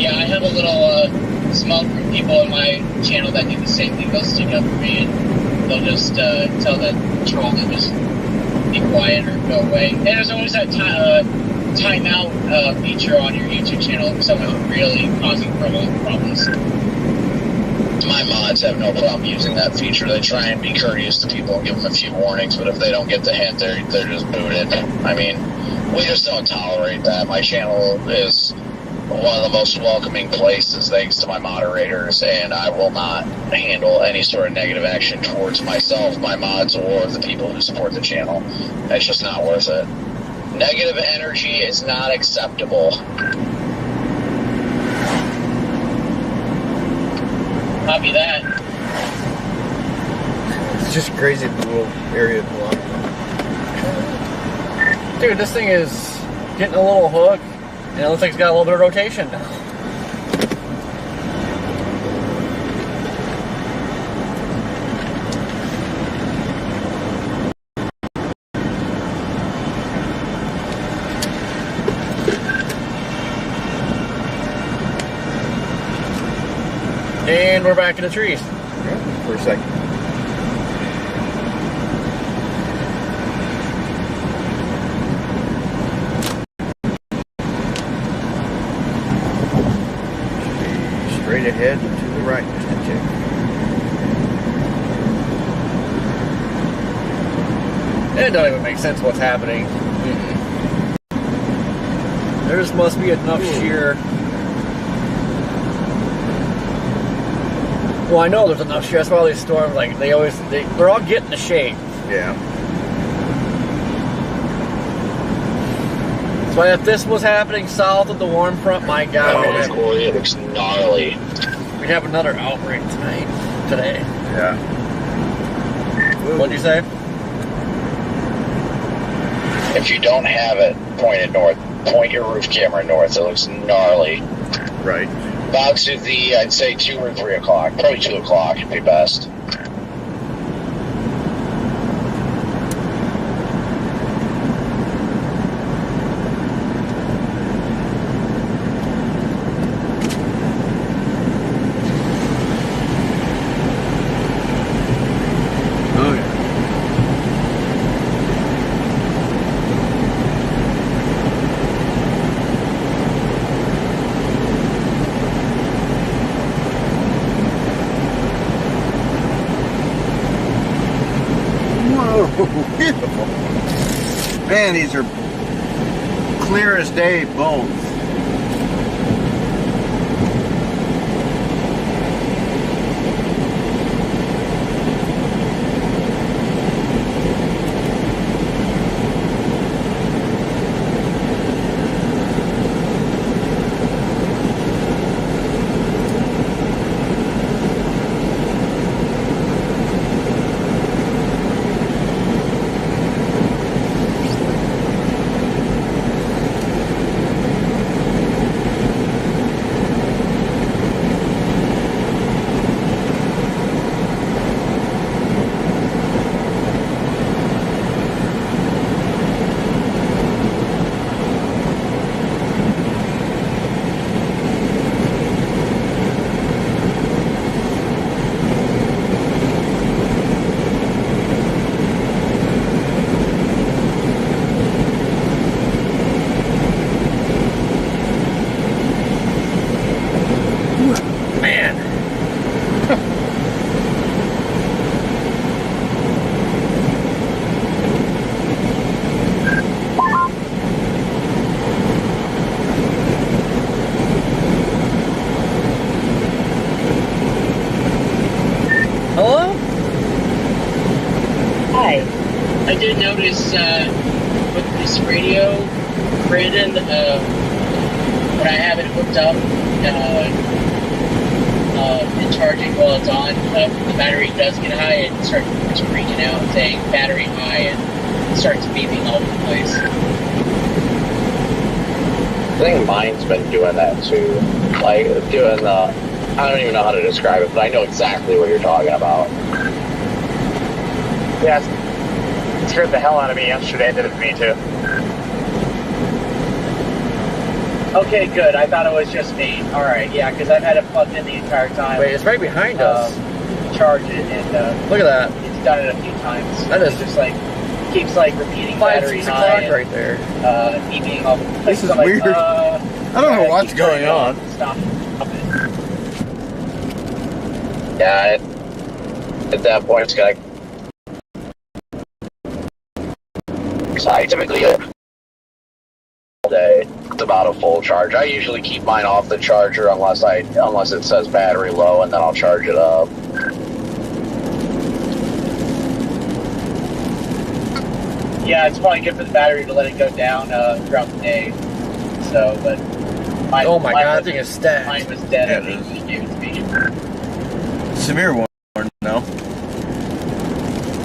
Yeah, I have a little small group of people in my channel that do the same thing. They'll stick up for me and they'll just tell that troll to just be quiet or go away. And there's always that timeout feature on your YouTube channel if someone's really causing problems. My mods have no problem using that feature. They try and be courteous to people and give them a few warnings, but if they don't get the hint, they're just booted. I mean, we just don't tolerate that. My channel is one of the most welcoming places thanks to my moderators, and I will not handle any sort of negative action towards myself, my mods, or the people who support the channel. It's just not worth it. Negative energy is not acceptable. Copy that. It's just crazy the little area block. Dude, this thing is getting a little hook, and it looks like it's got a little bit of rotation now. And we're back in the trees. Yeah, for a second. Straight ahead and to the right, just a tick. It don't even make sense what's happening. There just must be enough shear. Well, I know there's enough shear. That's why all these storms, like, they're all getting the shape. Yeah. That's why if this was happening south of the warm front, my God, it looks gnarly. We'd have another outbreak today. Yeah. What'd you say? If you don't have it pointed north, point your roof camera north. It looks gnarly. Right. About to the, I'd say 2 or 3 o'clock. Probably 2 o'clock would be best. Beautiful. Man, these are clear as day, both. I did notice with this radio, Brandon, when I have it hooked up and charging while it's on, the battery does get high and starts freaking out, saying battery high, and starts beeping all over the place. I think mine's been doing that too. Like, doing the, I don't even know how to describe it, but I know exactly what you're talking about. Yes. It scared the hell out of me yesterday. It did it to me too. Okay, good. I thought it was just me. Alright, yeah, because I've had it plugged in the entire time. Wait, it's right behind us. Charge it, and look at that. It's done it a few times. That is just like, keeps like repeating 5, battery 6 high. o'clock right there. Beeping all the place. This is I'm like, weird. I don't know what's going on. Stop it. Yeah, at that point it's gonna. So I typically all day. It's about a full charge. I usually keep mine off the charger unless it says battery low, and then I'll charge it up. Yeah, it's probably good for the battery to let it go down throughout the day. So, but mine, oh my god, was, that thing is stacked. Mine was dead. I think he gave it to me. Severe warning, no.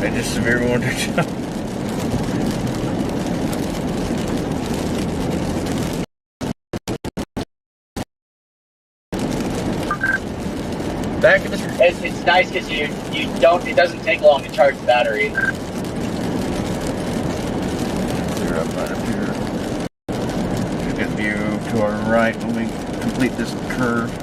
I just severe warning. Back in the it's nice because you don't, it doesn't take long to charge the battery. You're up right up here. Get view to our right when we complete this curve.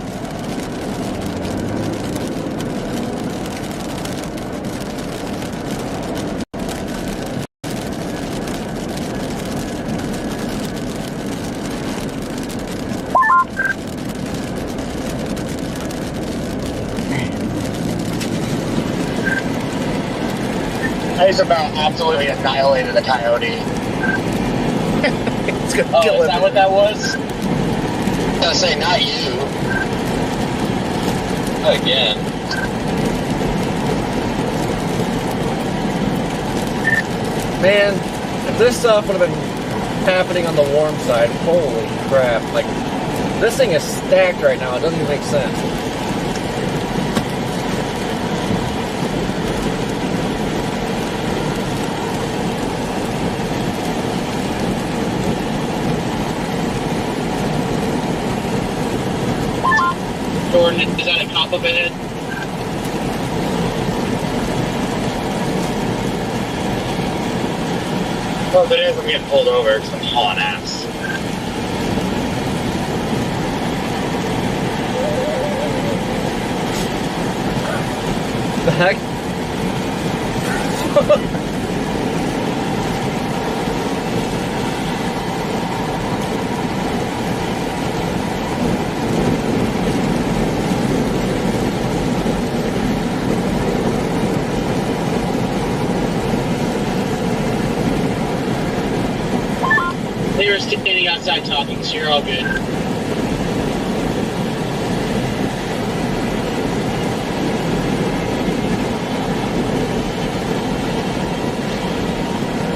I just about absolutely annihilated a coyote. It's gonna Oh, kill is that what that was? I was gonna say, not you. Again. Man, if this stuff would have been happening on the warm side, holy crap. Like, this thing is stacked right now. It doesn't even make sense. Jordan, is that a compliment? Well, if it is, I'm getting pulled over because I'm hauling ass. The heck? They were standing outside talking, so you're all good.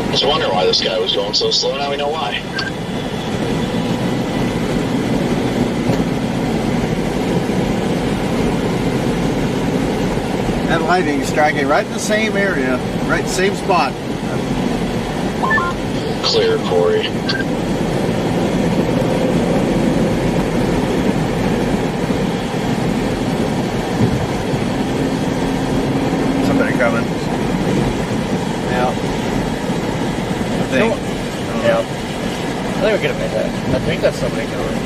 I was wondering why this guy was going so slow. Now we know why. That lightning is striking right in the same area, right the same spot. Clear, Corey. Somebody coming. Yeah. I think. Yeah. I think we could have made that. I think that's somebody coming.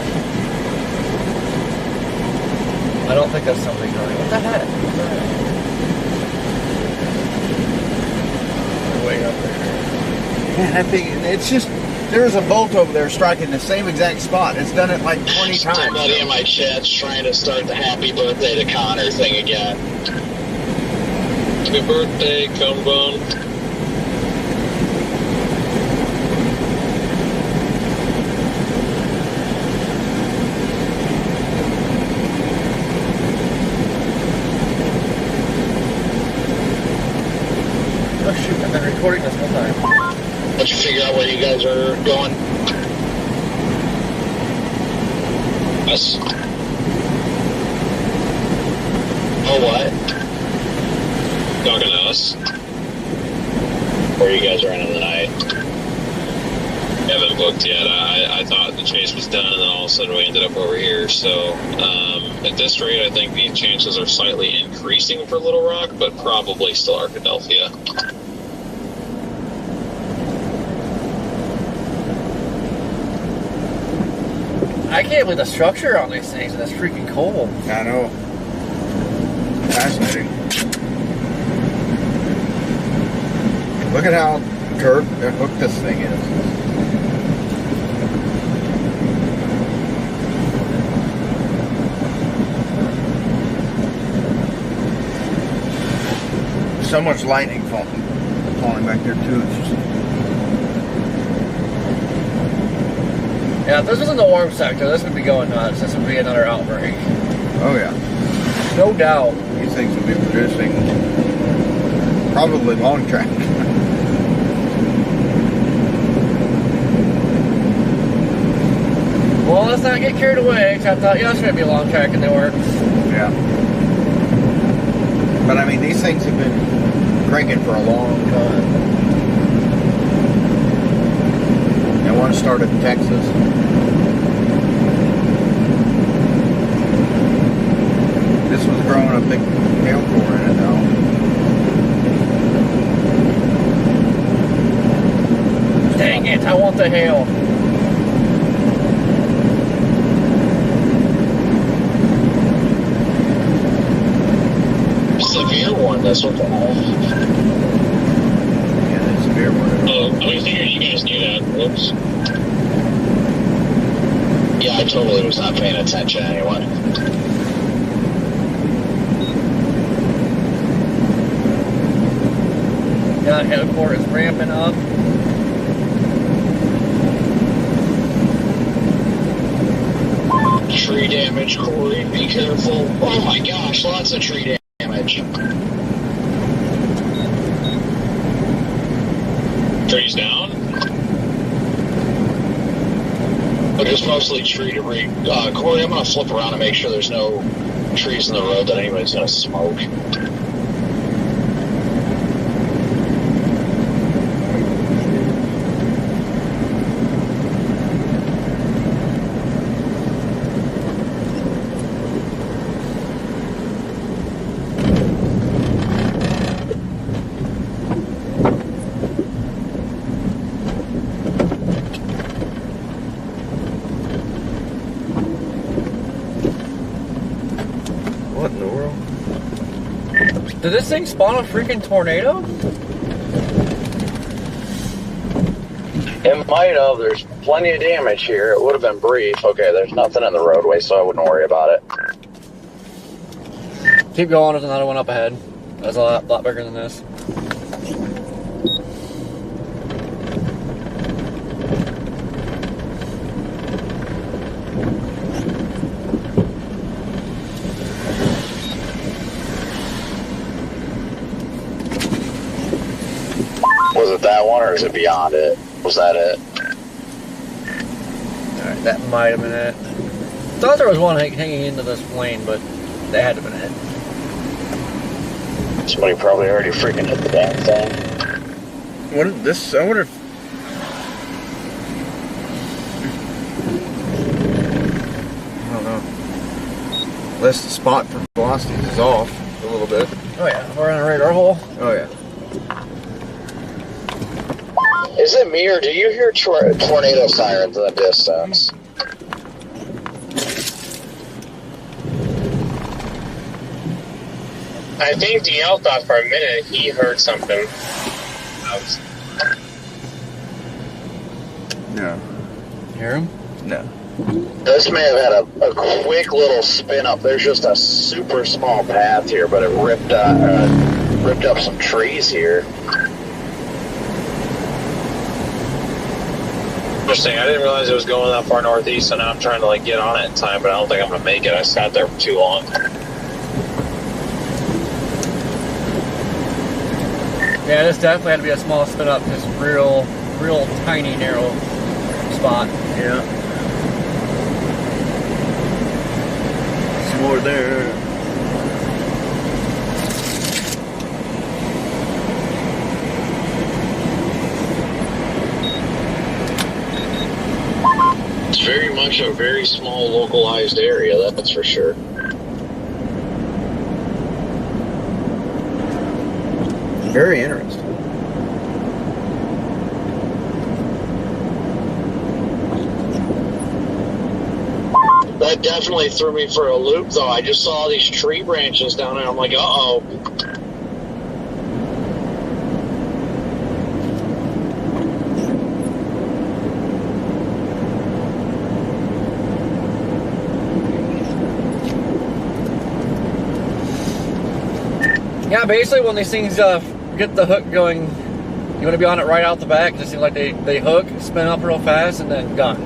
I don't think that's somebody coming. What the heck? What the heck? They're way up there. Man, I think it's just, there's a bolt over there striking the same exact spot. It's done it like 20 times. Somebody in my chat's trying to start the happy birthday to Connor thing again. Happy birthday, Cumban. Oh shoot, I've been recording this whole time. Once you figure out where you guys are going. Us. Oh, what? Talking to us. Where you guys are ending the night? Haven't booked yet. I thought the chase was done, and then all of a sudden we ended up over here. So at this rate, I think the chances are slightly increasing for Little Rock, but probably still Arkadelphia. I can't believe the structure on these things, and it's freaking cold. I know. Fascinating. Look at how hooked this thing is. So much lightning falling back there too. It's just, Yeah, if this was in the warm sector, this would be going nuts. This would be another outbreak. oh yeah. No doubt. These things will be producing probably long track. Well, let's not get carried away, because I thought yesterday would be a long track and they weren't. Yeah. But I mean, these things have been cranking for a long time. And one started in Texas. This was growing a big hail core in it now. Dang it, I want the hail. Severe one, that's what the hell. Yeah, that's severe one. Oh, I figured you guys knew that. Whoops. Yeah, I totally was not paying attention anyway. Yeah, Airport is ramping up. Tree damage, Corey. Be careful. Oh my gosh, lots of tree damage. Trees down? But it's mostly tree debris. Corey, I'm going to flip around and make sure there's no trees in the road that anybody's going to smoke. What in the world? Did this thing spawn a freaking tornado? It might have. There's plenty of damage here. It would have been brief. Okay, there's nothing in the roadway, so I wouldn't worry about it. Keep going, there's another one up ahead. That's a lot bigger than this. Was it that one, or is it beyond it? Was that it? Alright, that might have been it. Thought there was one hanging into this plane, but that had to have been it. Somebody probably already freaking hit the damn thing. What is this? I wonder if... I don't know. Unless the spot for velocities is off a little bit. Oh yeah, we're in a radar hole. Oh yeah. Is it me, or do you hear tornado sirens in the distance? I think DL thought for a minute he heard something. No. Hear him? No. This may have had a quick little spin up. There's just a super small path here, but it ripped up some trees here. Interesting. I didn't realize it was going that far northeast, so now I'm trying to like get on it in time, but I don't think I'm gonna make it. I sat there for too long. Yeah, this definitely had to be a small spin up, just real tiny narrow spot. Yeah. Some more there. It's very much a very small localized area, that's for sure. Very interesting. That definitely threw me for a loop, though. I just saw these tree branches down there. I'm like, uh-oh. Yeah, basically when these things get the hook going, you want to be on it right out the back. It just seems like they hook, spin up real fast, and then gone.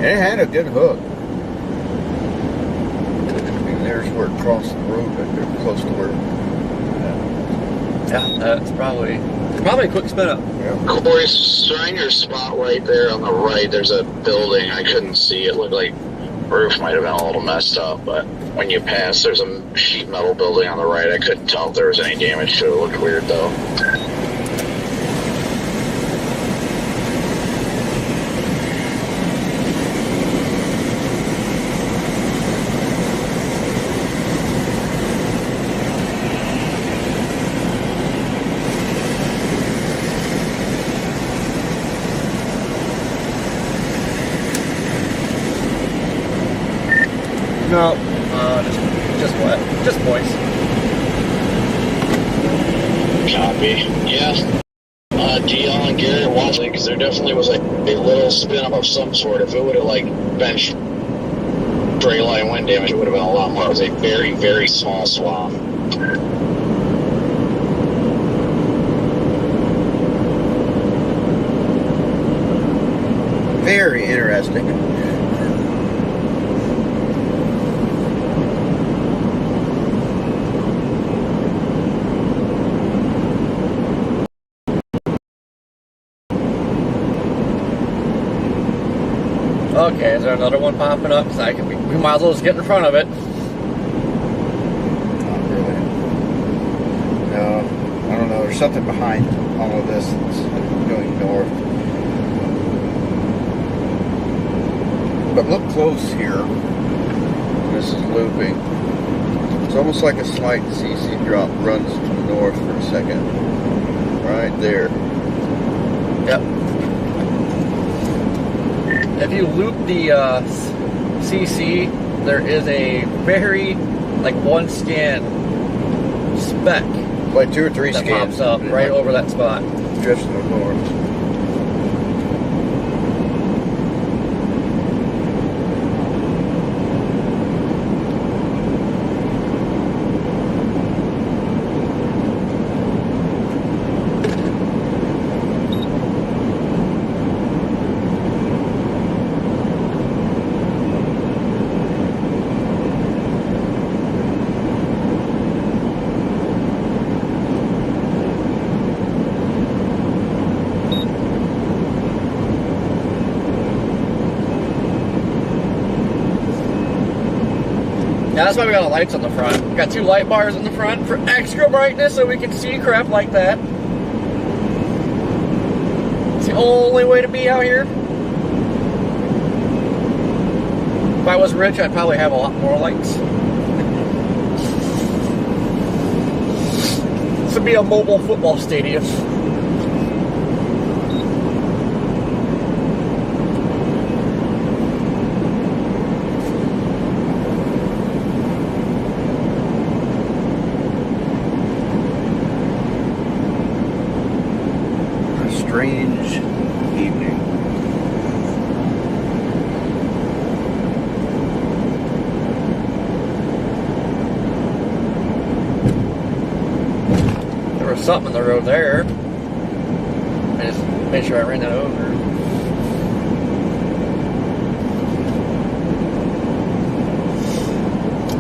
It had a good hook. I mean, there's where it crossed the road right there, close to where. Yeah, that's probably a quick spin up. Yeah. Corey, shine your spot right there on the right. There's a building. I couldn't see it. Looked like the roof might have been a little messed up, but when you pass, there's a sheet metal building on the right. I couldn't tell if there was any damage to it. It looked weird, though. No, just wet, just moist. Copy. Yeah. DL and Garrett watching, because there definitely was a little spin up of some sort. If it would have been straight line wind damage, it would have been a lot more. It was a very, very small swath. Very interesting. Okay, is there another one popping up? Cause we might as well just get in front of it. Not really. No, I don't know. There's something behind all of this that's going north. But look close here. This is looping. It's almost like a slight CC drop runs to the north for a second. Right there. Yep. If you loop the CC, there is a very, like, one scan speck. Like 2 or 3 that scans. pops up right over that spot. Just to the north. Yeah, that's why we got the lights on the front. We got 2 light bars in the front for extra brightness so we can see crap like that. It's the only way to be out here. If I was rich, I'd probably have a lot more lights. This would be a mobile football stadium. Strange evening. There was something in the road there. I just made sure I ran that over.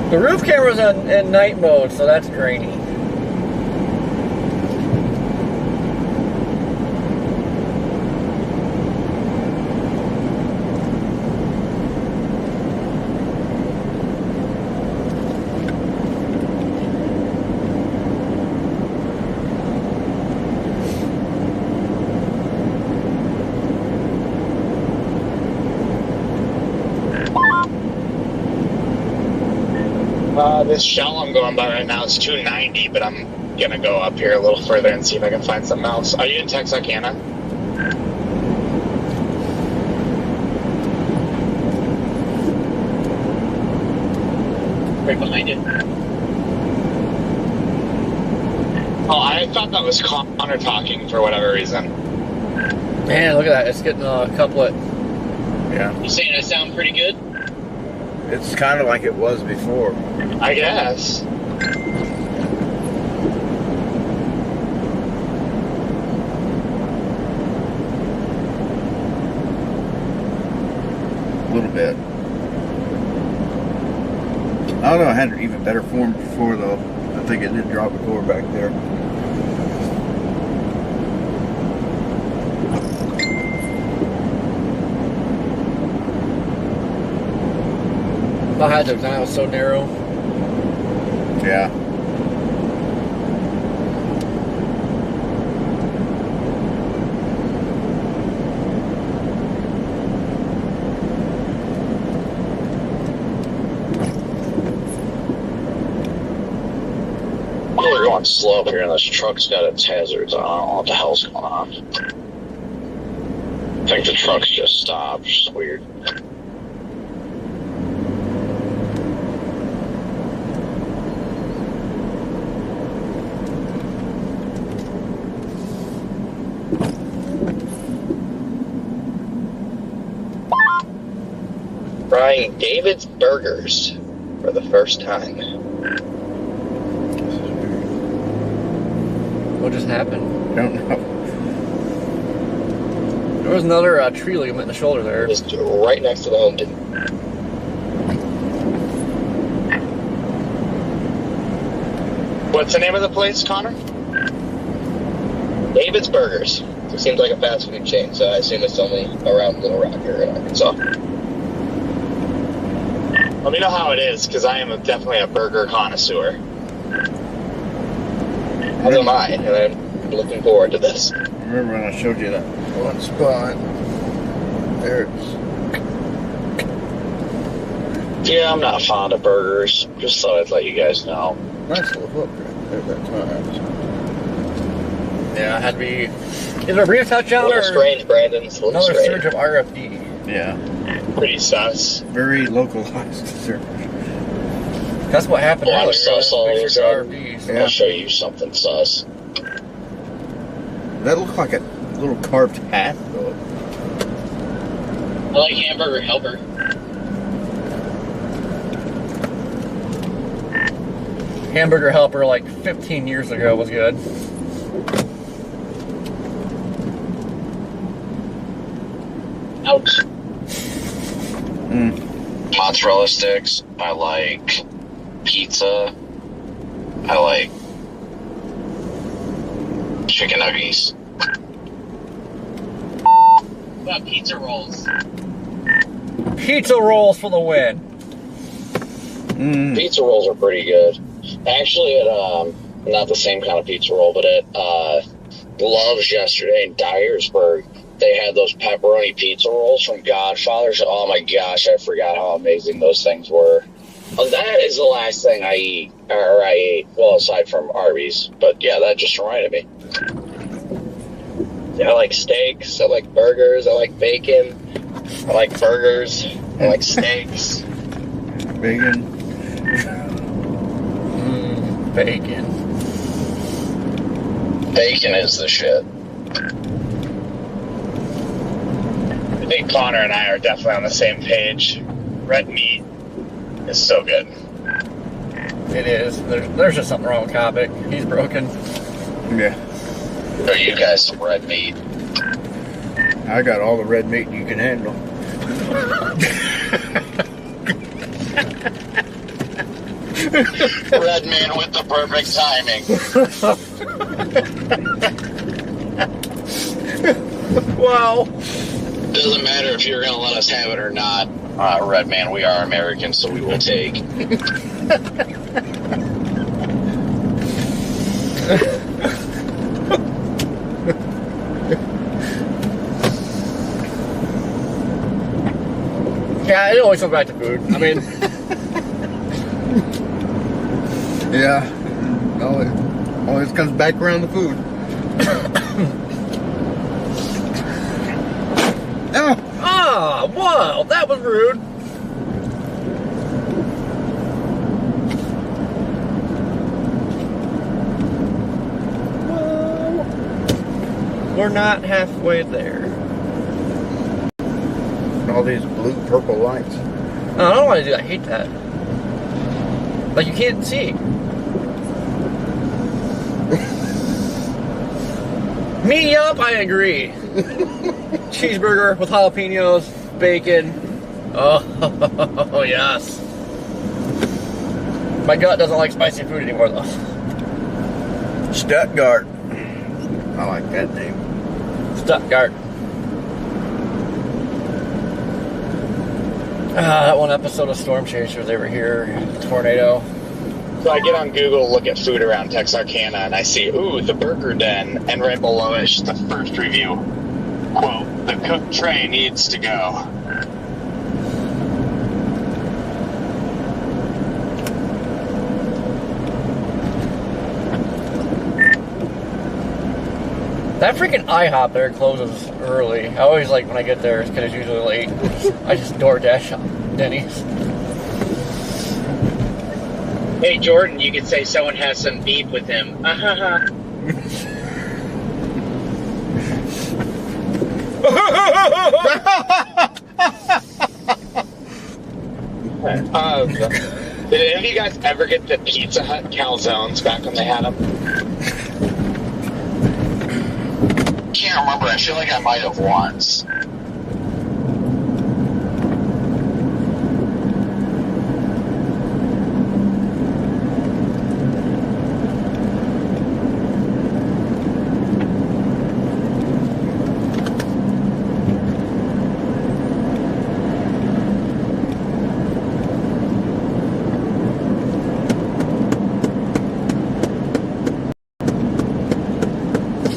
The roof camera's in night mode, so that's grainy. This shell I'm going by right now is 290, but I'm gonna go up here a little further and see if I can find something else. Are you in Texarkana? Right behind it. Oh, I thought that was Connor talking for whatever reason. Man, look at that. It's getting a couplet. Yeah. You saying I sound pretty good? It's kind of like it was before. I guess. A little bit. I don't know, I had an even better form before though. I think it did drop a core back there. I had to, that was so narrow. Yeah. We're going slow up here, and this truck's got its hazards. I don't know what the hell's going on. I think the truck's just stopped. It's weird. Trying David's Burgers for the first time. What just happened? I don't know. There was another tree ligament in the shoulder there. Just right next to the home. What's the name of the place, Connor? David's Burgers. It seems like a fast food chain, so I assume it's only around Little Rock here in Arkansas. Let me know how it is, because I am definitely a burger connoisseur. As am I, and I'm looking forward to this. Remember when I showed you that one spot? There it is. Yeah, I'm not fond of burgers. Just thought I'd let you guys know. Nice little hook right there that time. Yeah, it had to be either a brief touchdown A or little strange, Brandon. It's a little another strange. surge of RFD. Yeah. Pretty sus. Very localized surge. That's what happened Well, I'm earlier. sus all of a Surge sudden. RFDs. Yeah. I'll show you something sus. That looked like a little carved hat, though. I like Hamburger Helper. Hamburger Helper like 15 years ago was good. Ouch. Mozzarella sticks. I like pizza. I like chicken nuggets. What about pizza rolls? Pizza rolls for the win. Pizza rolls are pretty good. Actually, at not the same kind of pizza roll, but at Love's yesterday in Dyersburg, they had those pepperoni pizza rolls from Godfather's. Oh my gosh, I forgot how amazing those things were. Well, that is the last thing I eat, or I ate, well, aside from Arby's. But yeah, that just reminded me. Yeah, I like steaks, I like burgers, I like bacon, I like burgers, I like steaks. Bacon. Bacon. Bacon is the shit. I think Connor and I are definitely on the same page. Red meat is so good. It is. There's just something wrong with Kopic. He's broken. Yeah. Are you guys some red meat? I got all the red meat you can handle. Red man with the perfect timing. Wow. Doesn't matter if you're gonna let us have it or not. Red man, we are Americans, so we will take. Yeah, it always comes back to food. I mean, Yeah. Always comes back around to food. ah, wow, that was rude. We're not halfway there. All these blue, purple lights. No, I don't want to do that. I hate that. Like, you can't see. Me up, I agree. Cheeseburger with jalapenos, bacon. Oh, yes. My gut doesn't like spicy food anymore, though. Stuttgart. I like that name. Stuttgart. That one episode of Storm Chasers, they were here. Tornado. So I get on Google, look at food around Texarkana, and I see, ooh, the Burger Den, and right below it, just the first review. Quote, the cooked tray needs to go. That freaking IHOP there closes early. I always like when I get there because it's usually late. I just DoorDash Denny's. Hey, Jordan, you could say someone has some beef with him. Did any of you guys ever get the Pizza Hut calzones back when they had them? can't remember. I feel like I might have once.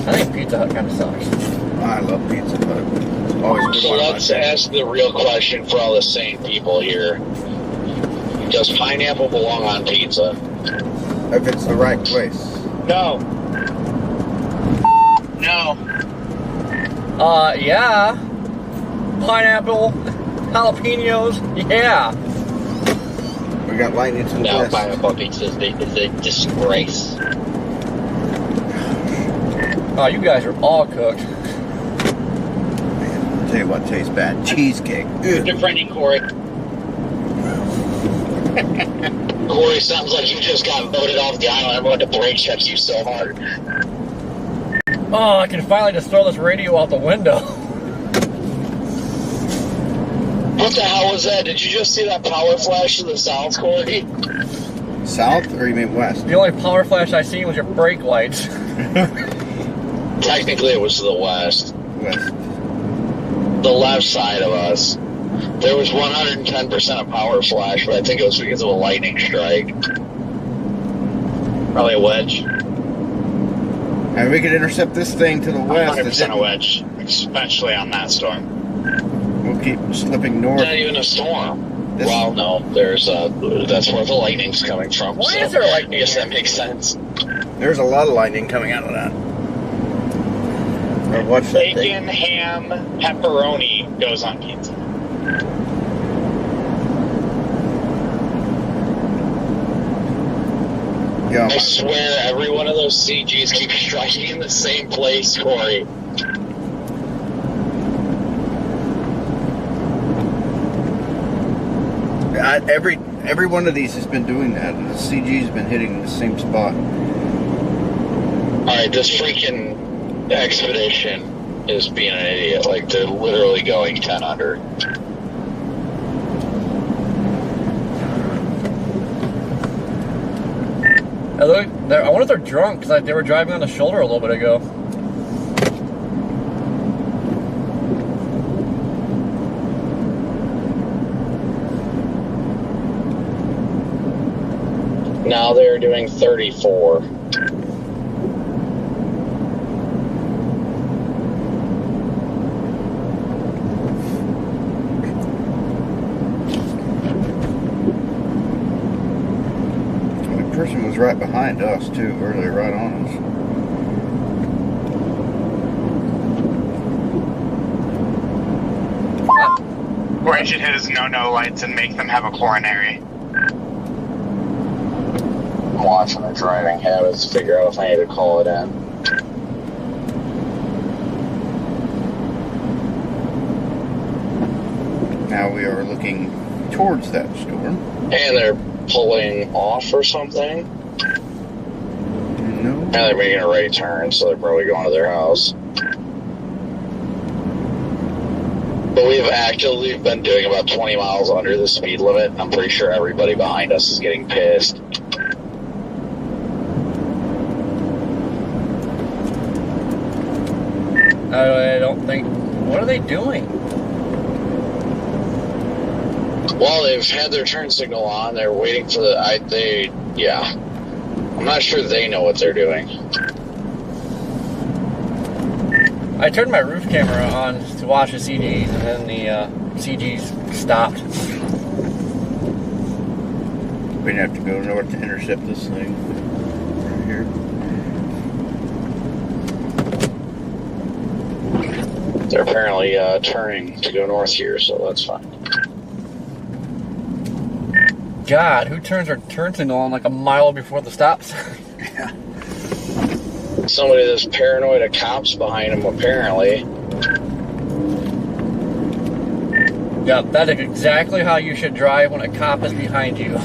I think Pizza Hut kind of sucks. I love Pizza Hut. It's always been So one of my let's ask the real question for all the sane people here. Does pineapple belong on pizza? If it's the right place. No. No. Yeah. Pineapple, jalapenos, yeah. We got lightning to the No, west. pineapple pizza is a disgrace. Oh, you guys are all cooked. I'll tell you what tastes bad. Cheesecake. Ugh. Defriending Corey. Corey, sounds like you just got voted off the island. Everyone to brake check you so hard. Oh, I can finally just throw this radio out the window. What the hell was that? Did you just see that power flash to the south, Corey? South or you mean west? The only power flash I seen was your brake lights. Technically, it was to the west. West. The left side of us. There was 110% of power flash, but I think it was because of a lightning strike. Probably a wedge. And we could intercept this thing to the west. 100% a wedge, especially on that storm. We'll keep slipping north. Not even a storm. Well, no, there's that's where the lightning's coming from. Why so is there lightning I guess here? that makes sense. There's a lot of lightning coming out of that. Or what's that thing? Bacon, ham, pepperoni goes on pizza. Yeah, I swear every one of those CGs keeps striking in the same place, Corey. every one of these has been doing that. The CG's been hitting the same spot. Alright, this freaking expedition is being an idiot. Like, they're literally going 10 under. I wonder if they're drunk, because they were driving on the shoulder a little bit ago. Now they're doing 34. The person was right behind us too, earlier, right on us. Or I should hit his no-no lights and make them have a coronary. I'm watching their driving habits, figure out if I need to call it in. Now we are looking towards that storm. And they're pulling off or something. No. And they're making a right turn, so they're probably going to their house. But we've actively been doing about 20 miles under the speed limit. I'm pretty sure everybody behind us is getting pissed. I don't think... What are they doing? Well, they've had their turn signal on. They're waiting for the... I'm not sure they know what they're doing. I turned my roof camera on to watch the CGs, and then the CGs stopped. We'd have to go north to intercept this thing. Right here. They're apparently turning to go north here, so that's fine. God, who turns their turn signal on like a mile before the stop sign? Yeah. Somebody that's paranoid of cops behind him, apparently. Yeah, that is exactly how you should drive when a cop is behind you.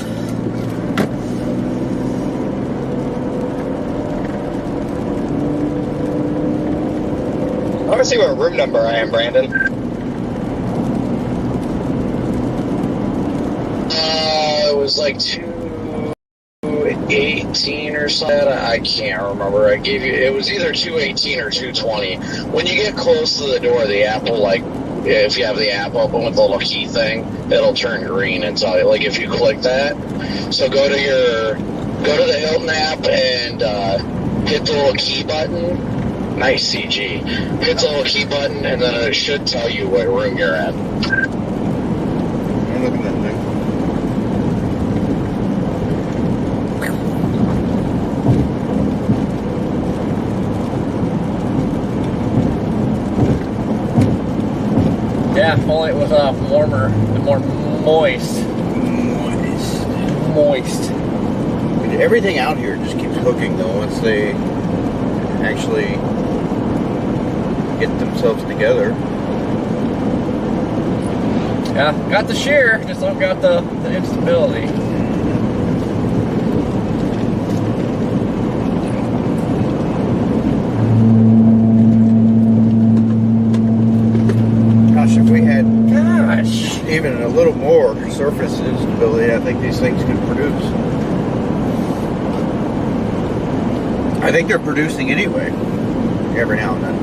want to see what room number I am, Brandon. It was like 218 or something. I can't remember. I gave you. It was either 218 or 220. When you get close to the door, the app will if you have the app open with the little key thing, it'll turn green and tell you if you click that. So go to the Hilton app and hit the little key button. Nice CG. Hit the little key button and then it should tell you what room you're in. I'm looking at that thing. Yeah, if only it was warmer and more moist. Moist. But everything out here just keeps hooking though once they actually get themselves together. Yeah, got the shear, just don't got the instability. Gosh, if we had even a little more surface instability, I think these things could produce. I think they're producing anyway, every now and then.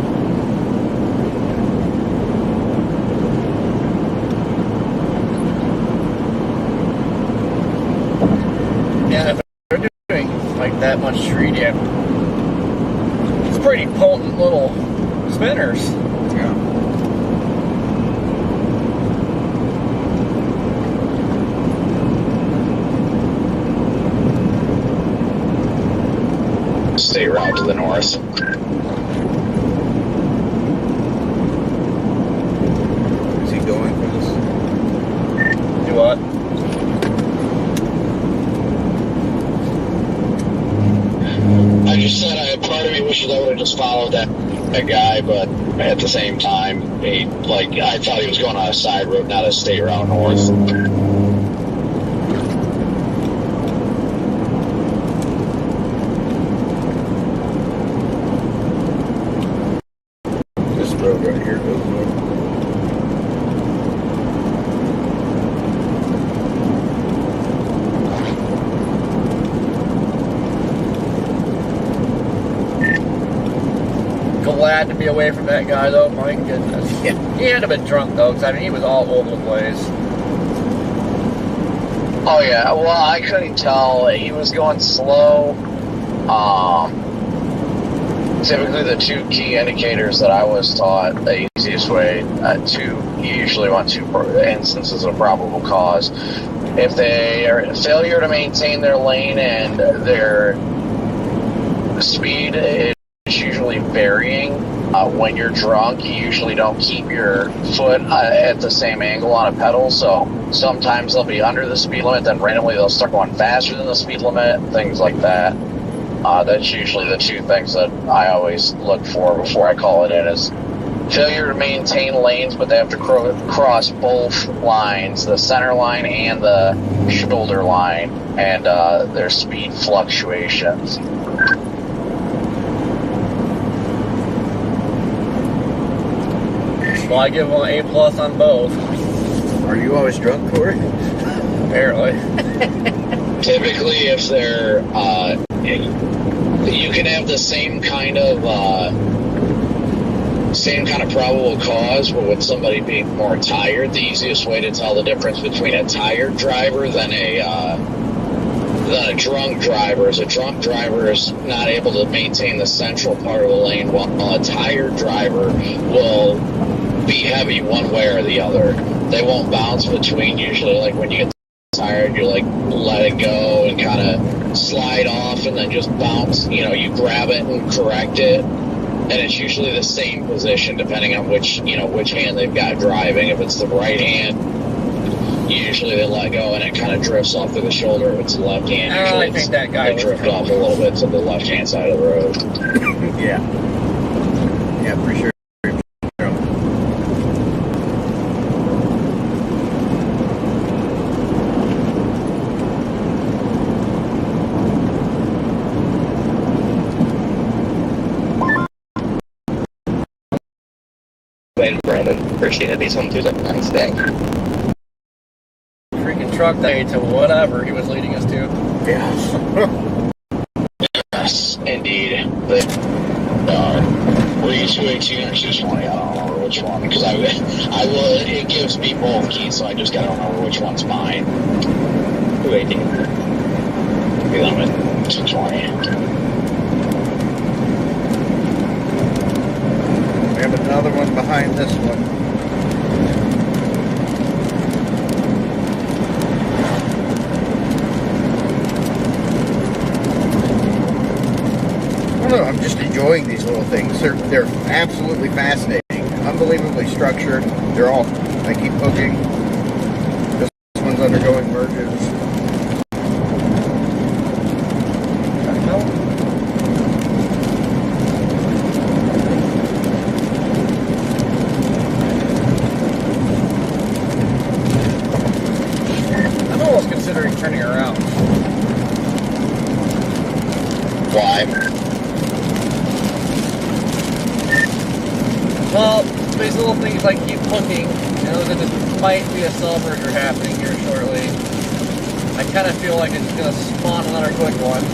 Yeah, if they're doing like that much tritium, it's pretty potent little spinners. Yeah. Stay route to the north. Is he going for this? Do what? I just said part of me wishes I would have just followed that guy, but at the same time, I thought he was going on a side road, not a state route north. This road right here goes north. Glad to be away from that guy though, my goodness. Yeah. He had to have been drunk though, because he was all over the place. Oh yeah, well I couldn't tell. He was going slow. Typically the two key indicators that I was taught, the easiest way you usually want two instances of probable cause. If they are failure to maintain their lane and their speed is usually varying. When you're drunk, you usually don't keep your foot at the same angle on a pedal, so sometimes they'll be under the speed limit, then randomly they'll start going faster than the speed limit, things like that. That's usually the two things that I always look for before I call it in, is failure to maintain lanes, but they have to cross both lines, the center line and the shoulder line, and their speed fluctuations. Well, I give him an A+ on both. Are you always drunk, Corey? Apparently. Typically, if they're, you can have the same kind of probable cause, but with somebody being more tired, the easiest way to tell the difference between a tired driver than a drunk driver is a drunk driver is not able to maintain the central part of the lane, while a tired driver will be heavy one way or the other. They won't bounce between. Usually, when you get tired, you let it go and kind of slide off and then just bounce. You grab it and correct it, and it's usually the same position depending on which hand they've got driving. If it's the right hand, usually they let go and it kind of drifts off to the shoulder. If it's the left hand, usually I think that guy they drift off a little bit to the left hand side of the road. Yeah. Yeah, for sure. Appreciate it. These home twos have a nice day. Freaking truck day to whatever he was leading us to. Yeah. Yes, indeed. But were you 218 or 220? I don't remember which one because I will. It gives me both keys, so I just gotta remember which one's mine. 218. 220. We have another one behind this one. I don't know, I'm just enjoying these little things. They're absolutely fascinating, unbelievably structured. They keep hooking. This one's undergoing merges. Considering turning around. Why? Well, these little things like keep hooking, that there might be a cell merger happening here shortly. I kind of feel like it's going to spawn another quick one.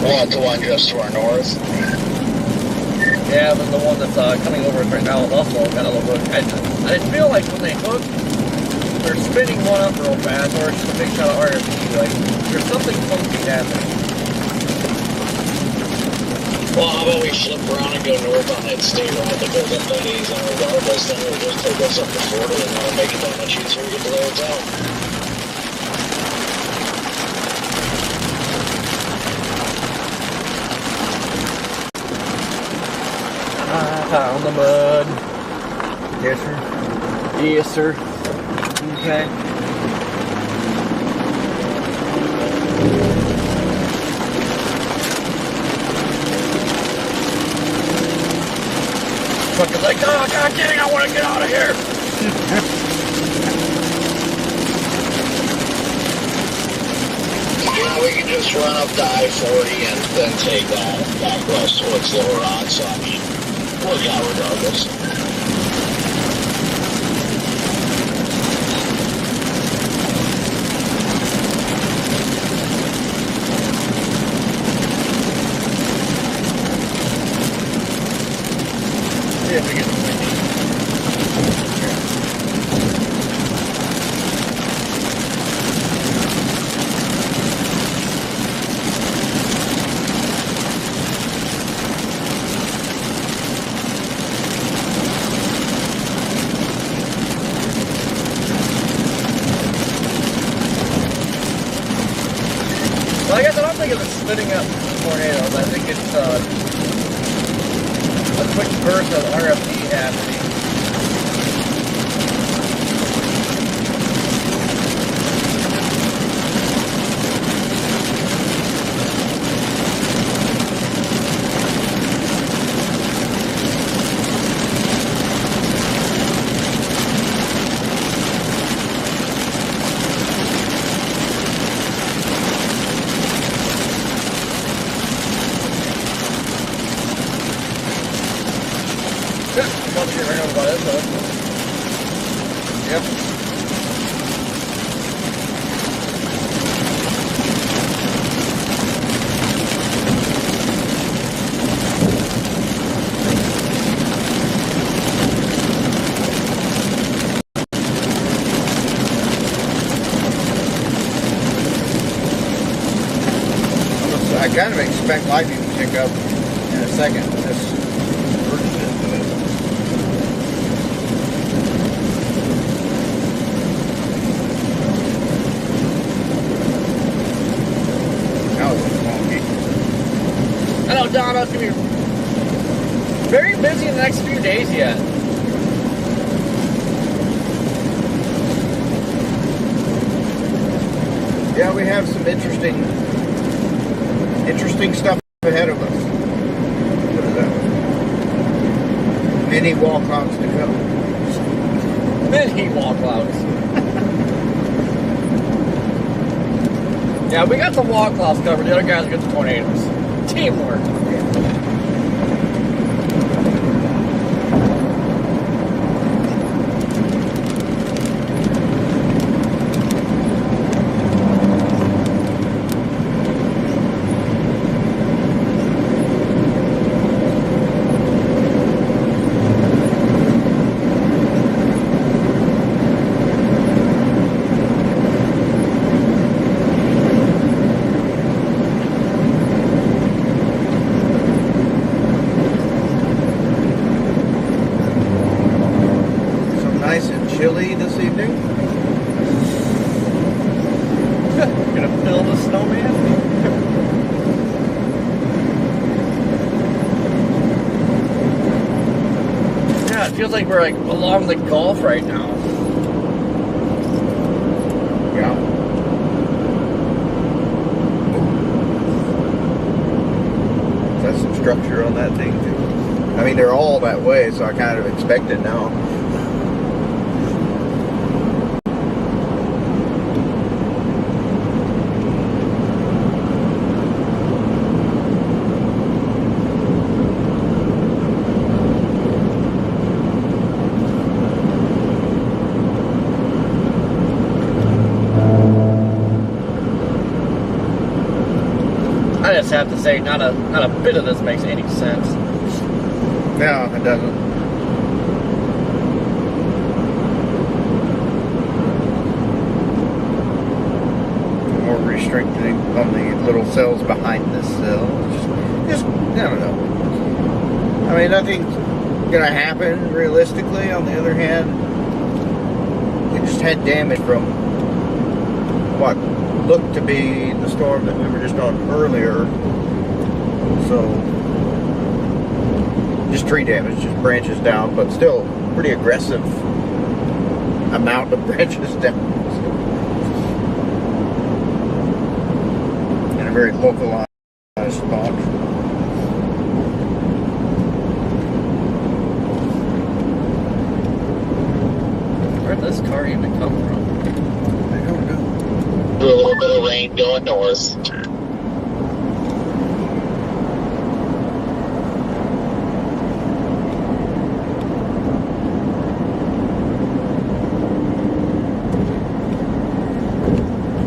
What, the one just to our north? Yeah, but the one that's coming over right now is also kind of a look. I feel like when they hook, they're spinning one up real fast, or it's just a big shot of RFP. Like, there's something funky happening. Well, how about we flip around and go north on that state route that goes up that east, and regardless, then we'll just take us up to Florida and that'll make it that much easier to get to the hotel. Pound the mud. Yes, sir. Yes, sir. Okay. Fucking like, oh, god dang, I want to get out of here. Yeah, we can just run up to I-40 and then take back west towards Little Rock, so I mean, work out regardless. See if we get the windy. Well, I guess I don't think it's spitting up tornadoes. I think it's a quick burst of RFP happening. Probably get right over by this, though. Yep. I kind of expect lightning to pick up in a second. This I know, Donna, it's going to be very busy in the next few days yet. Yeah, we have some interesting stuff ahead of us. What is that? Many wall clouds to come. Many wall clouds. Yeah, we got the wall clouds covered. The other guys get the tornadoes. Teamwork. Chilly this evening. Gonna build a snowman. Yeah, it feels like we're like along the Gulf right now. Yeah. That's some structure on that thing too. I mean, they're all that way, so I kind of expect it now. I just have to say, not a bit of this makes any sense. No, it doesn't. More restricting on the little cells behind this cell. Just I don't know. I mean, nothing's gonna happen realistically. On the other hand, we just had damage from what looked to be the storm that we were just on earlier. So, just tree damage, just branches down, but still pretty aggressive amount of branches down. In a very localized spot. Where'd this car even come from? I don't know. A little bit of rain going north.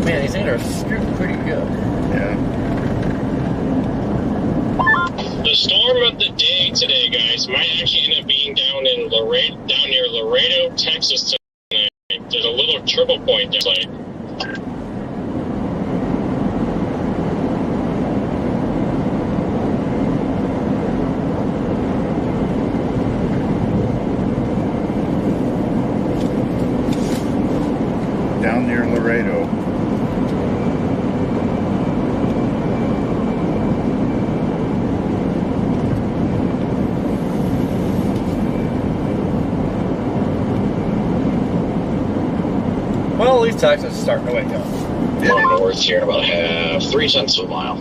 Man, these things are screwed pretty good. Yeah. The storm of the day today, guys, might actually end up being down in Laredo, down near Laredo, Texas tonight. There's a little triple point there. Like, Down near Laredo. Well, at least Texas is starting to wake up. Going north here about 0.3 of a mile.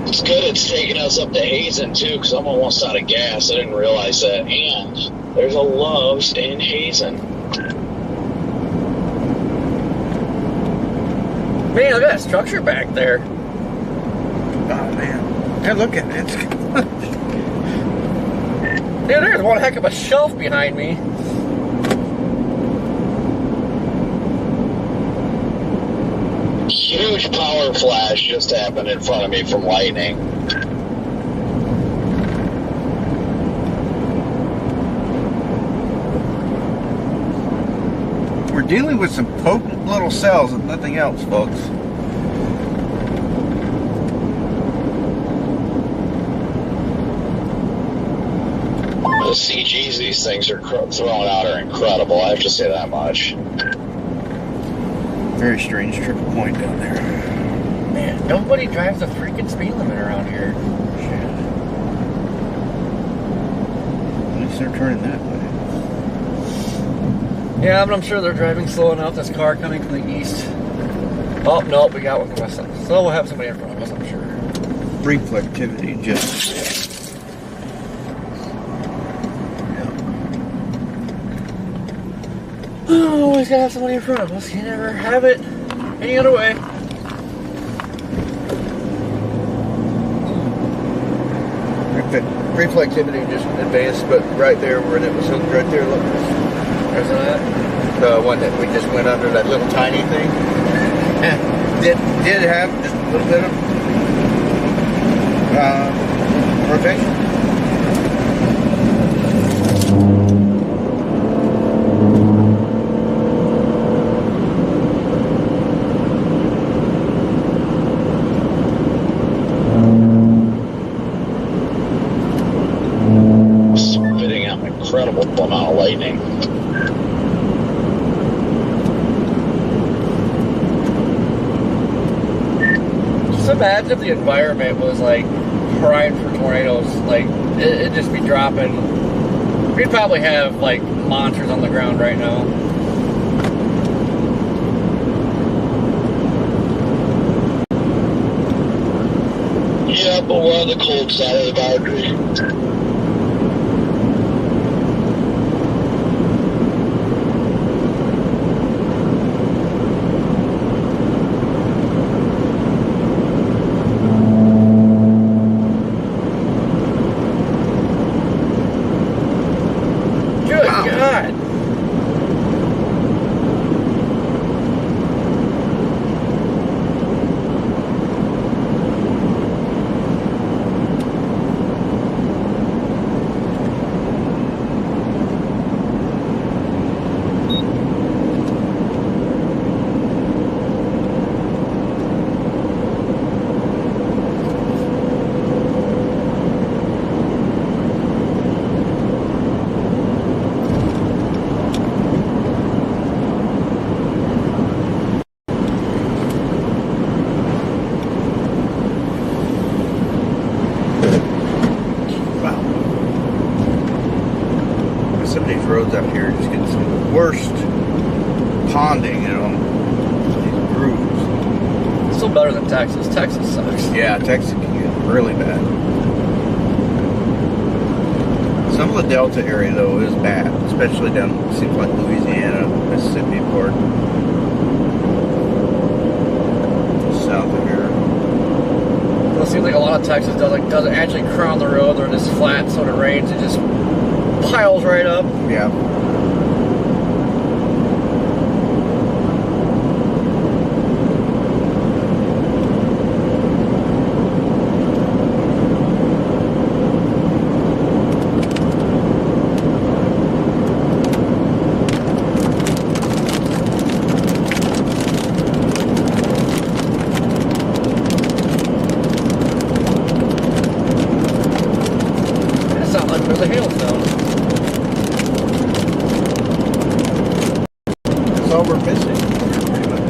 It's good it's taking us up to Hazen too, because I'm almost out of gas. I didn't realize that. And there's a Love's in Hazen. Man, look at that structure back there. Oh man. Yeah, look at it. Yeah, there's one heck of a shelf behind me. Huge power flash just happened in front of me from lightning. We're dealing with some potent little cells and nothing else, folks. The CGs these things are throwing out are incredible. I have to say that much. Very strange triple point down there. Man, nobody drives the freaking speed limit around here. Shit. At least they're turning that way. Yeah, but I'm sure they're driving slow enough. This car coming from the east. Oh, no, we got one from us. So we'll have somebody in front of us, I'm sure. Reflectivity just. Oh, always gotta have somebody in front of us. You never have it any other way. Reflectivity just advanced, but right there where it was hooked right there, look. There's that. The one that we just went under, that little tiny thing. Did have just a little bit of rotation. Spitting out an incredible amount of lightning. Just imagine if the environment was like primed for tornadoes, like it'd just be dropping. We'd probably have like monsters on the ground right now. Yeah, but we're on the cold side of the boundary. Good God! Some of these roads out here are just getting some of the worst ponding, you know, these grooves. It's still better than Texas. Texas sucks. Yeah, Texas can get really bad. Some of the Delta area, though, is bad, especially down, it seems like Louisiana, Mississippi part. South of here. It seems like a lot of Texas doesn't actually crown the road. They're just flat, so when it rains, it just piles right up. Yeah. It sounds like there's a hailstone. That's all we're missing, pretty much.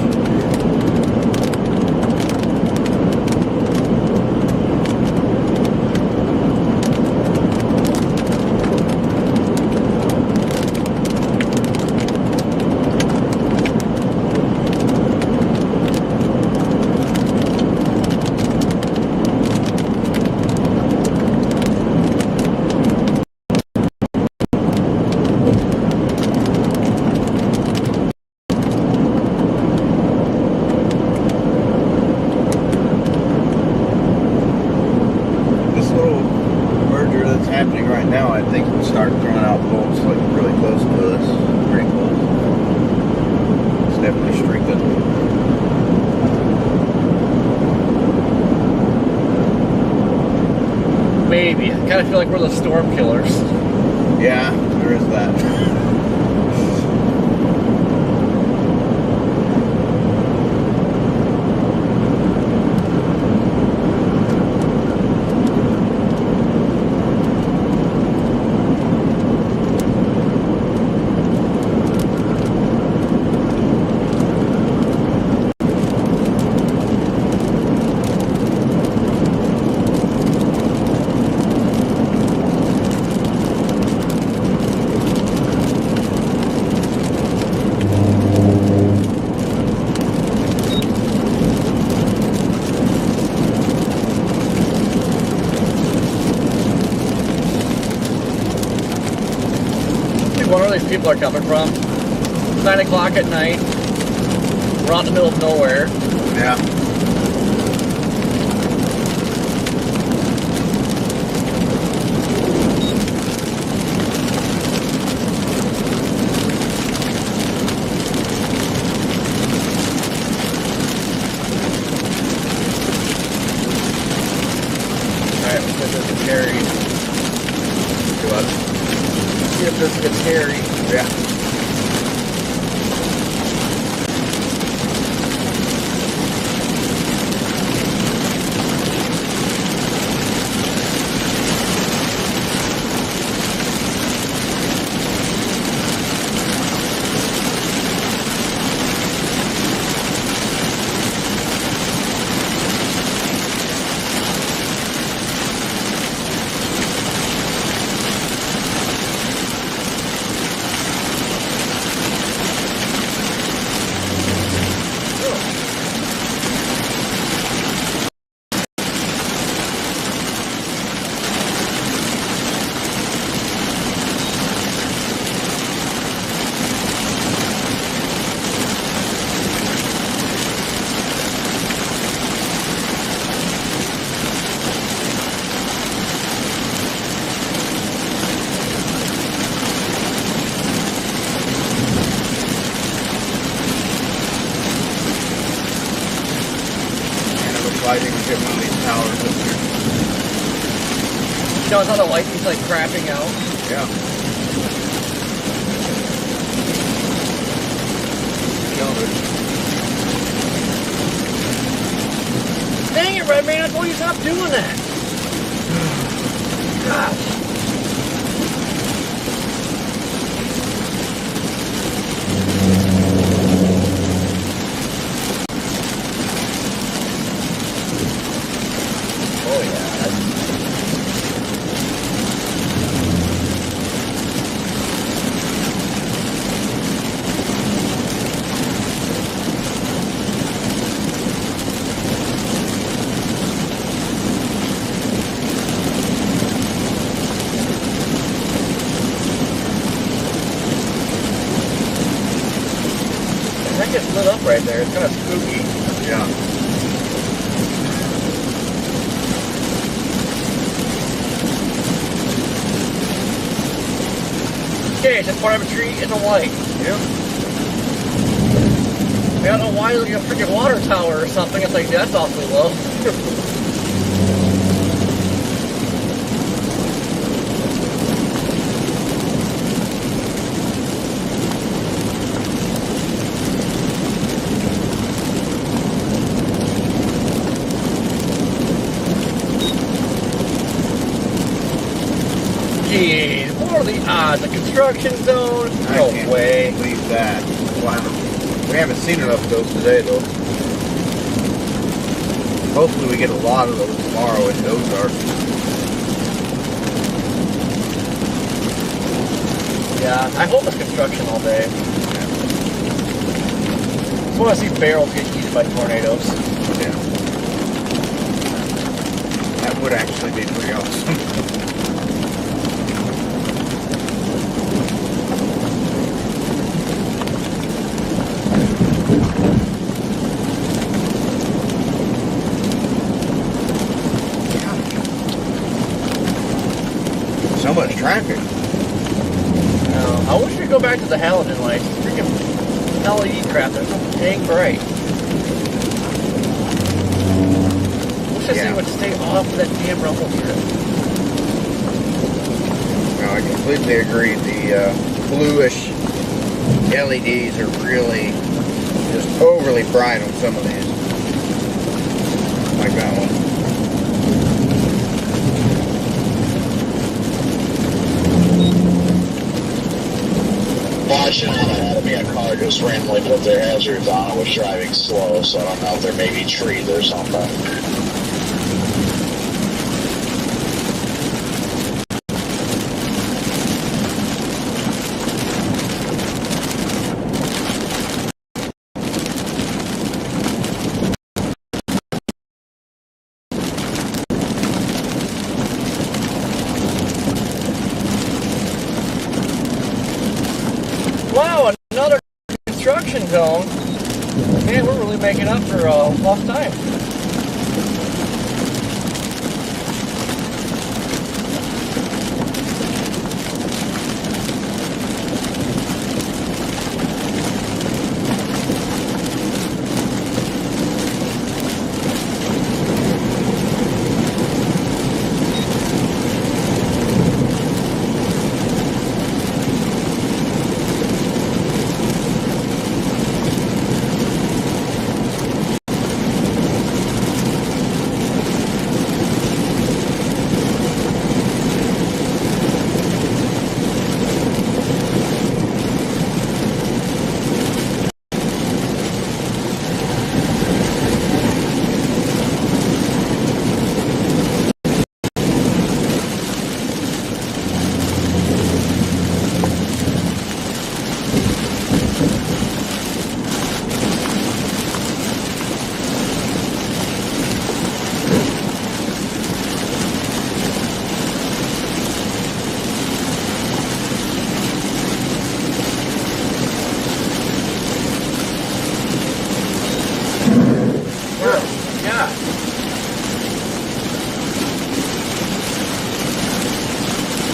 This little merger that's happening right now, I think will start throwing out bolts like really close to us. Pretty close. It's definitely streaking. Maybe. I kind of feel like we're the storm killers. Yeah, there is that. I wonder where these people are coming from. It's 9 o'clock at night. We're out in the middle of nowhere. Yeah. Alright, let's put this in carry. Do what? See if this gets carry. Yeah. Lighting to get one of these towers up here. You notice how the lighting's like crapping out? Yeah. Dang it, Redman, I told you to stop doing that. Gosh. Oh yeah. That gets lit up right there. It's kind of spooky. Yeah. Okay, it's part of a tree in the light. Yep. I don't know why there's like a freaking water tower or something. It's like, that's awfully low. Jeez, what are the odds? A construction zone? No way. Believe that. Wow. We haven't seen enough of those today, though. Hopefully we get a lot of those tomorrow in Ozark. Yeah, I hope it's construction all day. I just want to see barrels get eaten by tornadoes. Yeah. That would actually be pretty awesome. So much traffic. I wish we'd go back to the halogen lights. Freaking LED crap, they're so dang bright. Wish this thing would stay off of that damn rumble strip. No, I completely agree. The bluish LEDs are really just overly bright on some of these. Like that one. Well, I shouldn't have had me. A car just randomly put their hazards on. I was driving slow, so I don't know if there may be trees or something. Wow, another construction zone. Man, we're really making up for lost time.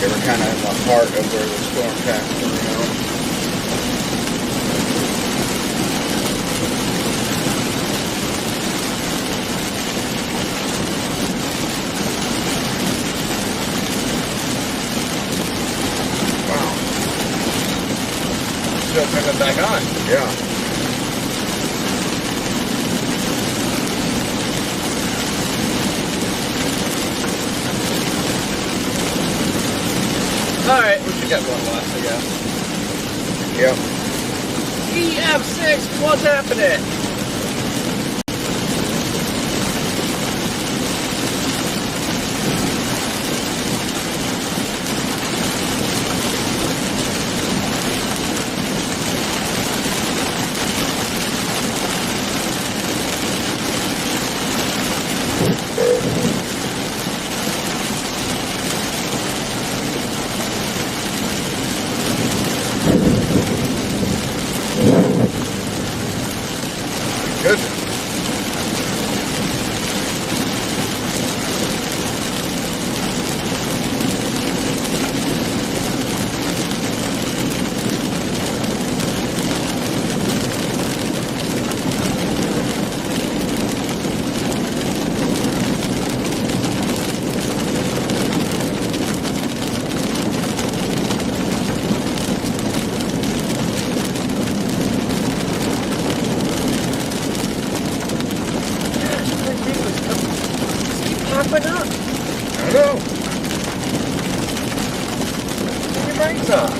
They were kind of in the heart of where the storm passed through, you know. Wow. Still coming back on. Yeah. Alright, we should get one last, I guess. Yep. EF6, what's happening? Popping up. I know. Turn your brakes off.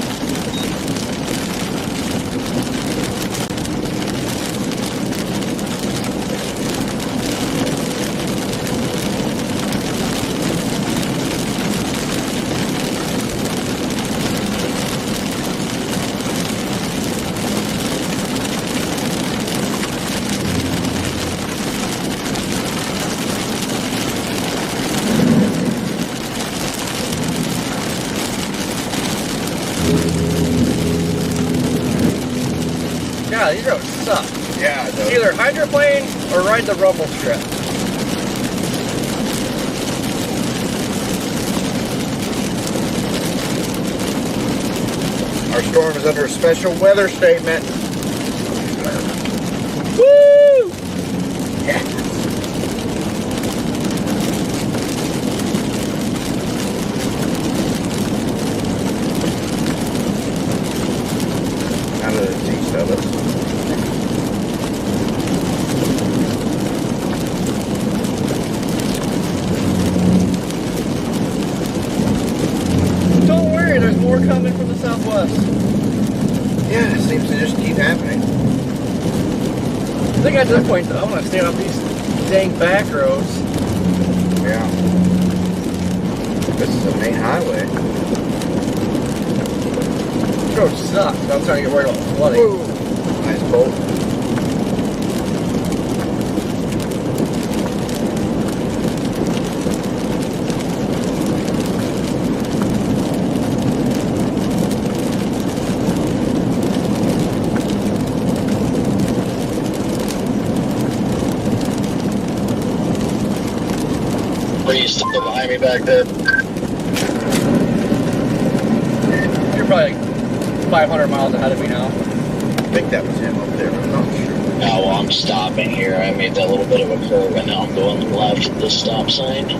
Yeah, these roads suck. Yeah, It's either hydroplane or ride the rumble strip. Our storm is under a special weather statement. Woo! Yeah. Out of the east of us. Don't worry, there's more coming from the southwest. Yeah, it seems to just keep happening. I think at this point, though, I want to stay off these dang back roads. Yeah. This is the main highway. These roads suck, so I'm starting to get worried about flooding. Woo. Nice bolt. you still behind me back there? You're probably like 500 miles ahead of me now. I think that was him up there, but I'm not sure. Now, well, I'm stopping here. I made that little bit of a curve, and now I'm going left at the stop sign.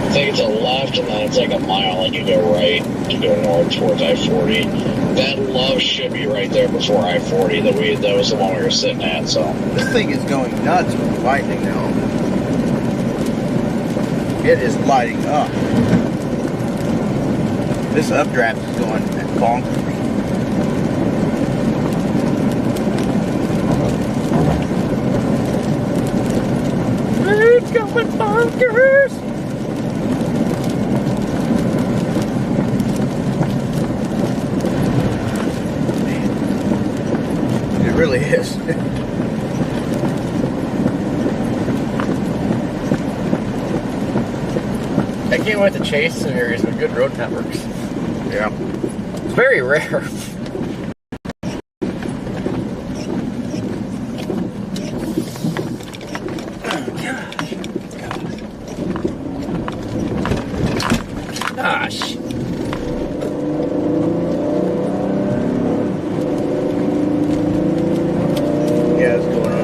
I think it's a left, and then it's like a mile, and you go right to go north towards I-40. That love should be right there before I-40. That was the one we were sitting at. So this thing is going nuts with lightning now. It is lighting up. This updraft is going bonkers. It's going bonkers. It really is. I can't wait to chase some areas with good road networks. Yeah. It's very rare. Gosh. Yeah, it's going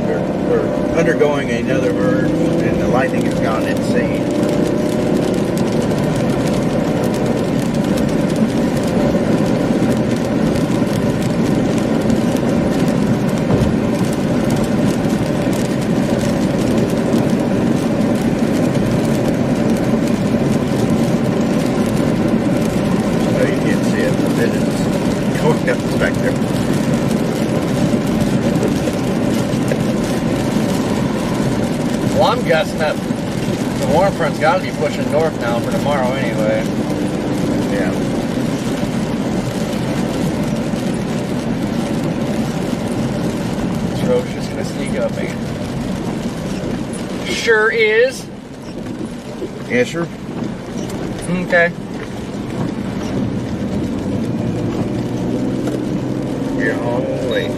undergoing another merge, and the lightning has gone insane. Well, I'm guessing that the warm front's got to be pushing north now for tomorrow anyway. Yeah. This road's just going to sneak up, man. Sure is. Yeah, sure. Okay. You're on the way.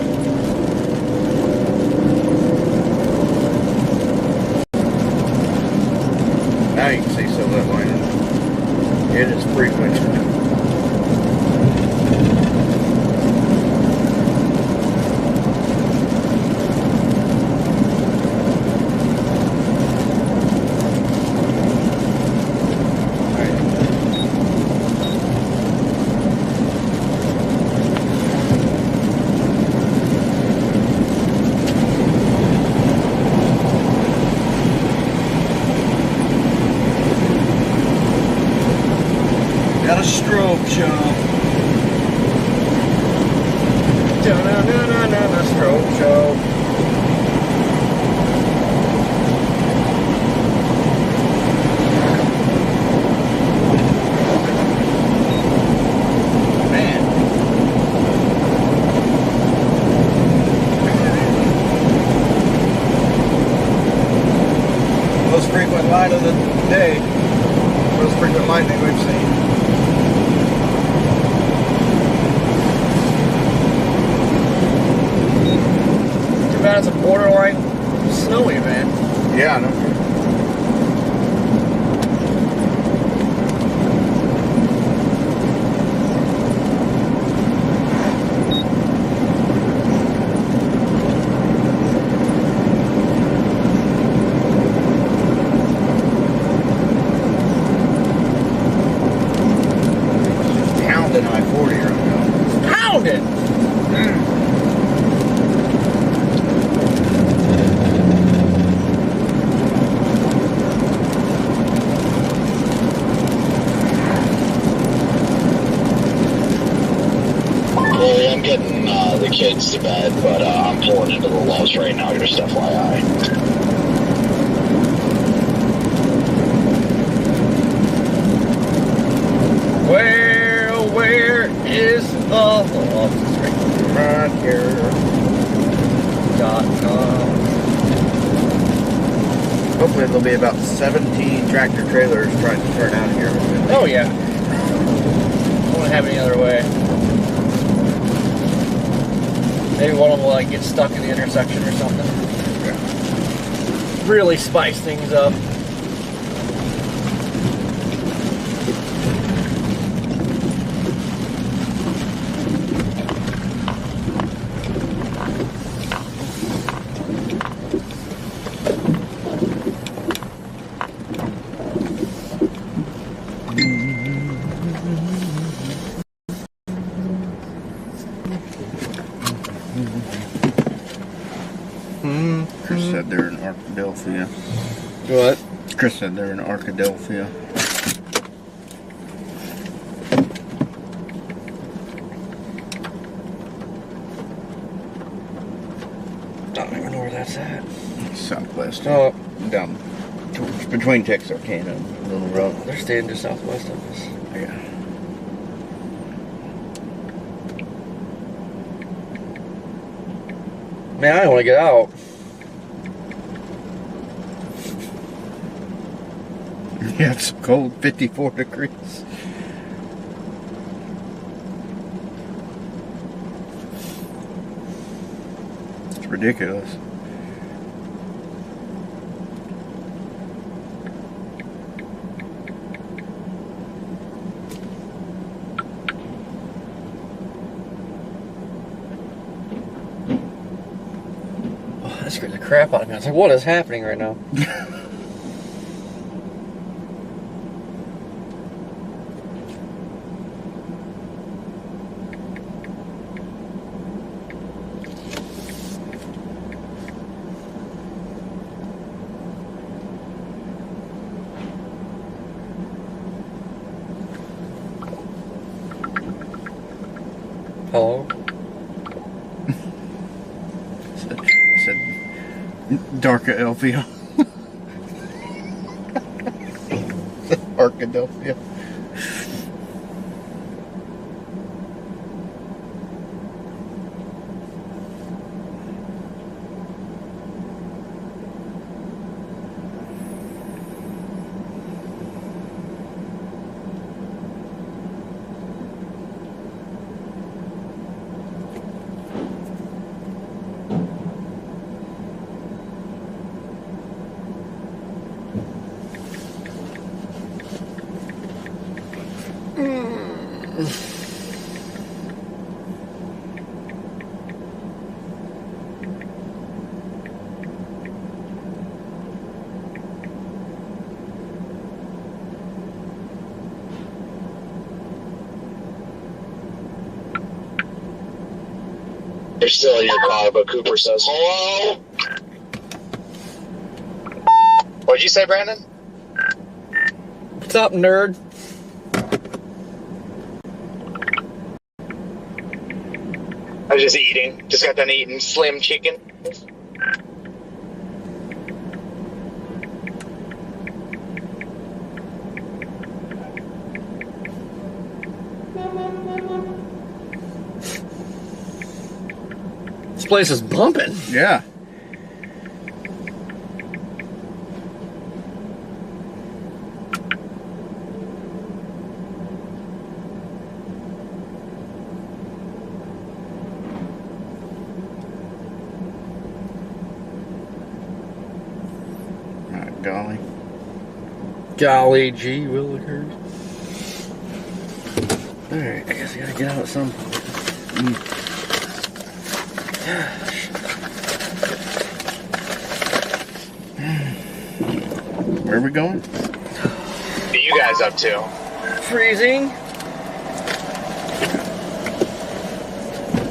Now you can see some of that lightning. It is frequent. Got a stroke, Sean. Da-na-na-na-na, stroke show. Man. Most frequent light of the day. Most frequent lightning we've seen. It's a borderline snowy, man. Yeah, I know. Pounding I-40 right now. Pounding! I'm getting the kids to bed, but I'm pulling into the Loves right now, just FYI. Well, where is the Loves? Right here. .com. Hopefully there'll be about 17 tractor trailers trying to turn out here. Oh, yeah. Won't have any other way. Maybe one of them will like get stuck in the intersection or something. Yeah. really spice things up. Chris said they're in Arkadelphia. What? Chris said they're in Arkadelphia. I don't even know where that's at. Southwest. Oh. Down towards, between Texarkana and Little Rock. They're staying just southwest of us. Yeah. Man, I don't want to get out. Yeah, it's cold, 54 degrees. It's ridiculous. Oh, that scared the crap out of me. I was like, what is happening right now? Hello? said Darkadelphia. Arkadelphia. You're still in your car, but Cooper says, hello? What'd you say, Brandon? What's up, nerd? I was just eating. Just got done eating slim chicken. This place is bumping. Yeah. Golly. Golly gee willikers. Alright, I guess I gotta get out at some point. Where are we going? What are you guys up to? Freezing.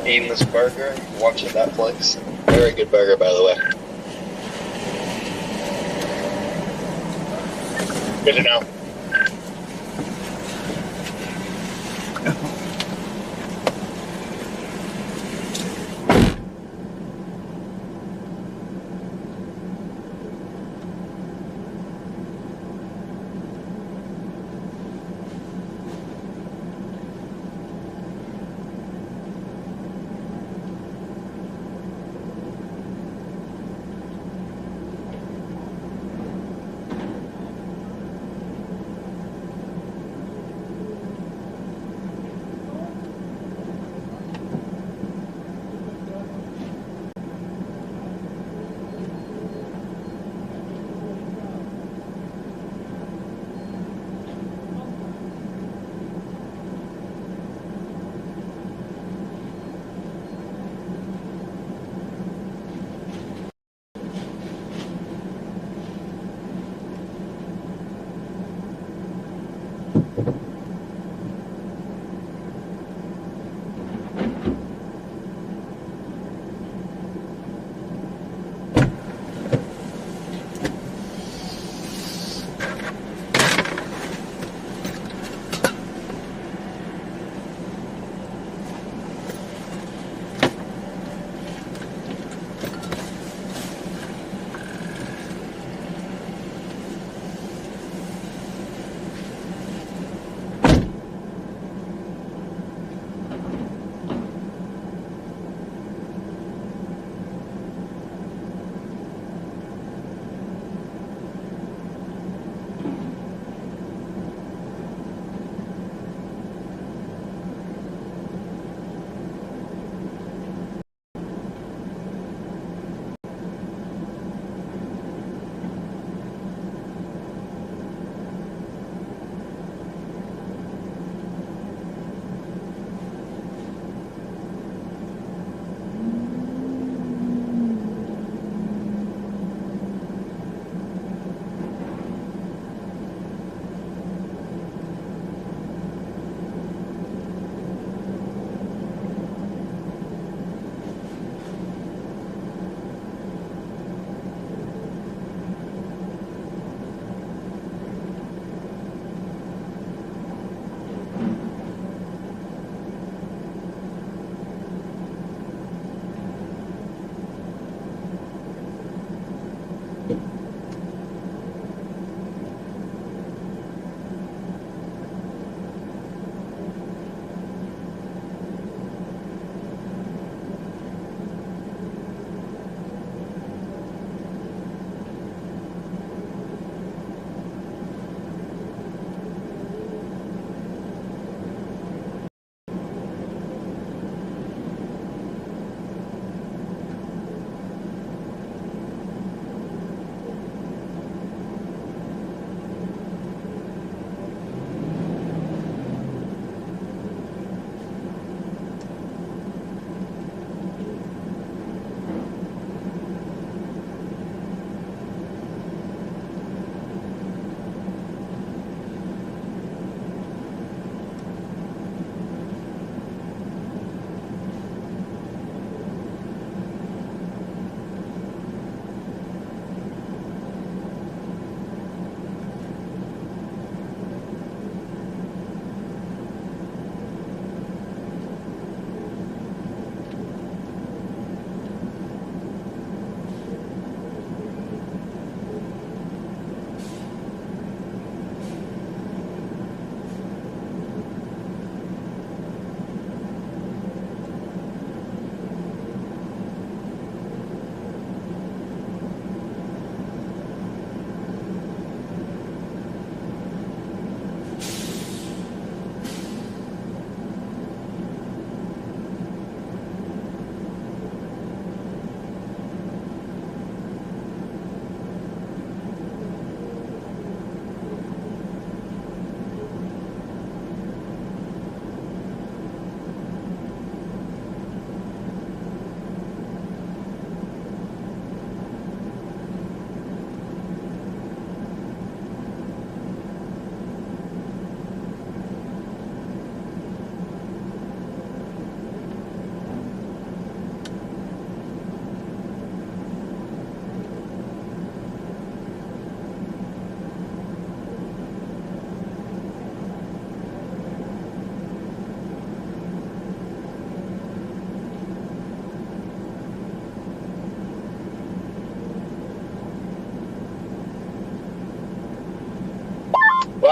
Eating this burger, watching Netflix. Very good burger, by the way. Good to know.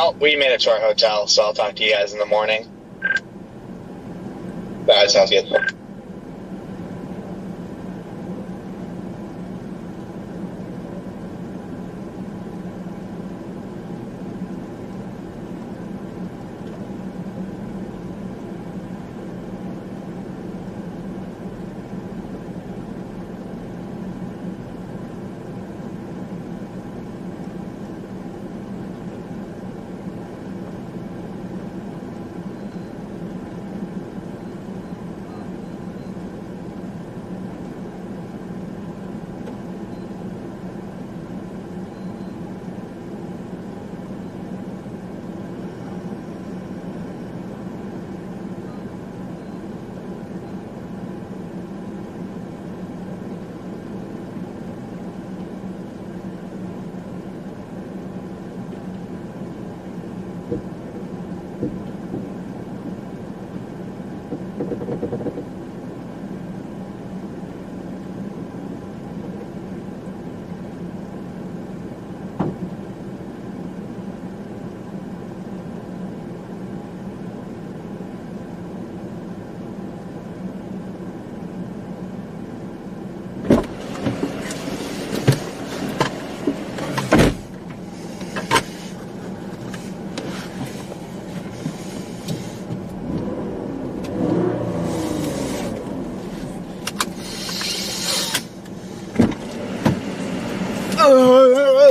Well, we made it to our hotel, so I'll talk to you guys in the morning. That sounds good.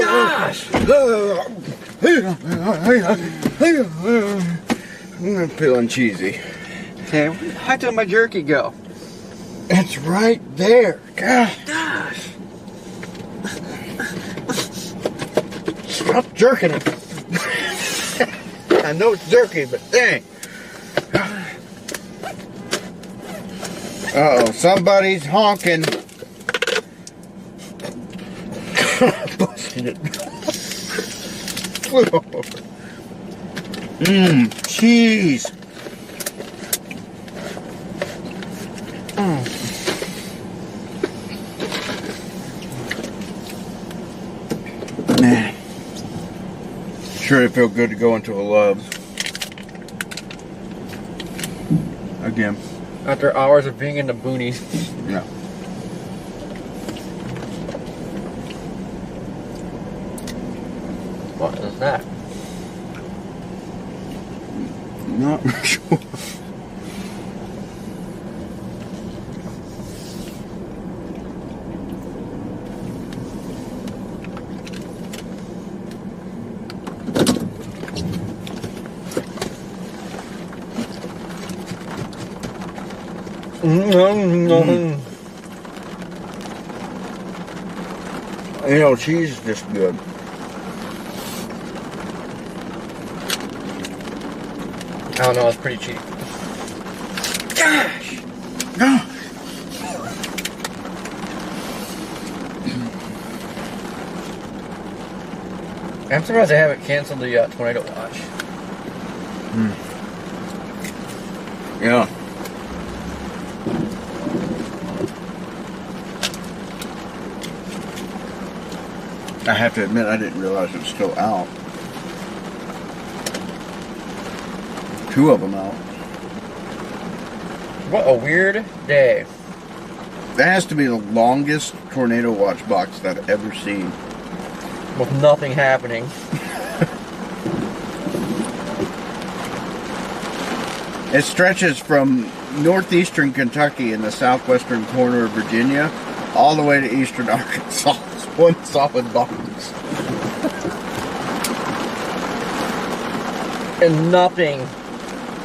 Gosh! I'm feeling cheesy. Okay, how did my jerky go? It's right there. Gosh. Stop jerking it. I know it's jerky, but dang. Uh-oh, somebody's honking. Busting it. Cheese. Man. Sure, it felt good to go into a Love's. Again. After hours of being in the boonies. No. What is that? Not sure. You know, cheese is just good. I don't know, it's pretty cheap. Gosh! No! I'm surprised they haven't canceled the tornado watch. Yeah. I have to admit, I didn't realize it was still out. 2 of them out. What a weird day. That has to be the longest tornado watch box that I've ever seen. With nothing happening. It stretches from northeastern Kentucky in the southwestern corner of Virginia all the way to eastern Arkansas. It's one solid box. And nothing.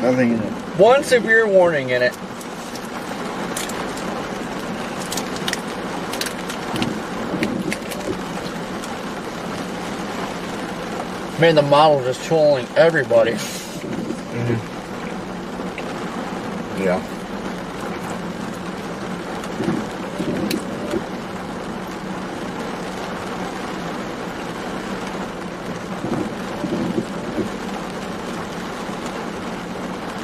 Nothing in it. One severe warning in it. Man, the model just trolling everybody. Yeah.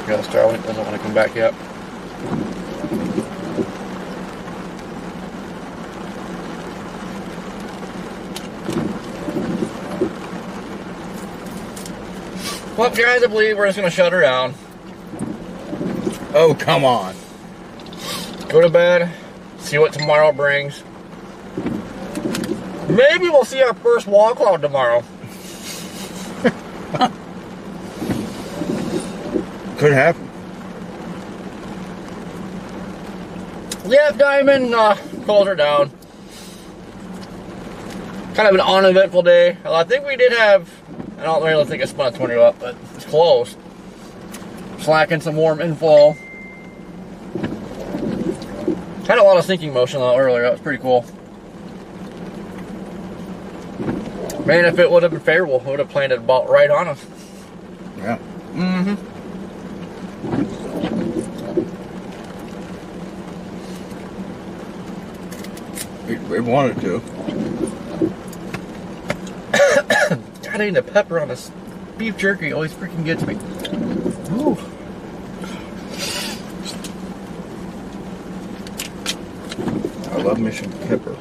Yeah, Starlink doesn't want to come back yet. Well, guys, I believe we're just going to shut her down. Oh, come on. Go to bed. See what tomorrow brings. Maybe we'll see our first wall cloud tomorrow. Could happen. Yeah, Diamond closed her down. Kind of an uneventful day. Well, I think we did have, I don't really think I spun a 20 up, but it's close. Slacking some warm inflow. Had a lot of sinking motion though earlier. That was pretty cool. Man, if it would have been favorable, it would have planted about right on us. Yeah. Mm-hmm. We wanted to. God, eating the pepper on this beef jerky always freaking gets me. Ooh. I love me some pepper.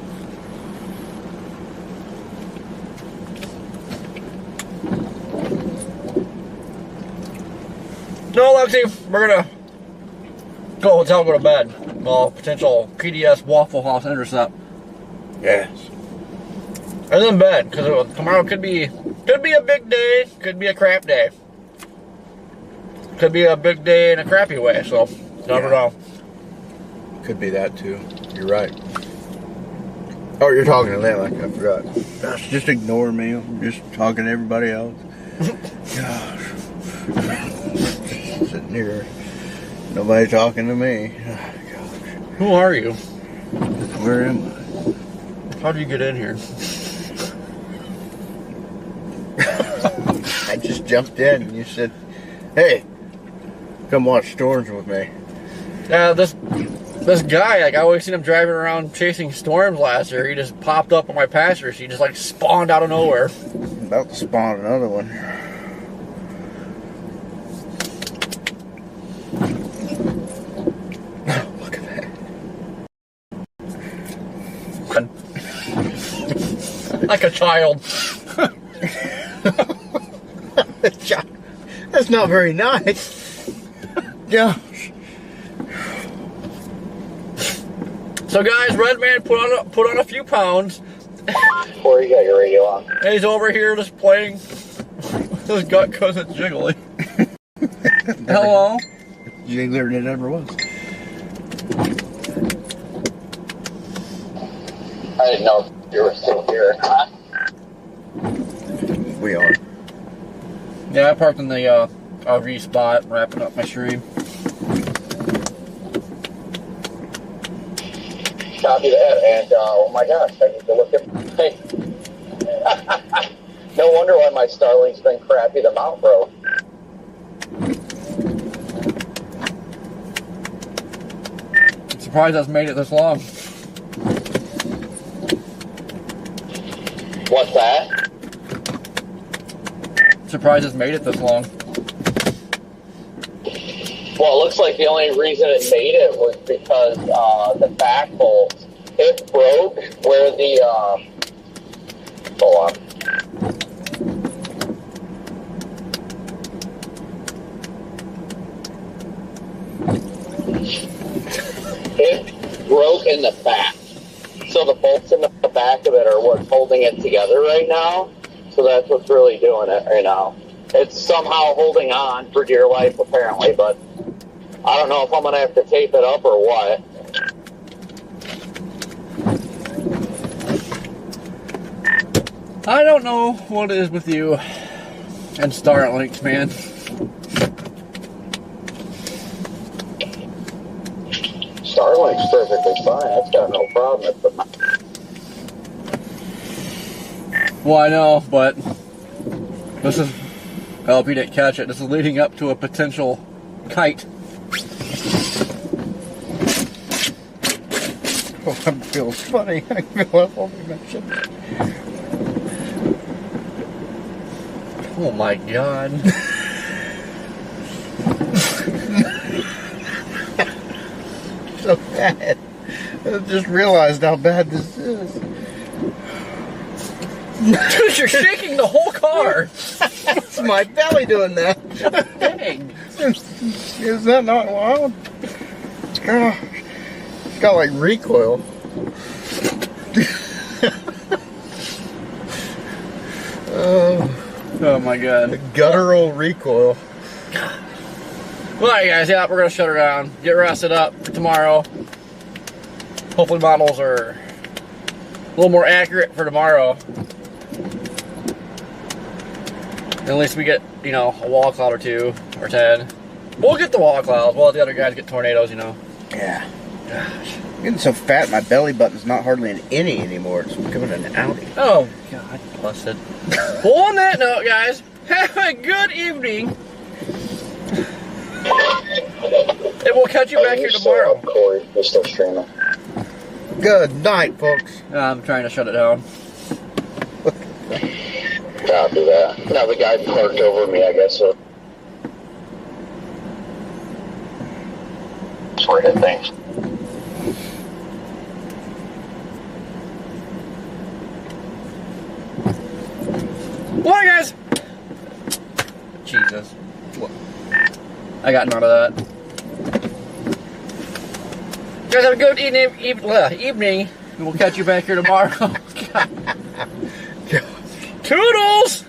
No, Lexi, we're gonna go to the hotel, go to bed. Well, potential PDS Waffle House intercept. Yes. And then bed, because tomorrow could be a big day, could be a crap day. Could be a big day in a crappy way, so never know. Could be that too. You're right. Oh, you're talking to that like I forgot. Gosh, just ignore me. I'm just talking to everybody else. Gosh. Sitting here. Nobody talking to me. Oh, gosh. Who are you? Where am I? How do you get in here? I just jumped in and you said, hey, come watch storms with me. Yeah, this guy, like I always seen him driving around chasing storms last year. He just popped up on my pasture. He just like spawned out of nowhere. About to spawn another one. Look at that. Like a child. That's not very nice. Yeah. So guys, Redman put on a few pounds. Corey, you got your radio on. And he's over here just playing his gut because it's jiggly. Hello? Jiggler than it ever was. I didn't know if you were still here or not. We are. Yeah, I parked in the RV spot, wrapping up my stream. Copy that, and oh my gosh, I need to look at my... No wonder why my Starlink's been crappy to mount, bro. I'm surprised that's made it this long. What's that? Surprised it's made it this long. Well, it looks like the only reason it made it was because the back bolt, it broke where the, hold on. It broke in the back. So the bolts in the back of it are what's holding it together right now. So that's what's really doing it right now. It's somehow holding on for dear life, apparently, but I don't know if I'm going to have to tape it up or what. I don't know what it is with you and Starlinks, man. Starlink's perfectly fine. That's got no problem. Well, I know, but this is, I hope you didn't catch it. This is leading up to a potential kite. Oh, that feels funny. I feel up over my shit. Oh my god. So bad. I just realized how bad this is. Dude, you're shaking the whole car. That's my belly doing that. Dang. Is that not wild? Oh, it's got like recoil. Oh my god. Guttural recoil. Well, alright guys, yeah, we're gonna shut her down. Get rested up for tomorrow. Hopefully models are a little more accurate for tomorrow. At least we get, you know, a wall cloud or 2 or 10. We'll get the wall clouds. We'll let the other guys get tornadoes, you know. Yeah. Gosh. I'm getting so fat my belly button's not hardly an innie anymore. It's becoming an outie. Oh, God, busted. Well, on that note, guys, have a good evening. And we'll catch you back here tomorrow. Corey, we're still streaming. Good night, folks. I'm trying to shut it down. Copy that. Now the guy parked over me, I guess. So. Sort of things. Well, guys. Jesus. I got none of that. You guys have a good evening. And we'll catch you back here tomorrow. Toodles!